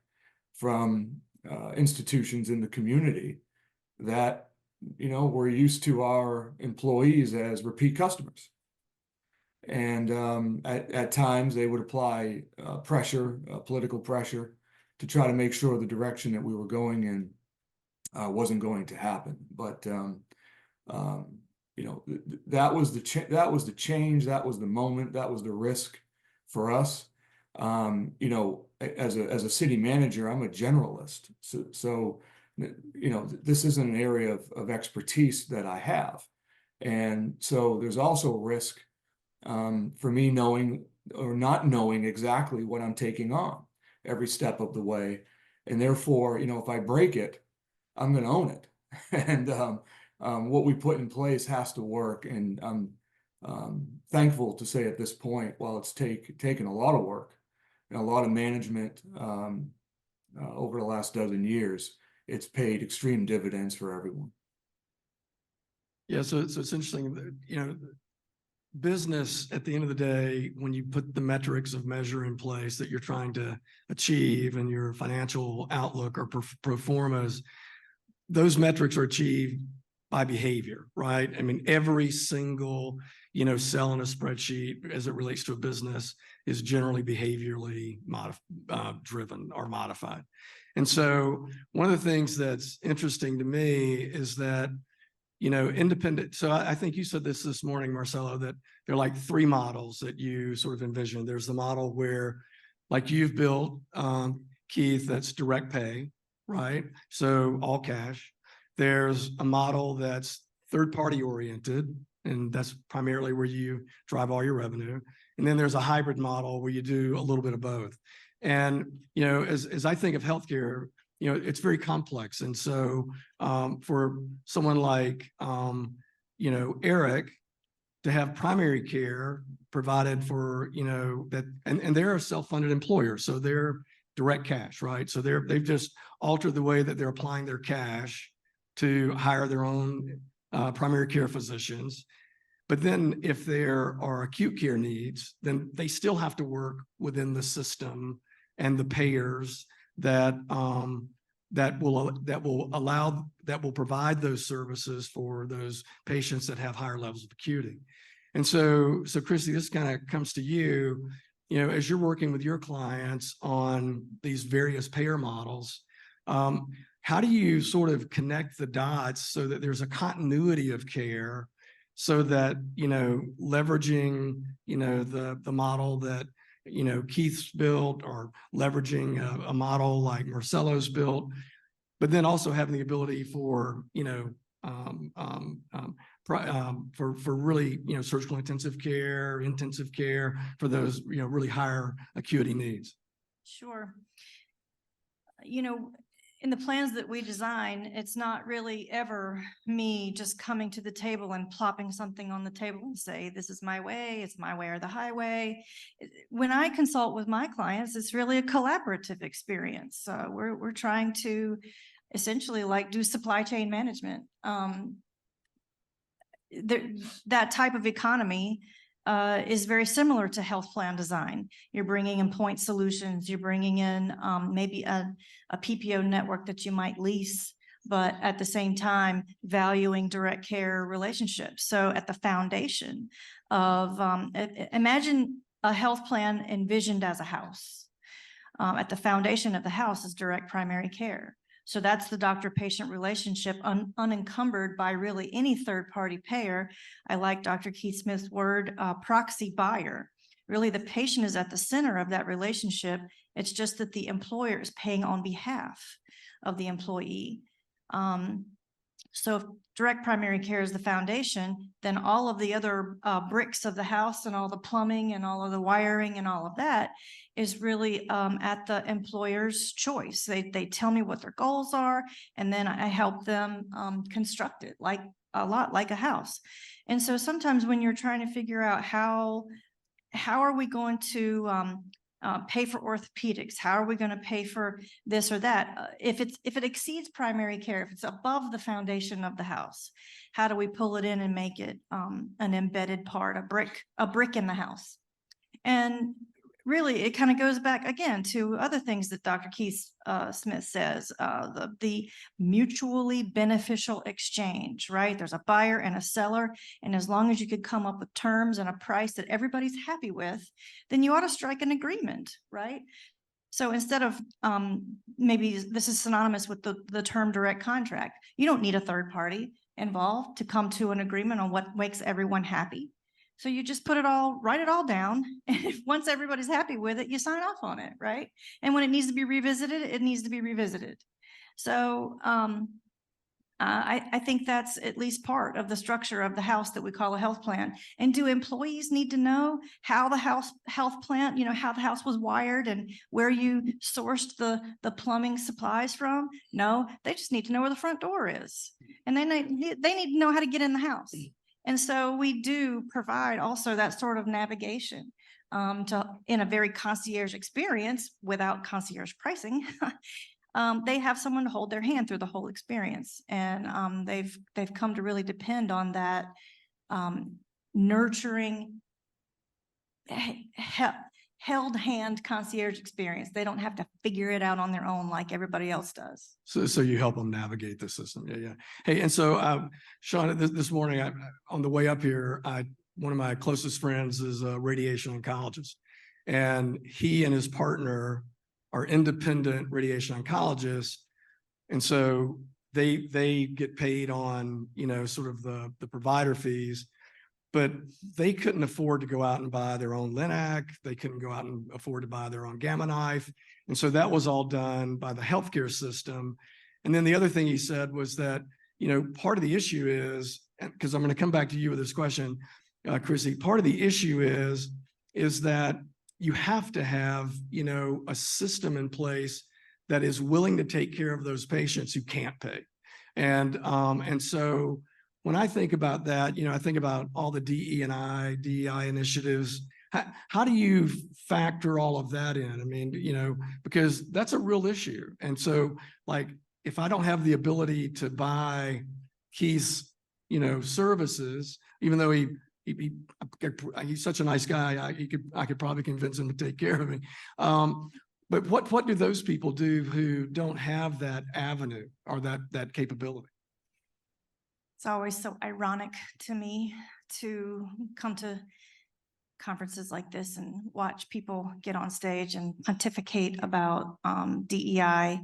from institutions in the community that, were used to our employees as repeat customers. And at times they would apply pressure, political pressure, to try to make sure the direction that we were going in wasn't going to happen. But that was the change, that was the moment, that was the risk for us. As a city manager, I'm a generalist, so this isn't an area of expertise that I have, and so there's also risk. For me knowing or not knowing exactly what I'm taking on every step of the way. And therefore, if I break it, I'm going to own it. And what we put in place has to work. And I'm thankful to say at this point, while it's taken a lot of work and a lot of management over the last dozen years, it's paid extreme dividends for everyone. Yeah, so it's interesting, business at the end of the day, when you put the metrics of measure in place that you're trying to achieve and your financial outlook or pro formas, those metrics are achieved by behavior, right? I mean, every single, cell in a spreadsheet as it relates to a business is generally behaviorally driven or modified. And so one of the things that's interesting to me is that independent. So I think you said this morning, Marcelo, that there are like three models that you sort of envision. There's the model where, like you've built, Keith, that's direct pay, right? So all cash. There's a model that's third-party oriented, And that's primarily where you drive all your revenue. And then there's a hybrid model where you do a little bit of both. And, you know, as I think of healthcare, you know, it's very complex. And so for someone like, you know, Eric, to have primary care provided for, you know, that, and they're a self-funded employer. So they're direct cash, right? So they've just altered the way that they're applying their cash to hire their own primary care physicians. But then if there are acute care needs, then they still have to work within the system and the payers that that will provide those services for those patients that have higher levels of acuity. And so Cristy, this kind of comes to you, you know, as you're working with your clients on these various payer models, how do you sort of connect the dots so that there's a continuity of care, so that, you know, leveraging, you know, the model that, you know, Keith's built, or leveraging a model like Marcelo's built, but then also having the ability for, you know, for really, you know, surgical intensive care for those, you know, really higher acuity needs? Sure. You know, in the plans that we design, it's not really ever me just coming to the table and plopping something on the table and say, this is my way, it's my way or the highway. When I consult with my clients, it's really a collaborative experience. We're trying to essentially like do supply chain management. That type of economy is very similar to health plan design. You're bringing in point solutions, you're bringing in maybe a PPO network that you might lease, but at the same time valuing direct care relationships. So at the foundation of, imagine a health plan envisioned as a house. At the foundation of the house is direct primary care. So that's the doctor-patient relationship unencumbered by really any third-party payer. I like Dr. Keith Smith's word, proxy buyer. Really, the patient is at the center of that relationship. It's just that the employer is paying on behalf of the employee. So if direct primary care is the foundation, then all of the other bricks of the house and all the plumbing and all of the wiring and all of that is really at the employer's choice. They tell me what their goals are, and then I help them construct it like a lot like a house. And so sometimes when you're trying to figure out how are we going to pay for orthopedics? How are we going to pay for this or that? If it exceeds primary care, if it's above the foundation of the house, how do we pull it in and make it an embedded part, a brick in the house? And really, it kind of goes back again to other things that Dr. Keith Smith says, the mutually beneficial exchange, right? There's a buyer and a seller, and as long as you could come up with terms and a price that everybody's happy with, then you ought to strike an agreement, right? So instead of, maybe this is synonymous with the term direct contract, you don't need a third party involved to come to an agreement on what makes everyone happy. So you just write it all down. And if once everybody's happy with it, you sign off on it, right? And when it needs to be revisited, it needs to be revisited. So I think that's at least part of the structure of the house that we call a health plan. And do employees need to know how the health plan, you know, how the house was wired and where you sourced the plumbing supplies from? No, they just need to know where the front door is. And then they need to know how to get in the house. And so we do provide also that sort of navigation in a very concierge experience without concierge pricing. They have someone to hold their hand through the whole experience. And they've come to really depend on that nurturing, held hand concierge experience. They don't have to figure it out on their own like everybody else does. So you help them navigate the system. Yeah. Hey, and so Shawn, this morning on the way up here, one of my closest friends is a radiation oncologist, and he and his partner are independent radiation oncologists. And so they get paid on, you know, sort of the provider fees, but they couldn't afford to go out and buy their own Linac. They couldn't go out and afford to buy their own Gamma Knife. And so that was all done by the healthcare system. And then the other thing he said was that, part of the issue is, because I'm going to come back to you with this question, Cristy, part of the issue is that you have to have, a system in place that is willing to take care of those patients who can't pay. And so when I think about that, I think about all the DEI initiatives. How do you factor all of that in? I mean, because that's a real issue. And so like, if I don't have the ability to buy Keith's, services, even though he's such a nice guy, I could probably convince him to take care of me. But what do those people do who don't have that avenue or that capability? It's always so ironic to me to come to conferences like this and watch people get on stage and pontificate about DEI.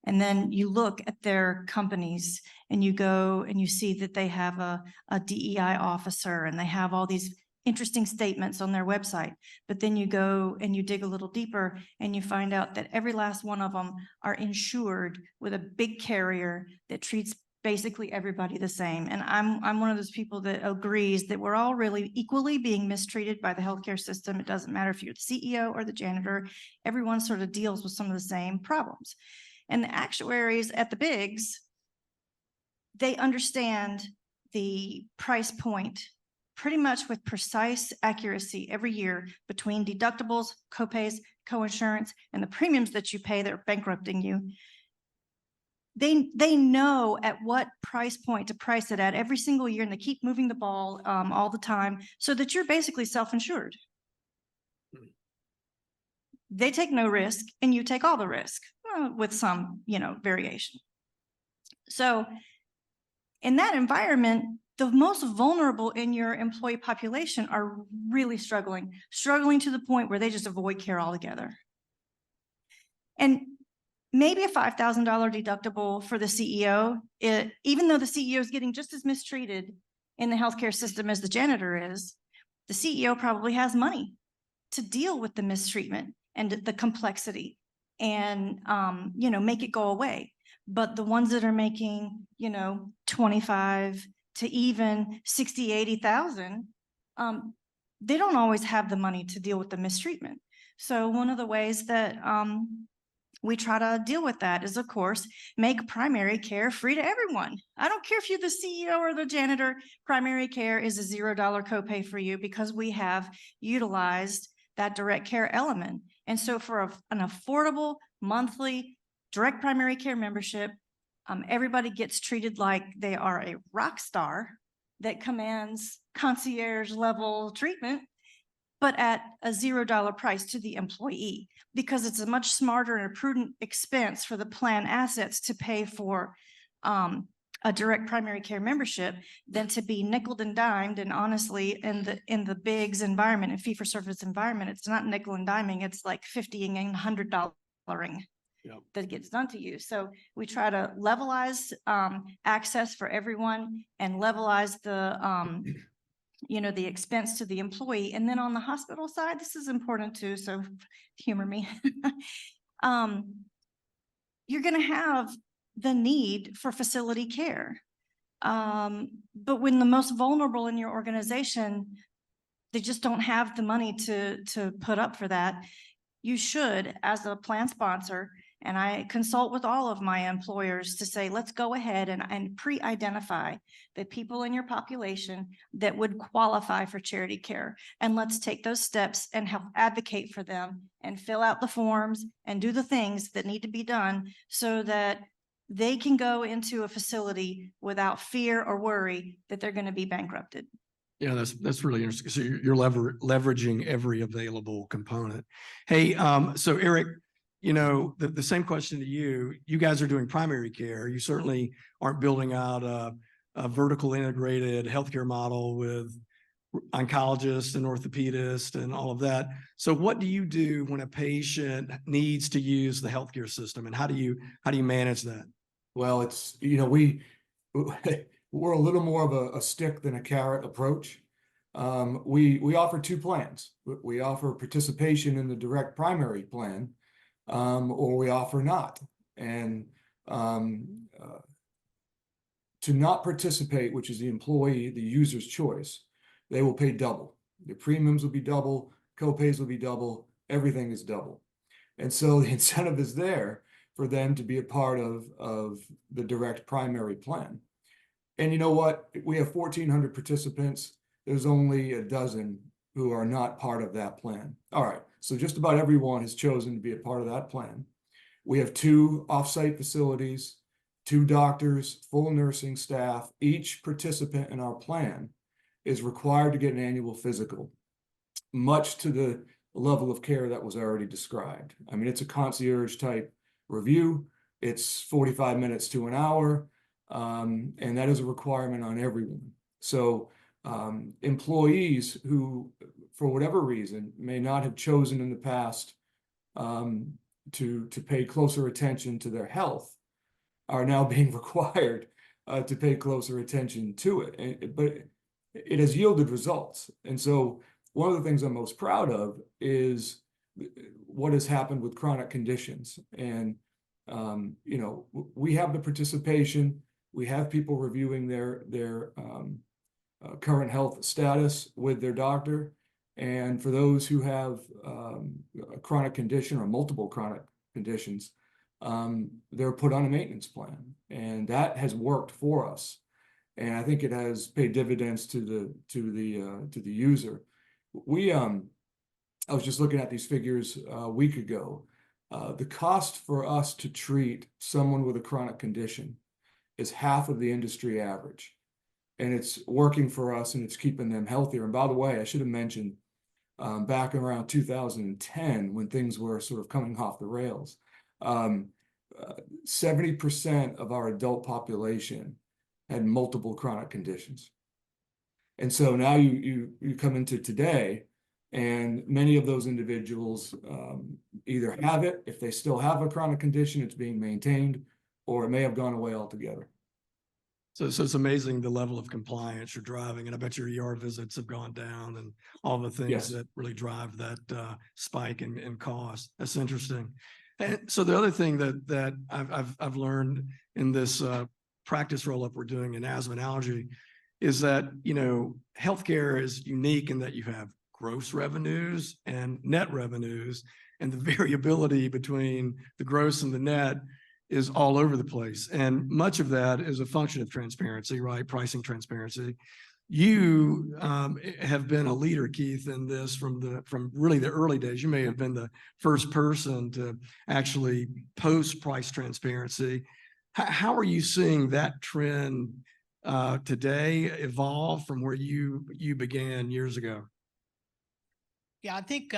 And then you look at their companies and you go and you see that they have a DEI officer and they have all these interesting statements on their website. But then you go and you dig a little deeper and you find out that every last one of them are insured with a big carrier that treats basically everybody the same. And I'm one of those people that agrees that we're all really equally being mistreated by the healthcare system. It doesn't matter if you're the CEO or the janitor, everyone sort of deals with some of the same problems. And the actuaries at the bigs, they understand the price point pretty much with precise accuracy every year between deductibles, copays, coinsurance, and the premiums that you pay that are bankrupting you. They know at what price point to price it at every single year, and they keep moving the ball all the time so that you're basically self-insured. They take no risk and you take all the risk with some, variation. So in that environment, the most vulnerable in your employee population are really struggling to the point where they just avoid care altogether. And maybe a $5,000 deductible for the CEO, even though the CEO is getting just as mistreated in the healthcare system as the janitor is, the CEO probably has money to deal with the mistreatment and the complexity and, make it go away. But the ones that are making, 25 to even 60, 80,000, they don't always have the money to deal with the mistreatment. So one of the ways that we try to deal with that is, of course, make primary care free to everyone. I don't care if you're the CEO or the janitor, primary care is a $0 copay for you because we have utilized that direct care element. And so for an affordable monthly direct primary care membership, everybody gets treated like they are a rock star that commands concierge level treatment, but at a $0 price to the employee, because it's a much smarter and a prudent expense for the plan assets to pay for a direct primary care membership than to be nickeled and dimed. And honestly, in the bigs environment and fee for service environment, it's not nickel and diming, it's like $50 and $100 that gets done to you. So we try to levelize access for everyone and levelize the the expense to the employee. And then on the hospital side, this is important too, so humor me. You're going to have the need for facility care. But when the most vulnerable in your organization, they just don't have the money to put up for that, you should, as a plan sponsor, and I consult with all of my employers to say, let's go ahead and pre-identify the people in your population that would qualify for charity care. And let's take those steps and help advocate for them and fill out the forms and do the things that need to be done so that they can go into a facility without fear or worry that they're going to be bankrupted. Yeah, that's really interesting. So you're leveraging every available component. Hey, so Eric, the same question to you. You guys are doing primary care. You certainly aren't building out a vertical integrated healthcare model with oncologists and orthopedists and all of that. So what do you do when a patient needs to use the healthcare system, and how do you manage that? Well, it's, we're a little more of a stick than a carrot approach. We offer two plans. We offer participation in the direct primary plan, or we offer not. And To not participate, which is the employee, the user's choice, they will pay double. The premiums will be double, co-pays will be double, everything is double. And so the incentive is there for them to be a part of the direct primary plan. And you know what? We have 1,400 participants. There's only a dozen who are not part of that plan. All right, so just about everyone has chosen to be a part of that plan. We have 2 offsite facilities, 2 doctors, full nursing staff. Each participant in our plan is required to get an annual physical, much to the level of care that was already described. I mean, it's a concierge type review. It's 45 minutes to an hour, and that is a requirement on everyone. So employees who, for whatever reason, may not have chosen in the past to pay closer attention to their health are now being required to pay closer attention to it. But it has yielded results. And so one of the things I'm most proud of is what has happened with chronic conditions. And, you know, we have the participation, we have people reviewing their current health status with their doctor. And for those who have a chronic condition or multiple chronic conditions, they're put on a maintenance plan, and that has worked for us. And I think it has paid dividends to the user. I was just looking at these figures a week ago. The cost for us to treat someone with a chronic condition is half of the industry average, and it's working for us, and it's keeping them healthier. And by the way, I should have mentioned back around 2010, when things were sort of coming off the rails, 70% of our adult population had multiple chronic conditions. And so now you come into today, and many of those individuals either have it. If they still have a chronic condition, it's being maintained, or it may have gone away altogether. So it's amazing the level of compliance you're driving, and I bet your ER visits have gone down and all the things Yes. that really drive that spike in cost. That's interesting. And so the other thing that I've learned in this practice roll-up we're doing in asthma and allergy is that, you know, healthcare is unique in that you have gross revenues and net revenues, and the variability between the gross and the net is all over the place. And much of that is a function of transparency, right? Pricing transparency. You have been a leader, Keith, in this from really the early days. You may have been the first person to actually post price transparency. How are you seeing that trend today evolve from where you began years ago? Yeah, I think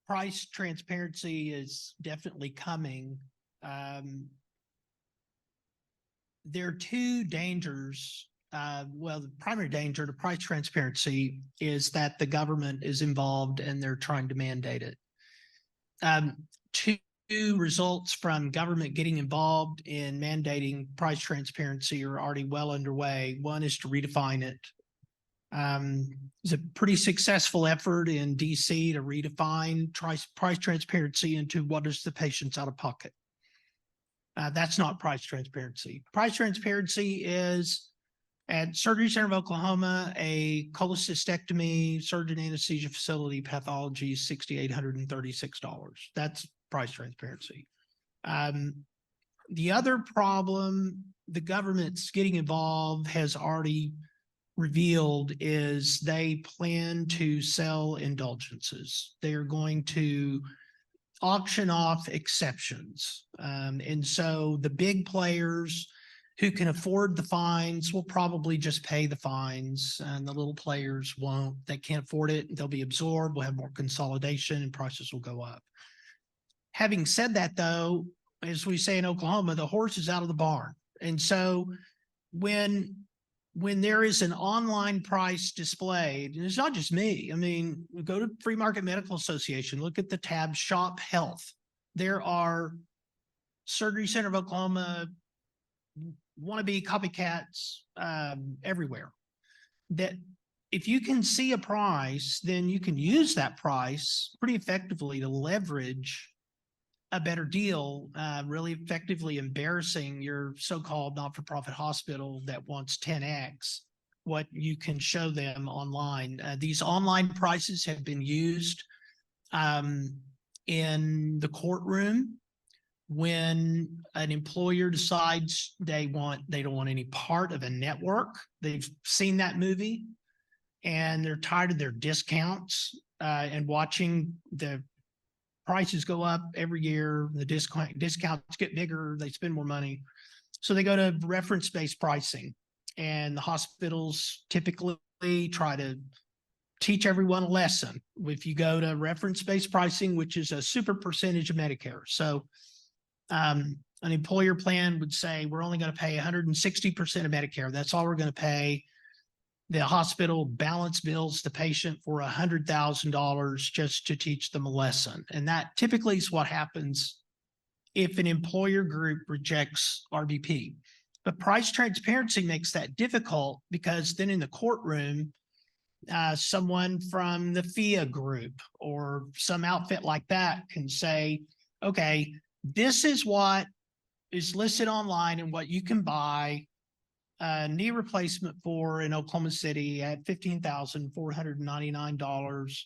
price transparency is definitely coming. There are 2 dangers. Well, the primary danger to price transparency is that the government is involved and they're trying to mandate it. 2 results from government getting involved in mandating price transparency are already well underway. One is to redefine it. It's a pretty successful effort in DC to redefine price transparency into what is the patient's out of pocket. That's not price transparency. Price transparency is at Surgery Center of Oklahoma, a cholecystectomy surgeon anesthesia facility pathology is $6,836. That's price transparency. The other problem the government's getting involved has already revealed is they plan to sell indulgences. They're going to auction off exceptions. And so the big players who can afford the fines will probably just pay the fines, and the little players won't. They can't afford it. They'll be absorbed. We'll have more consolidation and prices will go up. Having said that, though, as we say in Oklahoma, the horse is out of the barn. And so when there is an online price displayed, and it's not just me, I mean, go to Free Market Medical Association, look at the tab Shop Health. There are Surgery Center of Oklahoma wannabe copycats everywhere. That if you can see a price, then you can use that price pretty effectively to leverage a better deal, really effectively embarrassing your so-called not-for-profit hospital that wants 10x what you can show them online. These online prices have been used in the courtroom when an employer decides they don't want any part of a network. They've seen that movie and they're tired of their discounts and watching the prices go up every year. The discounts get bigger, they spend more money. So they go to reference-based pricing, and the hospitals typically try to teach everyone a lesson. If you go to reference-based pricing, which is a super percentage of Medicare. So an employer plan would say, we're only going to pay 160% of Medicare. That's all we're going to pay. The hospital balance bills the patient for $100,000 just to teach them a lesson. And that typically is what happens if an employer group rejects RBP. But price transparency makes that difficult, because then in the courtroom, someone from the FIA group or some outfit like that can say, okay, this is what is listed online and what you can buy a knee replacement for in Oklahoma City at $15,499,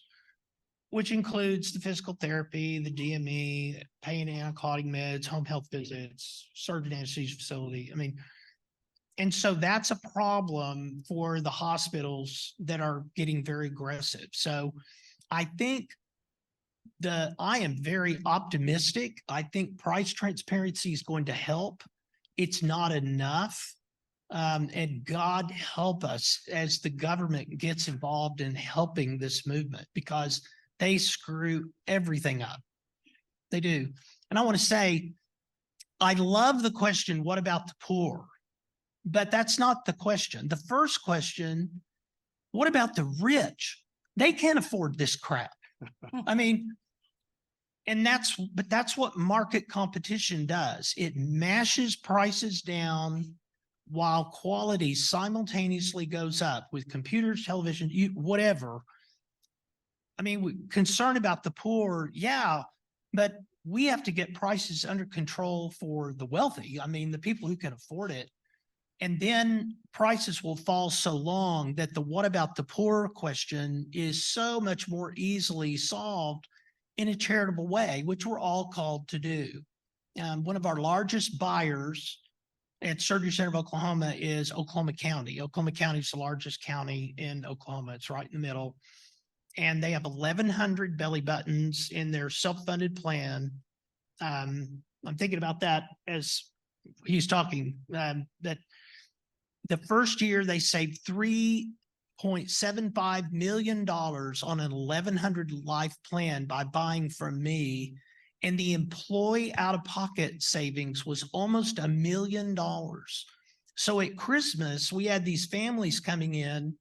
which includes the physical therapy, the DME, pain and antibiotic meds, home health visits, surgeon anesthesia facility. I mean, and so that's a problem for the hospitals that are getting very aggressive. So I think I am very optimistic. I think price transparency is going to help. It's not enough. And God help us as the government gets involved in helping this movement, because they screw everything up. They do. And I want to say, I love the question, what about the poor? But that's not the question. The first question, what about the rich? They can't afford this crap. I mean, but that's what market competition does. It mashes prices down while quality simultaneously goes up with computers, television, whatever. I mean, concerned about the poor, yeah, but we have to get prices under control for the wealthy. I mean, the people who can afford it. And then prices will fall so long that the what about the poor question is so much more easily solved in a charitable way, which we're all called to do. One of our largest buyers at Surgery Center of Oklahoma is Oklahoma County. Oklahoma County is the largest county in Oklahoma. It's right in the middle. And they have 1,100 belly buttons in their self-funded plan. I'm thinking about that as he's talking, that the first year they saved $3.75 million on an 1,100 life plan by buying from me. And the employee out-of-pocket savings was almost $1 million. So at Christmas, we had these families coming in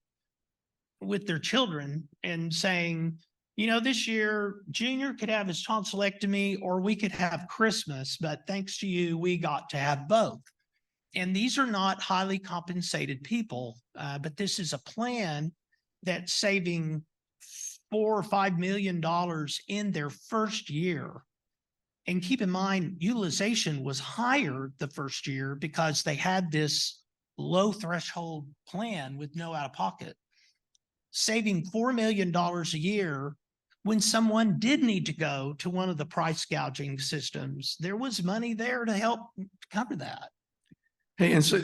with their children and saying, you know, this year, Junior could have his tonsillectomy or we could have Christmas, but thanks to you, we got to have both. And these are not highly compensated people, but this is a plan that's saving $4 or $5 million in their first year. And keep in mind, utilization was higher the first year because they had this low threshold plan with no out-of-pocket, saving $4 million a year. When someone did need to go to one of the price gouging systems, there was money there to help cover that. Hey, and so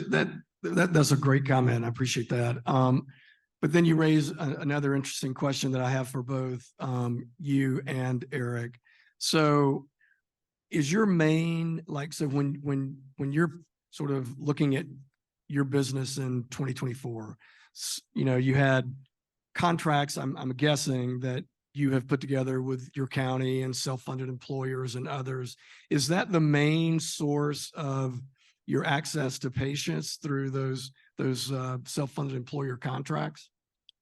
that's a great comment. I appreciate that. But then you raise another interesting question that I have for both you and Eric. So is your main, so when you're sort of looking at your business in 2024, you know, you had contracts, I'm guessing, that you have put together with your county and self-funded employers and others. Is that the main source of your access to patients through those self-funded employer contracts?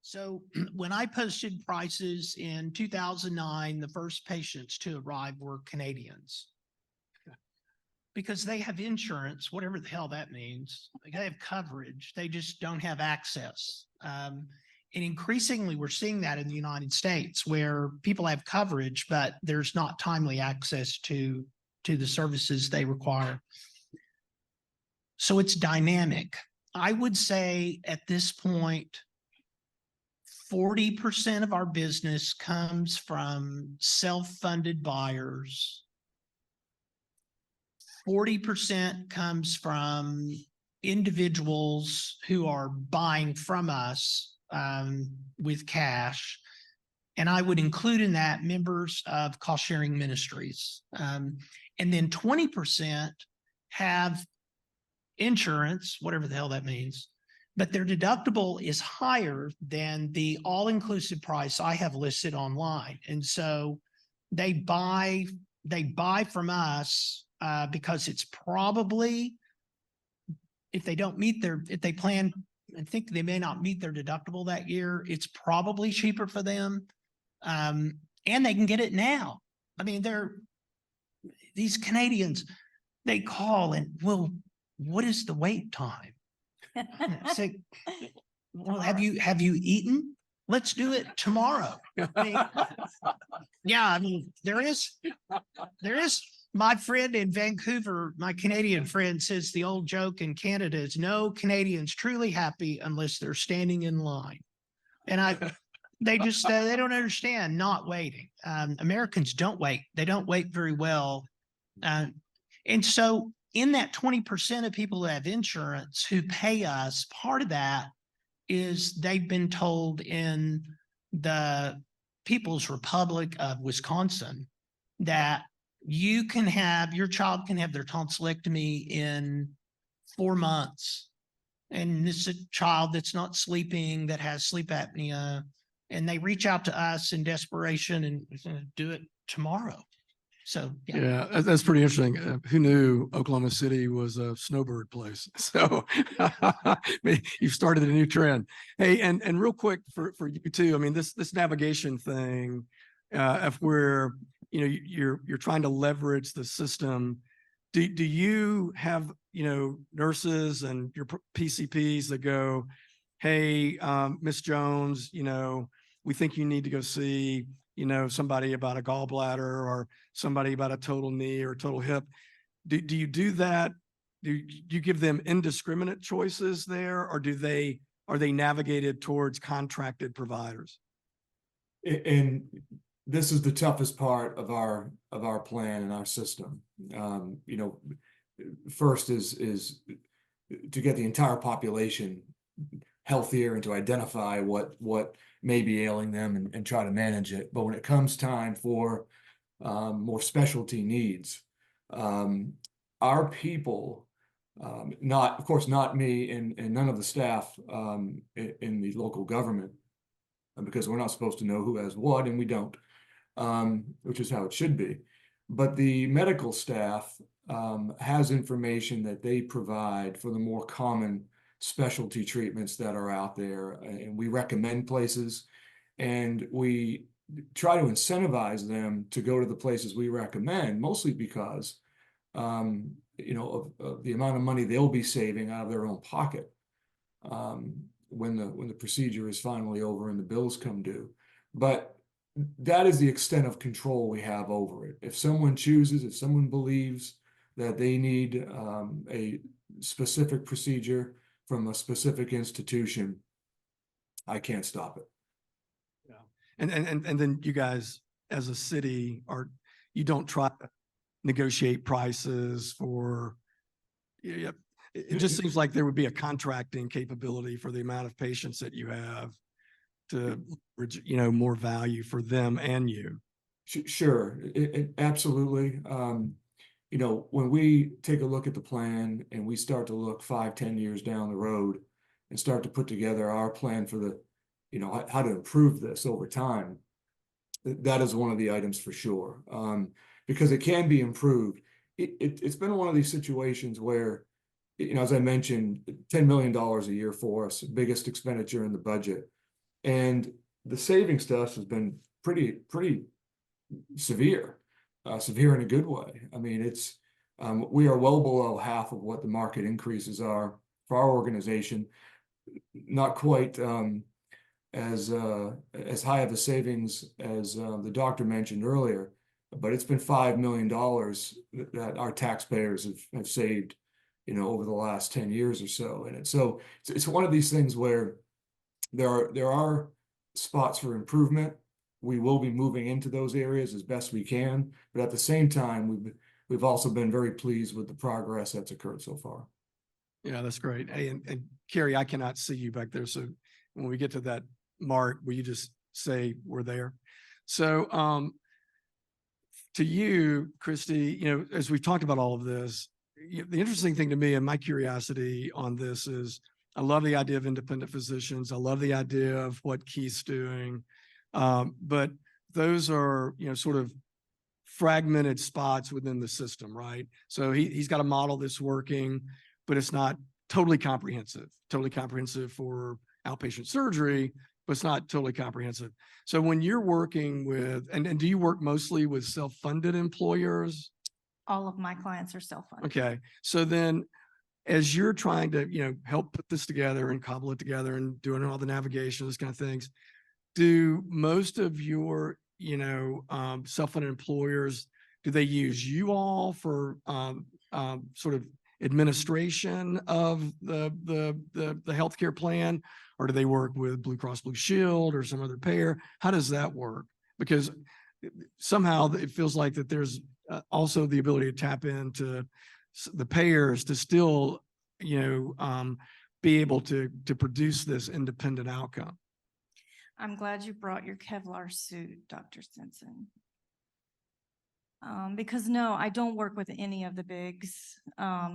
So when I posted prices in 2009, the first patients to arrive were Canadians, because they have insurance, whatever the hell that means. They have coverage, they just don't have access. And increasingly, we're seeing that in the United States, where people have coverage, but there's not timely access to to the services they require. So it's dynamic. I would say at this point, 40% of our business comes from self-funded buyers. 40% comes from individuals who are buying from us with cash. And I would include in that members of cost-sharing ministries. And then 20% have insurance, whatever the hell that means, but their deductible is higher than the all-inclusive price I have listed online. And so they buy from us because it's probably, if they plan and think they may not meet their deductible that year, it's probably cheaper for them. And they can get it now. I mean, these Canadians, they call and, well, what is the wait time? Say, well, have you eaten? Let's do it tomorrow. I mean, there is my friend in Vancouver, my Canadian friend says the old joke in Canada is no Canadian's truly happy unless they're standing in line. And they just, they don't understand not waiting. Americans don't wait. They don't wait very well. And so in that 20% of people who have insurance who pay us, part of that is they've been told in the People's Republic of Wisconsin that your child can have their tonsillectomy in 4 months. And this is a child that's not sleeping, that has sleep apnea, and they reach out to us in desperation and do it tomorrow. So, yeah, that's pretty interesting. Who knew Oklahoma City was a snowbird place? So you've started a new trend. Hey, and real quick for you too, I mean, this navigation thing, if we're, you're trying to leverage the system, do you have, nurses and your PCPs that go, hey, Miss Jones, we think you need to go see, somebody about a gallbladder or somebody about a total knee or total hip. Do you do that? Do you give them indiscriminate choices there, or are they navigated towards contracted providers? And this is the toughest part of our plan and our system. First is to get the entire population healthier and to identify what may be ailing them and try to manage it. But when it comes time for more specialty needs, our people, of course, not me and none of the staff in the local government, because we're not supposed to know who has what, and we don't, which is how it should be. But the medical staff has information that they provide for the more common specialty treatments that are out there, and we recommend places, and we try to incentivize them to go to the places we recommend, mostly because of the amount of money they'll be saving out of their own pocket when the procedure is finally over and the bills come due. But that is the extent of control we have over it. If someone believes that they need a specific procedure from a specific institution, I can't stop it. Yeah. And then you guys as a city you don't try to negotiate prices for, it just seems like there would be a contracting capability for the amount of patients that you have to, more value for them and you. Sure, absolutely. When we take a look at the plan and we start to look 5-10 years down the road and start to put together our plan for the, how to improve this over time, that is one of the items for sure, because it can be improved. It's been one of these situations where, as I mentioned, $10 million a year for us, biggest expenditure in the budget. And the saving stuff has been pretty severe in a good way. I mean, we are well below half of what the market increases are for our organization. Not quite as high of a savings as the doctor mentioned earlier, But it's been $5 million that our taxpayers have saved, over the last 10 years or so. And it's one of these things where there are spots for improvement. We will be moving into those areas as best we can, but at the same time, we've also been very pleased with the progress that's occurred so far. Yeah, that's great. Hey, and Carrie, I cannot see you back there. So when we get to that mark, will you just say we're there? So to you, Cristy, as we've talked about all of this, the interesting thing to me and my curiosity on this is I love the idea of independent physicians. I love the idea of what Keith's doing. But those are, sort of fragmented spots within the system, right? So he's got a model that's working, but it's not totally comprehensive for outpatient surgery, but it's not totally comprehensive. So when you're working with, and do you work mostly with self-funded employers? All of my clients are self-funded. Okay. So then as you're trying to, help put this together and cobble it together and doing all the navigation, those kind of things, do most of your, self-funded employers, do they use you all for sort of administration of the healthcare plan, or do they work with Blue Cross Blue Shield or some other payer? How does that work? Because somehow it feels like that there's also the ability to tap into the payers to still, be able to produce this independent outcome. I'm glad you brought your Kevlar suit, Dr. Stinson. Because no, I don't work with any of the bigs,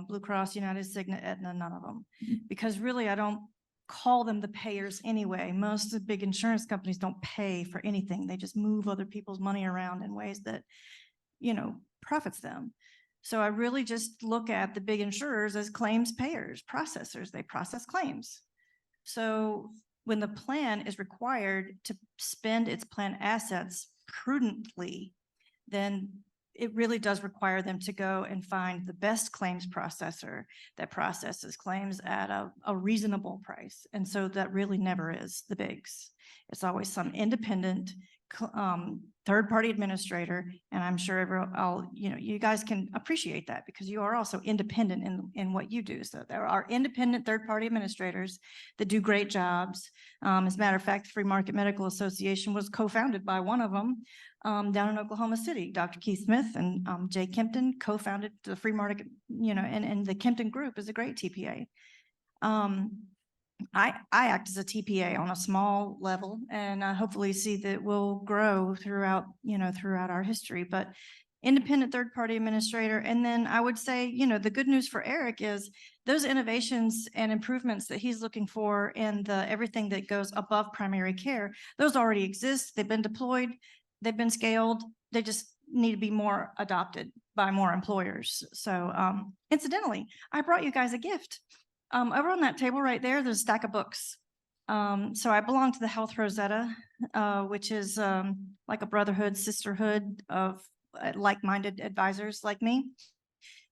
Blue Cross, United, Cigna, Aetna, none of them. Because really, I don't call them the payers anyway. Most of the big insurance companies don't pay for anything. They just move other people's money around in ways that, profits them. So I really just look at the big insurers as claims payers, processors. They process claims. So when the plan is required to spend its plan assets prudently, then it really does require them to go and find the best claims processor that processes claims at a reasonable price. And so that really never is the bigs. It's always some independent third-party administrator, and I'm sure you guys can appreciate that because you are also independent in what you do. So there are independent third-party administrators that do great jobs. As a matter of fact, the Free Market Medical Association was co-founded by one of them down in Oklahoma City. Dr. Keith Smith and Jay Kempton co-founded the Free Market, and the Kempton Group is a great TPA. I act as a TPA on a small level, and I hopefully see that we'll grow throughout our history, but independent third-party administrator. And then I would say, the good news for Eric is those innovations and improvements that he's looking for in everything that goes above primary care, those already exist. They've been deployed, they've been scaled. They just need to be more adopted by more employers. So incidentally, I brought you guys a gift. Over on that table right there, there's a stack of books. So I belong to the Health Rosetta, which is like a brotherhood, sisterhood of like-minded advisors like me.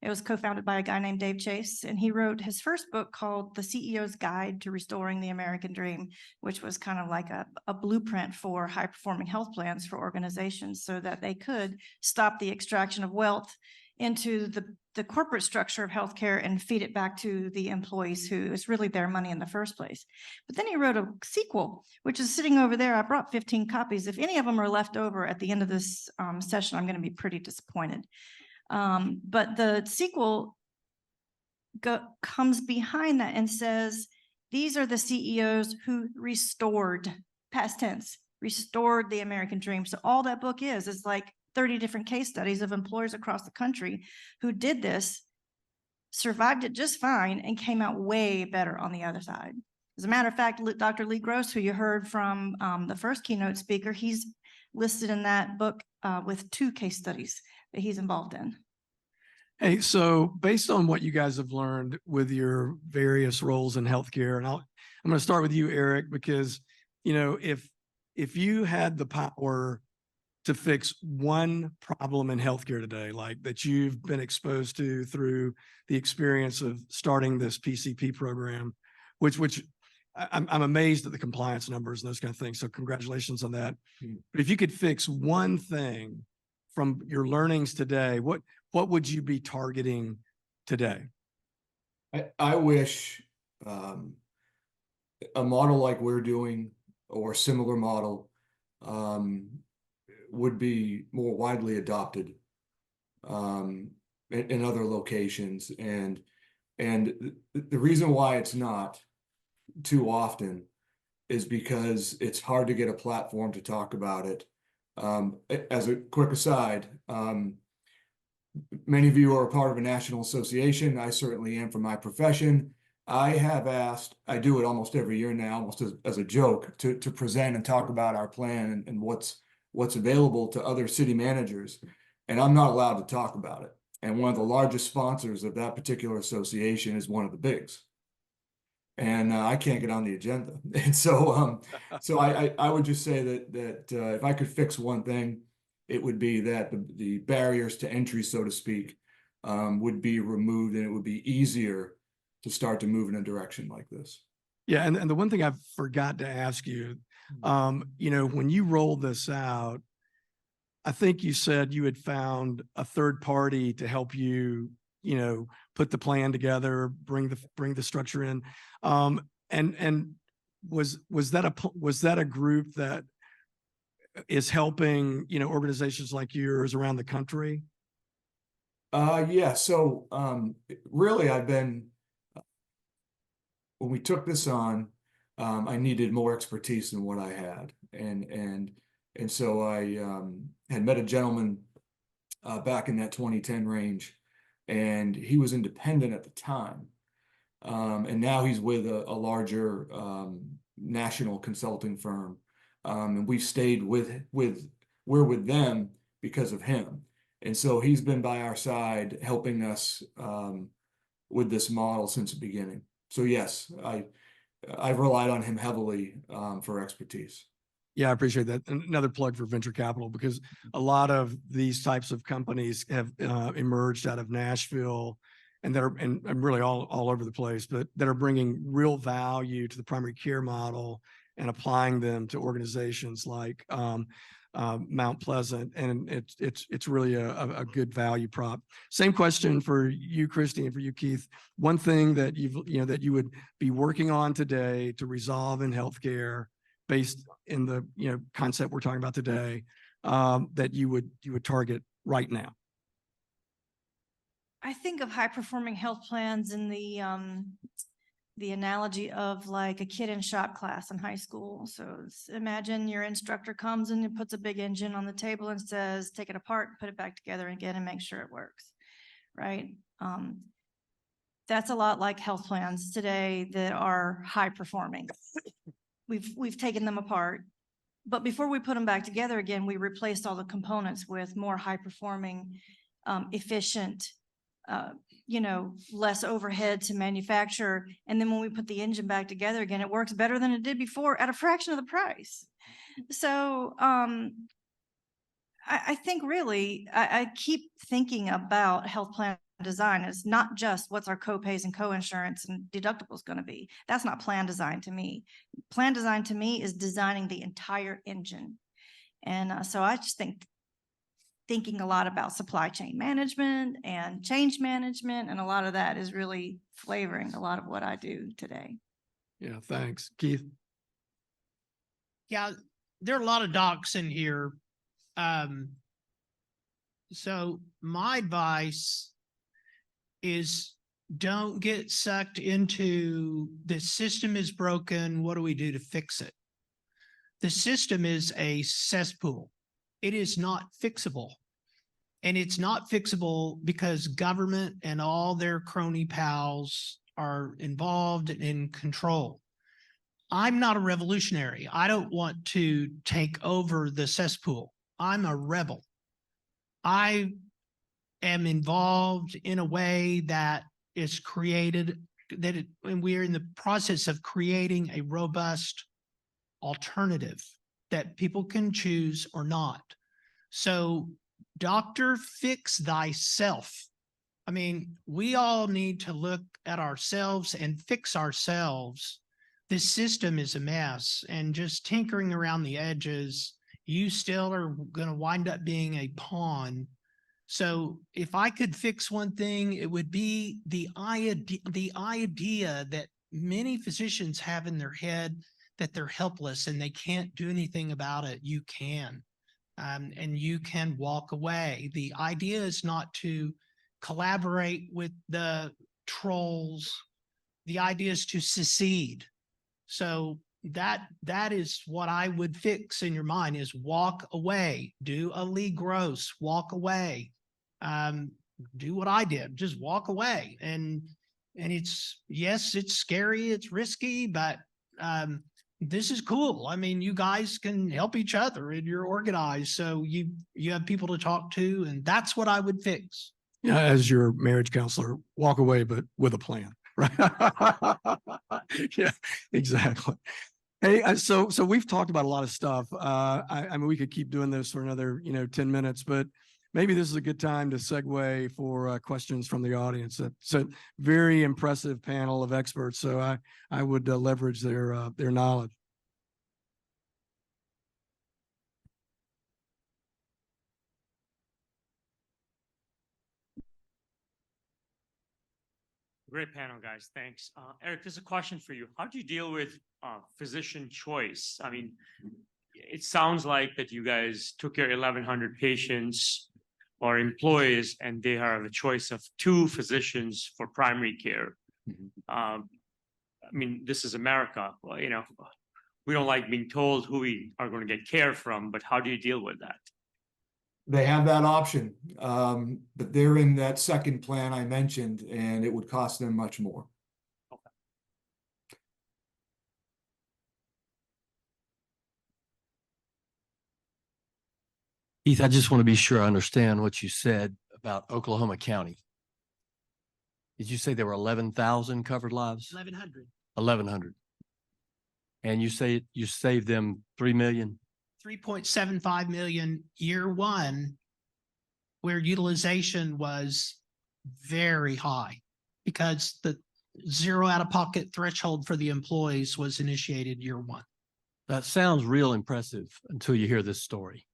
It was co-founded by a guy named Dave Chase, and he wrote his first book called The CEO's Guide to Restoring the American Dream, which was kind of like a blueprint for high-performing health plans for organizations so that they could stop the extraction of wealth into the corporate structure of healthcare and feed it back to the employees who is really their money in the first place. But then he wrote a sequel, which is sitting over there. I brought 15 copies. If any of them are left over at the end of this session, I'm going to be pretty disappointed. But the sequel comes behind that and says, these are the CEOs who restored, past tense, restored the American dream. So all that book is like 30 different case studies of employers across the country who did this, survived it just fine, and came out way better on the other side. As a matter of fact, Dr. Lee Gross, who you heard from the first keynote speaker, he's listed in that book with 2 case studies that he's involved in. Hey, so based on what you guys have learned with your various roles in healthcare, and I'm going to start with you, Eric, because, if you had the power to fix one problem in healthcare today, like that you've been exposed to through the experience of starting this PCP program, which I'm amazed at the compliance numbers and those kind of things. So congratulations on that. But if you could fix one thing from your learnings today, what would you be targeting today? I wish a model like we're doing or a similar model would be more widely adopted in other locations. And the reason why it's not too often is because it's hard to get a platform to talk about it. As a quick aside, many of you are a part of a national association. I certainly am for my profession. I have asked, I do it almost every year now, almost as a joke, to present and talk about our plan and what's available to other city managers. And I'm not allowed to talk about it. And one of the largest sponsors of that particular association is one of the bigs. And I can't get on the agenda. And so I would just say that if I could fix one thing, it would be that the barriers to entry, so to speak, would be removed, and it would be easier to start to move in a direction like this. Yeah, and the one thing I forgot to ask you, when you rolled this out, I think you said you had found a third party to help you, put the plan together, bring the structure in. And was that a group that is helping, organizations like yours around the country? Yeah. So really, when we took this on, I needed more expertise than what I had, and so I had met a gentleman back in that 2010 range, and he was independent at the time, and now he's with a larger national consulting firm, and we've stayed we're with them because of him, and so he's been by our side helping us with this model since the beginning. So yes, I've relied on him heavily for expertise. Yeah, I appreciate that. And another plug for venture capital, because a lot of these types of companies have emerged out of Nashville and that are and really all over the place, but that are bringing real value to the primary care model and applying them to organizations like Mount Pleasant, and it's really a good value prop. Same question for you, Cristy, and for you, Keith. One thing that that you would be working on today to resolve in healthcare, based in the concept we're talking about today, that you would target right now. I think of high performing health plans in the analogy of like a kid in shop class in high school. So imagine your instructor comes and puts a big engine on the table and says, take it apart, put it back together again and make sure it works, right? That's a lot like health plans today that are high performing. We've taken them apart, but before we put them back together again, we replaced all the components with more high performing, efficient, less overhead to manufacture. And then when we put the engine back together again, it works better than it did before at a fraction of the price. So I think really, I keep thinking about health plan design as not just what's our co-pays and co-insurance and deductibles going to be. That's not plan design to me. Plan design to me is designing the entire engine. And so I just thinking a lot about supply chain management and change management, and a lot of that is really flavoring a lot of what I do today. Yeah, thanks. Keith? Yeah, there are a lot of docs in here. So my advice is don't get sucked into the system is broken. What do we do to fix it? The system is a cesspool. It is not fixable. And it's not fixable because government and all their crony pals are involved and in control. I'm not a revolutionary. I don't want to take over the cesspool. I'm a rebel. I am involved in a way that is created, and we're in the process of creating a robust alternative that people can choose or not. So, doctor, fix thyself. I mean, we all need to look at ourselves and fix ourselves. This system is a mess, and just tinkering around the edges you still are gonna wind up being a pawn. So if I could fix one thing, it would be the idea that many physicians have in their head that they're helpless and they can't do anything about it. You can. And you can walk away. The idea is not to collaborate with the trolls. The idea is to secede. So that is what I would fix in your mind is walk away. Do a Lee Gross, walk away. Do what I did, just walk away. And it's, yes, it's scary, it's risky, but this is cool. I mean, you guys can help each other and you're organized. So you have people to talk to, and that's what I would fix. Yeah, as your marriage counselor, walk away, but with a plan, right? Yeah, exactly. Hey, so we've talked about a lot of stuff. I mean, we could keep doing this for another, 10 minutes, but maybe this is a good time to segue for questions from the audience. It's a very impressive panel of experts, so I would leverage their knowledge. Great panel, guys. Thanks. Eric, there's a question for you. How do you deal with physician choice? I mean, it sounds like that you guys took your 1,100 patients or employees and they have a choice of 2 physicians for primary care. I mean, this is America. Well, we don't like being told who we are going to get care from, but how do you deal with that? They have that option, but they're in that second plan I mentioned, and it would cost them much more. Keith, I just want to be sure I understand what you said about Oklahoma County. Did you say there were 11,000 covered lives? 1,100. 1,100. And you say you saved them 3 million? 3.75 million year one, where utilization was very high because the zero out-of-pocket threshold for the employees was initiated year one. That sounds real impressive until you hear this story.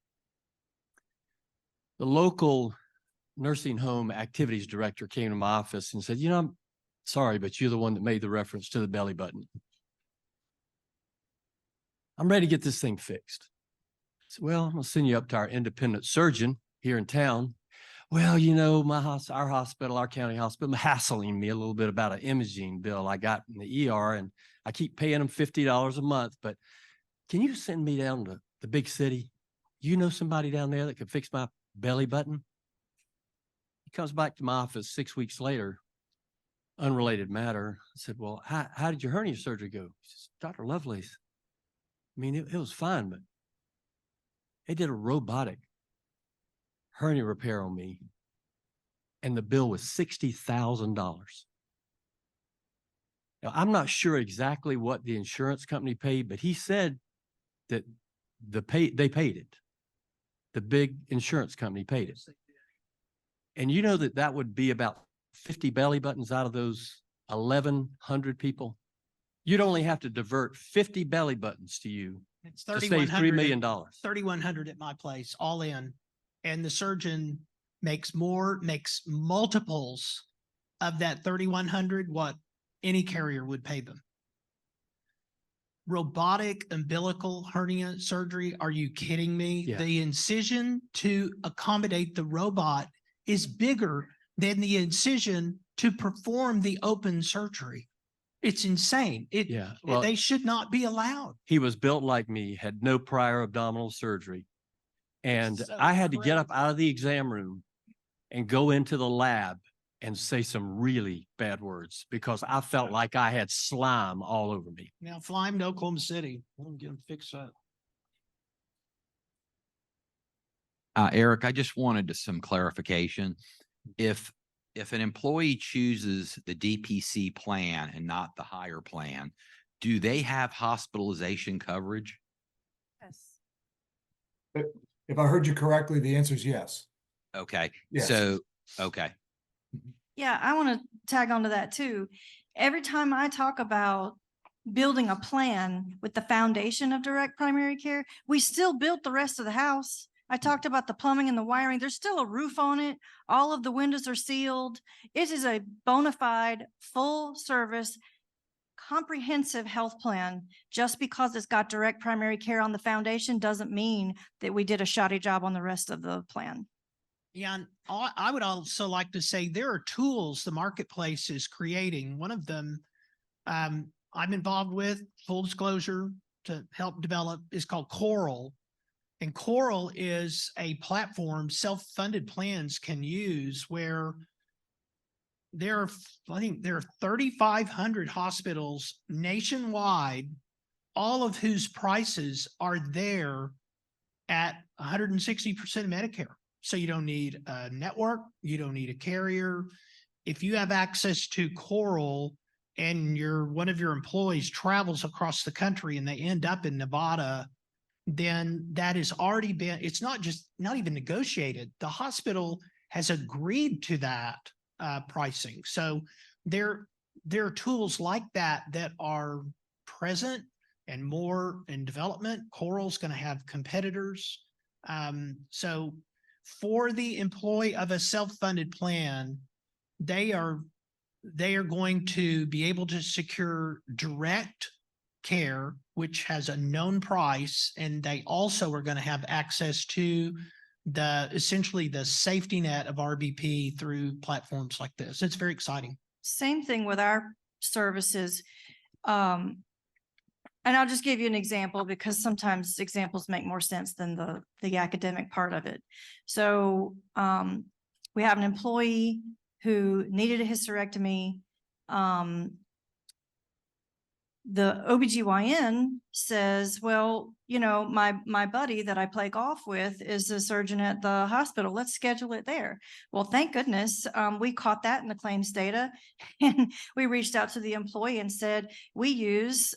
The local nursing home activities director came to my office and said, I'm sorry, but you're the one that made the reference to the belly button. I'm ready to get this thing fixed. I said, well, I'm going to send you up to our independent surgeon here in town. Well, our hospital, our county hospital, hassling me a little bit about an imaging bill I got in the ER, and I keep paying them $50 a month. But can you send me down to the big city? You know somebody down there that could fix my belly button? He comes back to my office 6 weeks later, unrelated matter. I said, well, how did your hernia surgery go? He says, Dr. Lovelace, I mean, it was fine, but they did a robotic hernia repair on me, and the bill was $60,000. Now, I'm not sure exactly what the insurance company paid, but he said that they paid it. The big insurance company paid it. And you know that would be about 50 belly buttons out of those 1,100 people. You'd only have to divert 50 belly buttons to you It's to save $3 million. 3,100 at my place, all in. And the surgeon makes multiples of that 3,100 what any carrier would pay them. Robotic umbilical hernia surgery. Are you kidding me? Yeah. The incision to accommodate the robot is bigger than the incision to perform the open surgery. It's insane. Well, they should not be allowed. he was built like me, had no prior abdominal surgery. And So I had to get up crazy. out of the exam room and go into the lab and say some really bad words because I felt like I had slime all over me. Now fly him to Oklahoma City. We'll get him fixed up. Eric, I just wanted some clarification. If an employee chooses the DPC plan and not the higher plan, do they have hospitalization coverage? Yes. If I heard you correctly, the answer is yes. Okay. Yes. So, okay. Yeah, I want to tag onto that too. Every time I talk about building a plan with the foundation of direct primary care. We still built the rest of the house. I talked about the plumbing and the wiring. There's still a roof on it. All of the windows are sealed. It is a bona fide, full service, comprehensive health plan. Just because it's got direct primary care on the foundation doesn't mean that we did a shoddy job on the rest of the plan. Yeah, and I would also like to say there are tools the marketplace is creating. One of them I'm involved with, full disclosure, to help develop, is called Coral. And Coral is a platform self-funded plans can use where I think there are 3,500 hospitals nationwide, all of whose prices are there at 160% Medicare. So you don't need a network, you don't need a carrier. If you have access to Coral and one of your employees travels across the country and they end up in Nevada, then that has already been, it's not even negotiated. The hospital has agreed to that pricing. So there are tools like that that are present and more in development. Coral's going to have competitors. So for the employee of a self-funded plan, they are going to be able to secure direct care, which has a known price, and they also are going to have access to essentially the safety net of RBP through platforms like this. It's very exciting. Same thing with our services. And I'll just give you an example because sometimes examples make more sense than the academic part of it. So we have an employee who needed a hysterectomy. The OBGYN says, well, you know, my buddy that I play golf with is a surgeon at the hospital. Let's schedule it there. Well, thank goodness we caught that in the claims data, and we reached out to the employee and said, we use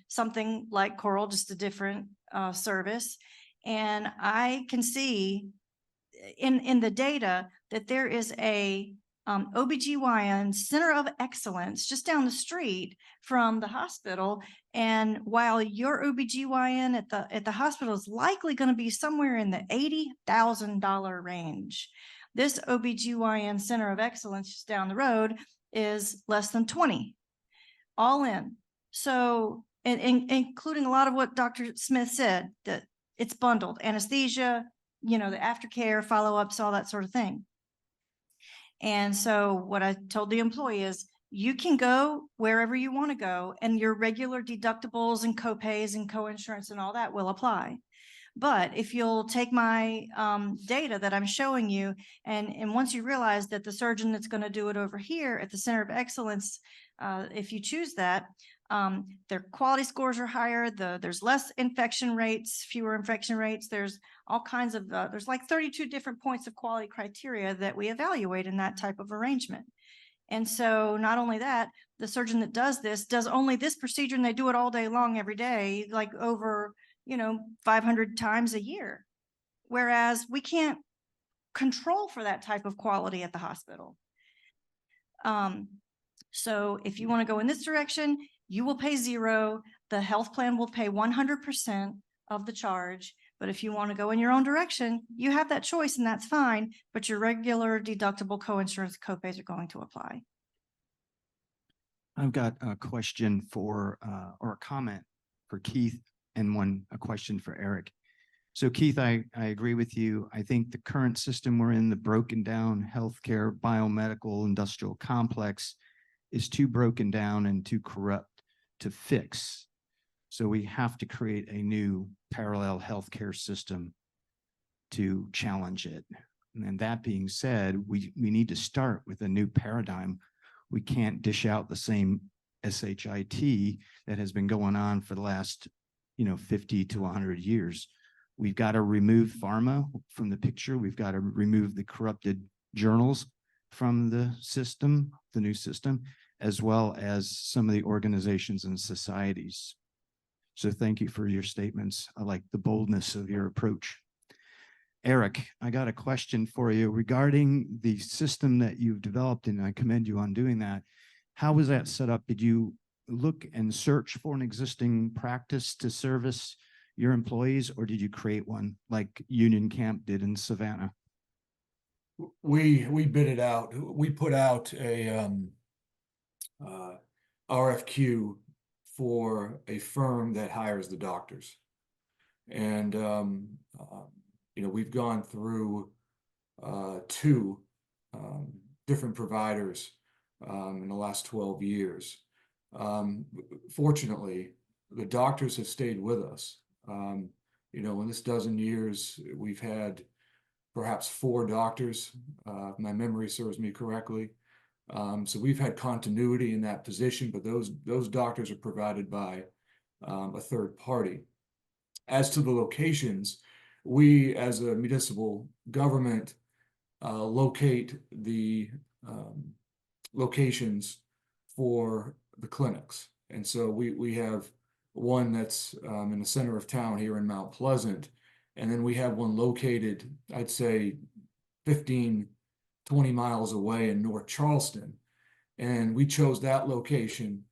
something like Coral, just a different service. And I can see in the data that there is a OBGYN Center of Excellence just down the street from the hospital. And while your OBGYN at the hospital is likely going to be somewhere in the $80,000 range, this OBGYN Center of Excellence just down the road is less than 20, all in. So, including a lot of what Dr. Smith said, that it's bundled, anesthesia, you know, the aftercare, follow-ups, all that sort of thing. And so what I told the employee is, you can go wherever you want to go, and your regular deductibles and copays and coinsurance and all that will apply. But if you'll take my data that I'm showing you, and once you realize that the surgeon that's going to do it over here at the Center of Excellence, if you choose that, their quality scores are higher. There's less infection rates, fewer infection rates. There's all kinds of, there's like 32 different points of quality criteria that we evaluate in that type of arrangement. And so not only that, the surgeon that does this does only this procedure, and they do it all day long, every day, like over, 500 times a year. Whereas we can't control for that type of quality at the hospital. So if you want to go in this direction, you will pay zero. The health plan will pay 100% of the charge. But if you want to go in your own direction, you have that choice, and that's fine. But your regular deductible coinsurance copays are going to apply. I've got a question or a comment for Keith, and a question for Eric. So Keith, I agree with you. I think the current system we're in, the broken down healthcare, biomedical, industrial complex, is too broken down and too corrupt to fix. So we have to create a new parallel healthcare system to challenge it. And that being said, we need to start with a new paradigm. We can't dish out the same SHIT that has been going on for the last 50 to 100 years. We've got to remove pharma from the picture. We've got to remove the corrupted journals from the system, the new system, as well as some of the organizations and societies. So thank you for your statements. I like the boldness of your approach. Eric, I got a question for you regarding the system that you've developed, and I commend you on doing that. How was that set up? Did you look and search for an existing practice to service your employees, or did you create one like Union Camp did in Savannah? We bid it out. We put out a RFQ for a firm that hires the doctors. And we've gone through two different providers in the last 12 years. Fortunately, the doctors have stayed with us. In this dozen years, we've had perhaps 4 doctors, if my memory serves me correctly. So we've had continuity in that position, but those doctors are provided by a third party. As to the locations, we as a municipal government locate the locations for the clinics. And so we have one that's in the center of town here in Mount Pleasant. And then we have one located, I'd say 15, 20 miles away in North Charleston. And we chose that location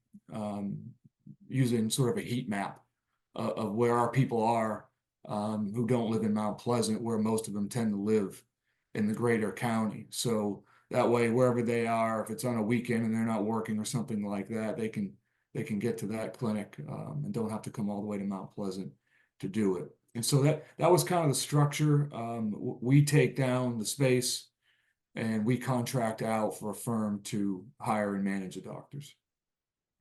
using sort of a heat map of where our people are who don't live in Mount Pleasant, where most of them tend to live in the greater county. So that way, wherever they are, if it's on a weekend and they're not working or something like that, they can get to that clinic and don't have to come all the way to Mount Pleasant to do it. And so that was kind of the structure. We take down the space and we contract out for a firm to hire and manage the doctors.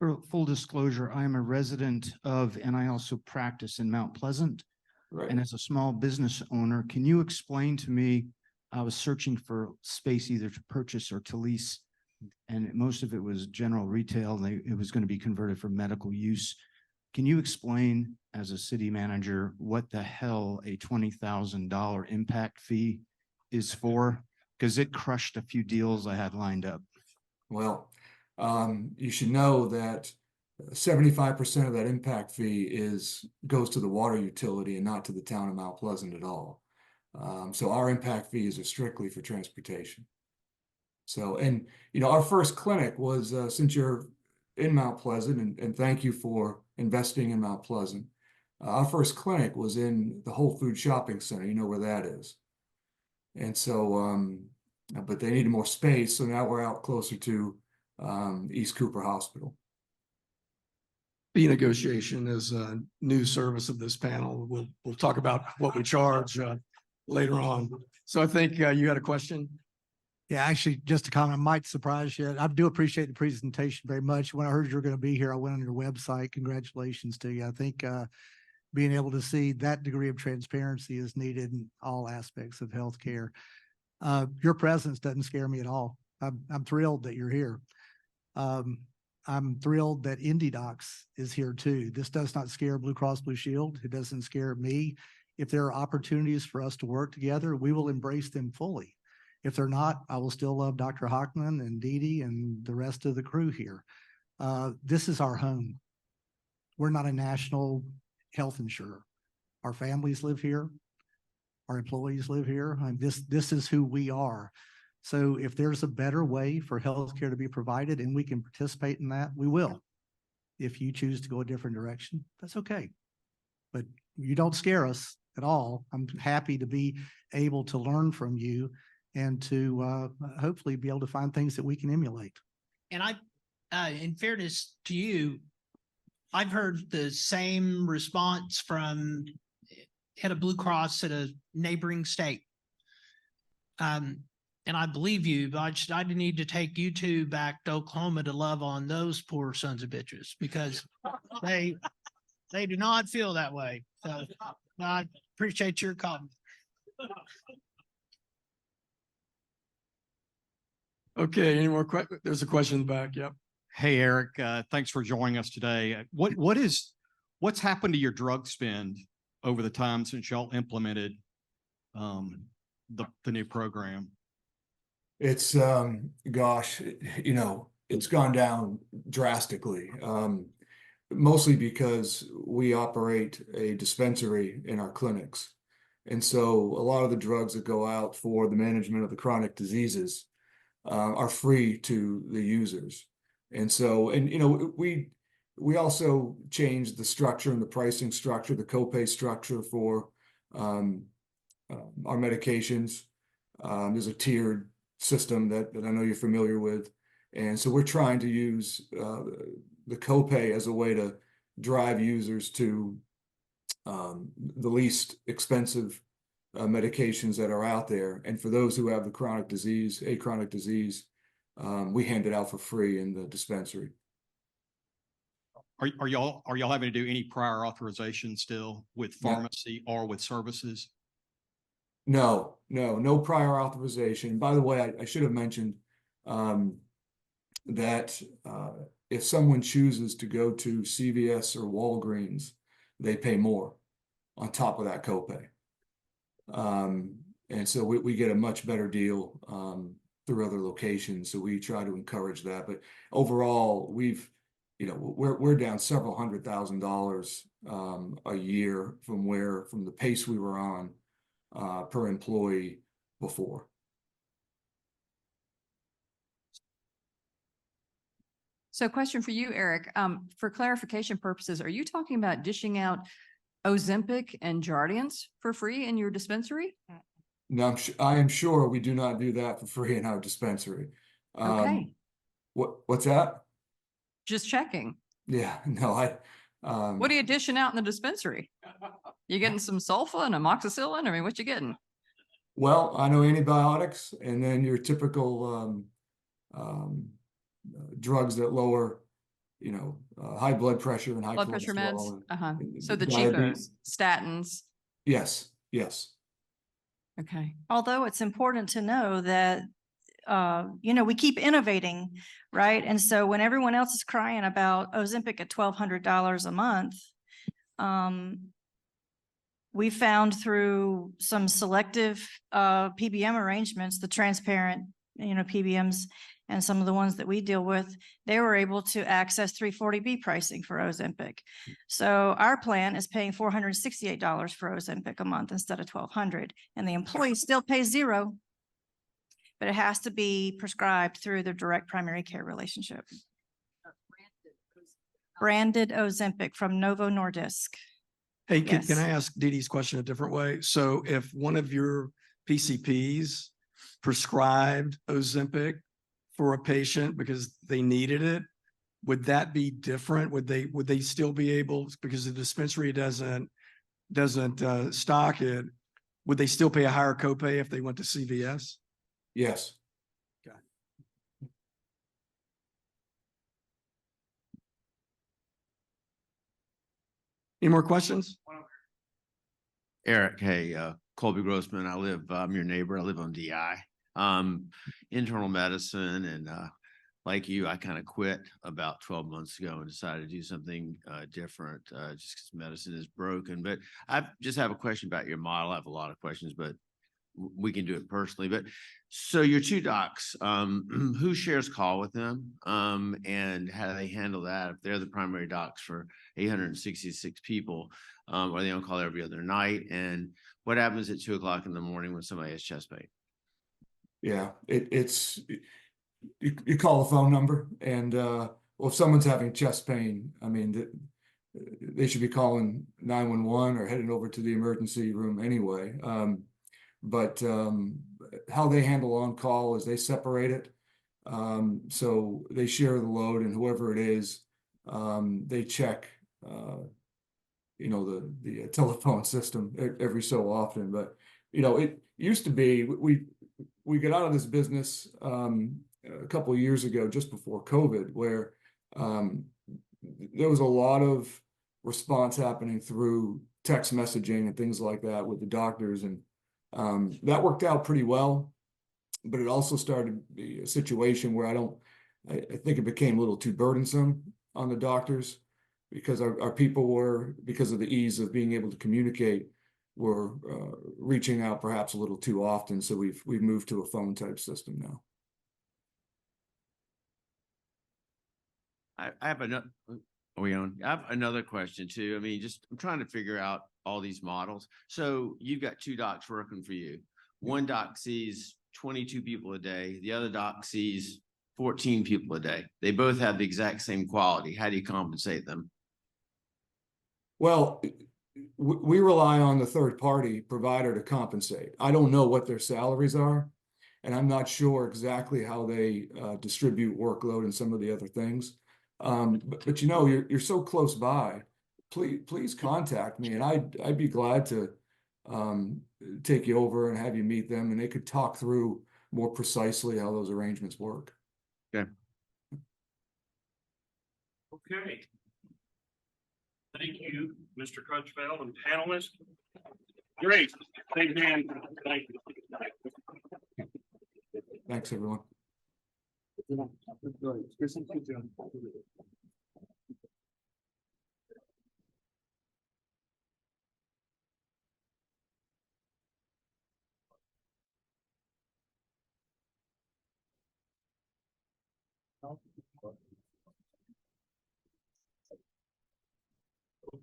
For full disclosure, I am a resident of, and I also practice in Mount Pleasant. Right. And as a small business owner, can you explain to me, I was searching for space either to purchase or to lease, and most of it was general retail. It was going to be converted for medical use. Can you explain as a city manager what the hell a $20,000 impact fee is for? Because it crushed a few deals I had lined up. Well, you should know that 75% of that impact fee goes to the water utility and not to the town of Mount Pleasant at all. So our impact fees are strictly for transportation. So, and our first clinic was, since you're in Mount Pleasant, and thank you for investing in Mount Pleasant, our first clinic was in the Whole Food Shopping Center. You know where that is. And so, but they needed more space, so now we're out closer to East Cooper Hospital. Fee negotiation is a new service of this panel. We'll talk about what we charge later on. So I think you had a question. Yeah, actually, just a comment might surprise you. I do appreciate the presentation very much. When I heard you were going to be here, I went on your website. Congratulations to you. I think being able to see that degree of transparency is needed in all aspects of healthcare. Your presence doesn't scare me at all. I'm thrilled that you're here. I'm thrilled that IndeDocs is here too. This does not scare Blue Cross Blue Shield. It doesn't scare me. If there are opportunities for us to work together, we will embrace them fully. If they're not, I will still love Dr. Hockman and Dede and the rest of the crew here. This is our home. We're not a national health insurer. Our families live here. Our employees live here. This is who we are. So if there's a better way for healthcare to be provided and we can participate in that, we will. If you choose to go a different direction, that's okay. But you don't scare us at all. I'm happy to be able to learn from you and to hopefully be able to find things that we can emulate. And in fairness to you, I've heard the same response from head of Blue Cross at a neighboring state. And I believe you, but I need to take you two back to Oklahoma to love on those poor sons of bitches, because they do not feel that way. So I appreciate your comment. Okay, any more questions? There's a question in the back. Yep. Hey, Eric, thanks for joining us today. What's happened to your drug spend over the time since y'all implemented the new program? It's gosh, it's gone down drastically. Mostly because we operate a dispensary in our clinics. And so a lot of the drugs that go out for the management of the chronic diseases are free to the users. And so, we we also changed the structure and the pricing structure, the copay structure for our medications. There's a tiered system that I know you're familiar with. And so we're trying to use the copay as a way to drive users to the least expensive medications that are out there. And for those who have the chronic disease, chronic disease, we hand it out for free in the dispensary. Are y'all having to do any prior authorization still with pharmacy or with services? No prior authorization. By the way, I should have mentioned that if someone chooses to go to CVS or Walgreens, they pay more on top of that copay. And so we get a much better deal through other locations. So we try to encourage that. But overall, we're down several $100,000 a year from the pace we were on per employee before. So question for you, Eric, for clarification purposes, are you talking about dishing out Ozempic and Jardiance for free in your dispensary? No, I am sure we do not do that for free in our dispensary. Okay. What's that? Just checking. Yeah, no, What are you dishing out in the dispensary? You getting some sulfa and amoxicillin? I mean, what you getting? Well, I know antibiotics and then your typical drugs that lower, high blood pressure and high Blood pressure meds? cholesterol and So the diabetes. cheapos, statins. Yes. Okay. Although it's important to know that, we keep innovating, right? And so when everyone else is crying about Ozempic at $1,200 a month, we found through some selective PBM arrangements, the transparent, PBMs, and some of the ones that we deal with, they were able to access 340B pricing for Ozempic. So our plan is paying $468 for Ozempic a month instead of $1,200, and the employee still pays $0, but it has to be prescribed through the direct primary care relationship. Branded Ozempic from Novo Nordisk. Hey, can Yes. I ask Dede's question a different way? So if one of your PCPs prescribed Ozempic for a patient because they needed it, would that be different? Would they still be able, because the dispensary doesn't stock it, would they still pay a higher copay if they went to CVS? Yes. Okay. Any more questions? Eric, hey, Colby Grossman. I'm your neighbor. I live on DI. Internal medicine, and like you, I kind of quit about 12 months ago and decided to do something different just because medicine is broken. But I just have a question about your model. I have a lot of questions, but we can do it personally. But so your two docs, who shares call with them, and how do they handle that? If they're the primary docs for 866 people, are they on call every other night? And what happens at 2 o'clock in the morning when somebody has chest pain? Yeah, you call the phone number, and if someone's having chest pain, I mean, they should be calling 911 or heading over to the emergency room anyway. But how they handle on call is they separate it. So they share the load, and whoever it is, they check, the telephone system every so often. But, it used to be, we got out of this business a couple of years ago, just before COVID, where there was a lot of response happening through text messaging and things like that with the doctors. And that worked out pretty well, but it also started to be a situation where I think it became a little too burdensome on the doctors, because our people were, because of the ease of being able to communicate, were reaching out perhaps a little too often. So we've moved to a phone type system now. I have another. Are we on? I have another question too. I mean, I'm trying to figure out all these models. So you've got two docs working for you. One doc sees 22 people a day. The other doc sees 14 people a day. They both have the exact same quality. How do you compensate them? Well, we rely on the third party provider to compensate. I don't know what their salaries are, and I'm not sure exactly how they distribute workload and some of the other things. But you know, you're so close by. Please contact me, and I'd be glad to take you over and have you meet them, and they could talk through more precisely how those arrangements work. Okay. Okay. Thank you, Mr. Crutchfield and panelists. Great. Thank you, Dan. Thank you. Thanks, everyone.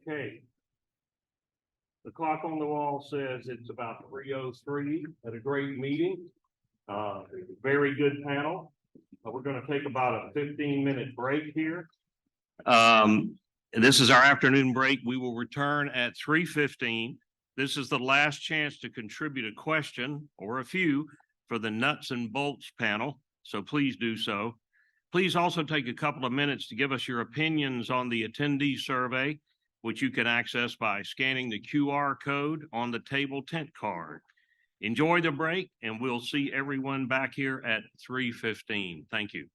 Okay. The clock on the wall says it's about 3:03 at a great meeting. Very good panel. We're going to take about a 15-minute break here. This is our afternoon break. We will return at 3:15. This is the last chance to contribute a question or a few for the nuts and bolts panel, so please do so. Please also take a couple of minutes to give us your opinions on the attendee survey, which you can access by scanning the QR code on the table tent card. Enjoy the break, and we'll see everyone back here at 3:15. Thank you.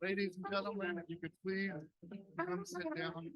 Ladies and gentlemen, if you could please come sit down.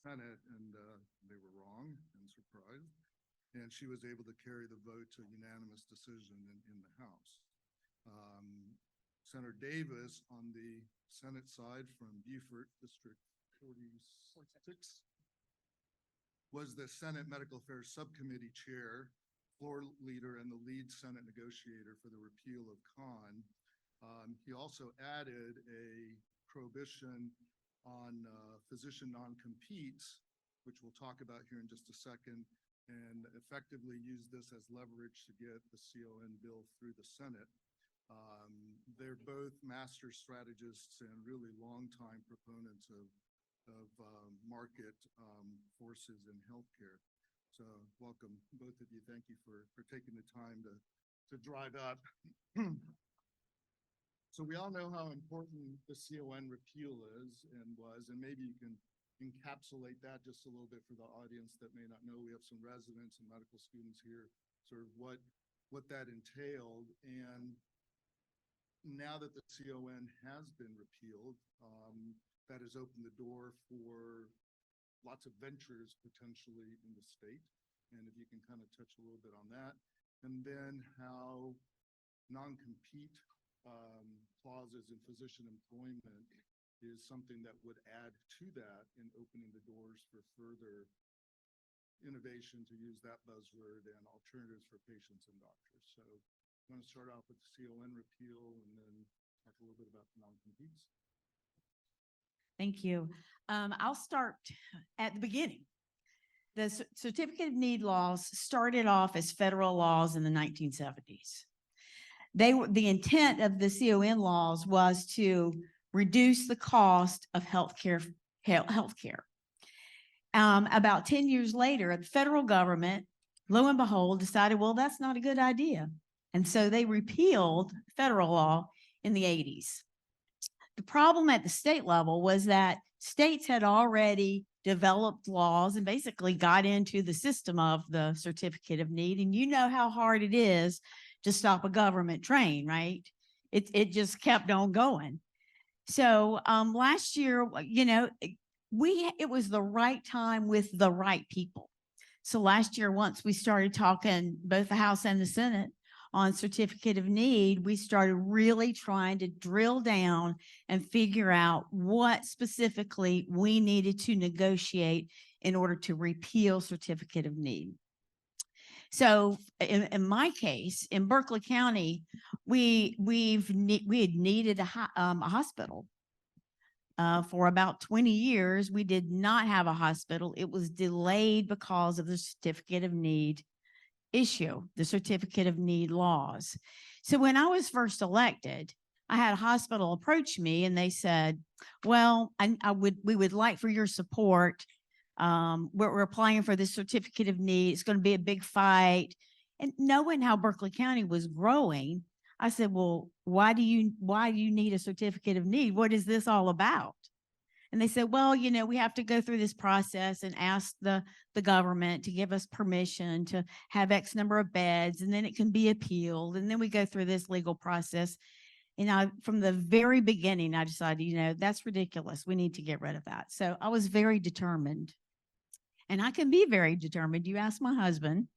Senate, and they were wrong and surprised. And she was able to carry the vote to a unanimous decision in the House. Senator Davis on the Senate side from Beaufort, District 46, was the Senate Medical Affairs Subcommittee Chair, floor leader, and the lead Senate negotiator for the repeal of Khan. He also added a prohibition on physician non-competes, which we'll talk about here in just a second, and effectively use this as leverage to get the CON bill through the Senate. They're both master strategists and really longtime proponents of market forces in healthcare. So welcome, both of you. Thank you for taking the time to drive up. So we all know how important the CON repeal is and was, and maybe you can encapsulate that just a little bit for the audience that may not know. We have some residents and medical students here, sort of what that entailed. And now that the CON has been repealed, that has opened the door for lots of ventures potentially in the state. And if you can kind of touch a little bit on that, and then how non-compete clauses in physician employment is something that would add to that in opening the doors for further innovation, to use that buzzword, and alternatives for patients and doctors. So I'm going to start off with the CON repeal and then talk a little bit about the non-competes. Thank you. I'll start at the beginning. The Certificate of Need laws started off as federal laws in the 1970s. The intent of the CON laws was to reduce the cost of healthcare. About 10 years later, the federal government, lo and behold, decided, well, that's not a good idea. And so they repealed federal law in the 80s. The problem at the state level was that states had already developed laws and basically got into the system of the Certificate of Need. And you know how hard it is to stop a government train, right? It just kept on going. So last year, you know, it was the right time with the right people. So last year, once we started talking, both the House and the Senate, on certificate of need, we started really trying to drill down and figure out what specifically we needed to negotiate in order to repeal certificate of need. So in my case, in Berkeley County, we had needed a hospital. For about 20 years, we did not have a hospital. It was delayed because of the certificate of need issue, the certificate of need laws. So when I was first elected, I had a hospital approach me and they said, well, we would like for your support. We're applying for this certificate of need. It's going to be a big fight. And knowing how Berkeley County was growing, I said, well, why do you need a certificate of need? What is this all about? And they said, well, you know, we have to go through this process and ask the government to give us permission to have X number of beds, and then it can be appealed. And then we go through this legal process. And from the very beginning, I decided, you know, that's ridiculous. We need to get rid of that. So I was very determined. And I can be very determined. You ask my husband.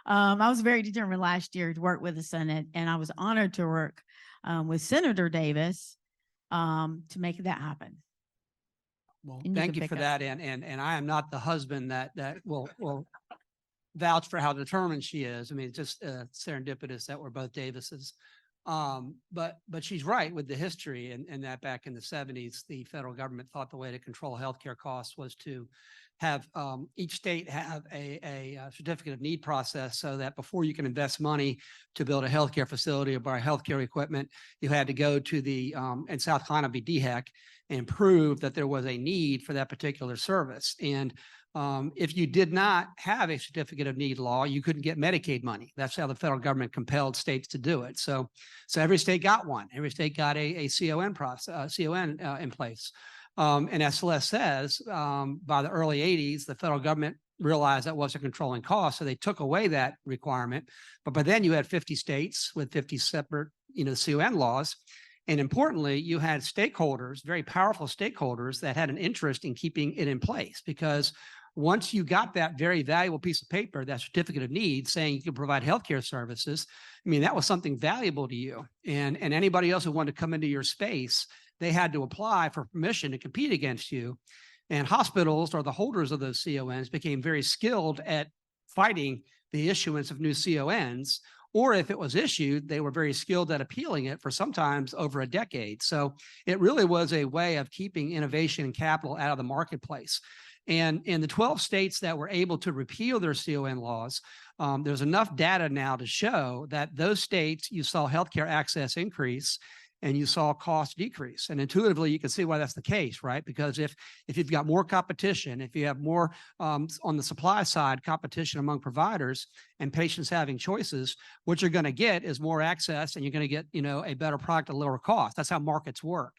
I was very determined last year to work with the Senate, and I was honored to work with Senator Davis to make that happen. Well, And thank can you for pick up. that. And I am not the husband that will vouch for how determined she is. I mean, it's just serendipitous that we're both Davises. But she's right with the history and that back in the 70s, the federal government thought the way to control healthcare costs was to have each state have a certificate of need process, so that before you can invest money to build a healthcare facility or buy healthcare equipment, you had to go to the, in South Carolina, be DHEC, and prove that there was a need for that particular service. And if you did not have a certificate of need law, you couldn't get Medicaid money. That's how the federal government compelled states to do it. So every state got one. Every state got a CON process, in place. And as Celeste says, by the early 80s, the federal government realized that wasn't controlling costs, so they took away that requirement. But by then you had 50 states with 50 separate, CON laws. And importantly, you had stakeholders, very powerful stakeholders, that had an interest in keeping it in place, because once you got that very valuable piece of paper, that certificate of need saying you could provide healthcare services, I mean, that was something valuable to you. And anybody else who wanted to come into your space, they had to apply for permission to compete against you. And hospitals, or the holders of those CONs, became very skilled at fighting the issuance of new CONs. Or if it was issued, they were very skilled at appealing it for sometimes over a decade. So it really was a way of keeping innovation and capital out of the marketplace. And in the 12 states that were able to repeal their CON laws, there's enough data now to show that those states, you saw healthcare access increase and you saw cost decrease. And intuitively, you can see why that's the case, right? Because if you've got more competition, if you have more on the supply side competition among providers and patients having choices, what you're going to get is more access, and you're going to get, a better product at lower cost. That's how markets work.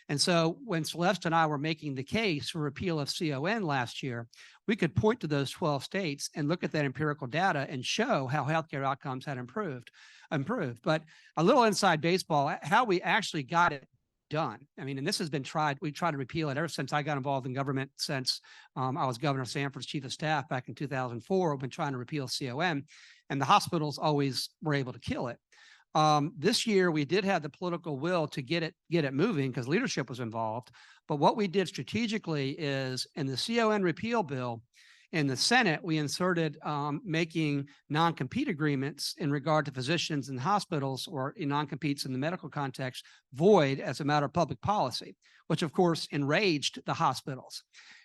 And so when Celeste and I were making the case for repeal of CON last year, we could point to those 12 states and look at that empirical data and show how healthcare outcomes had improved. But a little inside baseball, how we actually got it done. I mean, and this has been tried. We tried to repeal it ever since I got involved in government, since I was Governor Sanford's chief of staff back in 2004. We've been trying to repeal CON, and the hospitals always were able to kill it. This year, we did have the political will to get it moving because leadership was involved. But what we did strategically is, in the CON repeal bill, in the Senate, we inserted making non-compete agreements in regard to physicians and hospitals, or in non-competes in the medical context, void as a matter of public policy, which of course enraged the hospitals.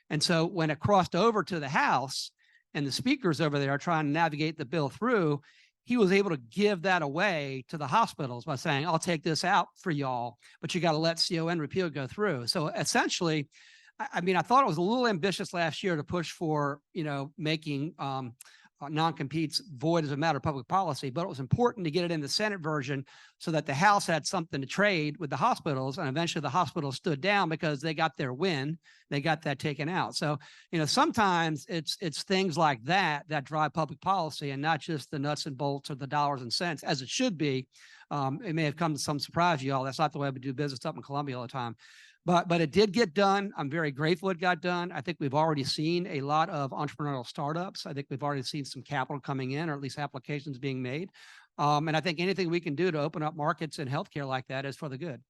And so when it crossed over to the House and the speakers over there are trying to navigate the bill through, he was able to give that away to the hospitals by saying, I'll take this out for y'all, but you got to let CON repeal go through. So essentially, I mean, I thought it was a little ambitious last year to push for, making non-competes void as a matter of public policy, but it was important to get it in the Senate version so that the House had something to trade with the hospitals, and eventually the hospitals stood down because they got their win. They got that taken out. So, sometimes it's things like that that drive public policy, and not just the nuts and bolts or the dollars and cents, as it should be. It may have come to some surprise to y'all. That's not the way we do business up in Columbia all the time. But it did get done. I'm very grateful it got done. I think we've already seen a lot of entrepreneurial startups. I think we've already seen some capital coming in, or at least applications being made. And I think anything we can do to open up markets in healthcare like that is for the good.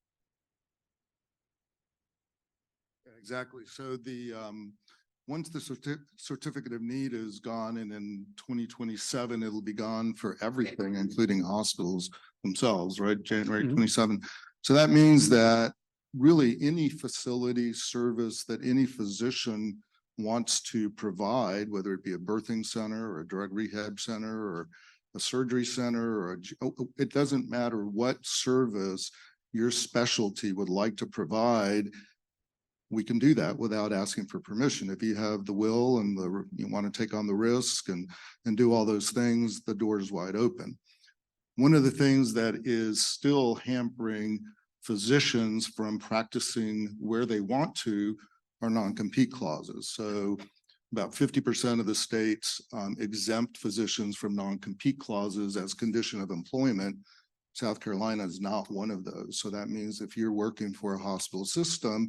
Exactly. So once the certificate of need is gone, and in 2027, it'll be gone for everything, including hospitals themselves, right? January 27. So that means that really any facility service that any physician wants to provide, whether it be a birthing center or a drug rehab center or a surgery center, or it doesn't matter what service your specialty would like to provide, we can do that without asking for permission. If you have the will and you want to take on the risk and do all those things, the door is wide open. One of the things that is still hampering physicians from practicing where they want to are non-compete clauses. So about 50% of the states exempt physicians from non-compete clauses as condition of employment. South Carolina is not one of those. So that means if you're working for a hospital system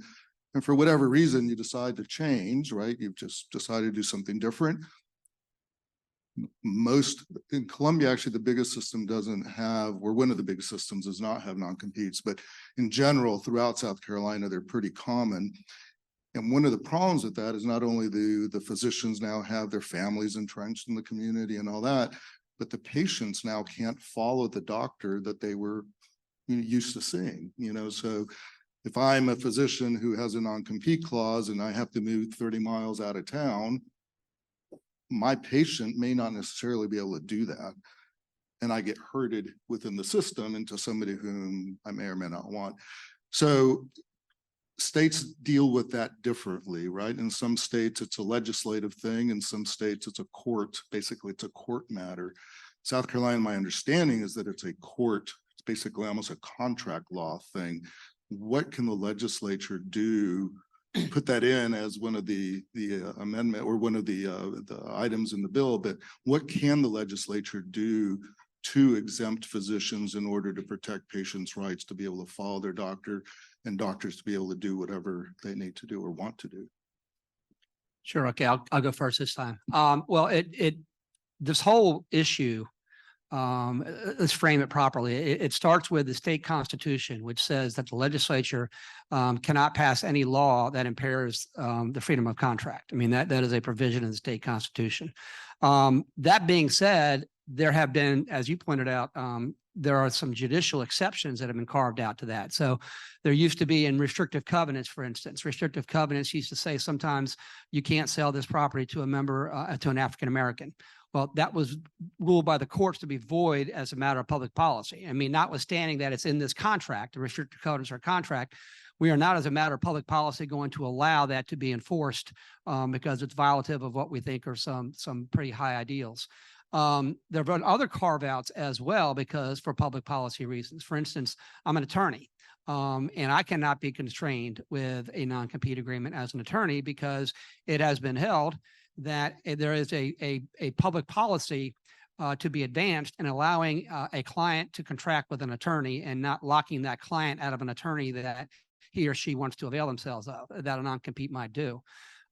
and for whatever reason you decide to change, right? You've just decided to do something different. In Columbia, actually, the biggest system doesn't have, or one of the biggest systems does not have non-competes, but in general, throughout South Carolina, they're pretty common. And one of the problems with that is not only the physicians now have their families entrenched in the community and all that, but the patients now can't follow the doctor that they were used to seeing, so if I'm a physician who has a non-compete clause and I have to move 30 miles out of town, my patient may not necessarily be able to do that. And I get herded within the system into somebody whom I may or may not want. So states deal with that differently, right? In some states, it's a legislative thing. In some states, it's a court. Basically, it's a court matter. South Carolina, my understanding is that it's a court. It's basically almost a contract law thing. What can the legislature do? Put that in as one of the amendment or one of the items in the bill, but what can the legislature do to exempt physicians in order to protect patients' rights to be able to follow their doctor and doctors to be able to do whatever they need to do or want to do? Sure. Okay. I'll go first this time. Well, this whole issue, let's frame it properly. It starts with the state constitution, which says that the legislature cannot pass any law that impairs the freedom of contract. I mean, that is a provision in the state constitution. That being said, there have been, as you pointed out, there are some judicial exceptions that have been carved out to that. So there used to be in restrictive covenants, for instance, restrictive covenants used to say sometimes you can't sell this property to a member, to an African-American. Well, that was ruled by the courts to be void as a matter of public policy. I mean, notwithstanding that it's in this contract, the restrictive covenants are contract, we are not as a matter of public policy going to allow that to be enforced because it's violative of what we think are some pretty high ideals. There have been other carve-outs as well because for public policy reasons. For instance, I'm an attorney and I cannot be constrained with a non-compete agreement as an attorney because it has been held that there is a public policy to be advanced in allowing a client to contract with an attorney and not locking that client out of an attorney that he or she wants to avail themselves of, that a non-compete might do.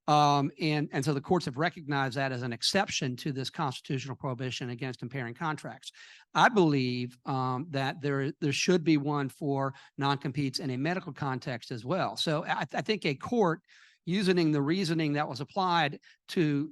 And so the courts have recognized that as an exception to this constitutional prohibition against impairing contracts. I believe that there should be one for non-competes in a medical context as well. So I think a court using the reasoning that was applied to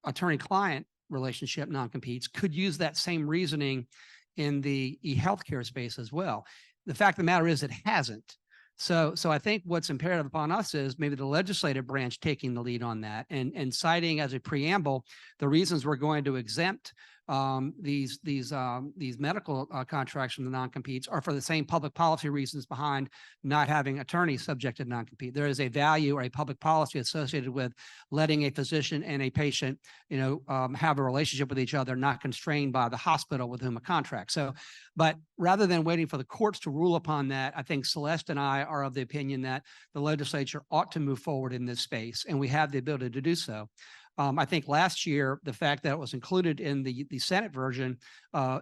attorney-client relationship non-competes could use that same reasoning in the e-healthcare space as well. The fact of the matter is it hasn't. So I think what's imperative upon us is maybe the legislative branch taking the lead on that and citing as a preamble the reasons we're going to exempt these medical contracts from the non-competes are for the same public policy reasons behind not having attorneys subject to non-compete. There is a value or a public policy associated with letting a physician and a patient, have a relationship with each other, not constrained by the hospital with whom a contract. So, but rather than waiting for the courts to rule upon that, I think Celeste and I are of the opinion that the legislature ought to move forward in this space, and we have the ability to do so. I think last year, the fact that it was included in the Senate version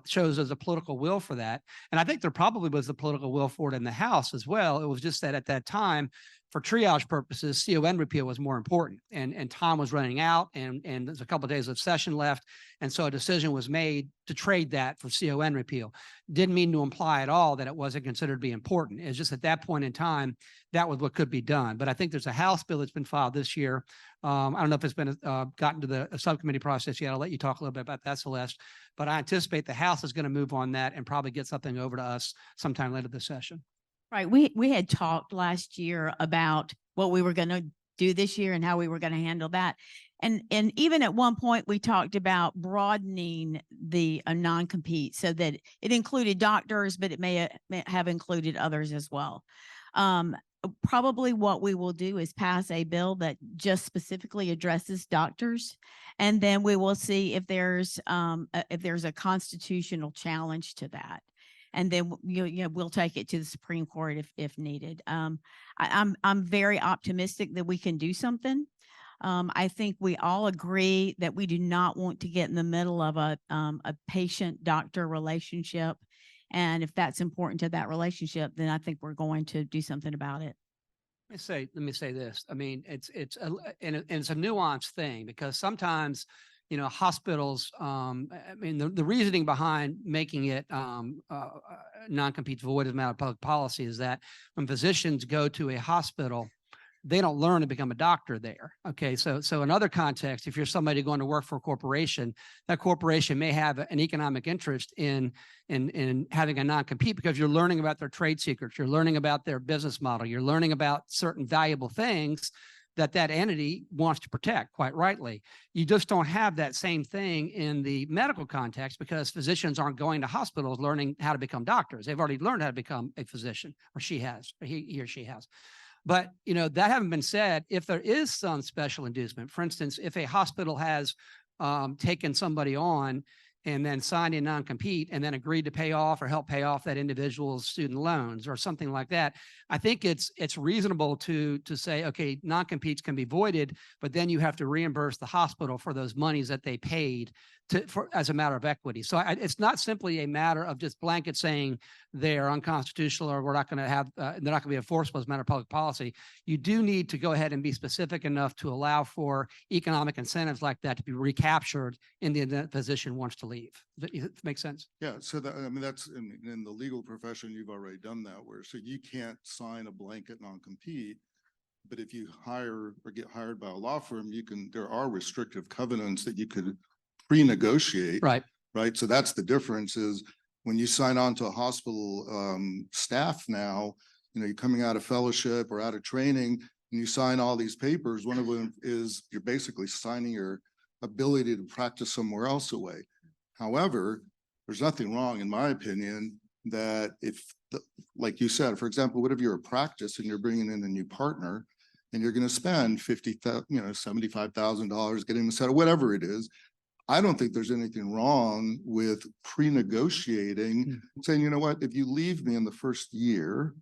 shows there's a political will for that. And I think there probably was a political will for it in the House as well. It was just that at that time, for triage purposes, CON repeal was more important, and time was running out, and there's a couple of days of session left, and so a decision was made to trade that for CON repeal. Didn't mean to imply at all that it wasn't considered to be important. It's just at that point in time, that was what could be done. But I think there's a House bill that's been filed this year. I don't know if it's been gotten to the subcommittee process yet. I'll let you talk a little bit about that, Celeste. But I anticipate the House is going to move on that and probably get something over to us sometime later this session. Right. We had talked last year about what we were going to do this year and how we were going to handle that. And even at one point, we talked about broadening the non-compete so that it included doctors, but it may have included others as well. Probably what we will do is pass a bill that just specifically addresses doctors. And then we will see if there's a constitutional challenge to that. And then we'll take it to the Supreme Court if needed. I'm very optimistic that we can do something. I think we all agree that we do not want to get in the middle of a patient-doctor relationship. And if that's important to that relationship, then I think we're going to do something about it. Let me say this. I mean, it's a nuanced thing, because sometimes, hospitals, I mean, the reasoning behind making it non-compete void as a matter of public policy is that when physicians go to a hospital, they don't learn to become a doctor there. Okay. So in other contexts, if you're somebody going to work for a corporation, that corporation may have an economic interest in having a non-compete, because you're learning about their trade secrets, you're learning about their business model, you're learning about certain valuable things that entity wants to protect, quite rightly. You just don't have that same thing in the medical context, because physicians aren't going to hospitals learning how to become doctors. They've already learned how to become a physician, or he or she has. But, that having been said, if there is some special inducement, for instance, if a hospital has taken somebody on and then signed a non-compete and then agreed to pay off or help pay off that individual's student loans or something like that, I think it's reasonable to say, okay, non-competes can be voided, but then you have to reimburse the hospital for those monies that they paid as a matter of equity. So it's not simply a matter of just blanket saying they're unconstitutional or we're not going to have, they're not going to be enforceable as a matter of public policy. You do need to go ahead and be specific enough to allow for economic incentives like that to be recaptured in the event the physician wants to leave. Does that make sense? Yeah. So that's in the legal profession, you've already done that, where so you can't sign a blanket non-compete. But if you hire or get hired by a law firm, there are restrictive covenants that you could pre-negotiate. Right. Right. So that's the difference, is when you sign on to a hospital staff now, you're coming out of fellowship or out of training, and you sign all these papers. One of them is you're basically signing your ability to practice somewhere else away. However, there's nothing wrong, in my opinion, that like you said, for example, what if you're a practice and you're bringing in a new partner and you're going to spend $75,000 getting them set up, whatever it is. I don't think there's anything wrong with pre-negotiating, saying, you know what, if you leave me in the first year,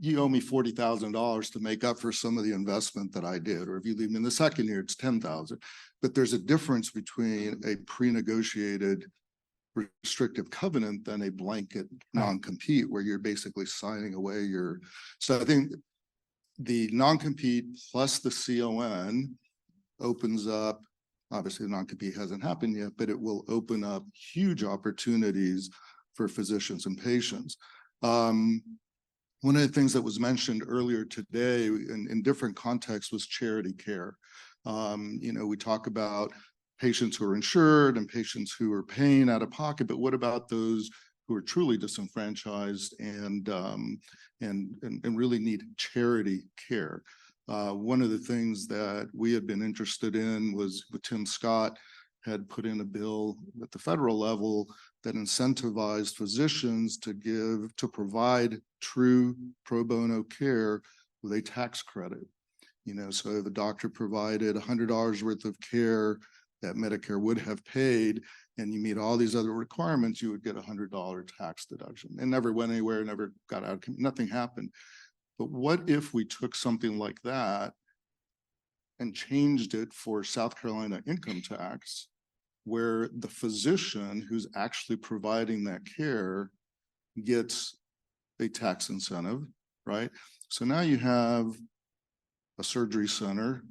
you owe me $40,000 to make up for some of the investment that I did. Or if you leave me in the second year, it's $10,000. But there's a difference between a pre-negotiated restrictive covenant than a blanket non-compete, where you're basically signing away so I think the non-compete plus the CON opens up, obviously the non-compete hasn't happened yet, but it will open up huge opportunities for physicians and patients. One of the things that was mentioned earlier today in different contexts was charity care. We talk about patients who are insured and patients who are paying out of pocket, but what about those who are truly disenfranchised and really need charity care? One of the things that we had been interested in was with Tim Scott had put in a bill at the federal level that incentivized physicians to provide true pro bono care with a tax credit. So if the doctor provided $100 worth of care that Medicare would have paid, and you meet all these other requirements, you would get $100 tax deduction. It never went anywhere, never got out, nothing happened. But what if we took something like that and changed it for South Carolina income tax, where the physician who's actually providing that care gets a tax incentive, right? So now you have a surgery center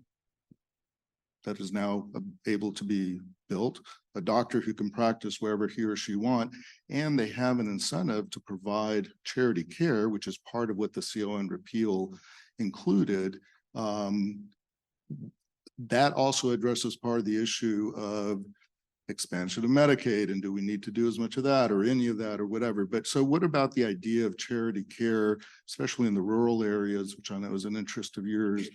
that is now able to be built, a doctor who can practice wherever he or she want, and they have an incentive to provide charity care, which is part of what the CON repeal included. That also addresses part of the issue of expansion of Medicaid, and do we need to do as much of that or any of that or whatever. But so what about the idea of charity care, especially in the rural areas, which I know is an interest of yours?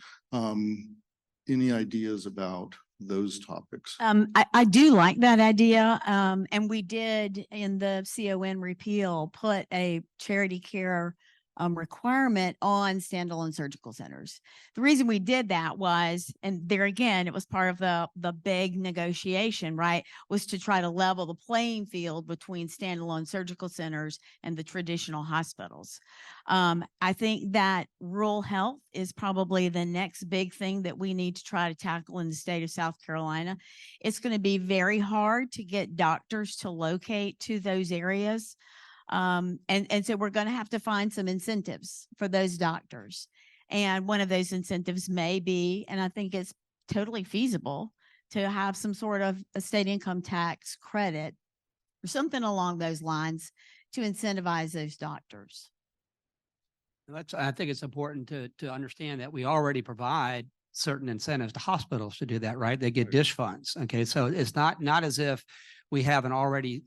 Any ideas about those topics? I do like that idea. And we did in the CON repeal put a charity care requirement on standalone surgical centers. The reason we did that was, and there again, it was part of the big negotiation, right, was to try to level the playing field between standalone surgical centers and the traditional hospitals. I think that rural health is probably the next big thing that we need to try to tackle in the state of South Carolina. It's going to be very hard to get doctors to locate to those areas. And so we're going to have to find some incentives for those doctors. And one of those incentives may be, and I think it's totally feasible, to have some sort of a state income tax credit or something along those lines to incentivize those doctors. I think it's important to understand that we already provide certain incentives to hospitals to do that, right? They get dish funds. Okay. So it's not as if we haven't already,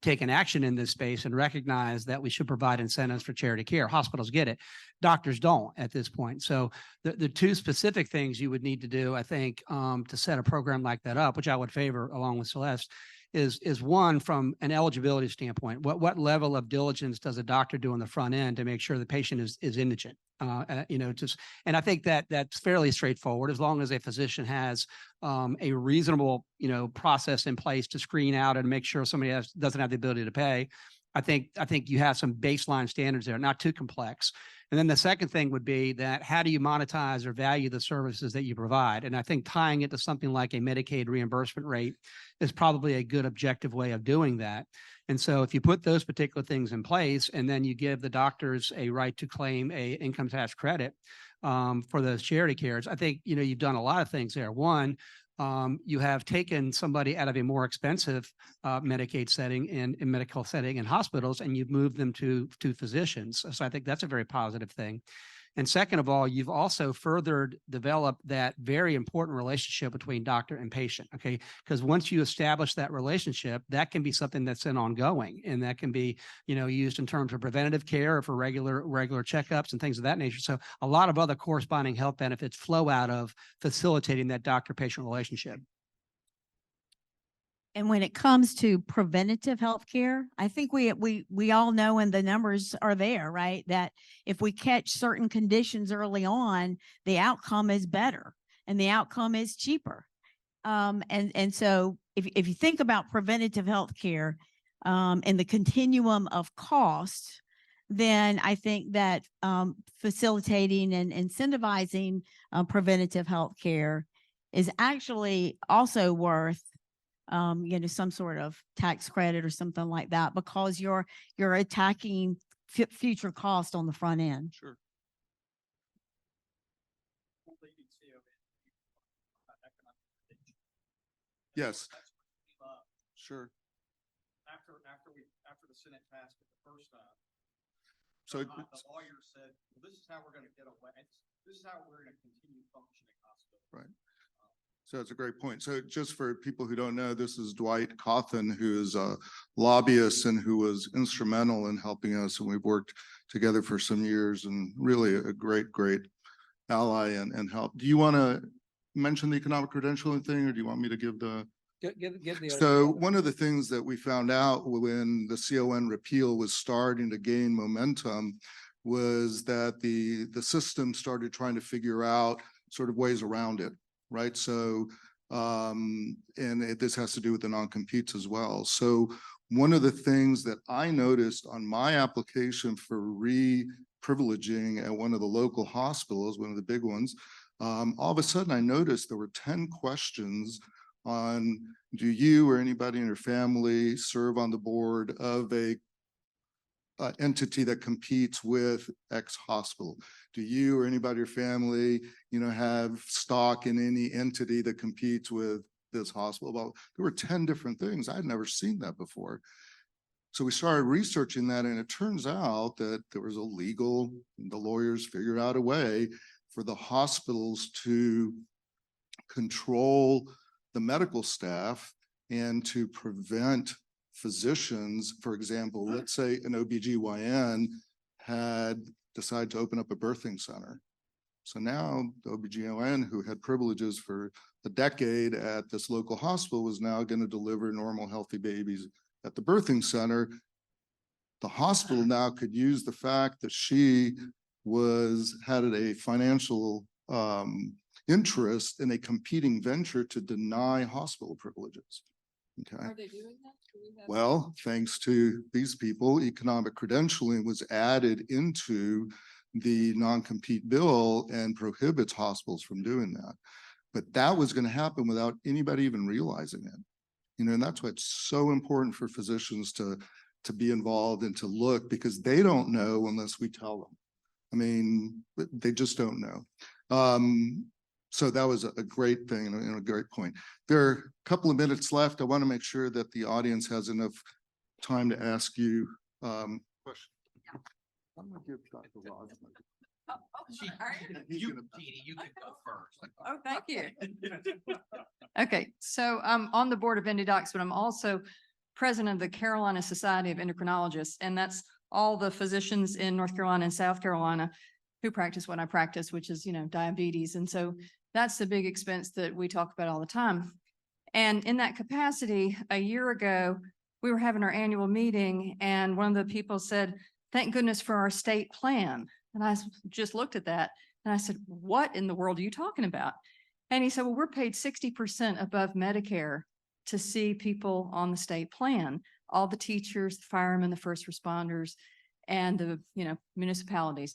taken action in this space and recognize that we should provide incentives for charity care. Hospitals get it. Doctors don't at this point. So the two specific things you would need to do, I think, to set a program like that up, which I would favor along with Celeste, is one, from an eligibility standpoint, what level of diligence does a doctor do on the front end to make sure the patient is indigent? And I think that's fairly straightforward, as long as a physician has a reasonable, process in place to screen out and make sure somebody doesn't have the ability to pay. I think you have some baseline standards there, not too complex. And then the second thing would be that how do you monetize or value the services that you provide? And I think tying it to something like a Medicaid reimbursement rate is probably a good objective way of doing that. And so if you put those particular things in place and then you give the doctors a right to claim a income tax credit for those charity cares, I think, you've done a lot of things there. One, you have taken somebody out of a more expensive Medicaid setting and medical setting in hospitals, and you've moved them to physicians. So I think that's a very positive thing. And second of all, you've also further developed that very important relationship between doctor and patient, okay? Because once you establish that relationship, that can be something that's an ongoing, and that can be, used in terms of preventative care or for regular checkups and things of that nature. So a lot of other corresponding health benefits flow out of facilitating that doctor-patient relationship. And when it comes to preventative health care, I think we all know, and the numbers are there, right, that if we catch certain conditions early on, the outcome is better and the outcome is cheaper. And so if you think about preventative health care in the continuum of cost, then I think that facilitating and incentivizing preventative health care is actually also worth some sort of tax credit or something like that, because you're attacking future cost on the front end. Sure. Yes. Sure. After the Senate passed it the first time, so the lawyer said, well, this is how we're going to get away. This is how we're going to continue functioning hospitals. Right. So that's a great point. So just for people who don't know, this is Dwight Cawthon, who is a lobbyist and who was instrumental in helping us. And we've worked together for some years, and really a great ally and help. Do you want to mention the economic credentialing thing, or do you want me to give the... Give the So one of the things that we found out when the CON repeal was starting to gain momentum was that the system started trying to figure out sort of ways around it. Right. So, this has to do with the non-competes as well. So one of the things that I noticed on my application for re-privileging at one of the local hospitals, one of the big ones, all of a sudden I noticed there were 10 questions on, do you or anybody in your family serve on the board of a entity that competes with X hospital? Do you or anybody in your family, have stock in any entity that competes with this hospital? Well, there were 10 different things. I'd never seen that before. So we started researching that, and it turns out that there was the lawyers figured out a way for the hospitals to control the medical staff and to prevent physicians, for example, let's say an OBGYN had decided to open up a birthing center. So now the OBGYN, who had privileges for a decade at this local hospital, was now going to deliver normal, healthy babies at the birthing center. The hospital now could use the fact that she had a financial interest in a competing venture to deny hospital privileges. Okay. Are they doing that? Well, thanks to these people, economic credentialing was added into the non-compete bill and prohibits hospitals from doing that. But that was going to happen without anybody even realizing it. And that's why it's so important for physicians to be involved and to look, because they don't know unless we tell them. I mean, they just don't know. So that was a great thing and a great point. There are a couple of minutes left. I want to make sure that the audience has enough time to ask you questions. I'm going to give Dr. Rod. You can go first. Oh, thank you. Okay, so I'm on the board of IndeDocs, but I'm also president of the Carolina Society of Endocrinologists, and that's all the physicians in North Carolina and South Carolina who practice what I practice, which is, diabetes. And so that's the big expense that we talk about all the time. And in that capacity, a year ago, we were having our annual meeting, and one of the people said, "Thank goodness for our state plan." And I just looked at that and I said, "What in the world are you talking about?" And he said, "Well, we're paid 60% above Medicare to see people on the state plan, all the teachers, the firemen, the first responders, and the, municipalities."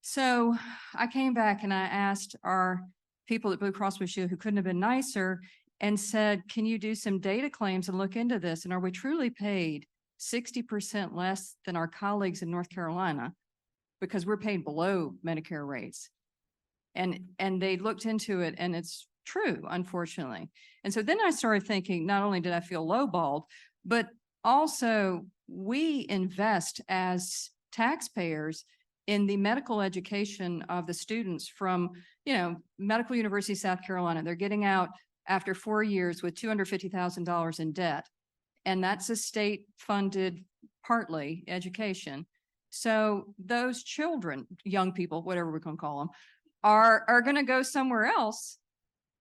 So I came back and I asked our people at Blue Cross Blue Shield, who couldn't have been nicer, and said, "Can you do some data claims and look into this? And are we truly paid 60% less than our colleagues in North Carolina? Because we're paid below Medicare rates." And they looked into it, and it's true, unfortunately. And so then I started thinking, not only did I feel lowballed, but also we invest as taxpayers in the medical education of the students from, Medical University of South Carolina. They're getting out after 4 years with $250,000 in debt. And that's a state-funded, partly, education. So those children, young people, whatever we're going to call them, are going to go somewhere else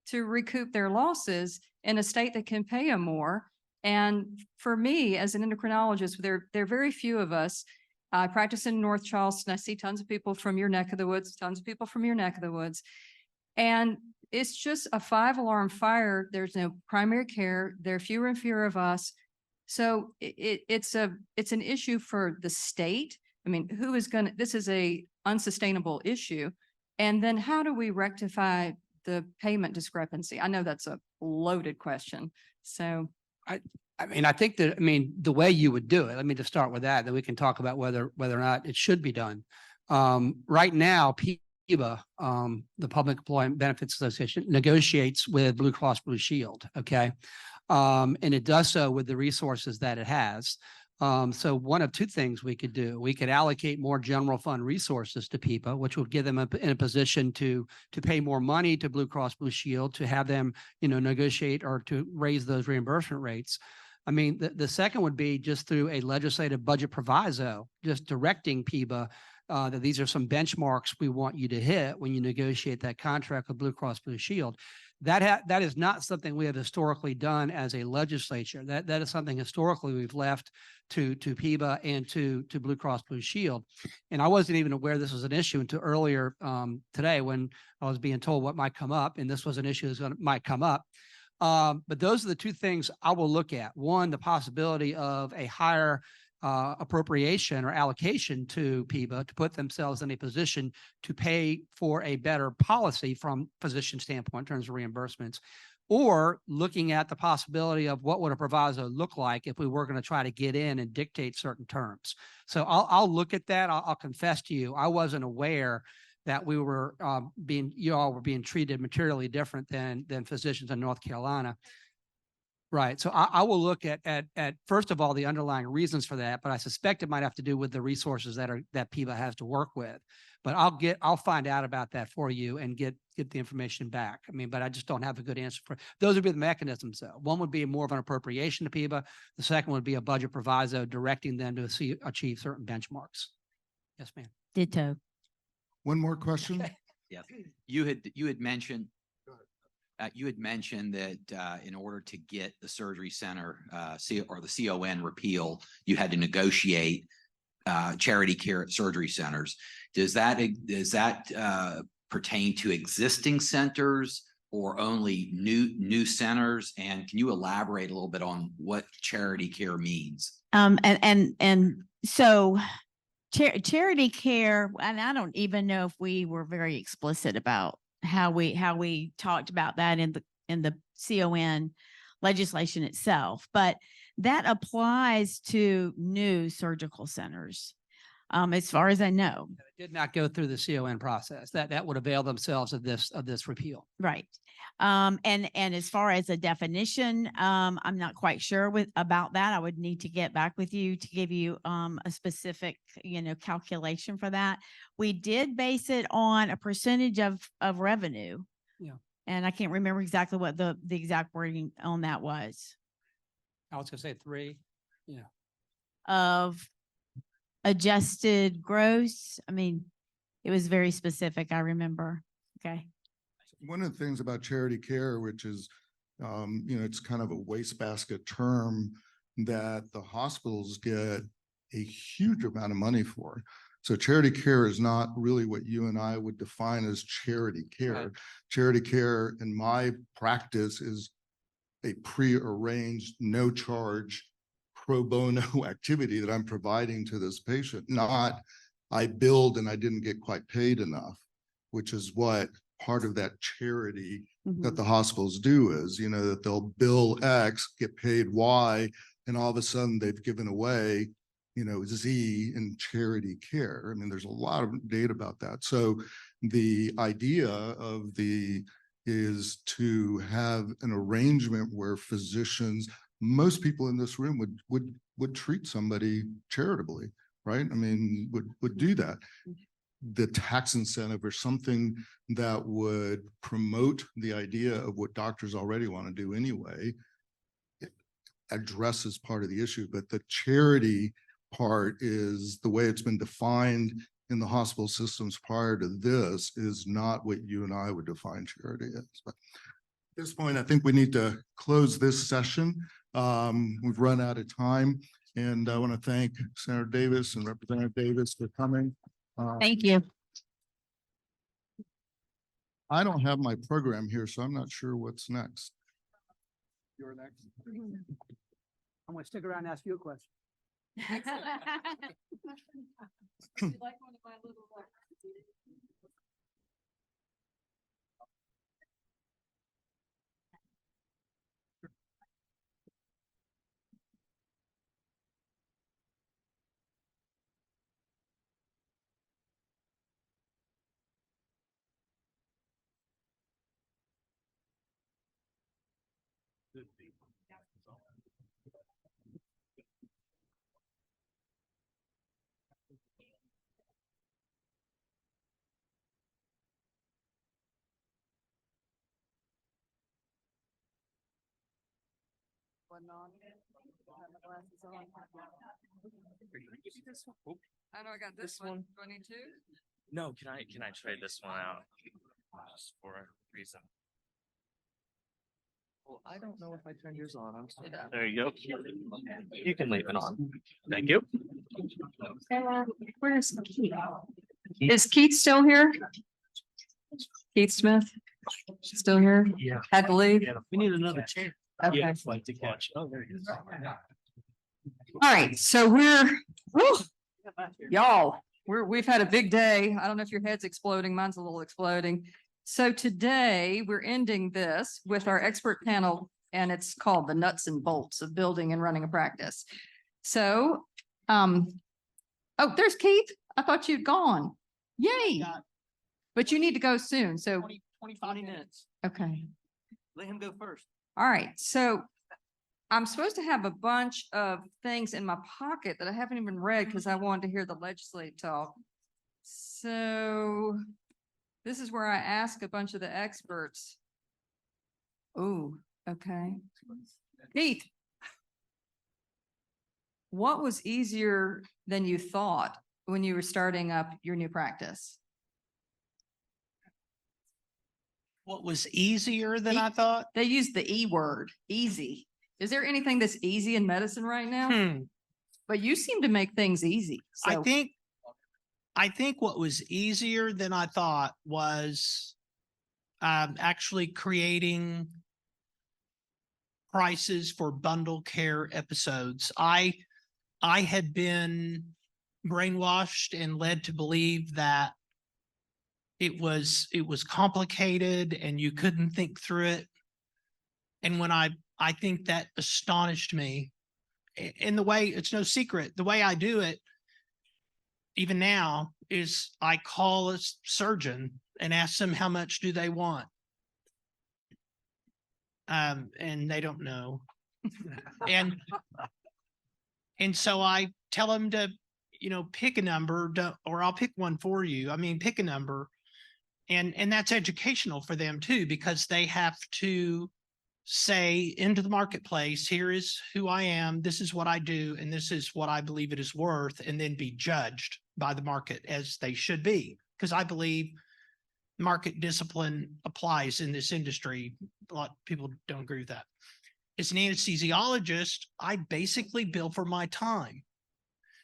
to recoup their losses in a state that can pay them more. And for me, as an endocrinologist, there are very few of us. I practice in North Charleston. I see tons of people from your neck of the woods, tons of people from your neck of the woods. And it's just a 5-alarm fire. There's no primary care. There are fewer and fewer of us. So it's an issue for the state. I mean, this is a unsustainable issue. And then how do we rectify the payment discrepancy? I know that's a loaded question. So I think the way you would do it, let me just start with that, then we can talk about whether or not it should be done. Right now, PEBA, the Public Employment Benefits Association, negotiates with Blue Cross Blue Shield, okay? And it does so with the resources that it has. So one of two things we could do. We could allocate more general fund resources to PEBA, which would give them in a position to pay more money to Blue Cross Blue Shield, to have them, negotiate or to raise those reimbursement rates. I mean, the second would be just through a legislative budget proviso, just directing PEBA that these are some benchmarks we want you to hit when you negotiate that contract with Blue Cross Blue Shield. That is not something we have historically done as a legislature. That is something historically we've left to PEBA and to Blue Cross Blue Shield. And I wasn't even aware this was an issue until earlier today when I was being told what might come up, and this was an issue that might come up. But those are the two things I will look at. One, the possibility of a higher appropriation or allocation to PEBA to put themselves in a position to pay for a better policy from physician standpoint in terms of reimbursements. or looking at the possibility of what would a proviso look like if we were going to try to get in and dictate certain terms. So I'll look at that. I'll confess to you, I wasn't aware that we were you all were being treated materially different than physicians in North Carolina. Right. So I will look at first of all, the underlying reasons for that, but I suspect it might have to do with the resources that PIVA has to work with. But I'll find out about that for you and get the information back. I mean, but I just don't have a good answer for those would be the mechanisms though. One would be more of an appropriation to PIVA. The second would be a budget proviso directing them to achieve certain benchmarks. Yes, ma'am. Ditto. One more question? Yes, you had mentioned that in order to get the surgery center or the CON repeal, you had to negotiate charity care at surgery centers. Does that pertain to existing centers or only new centers? And can you elaborate a little bit on what charity care means? And so charity care, and I don't even know if we were very explicit about how we talked about that in the CON legislation itself, but that applies to new surgical centers, as far as I know. It did not go through the CON process. That would avail themselves of this repeal. Right. And as far as a definition, I'm not quite sure about that. I would need to get back with you to give you a specific, calculation for that. We did base it on a percentage of revenue. Yeah. And I can't remember exactly what the exact wording on that was. I was gonna say 3. Yeah. Of adjusted gross. I mean, it was very specific, I remember. Okay. One of the things about charity care, which is, it's kind of a wastebasket term that the hospitals get a huge amount of money for. So charity care is not really what you and I would define as charity care. Right. Charity care in my practice is a pre-arranged, no charge, pro bono activity that I'm providing to this patient, not I billed and I didn't get quite paid enough, which is what part of that charity that the hospitals do is, that they'll bill X, get paid Y, and all of a sudden they've given away, Z in charity care. I mean, there's a lot of data about that. So the idea is to have an arrangement where physicians, most people in this room would treat somebody charitably, right? I mean, would do that. The tax incentive or something that would promote the idea of what doctors already want to do anyway, it addresses part of the issue. But the charity part is the way it's been defined in the hospital systems prior to this is not what you and I would define charity as. But at this point, I think we need to close this session. We've run out of time, and I want to thank Senator Davis and Representative Davis for coming. Thank you. I don't have my program here, so I'm not sure what's next. You're next. I'm gonna stick around and ask you a question. I know I got this one. Do I need two? No, can I trade this one out just for a reason? Well, I don't know if I turned yours on. I'm sorry. There you go. You can leave it on. Thank you. Where's Keith? Is Keith still here? Keith Smith? Still here? Yeah. Had to leave? We need another chair. Okay. Yeah, like to catch. Oh, there you go. All right, so y'all, we've had a big day. I don't know if your head's exploding. Mine's a little exploding. So today we're ending this with our expert panel, and it's called the nuts and bolts of building and running a practice. So, oh, there's Keith. I thought you'd gone. Yay. But you need to go soon. So 25 minutes. okay. Let him go first. All right. So I'm supposed to have a bunch of things in my pocket that I haven't even read because I wanted to hear the legislative talk. So this is where I ask a bunch of the experts. Oh, okay. Keith, what was easier than you thought when you were starting up your new practice? What was easier than I thought? They used the E word, easy. Is there anything that's easy in medicine right now? But you seem to make things easy. So. I think what was easier than I thought was actually creating prices for bundle care episodes. I had been brainwashed and led to believe that it was complicated and you couldn't think through it. And when I think that astonished me. In the way, it's no secret, the way I do it, even now, is I call a surgeon and ask them how much do they want. And they don't know. And so I tell them to, pick a number, or I'll pick one for you. I mean, pick a number. And that's educational for them too, because they have to say into the marketplace, here is who I am, this is what I do, and this is what I believe it is worth, and then be judged by the market as they should be. Because I believe market discipline applies in this industry. A lot of people don't agree with that. As an anesthesiologist, I basically bill for my time.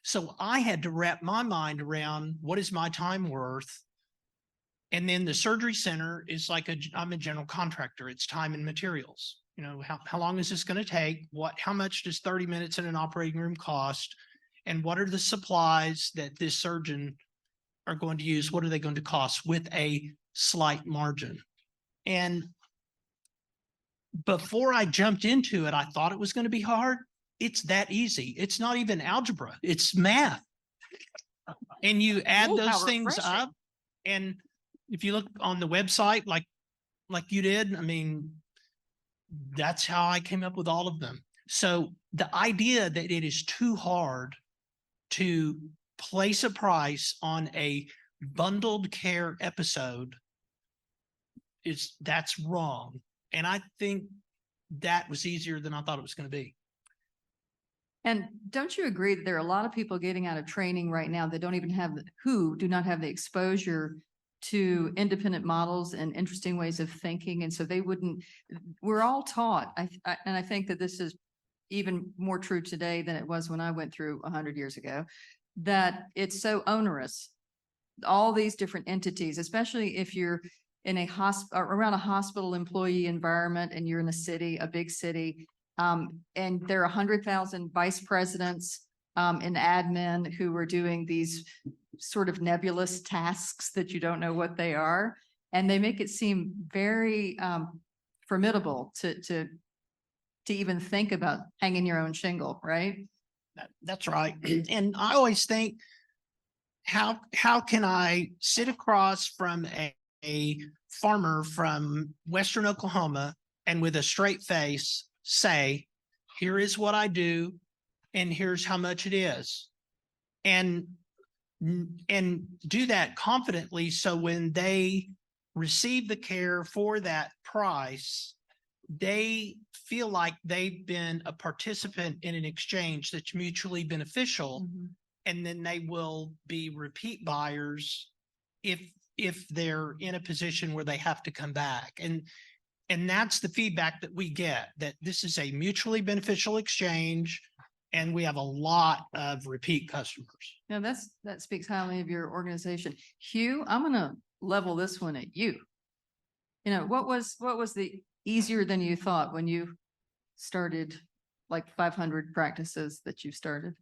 So I had to wrap my mind around what is my time worth. And then the surgery center is like I'm a general contractor. It's time and materials. How long is this going to take? How much does 30 minutes in an operating room cost? And what are the supplies that this surgeon are going to use? What are they going to cost with a slight margin? And before I jumped into it, I thought it was going to be hard. It's that easy. It's not even algebra. It's math. And you add those things up, and if you look on the website, like you did, I mean, that's how I came up with all of them. So the idea that it is too hard to place a price on a bundled care episode that's wrong. And I think that was easier than I thought it was going to be. And don't you agree that there are a lot of people getting out of training right now that don't even do not have the exposure to independent models and interesting ways of thinking. And so we're all taught, and I think that this is even more true today than it was when I went through 100 years ago, that it's so onerous. All these different entities, especially if you're in around a hospital employee environment and you're in a big city, and there are 100,000 vice presidents in admin who are doing these sort of nebulous tasks that you don't know what they are. And they make it seem very formidable to even think about hanging your own shingle, right? That's right. And I always think, how can I sit across from a farmer from Western Oklahoma and with a straight face say, here is what I do, and here's how much it is. And do that confidently, so when they receive the care for that price, they feel like they've been a participant in an exchange that's mutually beneficial. Mm-hmm. And then they will be repeat buyers if they're in a position where they have to come back. And that's the feedback that we get, that this is a mutually beneficial exchange, and we have a lot of repeat customers. Now that speaks highly of your organization. Hugh, I'm going to level this one at you. What was the easier than you thought when you started, like 500 practices that you started?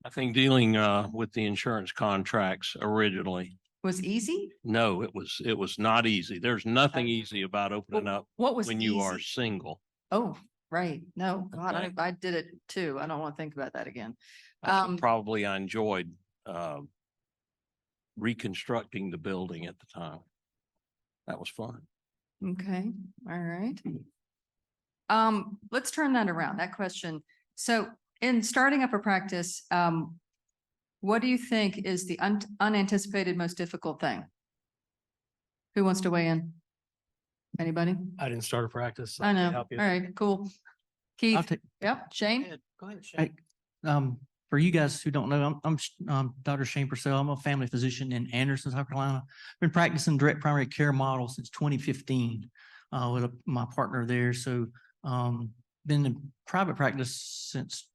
I think dealing with the insurance contracts originally Was easy? No, it was not easy. There's nothing easy about opening up What was when you are easy? single. Oh, right. No, God, Okay. I did it too. I don't want to think about that again. Probably I enjoyed reconstructing the building at the time. That was fun. Okay, all right. Let's turn that around, that question. So in starting up a practice, what do you think is the unanticipated most difficult thing? Who wants to weigh in? Anybody? I didn't start a practice. so I know. can't All help you. right, cool. Keith? Yep, Shane? Go ahead, Hey, for you guys who don't know, I'm Dr. Shane Purcell. I'm a family physician in Anderson, South Carolina. Been practicing direct primary care model since 2015 with my partner there. So been in private practice since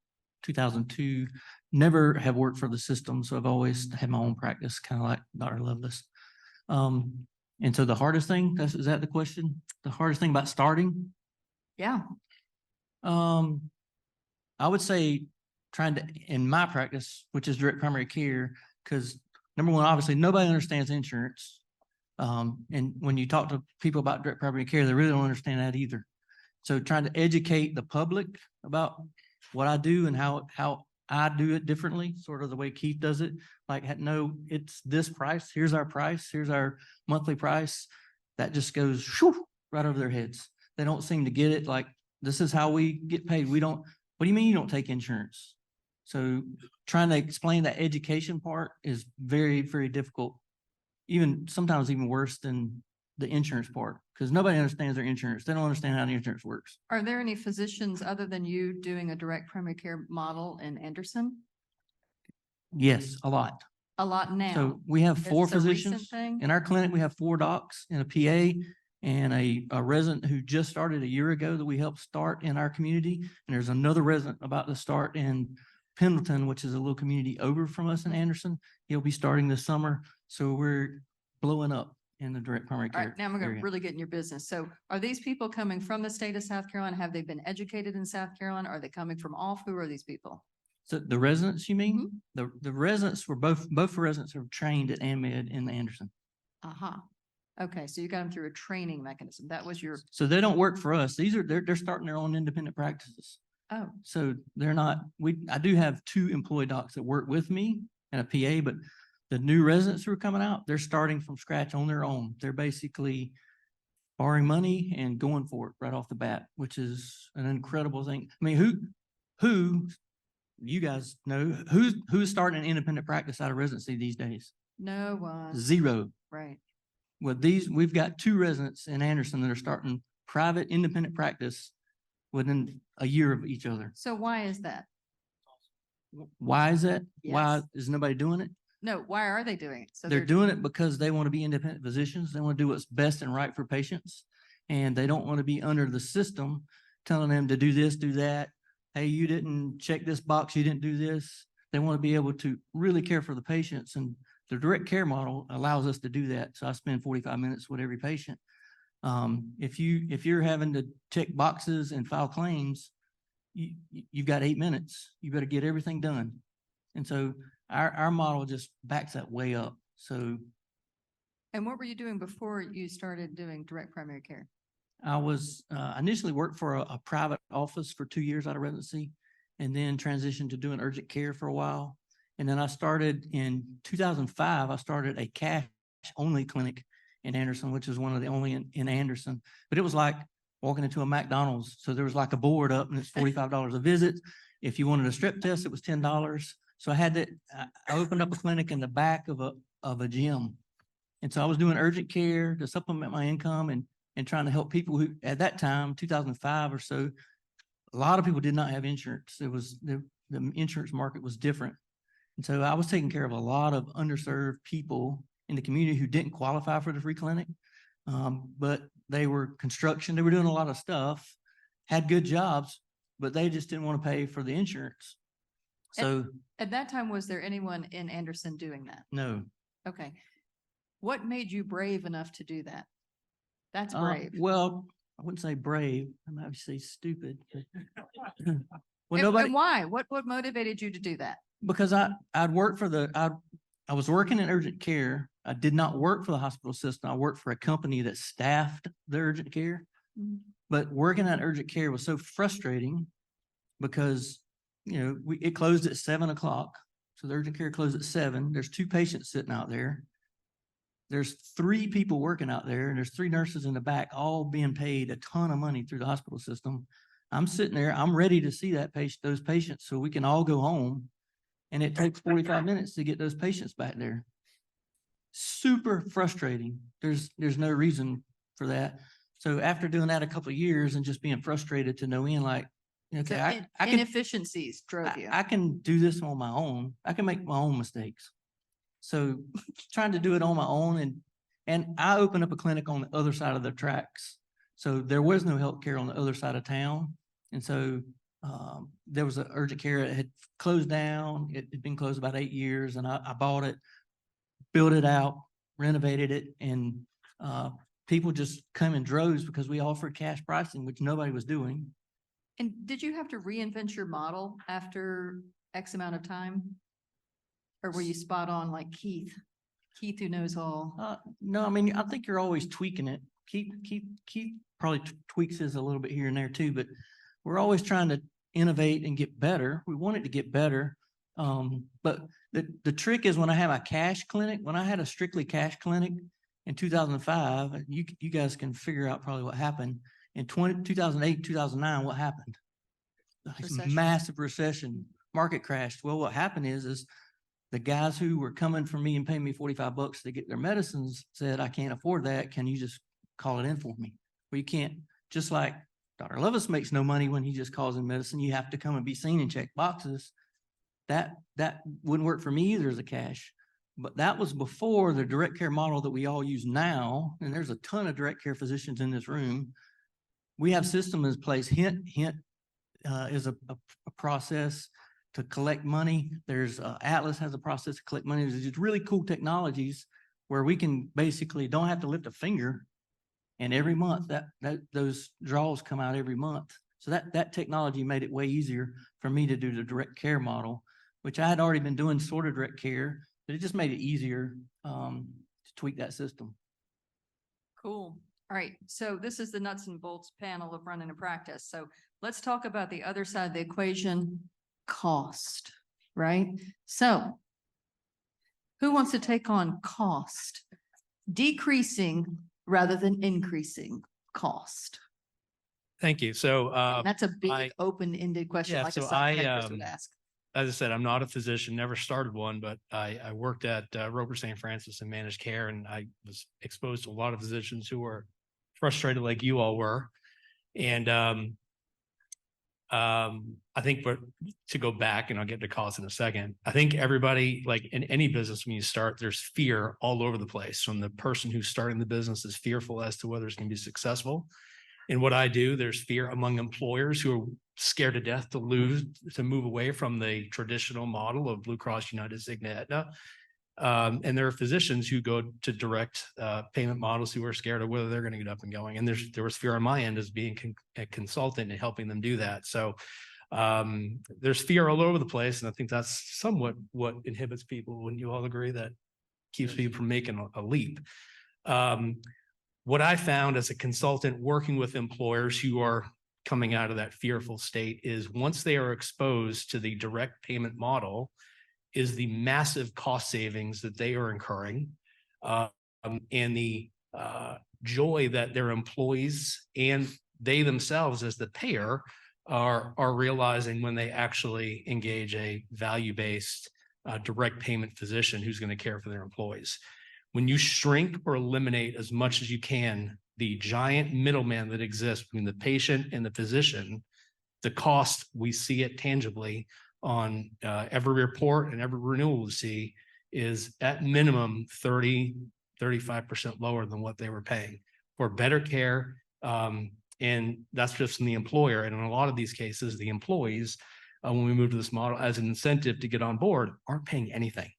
2002. Never have worked for the system, so I've always had my own practice, kind of like Dr. Lovelace. And so the hardest thing, is that the question? The hardest thing about starting? Yeah. I would say trying to, in my practice, which is direct primary care, because number one, obviously nobody understands insurance. And when you talk to people about direct primary care, they really don't understand that either. So trying to educate the public about what I do and how I do it differently, sort of the way Keith does it. Like, no, it's this price. Here's our price. Here's our monthly price. That just goes whew, right over their heads. They don't seem to get it. Like, this is how we get paid. We don't, what do you mean you don't take insurance? So trying to explain that education part is very, very difficult. Sometimes even worse than the insurance part, because nobody understands their insurance. They don't understand how the insurance works. Are there any physicians other than you doing a direct primary care model in Anderson? Yes, a lot. A lot now. So we have It's 4 a recent physicians. thing? In our clinic, we have 4 docs and a PA and a resident who just started a year ago that we helped start in our community. And there's another resident about to start in Pendleton, which is a little community over from us in Anderson. He'll be starting this summer. So we're blowing up in the direct primary All care. right, now we're going area. to really get in your business. So are these people coming from the state of South Carolina? Have they been educated in South Carolina? Are they coming from off? Who are these people? So the residents, you mean? Mm-hmm. The residents were both residents are trained at AMED in Anderson. Uh-huh. Okay, so you got them through a training mechanism. That was your, So they don't work for us. They're starting their own independent practices. oh, So they're not, I do have 2 employee docs that work with me and a PA, but the new residents who are coming out, they're starting from scratch on their own. They're basically borrowing money and going for it right off the bat, which is an incredible thing. I mean, who you guys know, who's starting an independent practice out of residency these days? no one. 0. Right. Well, we've got 2 residents in Anderson that are starting private independent practice within a year of each other. So why is that? Why is that? Why Yes. is nobody doing it? No, why are they doing it? So They're doing it because they want to be independent physicians. They want to do what's best and right for patients. And they don't want to be under the system telling them to do this, do that. Hey, you didn't check this box. You didn't do this. They want to be able to really care for the patients. And the direct care model allows us to do that. So I spend 45 minutes with every patient. If you're having to check boxes and file claims, you've got 8 minutes. You better get everything done. And so our model just backs that way up. So And what were you doing before you started doing direct primary care? I was initially worked for a private office for 2 years out of residency, and then transitioned to doing urgent care for a while. And then I started in 2005, I started a cash only clinic in Anderson, which is one of the only in Anderson. But it was like walking into a McDonald's. So there was like a board up and it's $45 a visit. If you wanted a strip test, it was $10. So I opened up a clinic in the back of a gym. And so I was doing urgent care to supplement my income and trying to help people who, at that time, 2005 or so, a lot of people did not have insurance. It was the insurance market was different. And so I was taking care of a lot of underserved people in the community who didn't qualify for the free clinic. But they were construction, they were doing a lot of stuff, had good jobs, but they just didn't want to pay for the insurance. So At that time, was there anyone in Anderson doing that? no. Okay. What made you brave enough to do that? That's brave. Well, I wouldn't say brave. I might say stupid. Well, And nobody, why? What motivated you to do that? because I was working in urgent care I did not work for the hospital system. I worked for a company that staffed the urgent care. But working at urgent care was so frustrating because, it closed at 7 o'clock. So the urgent care closed at 7. There's 2 patients sitting out there. There's 3 people working out there, and there's 3 nurses in the back, all being paid a ton of money through the hospital system. I'm sitting there, I'm ready to see those patients so we can all go home. And it takes 45 minutes to get those patients back there. Super frustrating. There's no reason for that. So after doing that a couple of years and just being frustrated to no end, like, okay, I can, Inefficiencies drove you. I can do this on my own. I can make my own mistakes. So trying to do it on my own, and I opened up a clinic on the other side of the tracks. So there was no healthcare on the other side of town. And so there was an urgent care that had closed down. It had been closed about 8 years, and I bought it, built it out, renovated it, and people just come in droves because we offered cash pricing, which nobody was doing. And did you have to reinvent your model after X amount of time? Or were you spot on like Keith who knows all? No, I mean, I think you're always tweaking it. Keith probably tweaks his a little bit here and there too, but we're always trying to innovate and get better. We want it to get better. But the trick is when I have a cash clinic, when I had a strictly cash clinic in 2005, you guys can figure out probably what happened. In 2008, 2009, what happened? Recession. Massive recession, market crashed. Well, what happened is the guys who were coming from me and paying me $45 to get their medicines said, I can't afford that. Can you just call it in for me? Well, you can't, just like Dr. Levis makes no money when he just calls in medicine. You have to come and be seen and check boxes. That wouldn't work for me either as a cash. But that was before the direct care model that we all use now. And there's a ton of direct care physicians in this room. We have systems in place. Hint is a process to collect money. There's Atlas has a process to collect money. There's just really cool technologies where we can basically don't have to lift a finger. And every month those draws come out every month. So that technology made it way easier for me to do the direct care model, which I had already been doing sort of direct care, but it just made it easier to tweak that system. Cool. All right. So this is the nuts and bolts panel of running a practice. So let's talk about the other side of the equation, cost, right? So who wants to take on cost? Decreasing rather than increasing cost. Thank you. So That's a big open-ended question. yeah, Like a so psychiatrist would ask. as I said, I'm not a physician, never started one, but I worked at Roper St. Francis in managed care, and I was exposed to a lot of physicians who were frustrated like you all were. And I think to go back, and I'll get to cost in a second, I think everybody, like in any business, when you start, there's fear all over the place. From the person who's starting the business is fearful as to whether it's going to be successful. In what I do, there's fear among employers who are scared to death to move away from the traditional model of Blue Cross, United, Cigna, Aetna. And there are physicians who go to direct payment models who are scared of whether they're going to get up and going. And there was fear on my end as being a consultant and helping them do that. So there's fear all over the place. And I think that's somewhat what inhibits people. Wouldn't you all agree? That keeps people from making a leap. What I found as a consultant working with employers who are coming out of that fearful state is once they are exposed to the direct payment model, is the massive cost savings that they are incurring, and the joy that their employees and they themselves as the payer are realizing when they actually engage a value-based direct payment physician who's going to care for their employees. When you shrink or eliminate as much as you can the giant middleman that exists between the patient and the physician, the cost, we see it tangibly on every report and every renewal we see, is at minimum 30-35% lower than what they were paying for better care. And that's just from the employer. And in a lot of these cases, the employees, when we move to this model as an incentive to get on board, aren't paying anything.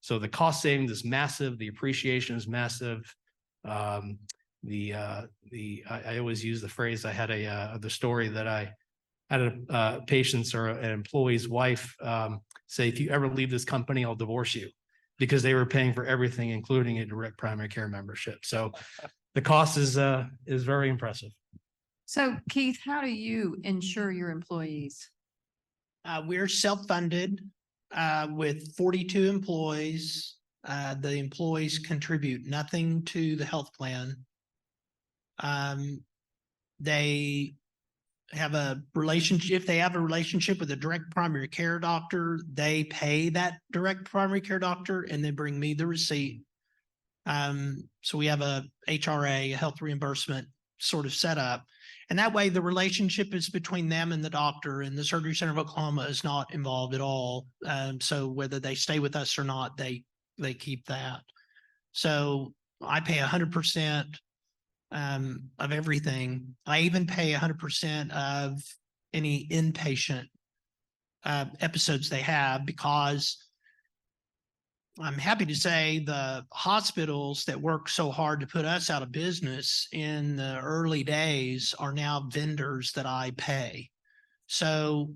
So the cost savings is massive. The appreciation is massive. I always use the phrase, I had the story that I had a patient's or an employee's wife say, if you ever leave this company, I'll divorce you. because they were paying for everything, including a direct primary care membership. So the cost is very impressive. So Keith, how do you insure your employees? We're self-funded with 42 employees. The employees contribute nothing to the health plan. They have a relationship. If they have a relationship with a direct primary care doctor, they pay that direct primary care doctor and they bring me the receipt. So we have a HRA, a health reimbursement sort of setup. And that way the relationship is between them and the doctor, and the Surgery Center of Oklahoma is not involved at all. So whether they stay with us or not, they keep that. So I pay 100% of everything. I even pay 100% of any inpatient episodes they have, because I'm happy to say the hospitals that worked so hard to put us out of business in the early days are now vendors that I pay. So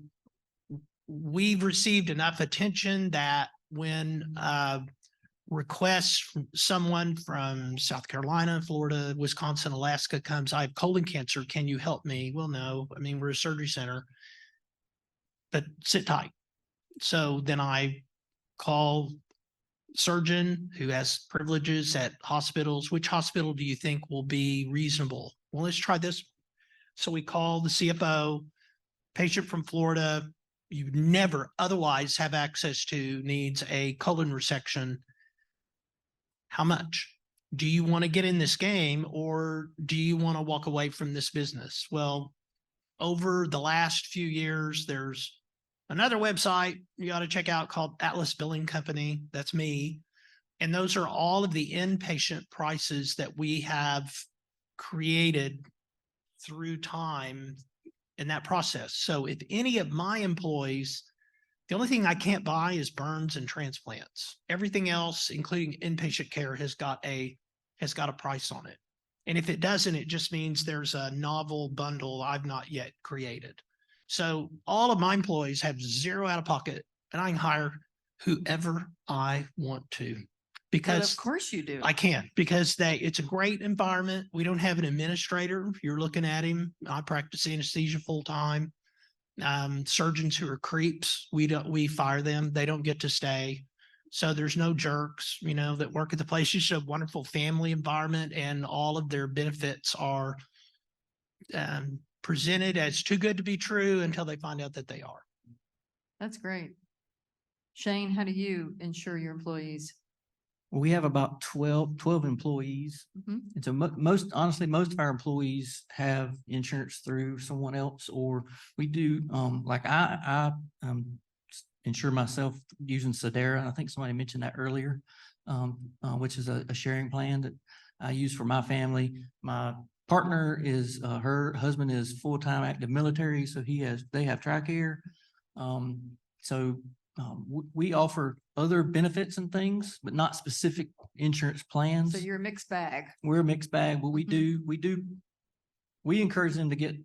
we've received enough attention that when requests from someone from South Carolina, Florida, Wisconsin, Alaska comes, I have colon cancer, can you help me? Well, no, I mean, we're a surgery center, but sit tight. So then I call surgeon who has privileges at hospitals. Which hospital do you think will be reasonable? Well, let's try this. So we call the CFO, patient from Florida, you never otherwise have access to, needs a colon resection. How much? Do you want to get in this game, or do you want to walk away from this business? Well, over the last few years, there's another website you got to check out called Atlas Billing Company. That's me. And those are all of the inpatient prices that we have created through time in that process. So if any of my employees, the only thing I can't buy is burns and transplants. Everything else, including inpatient care, has got a price on it. And if it doesn't, it just means there's a novel bundle I've not yet created. So all of my employees have zero out of pocket, and I can hire whoever I want to, because of course you do. I can, because it's a great environment. We don't have an administrator. You're looking at him. I practice anesthesia full time. Surgeons who are creeps, we fire them. They don't get to stay. So there's no jerks, that work at the place. It's a wonderful family environment, and all of their benefits are presented as too good to be true until they find out that they are. That's great. Shane, how do you insure your employees? We have about 12 employees. Mhm. And so most of our employees have insurance through someone else, or we do, like I insure myself using Suddeth. I think somebody mentioned that earlier, which is a sharing plan that I use for my family. My partner is, her husband is full-time active military, so they have TRICARE. We offer other benefits and things, but not specific insurance plans. So you're a mixed bag. We're a mixed bag, but we encourage them to get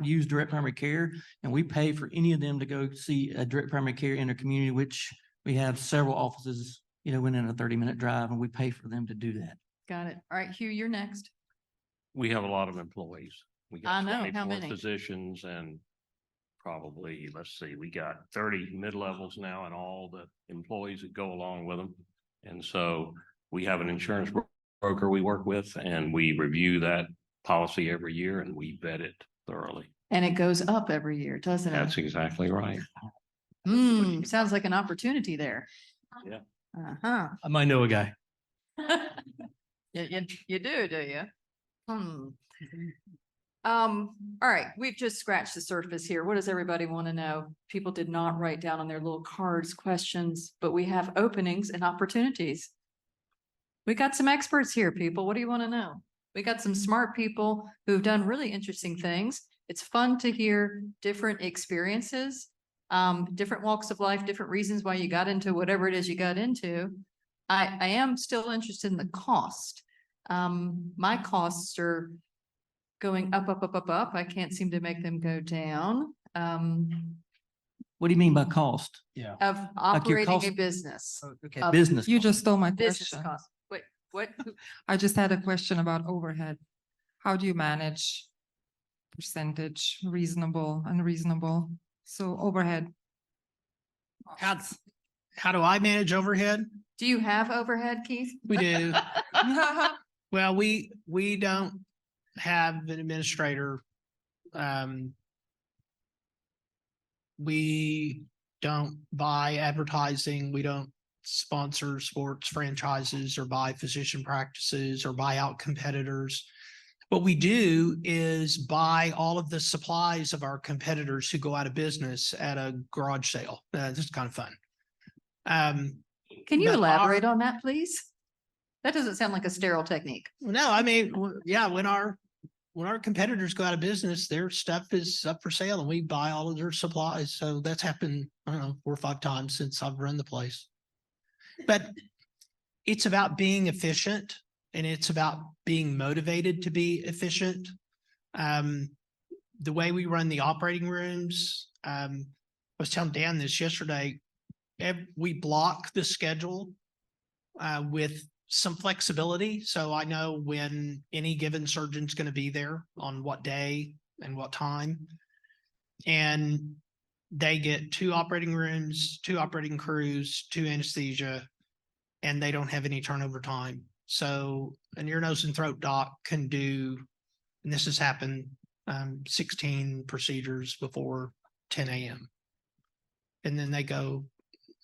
use direct primary care, and we pay for any of them to go see a direct primary care in their community, which we have several offices, within a 30-minute drive, and we pay for them to do that. Got it. All right, Hugh, you're next. We have a lot of employees. We I got know. How 24 many? physicians and probably, let's see, we got 30 mid-levels now and all the employees that go along with them. And so we have an insurance broker we work with, and we review that policy every year, and we vet it thoroughly. And it goes up every year, doesn't it? That's exactly right. Sounds like an opportunity there. Yeah. Uh-huh. I might know a guy. You do you? All right, we've just scratched the surface here. What does everybody want to know? People did not write down on their little cards questions, but we have openings and opportunities. We got some experts here, people. What do you want to know? We got some smart people who've done really interesting things. It's fun to hear different experiences, different walks of life, different reasons why you got into whatever it is you got into. I am still interested in the cost. My costs are going up. I can't seem to make them go down. What do you mean by cost? Yeah. of your operating a cost- business. Okay, Of business. You cost. just stole my Business question. cost. Wait, what? I just had a question about overhead. How do you manage percentage, reasonable, unreasonable? So overhead. How do I manage overhead? Do you have overhead, Keith? We do. Well, we don't have an administrator. We don't buy advertising. We don't sponsor sports franchises or buy physician practices or buy out competitors. What we do is buy all of the supplies of our competitors who go out of business at a garage sale. This is kind of fun. Can you but elaborate on that, please? That doesn't sound like a sterile technique. No, I mean, yeah, when our competitors go out of business, their stuff is up for sale and we buy all of their supplies. So that's happened, I don't know, 4 or 5 times since I've run the place. But it's about being efficient and it's about being motivated to be efficient. The way we run the operating rooms, I was telling Dan this yesterday, we block the schedule with some flexibility. So I know when any given surgeon's going to be there on what day and what time. And they get 2 operating rooms, 2 operating crews, 2 anesthesia, and they don't have any turnover time. So an ear, nose, and throat doc can do, and this has happened, 16 procedures before 10 a.m. And then they go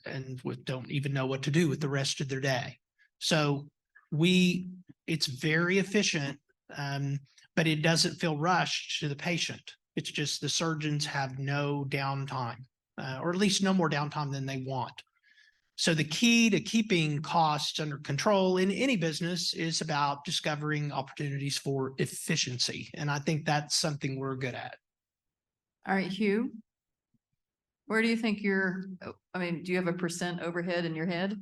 and don't even know what to do with the rest of their day. So it's very efficient, but it doesn't feel rushed to the patient. It's just the surgeons have no downtime, or at least no more downtime than they want. So the key to keeping costs under control in any business is about discovering opportunities for efficiency. And I think that's something we're good at. All right, Hugh. Where do you think do you have a percent overhead in your head?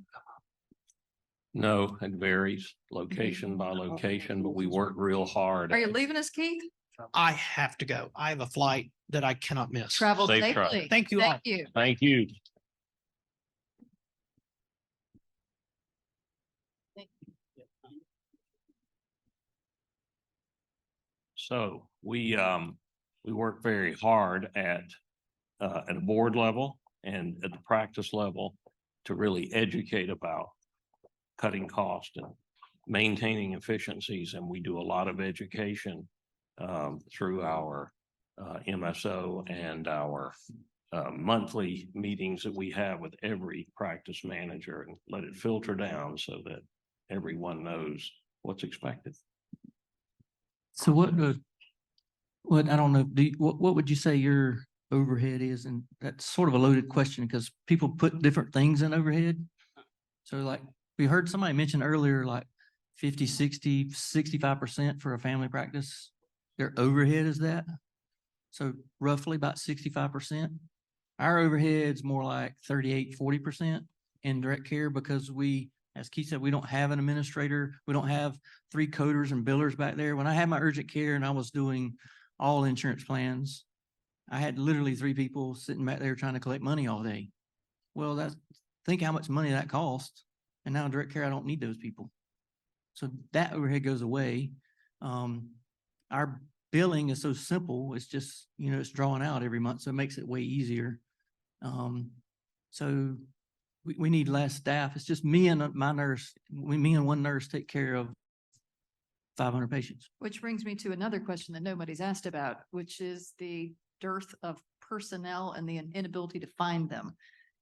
No, it varies location by location, but we work real hard. Are you leaving us, Keith? I have to go. I have a flight that I cannot miss. Travel Safe safely. travel. Thank you all. Thank you. Thank you. So we work very hard at a board level and at the practice level to really educate about cutting costs and maintaining efficiencies. And we do a lot of education through our MSO and our monthly meetings that we have with every practice manager, and let it filter down so that everyone knows what's expected. So what I don't know, what would you say your overhead is? And that's sort of a loaded question because people put different things in overhead. So like we heard somebody mention earlier, like 50, 60, 65% for a family practice. Their overhead is that. So roughly about 65%. Our overhead's more like 38, 40% in direct care because as Keith said, we don't have an administrator. We don't have 3 coders and billers back there. When I had my urgent care and I was doing all insurance plans, I had literally 3 people sitting back there trying to collect money all day. Well, think how much money that costs. And now in direct care, I don't need those people. So that overhead goes away. Our billing is so simple. It's just, it's drawn out every month. So it makes it way easier. So we need less staff. It's just me and my nurse. Me and one nurse take care of 500 patients. Which brings me to another question that nobody's asked about, which is the dearth of personnel and the inability to find them.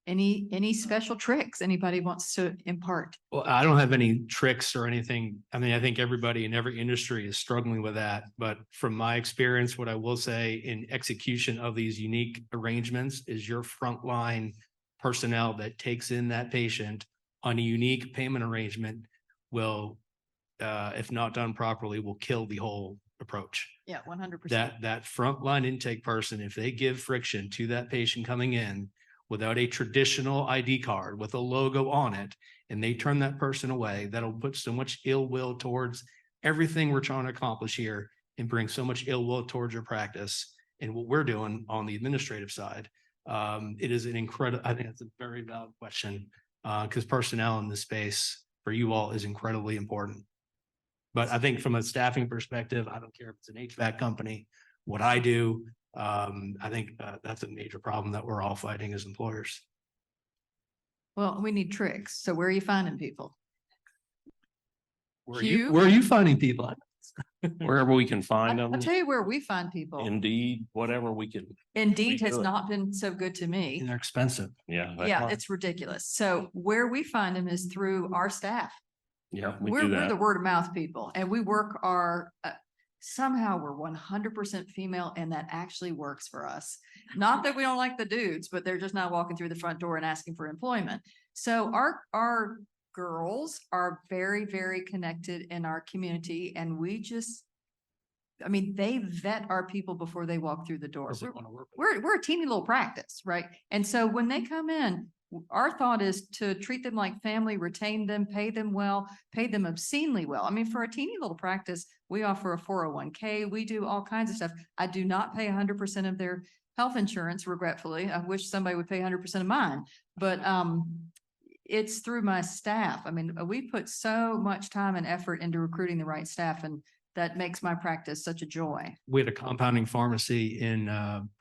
Any special tricks anybody wants to impart? Well, I don't have any tricks or anything. I mean, I think everybody in every industry is struggling with that. But from my experience, what I will say in execution of these unique arrangements is your frontline personnel that takes in that patient on a unique payment arrangement will, if not done properly, will kill the whole approach. Yeah, 100%. That frontline intake person, if they give friction to that patient coming in without a traditional ID card with a logo on it, and they turn that person away, that'll put so much ill will towards everything we're trying to accomplish here and bring so much ill will towards your practice and what we're doing on the administrative side. It is an incredible, I think it's a very valid question, because personnel in this space for you all is incredibly important. But I think from a staffing perspective, I don't care if it's an HVAC company, what I do, I think that's a major problem that we're all fighting as employers. Well, we need tricks. So where are you finding people? Where are you finding people? Wherever we can find them. I'll tell you where we find people. Indeed, whatever we can. Indeed has do it. not been so good to me. And they're expensive. Yeah. that's Yeah, right. it's ridiculous. So where we find them is through our staff. Yeah, we We're do the that. word of mouth people, and we work our, somehow we're 100% female, and that actually works for us. Not that we don't like the dudes, but they're just not walking through the front door and asking for employment. So our girls are very, very connected in our community, and we just, I mean, they vet our people before they walk through the door. We're a teeny little practice, right? And so when they come in, our thought is to treat them like family, retain them, pay them well, pay them obscenely well. I mean, for a teeny little practice, we offer a 401k. We do all kinds of stuff. I do not pay 100% of their health insurance, regretfully. I wish somebody would pay 100% of mine, but it's through my staff. I mean, we put so much time and effort into recruiting the right staff, and that makes my practice such a joy. We had a compounding pharmacy in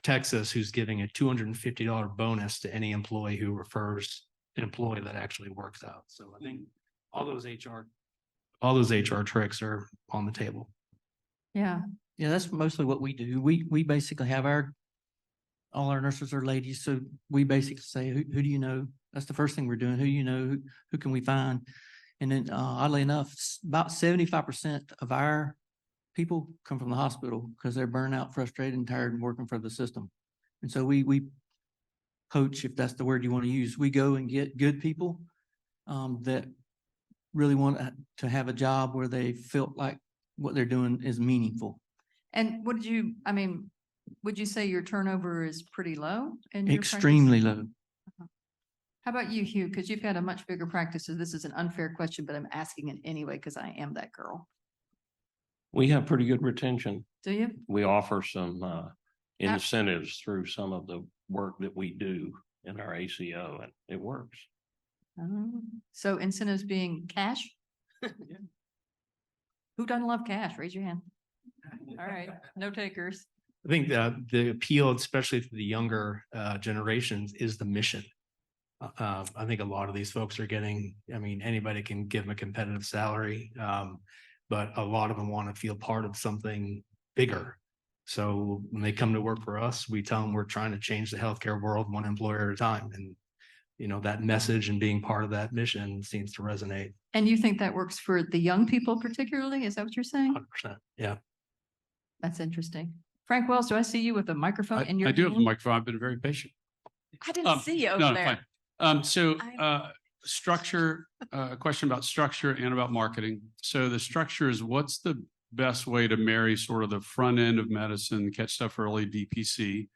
Texas who's giving a $250 bonus to any employee who refers an employee that actually works out. So I think all those HR tricks are on the table. Yeah. Yeah, that's mostly what we do. We basically have all our nurses are ladies. So we basically say, who do you know? That's the first thing we're doing. Who you know, who can we find? And then oddly enough, about 75% of our people come from the hospital because they're burnt out, frustrated, and tired and working for the system. And so we poach, if that's the word you want to use. We go and get good people that really want to have a job where they feel like what they're doing is meaningful. And would you say your turnover is pretty low? In your Extremely practice? low. How about you, Hugh? Because you've had a much bigger practice. So this is an unfair question, but I'm asking it anyway because I am that girl. We have pretty good retention. Do you? We offer some incentives through some of the work that we do in our ACO, and it works. So incentives being cash? Who doesn't love cash? Raise your hand. All right, no takers. I think the appeal, especially to the younger generations, is the mission. I think a lot of these folks are getting, I mean, anybody can give them a competitive salary, but a lot of them want to feel part of something bigger. So when they come to work for us, we tell them we're trying to change the healthcare world one employer at a time. And, you know, that message and being part of that mission seems to resonate. And you think that works for the young people particularly? Is that what you're saying? 100%. Yeah. That's interesting. Frank Wells, do I see you with a microphone in your I do have a hand? microphone. I've been very patient. I didn't see you over No, there. fine. Structure, a question about structure and about marketing. So the structure is, what's the best way to marry sort of the front end of medicine, catch stuff early, DPC,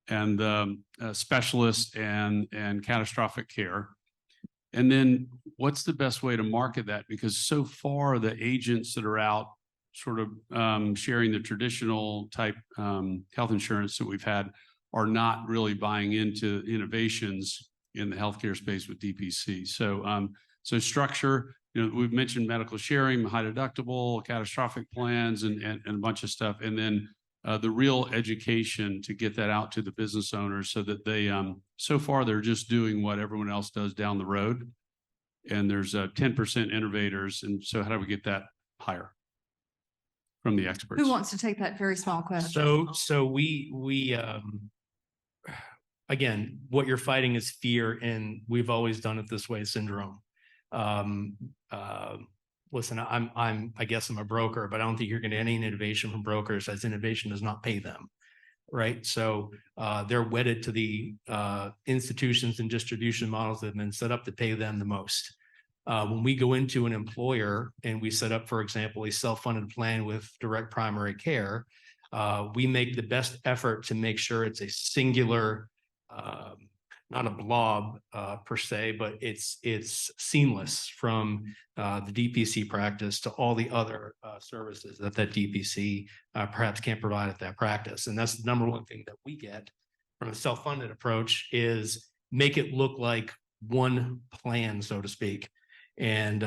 and specialist and catastrophic care? And then what's the best way to market that? Because so far the agents that are out sort of sharing the traditional type health insurance that we've had are not really buying into innovations in the healthcare space with DPC. So, so structure, you know, we've mentioned medical sharing, high deductible, catastrophic plans, and a bunch of stuff. And then the real education to get that out to the business owners so that they, so far they're just doing what everyone else does down the road. And there's 10% innovators. And so how do we get that higher from the experts? Who wants to take that very small question? So we again, what you're fighting is fear, and we've always done it this way syndrome. Listen, I guess I'm a broker, but I don't think you're getting any innovation from brokers, as innovation does not pay them. Right. So they're wedded to the institutions and distribution models that have been set up to pay them the most. When we go into an employer and we set up, for example, a self-funded plan with direct primary care, we make the best effort to make sure it's a singular, not a blob per se, but it's seamless from the DPC practice to all the other services that DPC perhaps can't provide at that practice. And that's the number one thing that we get from a self-funded approach is make it look like one plan, so to speak. And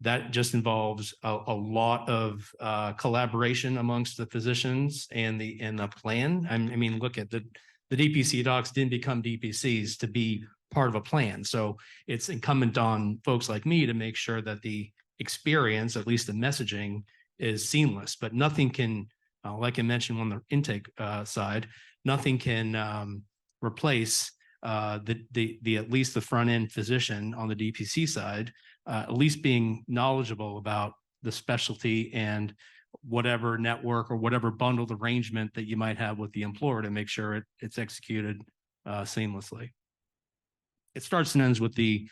that just involves a lot of collaboration amongst the physicians and the plan. I mean, look at the DPC docs didn't become DPCs to be part of a plan. So it's incumbent on folks like me to make sure that the experience, at least the messaging, is seamless. But nothing can, like I mentioned on the intake side, nothing can replace the at least the front end physician on the DPC side, at least being knowledgeable about the specialty and whatever network or whatever bundled arrangement that you might have with the employer to make sure it's executed seamlessly. It starts and ends with the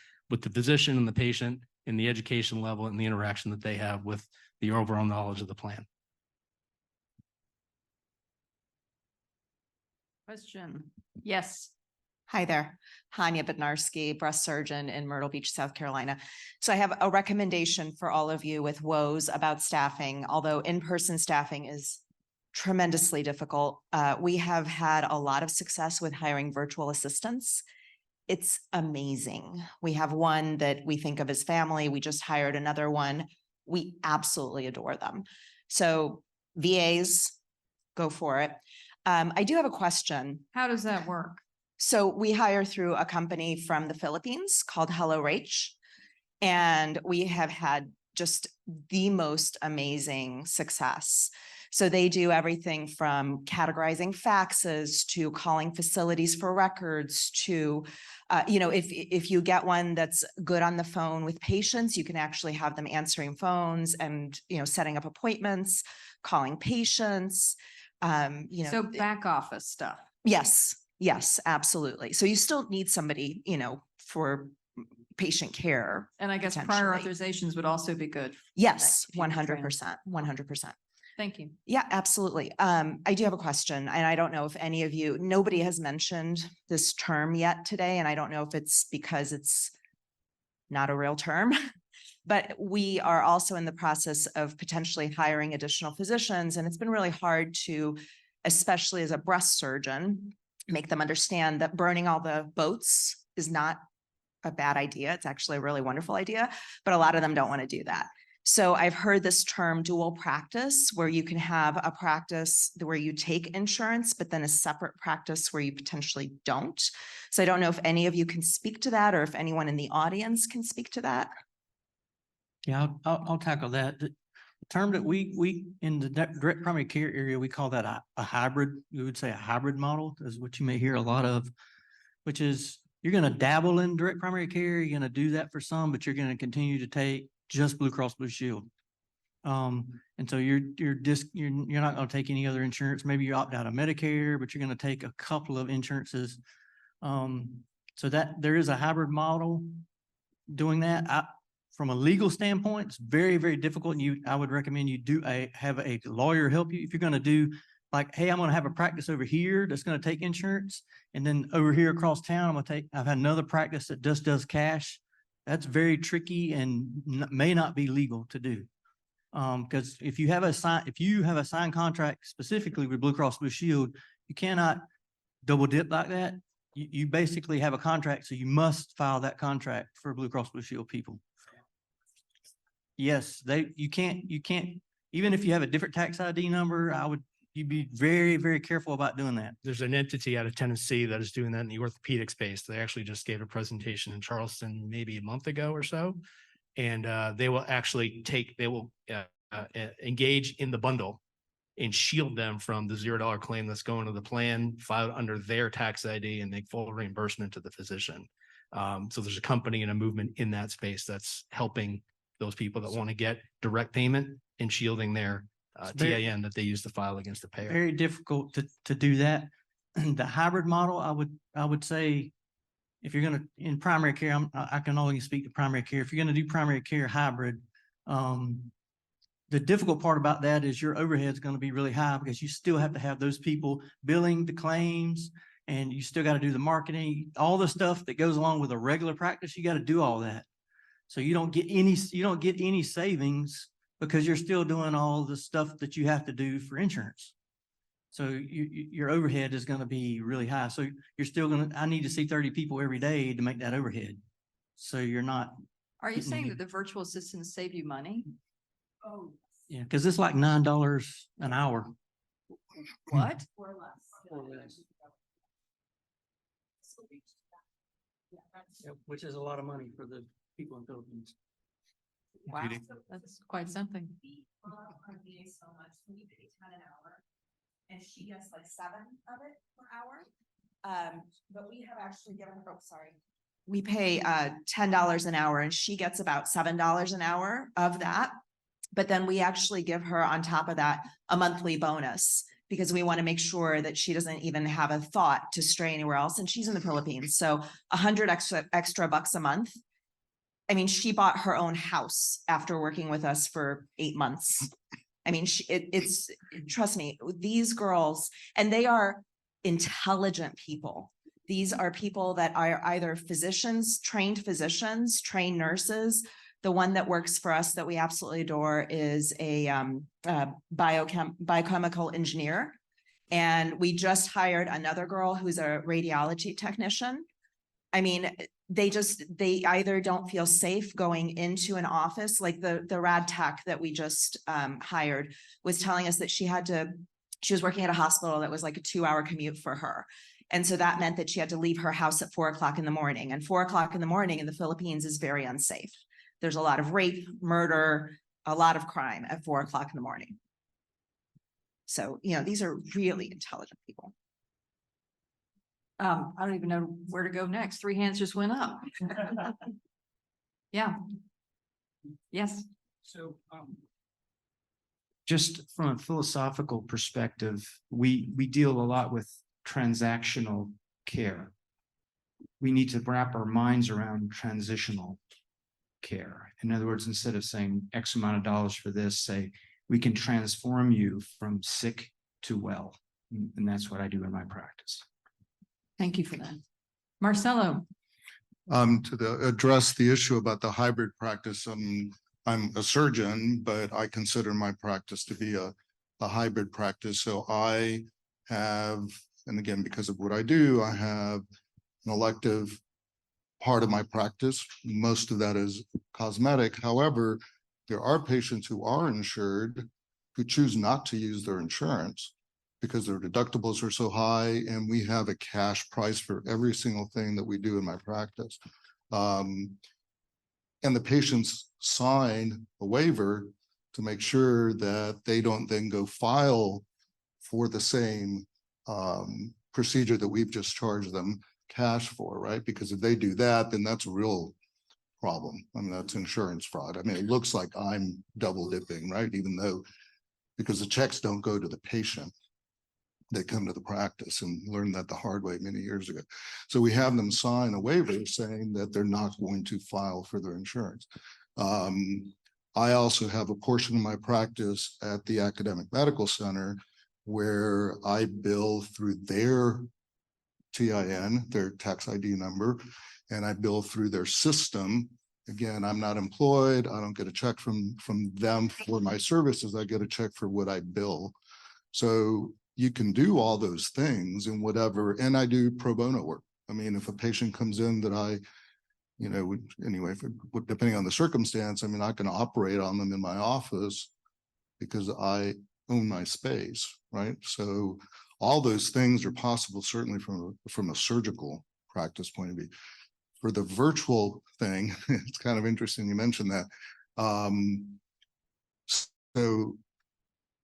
physician and the patient and the education level and the interaction that they have with the overall knowledge of the plan. Question. Yes. Hi there, Hanya Bednarski, breast surgeon in Myrtle Beach, South Carolina. So I have a recommendation for all of you with woes about staffing. Although in-person staffing is tremendously difficult, we have had a lot of success with hiring virtual assistants. It's amazing. We have one that we think of as family. We just hired another one. We absolutely adore them. So VAs, go for it. I do have a question. How does that work? So we hire through a company from the Philippines called Hello Rach, and we have had just the most amazing success. So they do everything from categorizing faxes to calling facilities for records to, if you get one that's good on the phone with patients, you can actually have them answering phones and, setting up appointments, calling patients, So back office stuff. Yes, absolutely. So you still need somebody, for patient care. And I guess prior potentially. authorizations would also be good. Yes, 100%, 100%. Thank you. Yeah, absolutely. I do have a question, and I don't know if any of you, nobody has mentioned this term yet today, and I don't know if it's because it's not a real term, but we are also in the process of potentially hiring additional physicians, and it's been really hard to, especially as a breast surgeon, make them understand that burning all the boats is not a bad idea. It's actually a really wonderful idea, but a lot of them don't want to do that. So I've heard this term dual practice, where you can have a practice where you take insurance, but then a separate practice where you potentially don't. So I don't know if any of you can speak to that, or if anyone in the audience can speak to that. Yeah, I'll tackle that. The term that we in the direct primary care area, we call that a hybrid. We would say a hybrid model is what you may hear a lot of, which is you're going to dabble in direct primary care. You're going to do that for some, but you're going to continue to take just Blue Cross Blue Shield. And so you're not going to take any other insurance. Maybe you opt out of Medicare, but you're going to take a couple of insurances. So that there is a hybrid model doing that. From a legal standpoint, it's very, very difficult. And I would recommend you have a lawyer help you. If you're going to do like, hey, I'm going to have a practice over here that's going to take insurance. And then over here across town, I've had another practice that just does cash. That's very tricky and may not be legal to do. Because if you have a signed contract specifically with Blue Cross Blue Shield, you cannot double dip like that. You basically have a contract, so you must file that contract for Blue Cross Blue Shield people. Yes, you can't, even if you have a different tax ID number, you'd be very, very careful about doing that. There's an entity out of Tennessee that is doing that in the orthopedic space. They actually just gave a presentation in Charleston maybe a month ago or so. And they will actually engage in the bundle and shield them from the $0 claim that's going to the plan, filed under their tax ID, and make full reimbursement to the physician. So there's a company and a movement in that space that's helping those people that want to get direct payment and shielding their TAN that they use to file against the payer. Very difficult to do that. The hybrid model, I would say, if you're going to, in primary care, I can only speak to primary care. If you're going to do primary care hybrid, the difficult part about that is your overhead is going to be really high, because you still have to have those people billing the claims, and you still got to do the marketing, all the stuff that goes along with a regular practice. You got to do all that. So you don't get any savings, because you're still doing all the stuff that you have to do for insurance. So your overhead is gonna be really high. So you're still I need to see 30 people every day to make that overhead. So you're not. Are you getting saying any- that the virtual assistants save you money? Oh. Yeah, because it's like $9 an hour. What? Yeah, which is a lot of money for the people in Philippines. Wow, that's quite something. So much, we pay 10 an hour, and she gets like 7 of it per hour. But we have actually given her, sorry. We pay $10 an hour and she gets about $7 an hour of that. But then we actually give her on top of that a monthly bonus because we want to make sure that she doesn't even have a thought to stray anywhere else. And she's in the Philippines. So 100 extra bucks a month. I mean, she bought her own house after working with us for 8 months. I mean, trust me, these girls, and they are intelligent people. These are people that are either trained physicians, trained nurses. The one that works for us that we absolutely adore is a biochemical engineer. And we just hired another girl who's a radiology technician. I mean, they either don't feel safe going into an office, like the rad tech that we just hired was telling us that she was working at a hospital that was like a 2-hour commute for her. And so that meant that she had to leave her house at 4 o'clock in the morning, and 4 o'clock in the morning in the Philippines is very unsafe. There's a lot of rape, murder, a lot of crime at 4 o'clock in the morning. So, these are really intelligent people. I don't even know where to go next. 3 hands just went up. Yeah. Yes. So, just from a philosophical perspective, we deal a lot with transactional care. We need to wrap our minds around transitional care. In other words, instead of saying X amount of dollars for this, say, we can transform you from sick to well. And that's what I do in my practice. Thank you for that. Marcelo. Address the issue about the hybrid practice. I'm a surgeon, but I consider my practice to be a hybrid practice. So I have, and again, because of what I do, I have an elective part of my practice. Most of that is cosmetic. However, there are patients who are insured who choose not to use their insurance because their deductibles are so high, and we have a cash price for every single thing that we do in my practice. And the patients sign a waiver to make sure that they don't then go file for the same procedure that we've just charged them cash for, right? Because if they do that, then that's a real problem. I mean, that's insurance fraud. I mean, it looks like I'm double dipping, right? Even though, because the checks don't go to the patient. They come to the practice, and learned that the hard way many years ago. So we have them sign a waiver saying that they're not going to file for their insurance. I also have a portion of my practice at the academic medical center where I bill through their TIN, their tax ID number, and I bill through their system. Again, I'm not employed. I don't get a check from them for my services. I get a check for what I bill. So you can do all those things and whatever, and I do pro bono work. I mean, if a patient comes in that I, anyway, depending on the circumstance, I mean, I can operate on them in my office because I own my space, right? So all those things are possible, certainly from a surgical practice point of view. For the virtual thing, it's kind of interesting you mentioned that. So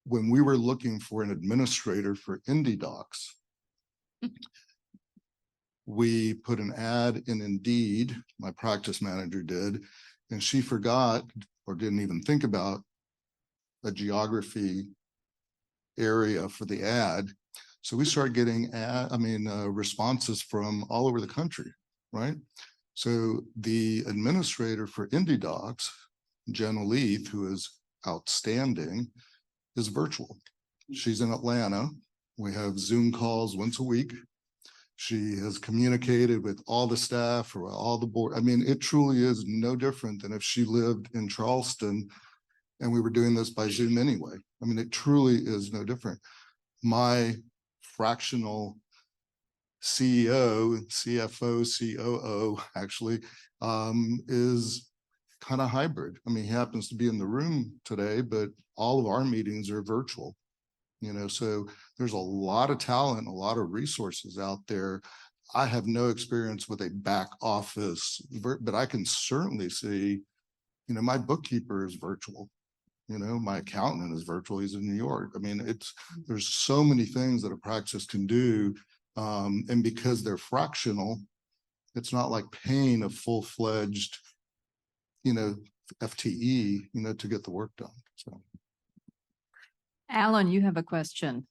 when we were looking for an administrator for IndeDocs, we put an ad in Indeed, my practice manager did, and she forgot or didn't even think about a geography area for the ad. So we started getting responses from all over the country, right? So the administrator for IndeDocs, Jen Leith, who is outstanding, is virtual. She's in Atlanta. We have Zoom calls once a week. She has communicated with all the staff or all the board. I mean, it truly is no different than if she lived in Charleston and we were doing this by Zoom anyway. I mean, it truly is no different. my fractional CEO, CFO, COO actually is kind of hybrid. I mean, he happens to be in the room today, but all of our meetings are virtual. You know, so there's a lot of talent, a lot of resources out there. I have no experience with a back office, but I can certainly see, you know, my bookkeeper is virtual. You know, my accountant is virtual. He's in New York. I mean, there's so many things that a practice can do. And because they're fractional, it's not like paying a full-fledged, you know, FTE, you know, to get the work done. So. Alan, you have a question.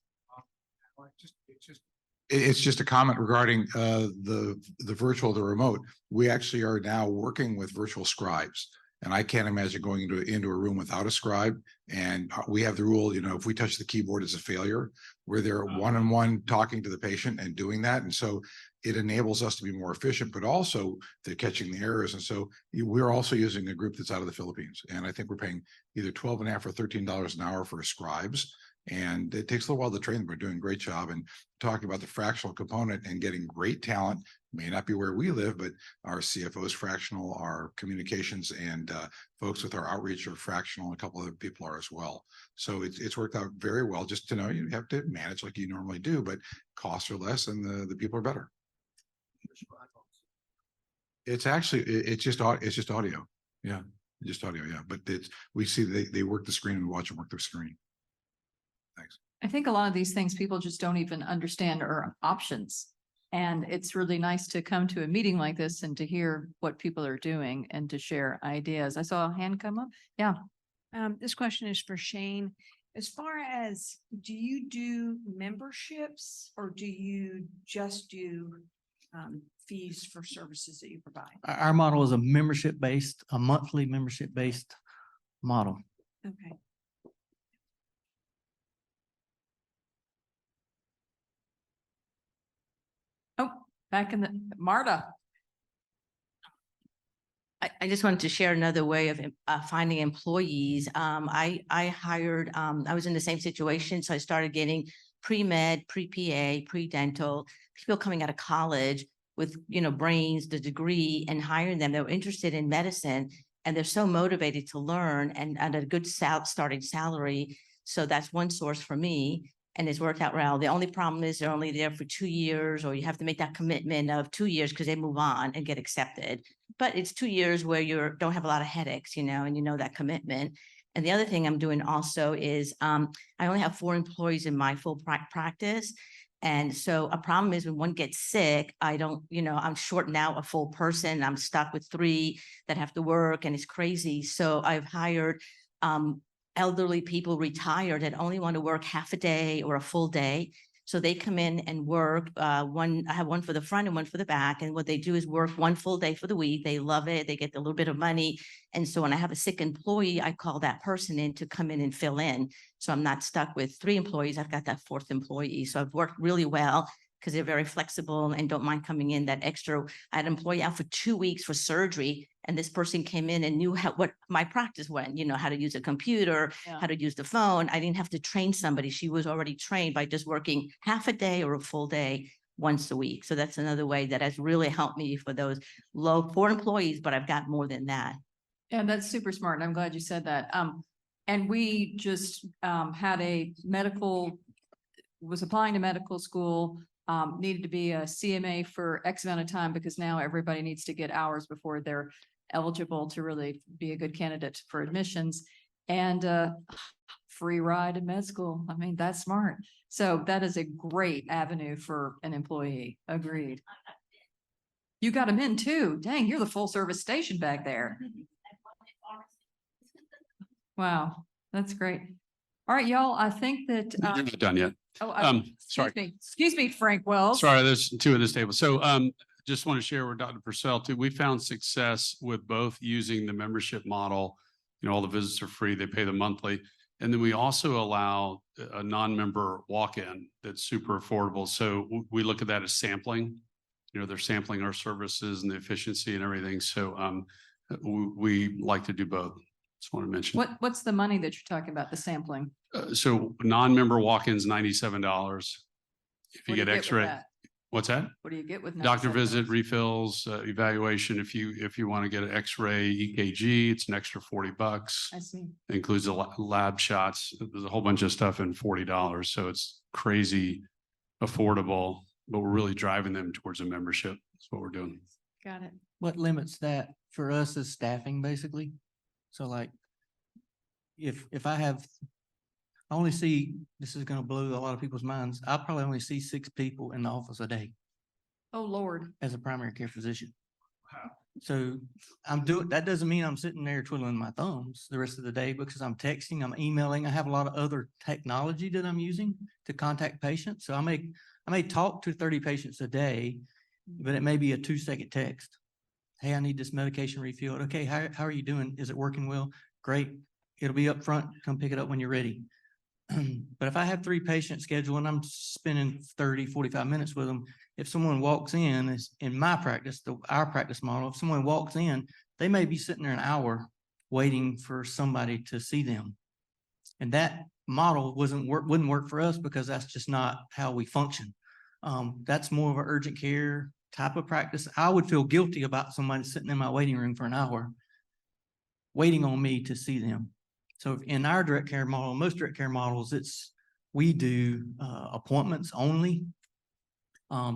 It's just a comment regarding the virtual, the remote. We actually are now working with virtual scribes. And I can't imagine going into a room without a scribe. And we have the rule, you know, if we touch the keyboard, it's a failure. We're there one-on-one talking to the patient and doing that. And so it enables us to be more efficient, but also they're catching the errors. And so we're also using a group that's out of the Philippines. And I think we're paying either $12.50 or $13 an hour for scribes. And it takes a little while to train them. We're doing a great job. And talking about the fractional component and getting great talent, may not be where we live, but our CFO is fractional, our communications and folks with our outreach are fractional, and a couple other people are as well. So it's worked out very well. Just to know, you have to manage like you normally do, but costs are less and the people are better. It's actually, it's just audio. Yeah, just audio. Yeah, but we see they work the screen and we watch them work the screen. Thanks. I think a lot of these things people just don't even understand are options. And it's really nice to come to a meeting like this and to hear what people are doing and to share ideas. I saw a hand come up. Yeah. This question is for Shane. As far as, do you do memberships or do you just do fees for services that you provide? Our model is a monthly membership-based model. Okay. Oh, back in the Marta. I just wanted to share another way of finding employees. I hired, I was in the same situation. So I started getting pre-med, pre-PA, pre-dental, people coming out of college with, you know, brains, the degree, and hiring them. They were interested in medicine and they're so motivated to learn and at a good starting salary. So that's one source for me. And it's worked out well. The only problem is they're only there for 2 years, or you have to make that commitment of 2 years because they move on and get accepted. But it's 2 years where you don't have a lot of headaches, you know, and you know that commitment. And the other thing I'm doing also is I only have 4 employees in my full practice. And so a problem is when one gets sick, I don't, you know, I'm short now a full person. I'm stuck with 3 that have to work and it's crazy. So I've hired elderly people retired that only want to work half a day or a full day. So they come in and work I have one for the front and one for the back. And what they do is work 1 full day for the week. They love it. They get a little bit of money. And so when I have a sick employee, I call that person in to come in and fill in. So I'm not stuck with 3 employees. I've got that 4th employee. So I've worked really well because they're very flexible and don't mind coming in that extra. I had an employee out for 2 weeks for surgery. And this person came in and knew what my practice went, you know, how to use a computer, how to use the phone. I didn't have to train somebody. She was already trained by just working half a day or a full day once a week. So that's another way that has really helped me for those low 4 employees, but I've got more than that. Yeah, that's super smart. And I'm glad you said that. And we just had was applying to medical school, needed to be a CMA for X amount of time because now everybody needs to get hours before they're eligible to really be a good candidate for admissions, and free ride in med school. I mean, that's smart. So that is a great avenue for an employee. Agreed. You got them in too. Dang, you're the full service station back there. Wow, that's great. All right, y'all, I think that You're not done yet. Oh, sorry. Excuse me, Frank Wells. Sorry, there's 2 at this table. So just want to share with Dr. Purcell too. We found success with both using the membership model. You know, all the visits are free. They pay the monthly. And then we also allow a non-member walk-in that's super affordable. So we look at that as sampling. You know, they're sampling our services and the efficiency and everything. So we like to do both. Just want to mention. What's the money that you're talking about, the sampling? So non-member walk-ins, $97. If What you do get with X-ray, that? what's that? What do you get with? Doctor $97? visit, refills, evaluation. If you want to get an X-ray EKG, it's an extra $40. I see. Includes the lab shots. There's a whole bunch of stuff in $40. So it's crazy affordable, but we're really driving them towards a membership. That's what we're doing. Got it. What limits that for us is staffing, basically. So like, if I only see, this is gonna blow a lot of people's minds, I probably only see 6 people in the office a day Oh, Lord. as a primary care physician. So that doesn't mean I'm sitting there twiddling my thumbs the rest of the day, because I'm texting, I'm emailing, I have a lot of other technology that I'm using to contact patients. So I may talk to 30 patients a day, but it may be a 2-second text. Hey, I need this medication refilled. Okay, how are you doing? Is it working well? Great. It'll be up front. Come pick it up when you're ready. But if I have 3 patients scheduled and I'm spending 30, 45 minutes with them, if someone walks in my practice, our practice model, if someone walks in, they may be sitting there an hour waiting for somebody to see them. And that model wouldn't work for us, because that's just not how we function. That's more of an urgent care type of practice. I would feel guilty about somebody sitting in my waiting room for an hour waiting on me to see them. So in our direct care model, most direct care models, we do appointments only.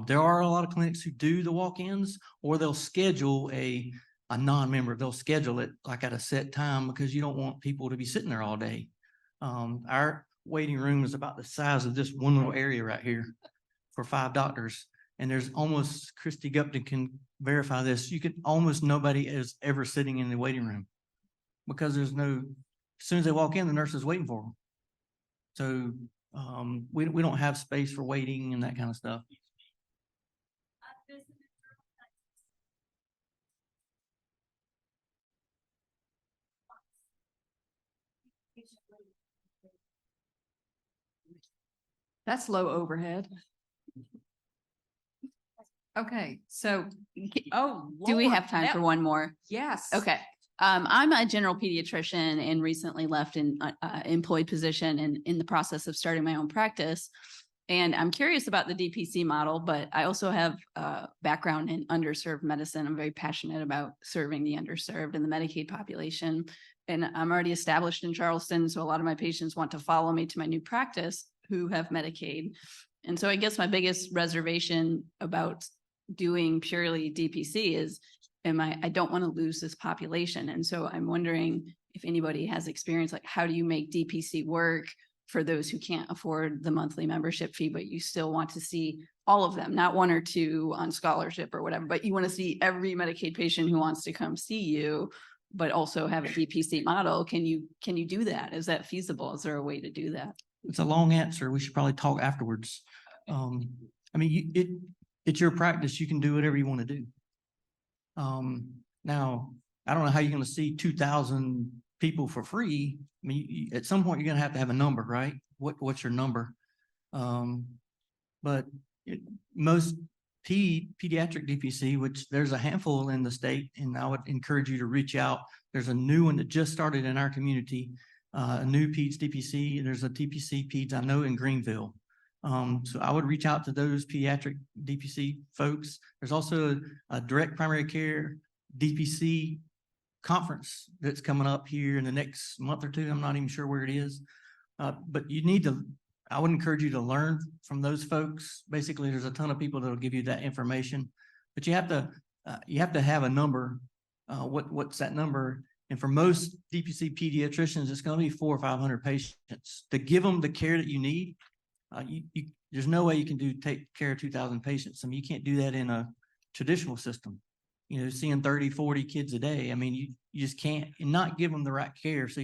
There are a lot of clinics who do the walk-ins, or they'll schedule a non-member. They'll schedule it like at a set time, because you don't want people to be sitting there all day. Our waiting room is about the size of this one little area right here for 5 doctors. And there's almost, Cristy Gupton can verify this, almost nobody is ever sitting in the waiting room, because as soon as they walk in, the nurse is waiting for them. So we don't have space for waiting and that kind of stuff. That's low overhead. Okay, so, oh. Do we Lord, have time for one more? Yes. Okay. I'm a general pediatrician and recently left an employed position and in the process of starting my own practice. And I'm curious about the DPC model, but I also have a background in underserved medicine. I'm very passionate about serving the underserved and the Medicaid population. And I'm already established in Charleston, so a lot of my patients want to follow me to my new practice who have Medicaid. And so I guess my biggest reservation about doing purely DPC is, I don't want to lose this population. And so I'm wondering if anybody has experience, like how do you make DPC work for those who can't afford the monthly membership fee, but you still want to see all of them, not 1 or 2 on scholarship or whatever, but you want to see every Medicaid patient who wants to come see you, but also have a DPC model. Can you do that? Is that feasible? Is there a way to do that? It's a long answer. We should probably talk afterwards. I mean, it's your practice. You can do whatever you want to do. Now, I don't know how you're going to see 2,000 people for free. I mean, at some point you're going to have a number, right? What's your number? But most pediatric DPC, which there's a handful in the state, and I would encourage you to reach out. There's a new one that just started in our community, a new peds DPC. There's a DPC peds I know in Greenville. So I would reach out to those pediatric DPC folks. There's also a direct primary care DPC conference that's coming up here in the next month or 2. I'm not even sure where it is. But I would encourage you to learn from those folks. Basically, there's a ton of people that'll give you that information, but you have to have a number. What's that number? And for most DPC pediatricians, it's going to be 400 or 500 patients to give them the care that you need. There's no way you can take care of 2,000 patients. I mean, you can't do that in a traditional system. Seeing 30, 40 kids a day. I mean, you just can't, and not give them the right care. So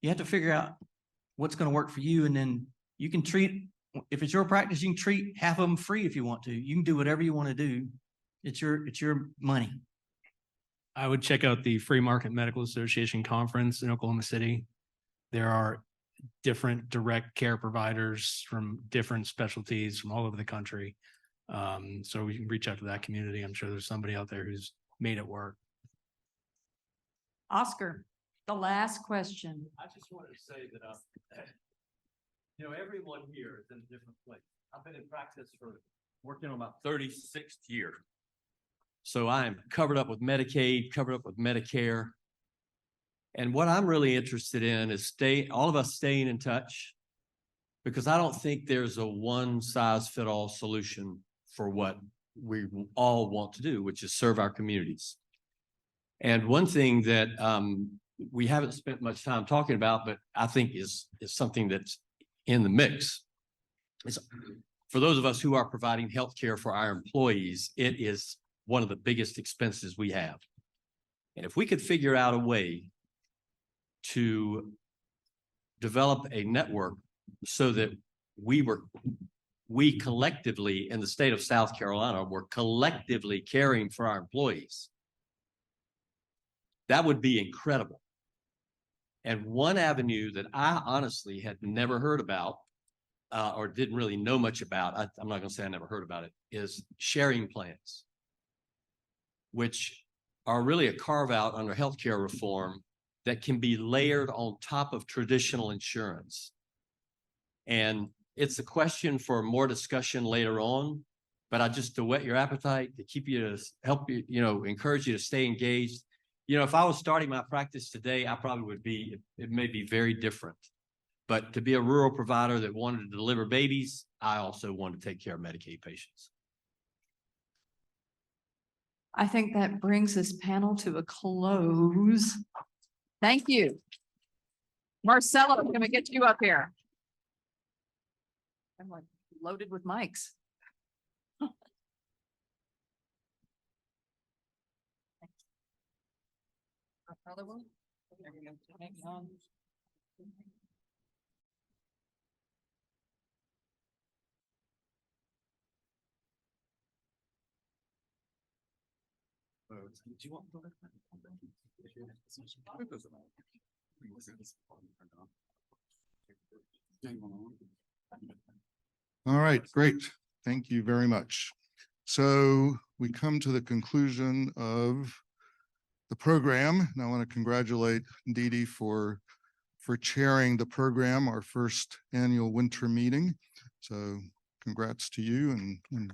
you have to figure out what's going to work for you. And then you can treat, if it's your practice, you can treat half of them free if you want to. You can do whatever you want to do. It's your money. I would check out the Free Market Medical Association conference in Oklahoma City. There are different direct care providers from different specialties from all over the country. So we can reach out to that community. I'm sure there's somebody out there who's made it work. Oscar. The last question. I just wanted to say that, everyone here is in a different place. I've been in practice for working on my 36th year. So I'm covered up with Medicaid, covered up with Medicare. And what I'm really interested in is all of us staying in touch, because I don't think there's a one size fit all solution for what we all want to do, which is serve our communities. And one thing that we haven't spent much time talking about, but I think is something that's in the mix, is for those of us who are providing health care for our employees, it is one of the biggest expenses we have. And if we could figure out a way to develop a network so that we collectively in the state of South Carolina were collectively caring for our employees, that would be incredible. And one avenue that I honestly had never heard about or didn't really know much about, I'm not going to say I never heard about it, is sharing plans, which are really a carve out under healthcare reform that can be layered on top of traditional insurance. And it's a question for more discussion later on, but to whet your appetite, to keep you, to help you, encourage you to stay engaged. If I was starting my practice today, I probably would be, it may be very different. But to be a rural provider that wanted to deliver babies, I also want to take care of Medicaid patients. I think that brings this panel to a close. Thank you. Marcelo, can we get you up here? I'm like loaded with mics. Do you want to All right, great. Thank you very much. So we come to the conclusion of the program, and I want to congratulate Dede for chairing the program, our first annual winter meeting. So congrats to you, and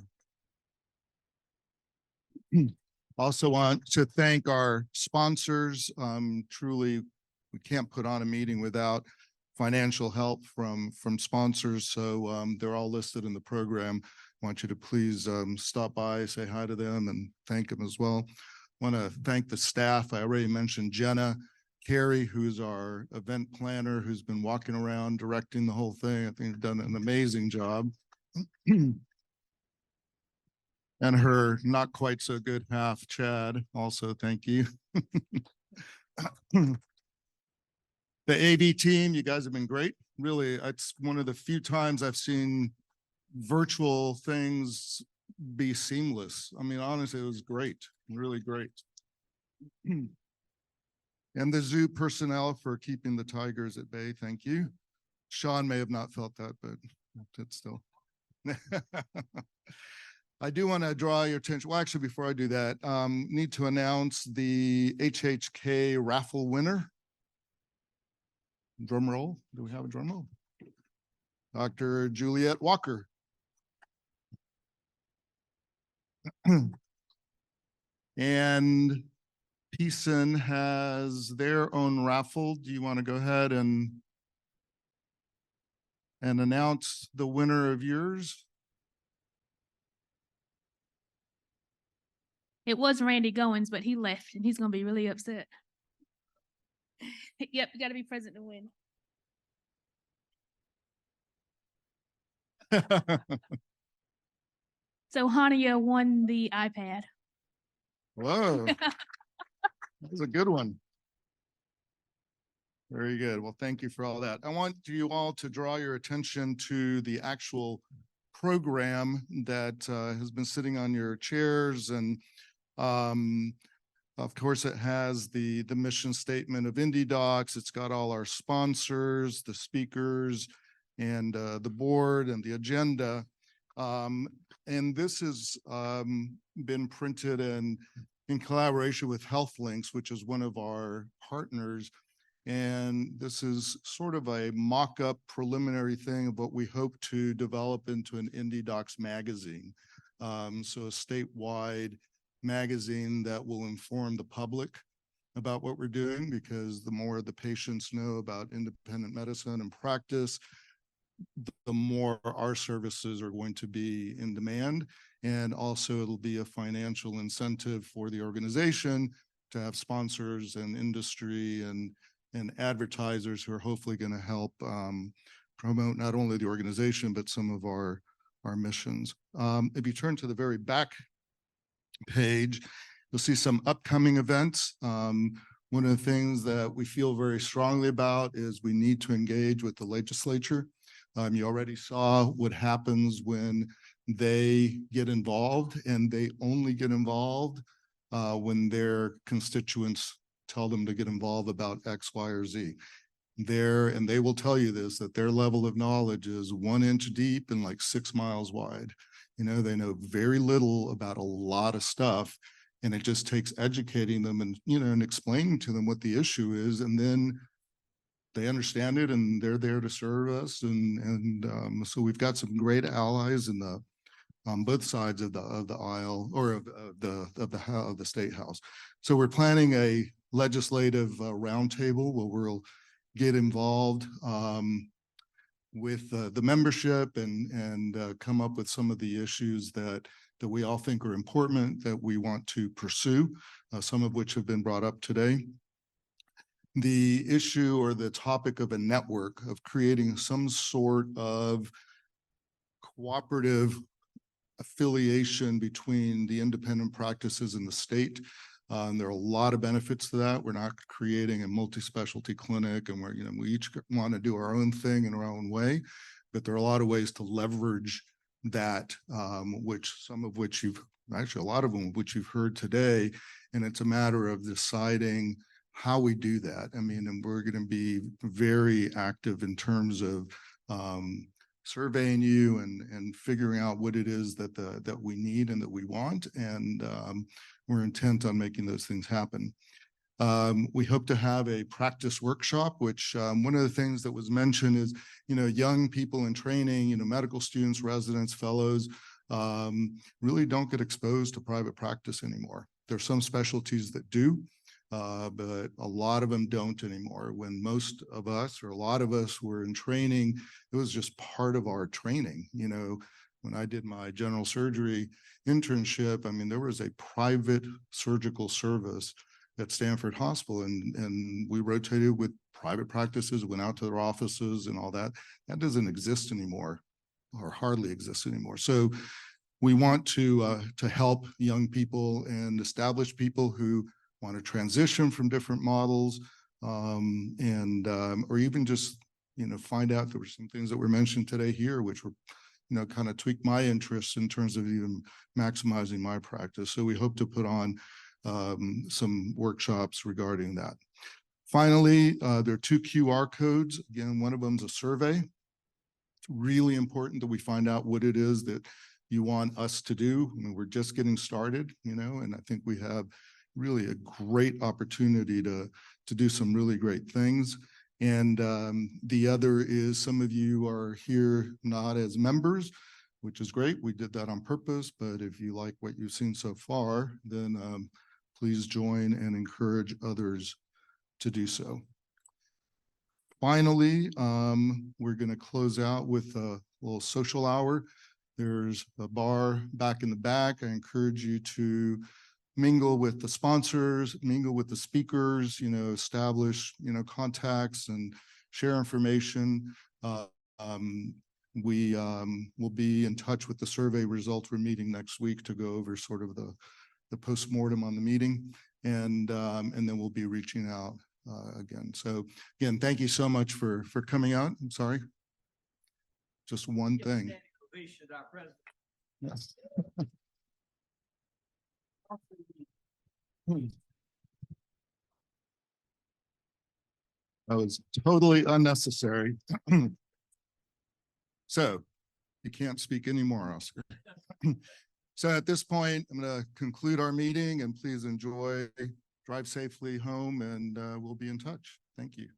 also want to thank our sponsors. Truly, we can't put on a meeting without financial help from sponsors. So they're all listed in the program. I want you to please stop by, say hi to them, and thank them as well. I want to thank the staff. I already mentioned Jenna Carey, who's our event planner, who's been walking around directing the whole thing. I think they've done an amazing job. And her not quite so good half, Chad, also thank you. The AV team, you guys have been great. Really, it's one of the few times I've seen virtual things be seamless. I mean, honestly, it was great, really great. And the zoo personnel for keeping the tigers at bay, thank you. Shawn may have not felt that, but it's still. I do want to draw your attention. Well, actually, before I do that, need to announce the HHK raffle winner. Drum roll. Do we have a drum roll? Dr. Juliet Walker. And Pearson has their own raffle. Do you want to go ahead and announce the winner of yours? It was Randy Goins, but he left and he's going to be really upset. Yep, you got to be present to win. So Hania won the iPad. Whoa, that was a good one. Very good. Well, thank you for all that. I want you all to draw your attention to the actual program that has been sitting on your chairs. And of course, it has the mission statement of IndeDocs. It's got all our sponsors, the speakers, and the board and the agenda. And this has been printed in collaboration with HealthLinks, which is one of our partners. And this is sort of a mock-up preliminary thing of what we hope to develop into an IndeDocs magazine. So a statewide magazine that will inform the public about what we're doing, because the more the patients know about independent medicine and practice, the more our services are going to be in demand. And also it'll be a financial incentive for the organization to have sponsors and industry and advertisers who are hopefully going to help promote not only the organization, but some of our missions. If you turn to the very back page, you'll see some upcoming events. One of the things that we feel very strongly about is we need to engage with the legislature. You already saw what happens when they get involved, and they only get involved when their constituents tell them to get involved about X, Y, or Z. And they will tell you this, that their level of knowledge is 1 inch deep and like 6 miles wide. They know very little about a lot of stuff, and it just takes educating them and explaining to them what the issue is, and then they understand it and they're there to serve us. So we've got some great allies on both sides of the aisle, or of the State House. So we're planning a legislative roundtable where we'll get involved with the membership and come up with some of the issues that we all think are important, that we want to pursue, some of which have been brought up today. The issue or the topic of a network, of creating some sort of cooperative affiliation between the independent practices and the state. There are a lot of benefits to that. We're not creating a multi-specialty clinic, and we each want to do our own thing in our own way, but there are a lot of ways to leverage that, a lot of them which you've heard today, and it's a matter of deciding how we do that. And we're going to be very active in terms of surveying you and figuring out what it is that we need and that we want, and we're intent on making those things happen. We hope to have a practice workshop, which one of the things that was mentioned is, young people in training, medical students, residents, fellows, really don't get exposed to private practice anymore. There's some specialties that do, but a lot of them don't anymore. When most of us, or a lot of us, were in training, it was just part of our training. When I did my general surgery internship, there was a private surgical service at Stanford Hospital, and we rotated with private practices, went out to their offices and all that. That doesn't exist anymore, or hardly exists anymore. So we want to help young people and established people who want to transition from different models, or even just find out there were some things that were mentioned today here which were kind of tweaked my interests in terms of even maximizing my practice. So we hope to put on some workshops regarding that. Finally, there are 2 QR codes. Again, one of them is a survey. It's really important that we find out what it is that you want us to do. We're just getting started, and I think we have really a great opportunity to do some really great things. And the other is, some of you are here not as members, which is great. We did that on purpose, but if you like what you've seen so far, then please join and encourage others to do so. Finally, we're going to close out with a little social hour. There's a bar back in the back. I encourage you to mingle with the sponsors, mingle with the speakers, establish, contacts and share information. We will be in touch with the survey results. We're meeting next week to go over sort of the postmortem on the meeting, and then we'll be reaching out again. So again, thank you so much for coming out. I'm sorry. Just one thing. Yes. That was totally unnecessary. So you can't speak anymore, Oscar. So at this point, I'm going to conclude our meeting, and please enjoy, drive safely home, and we'll be in touch. Thank you.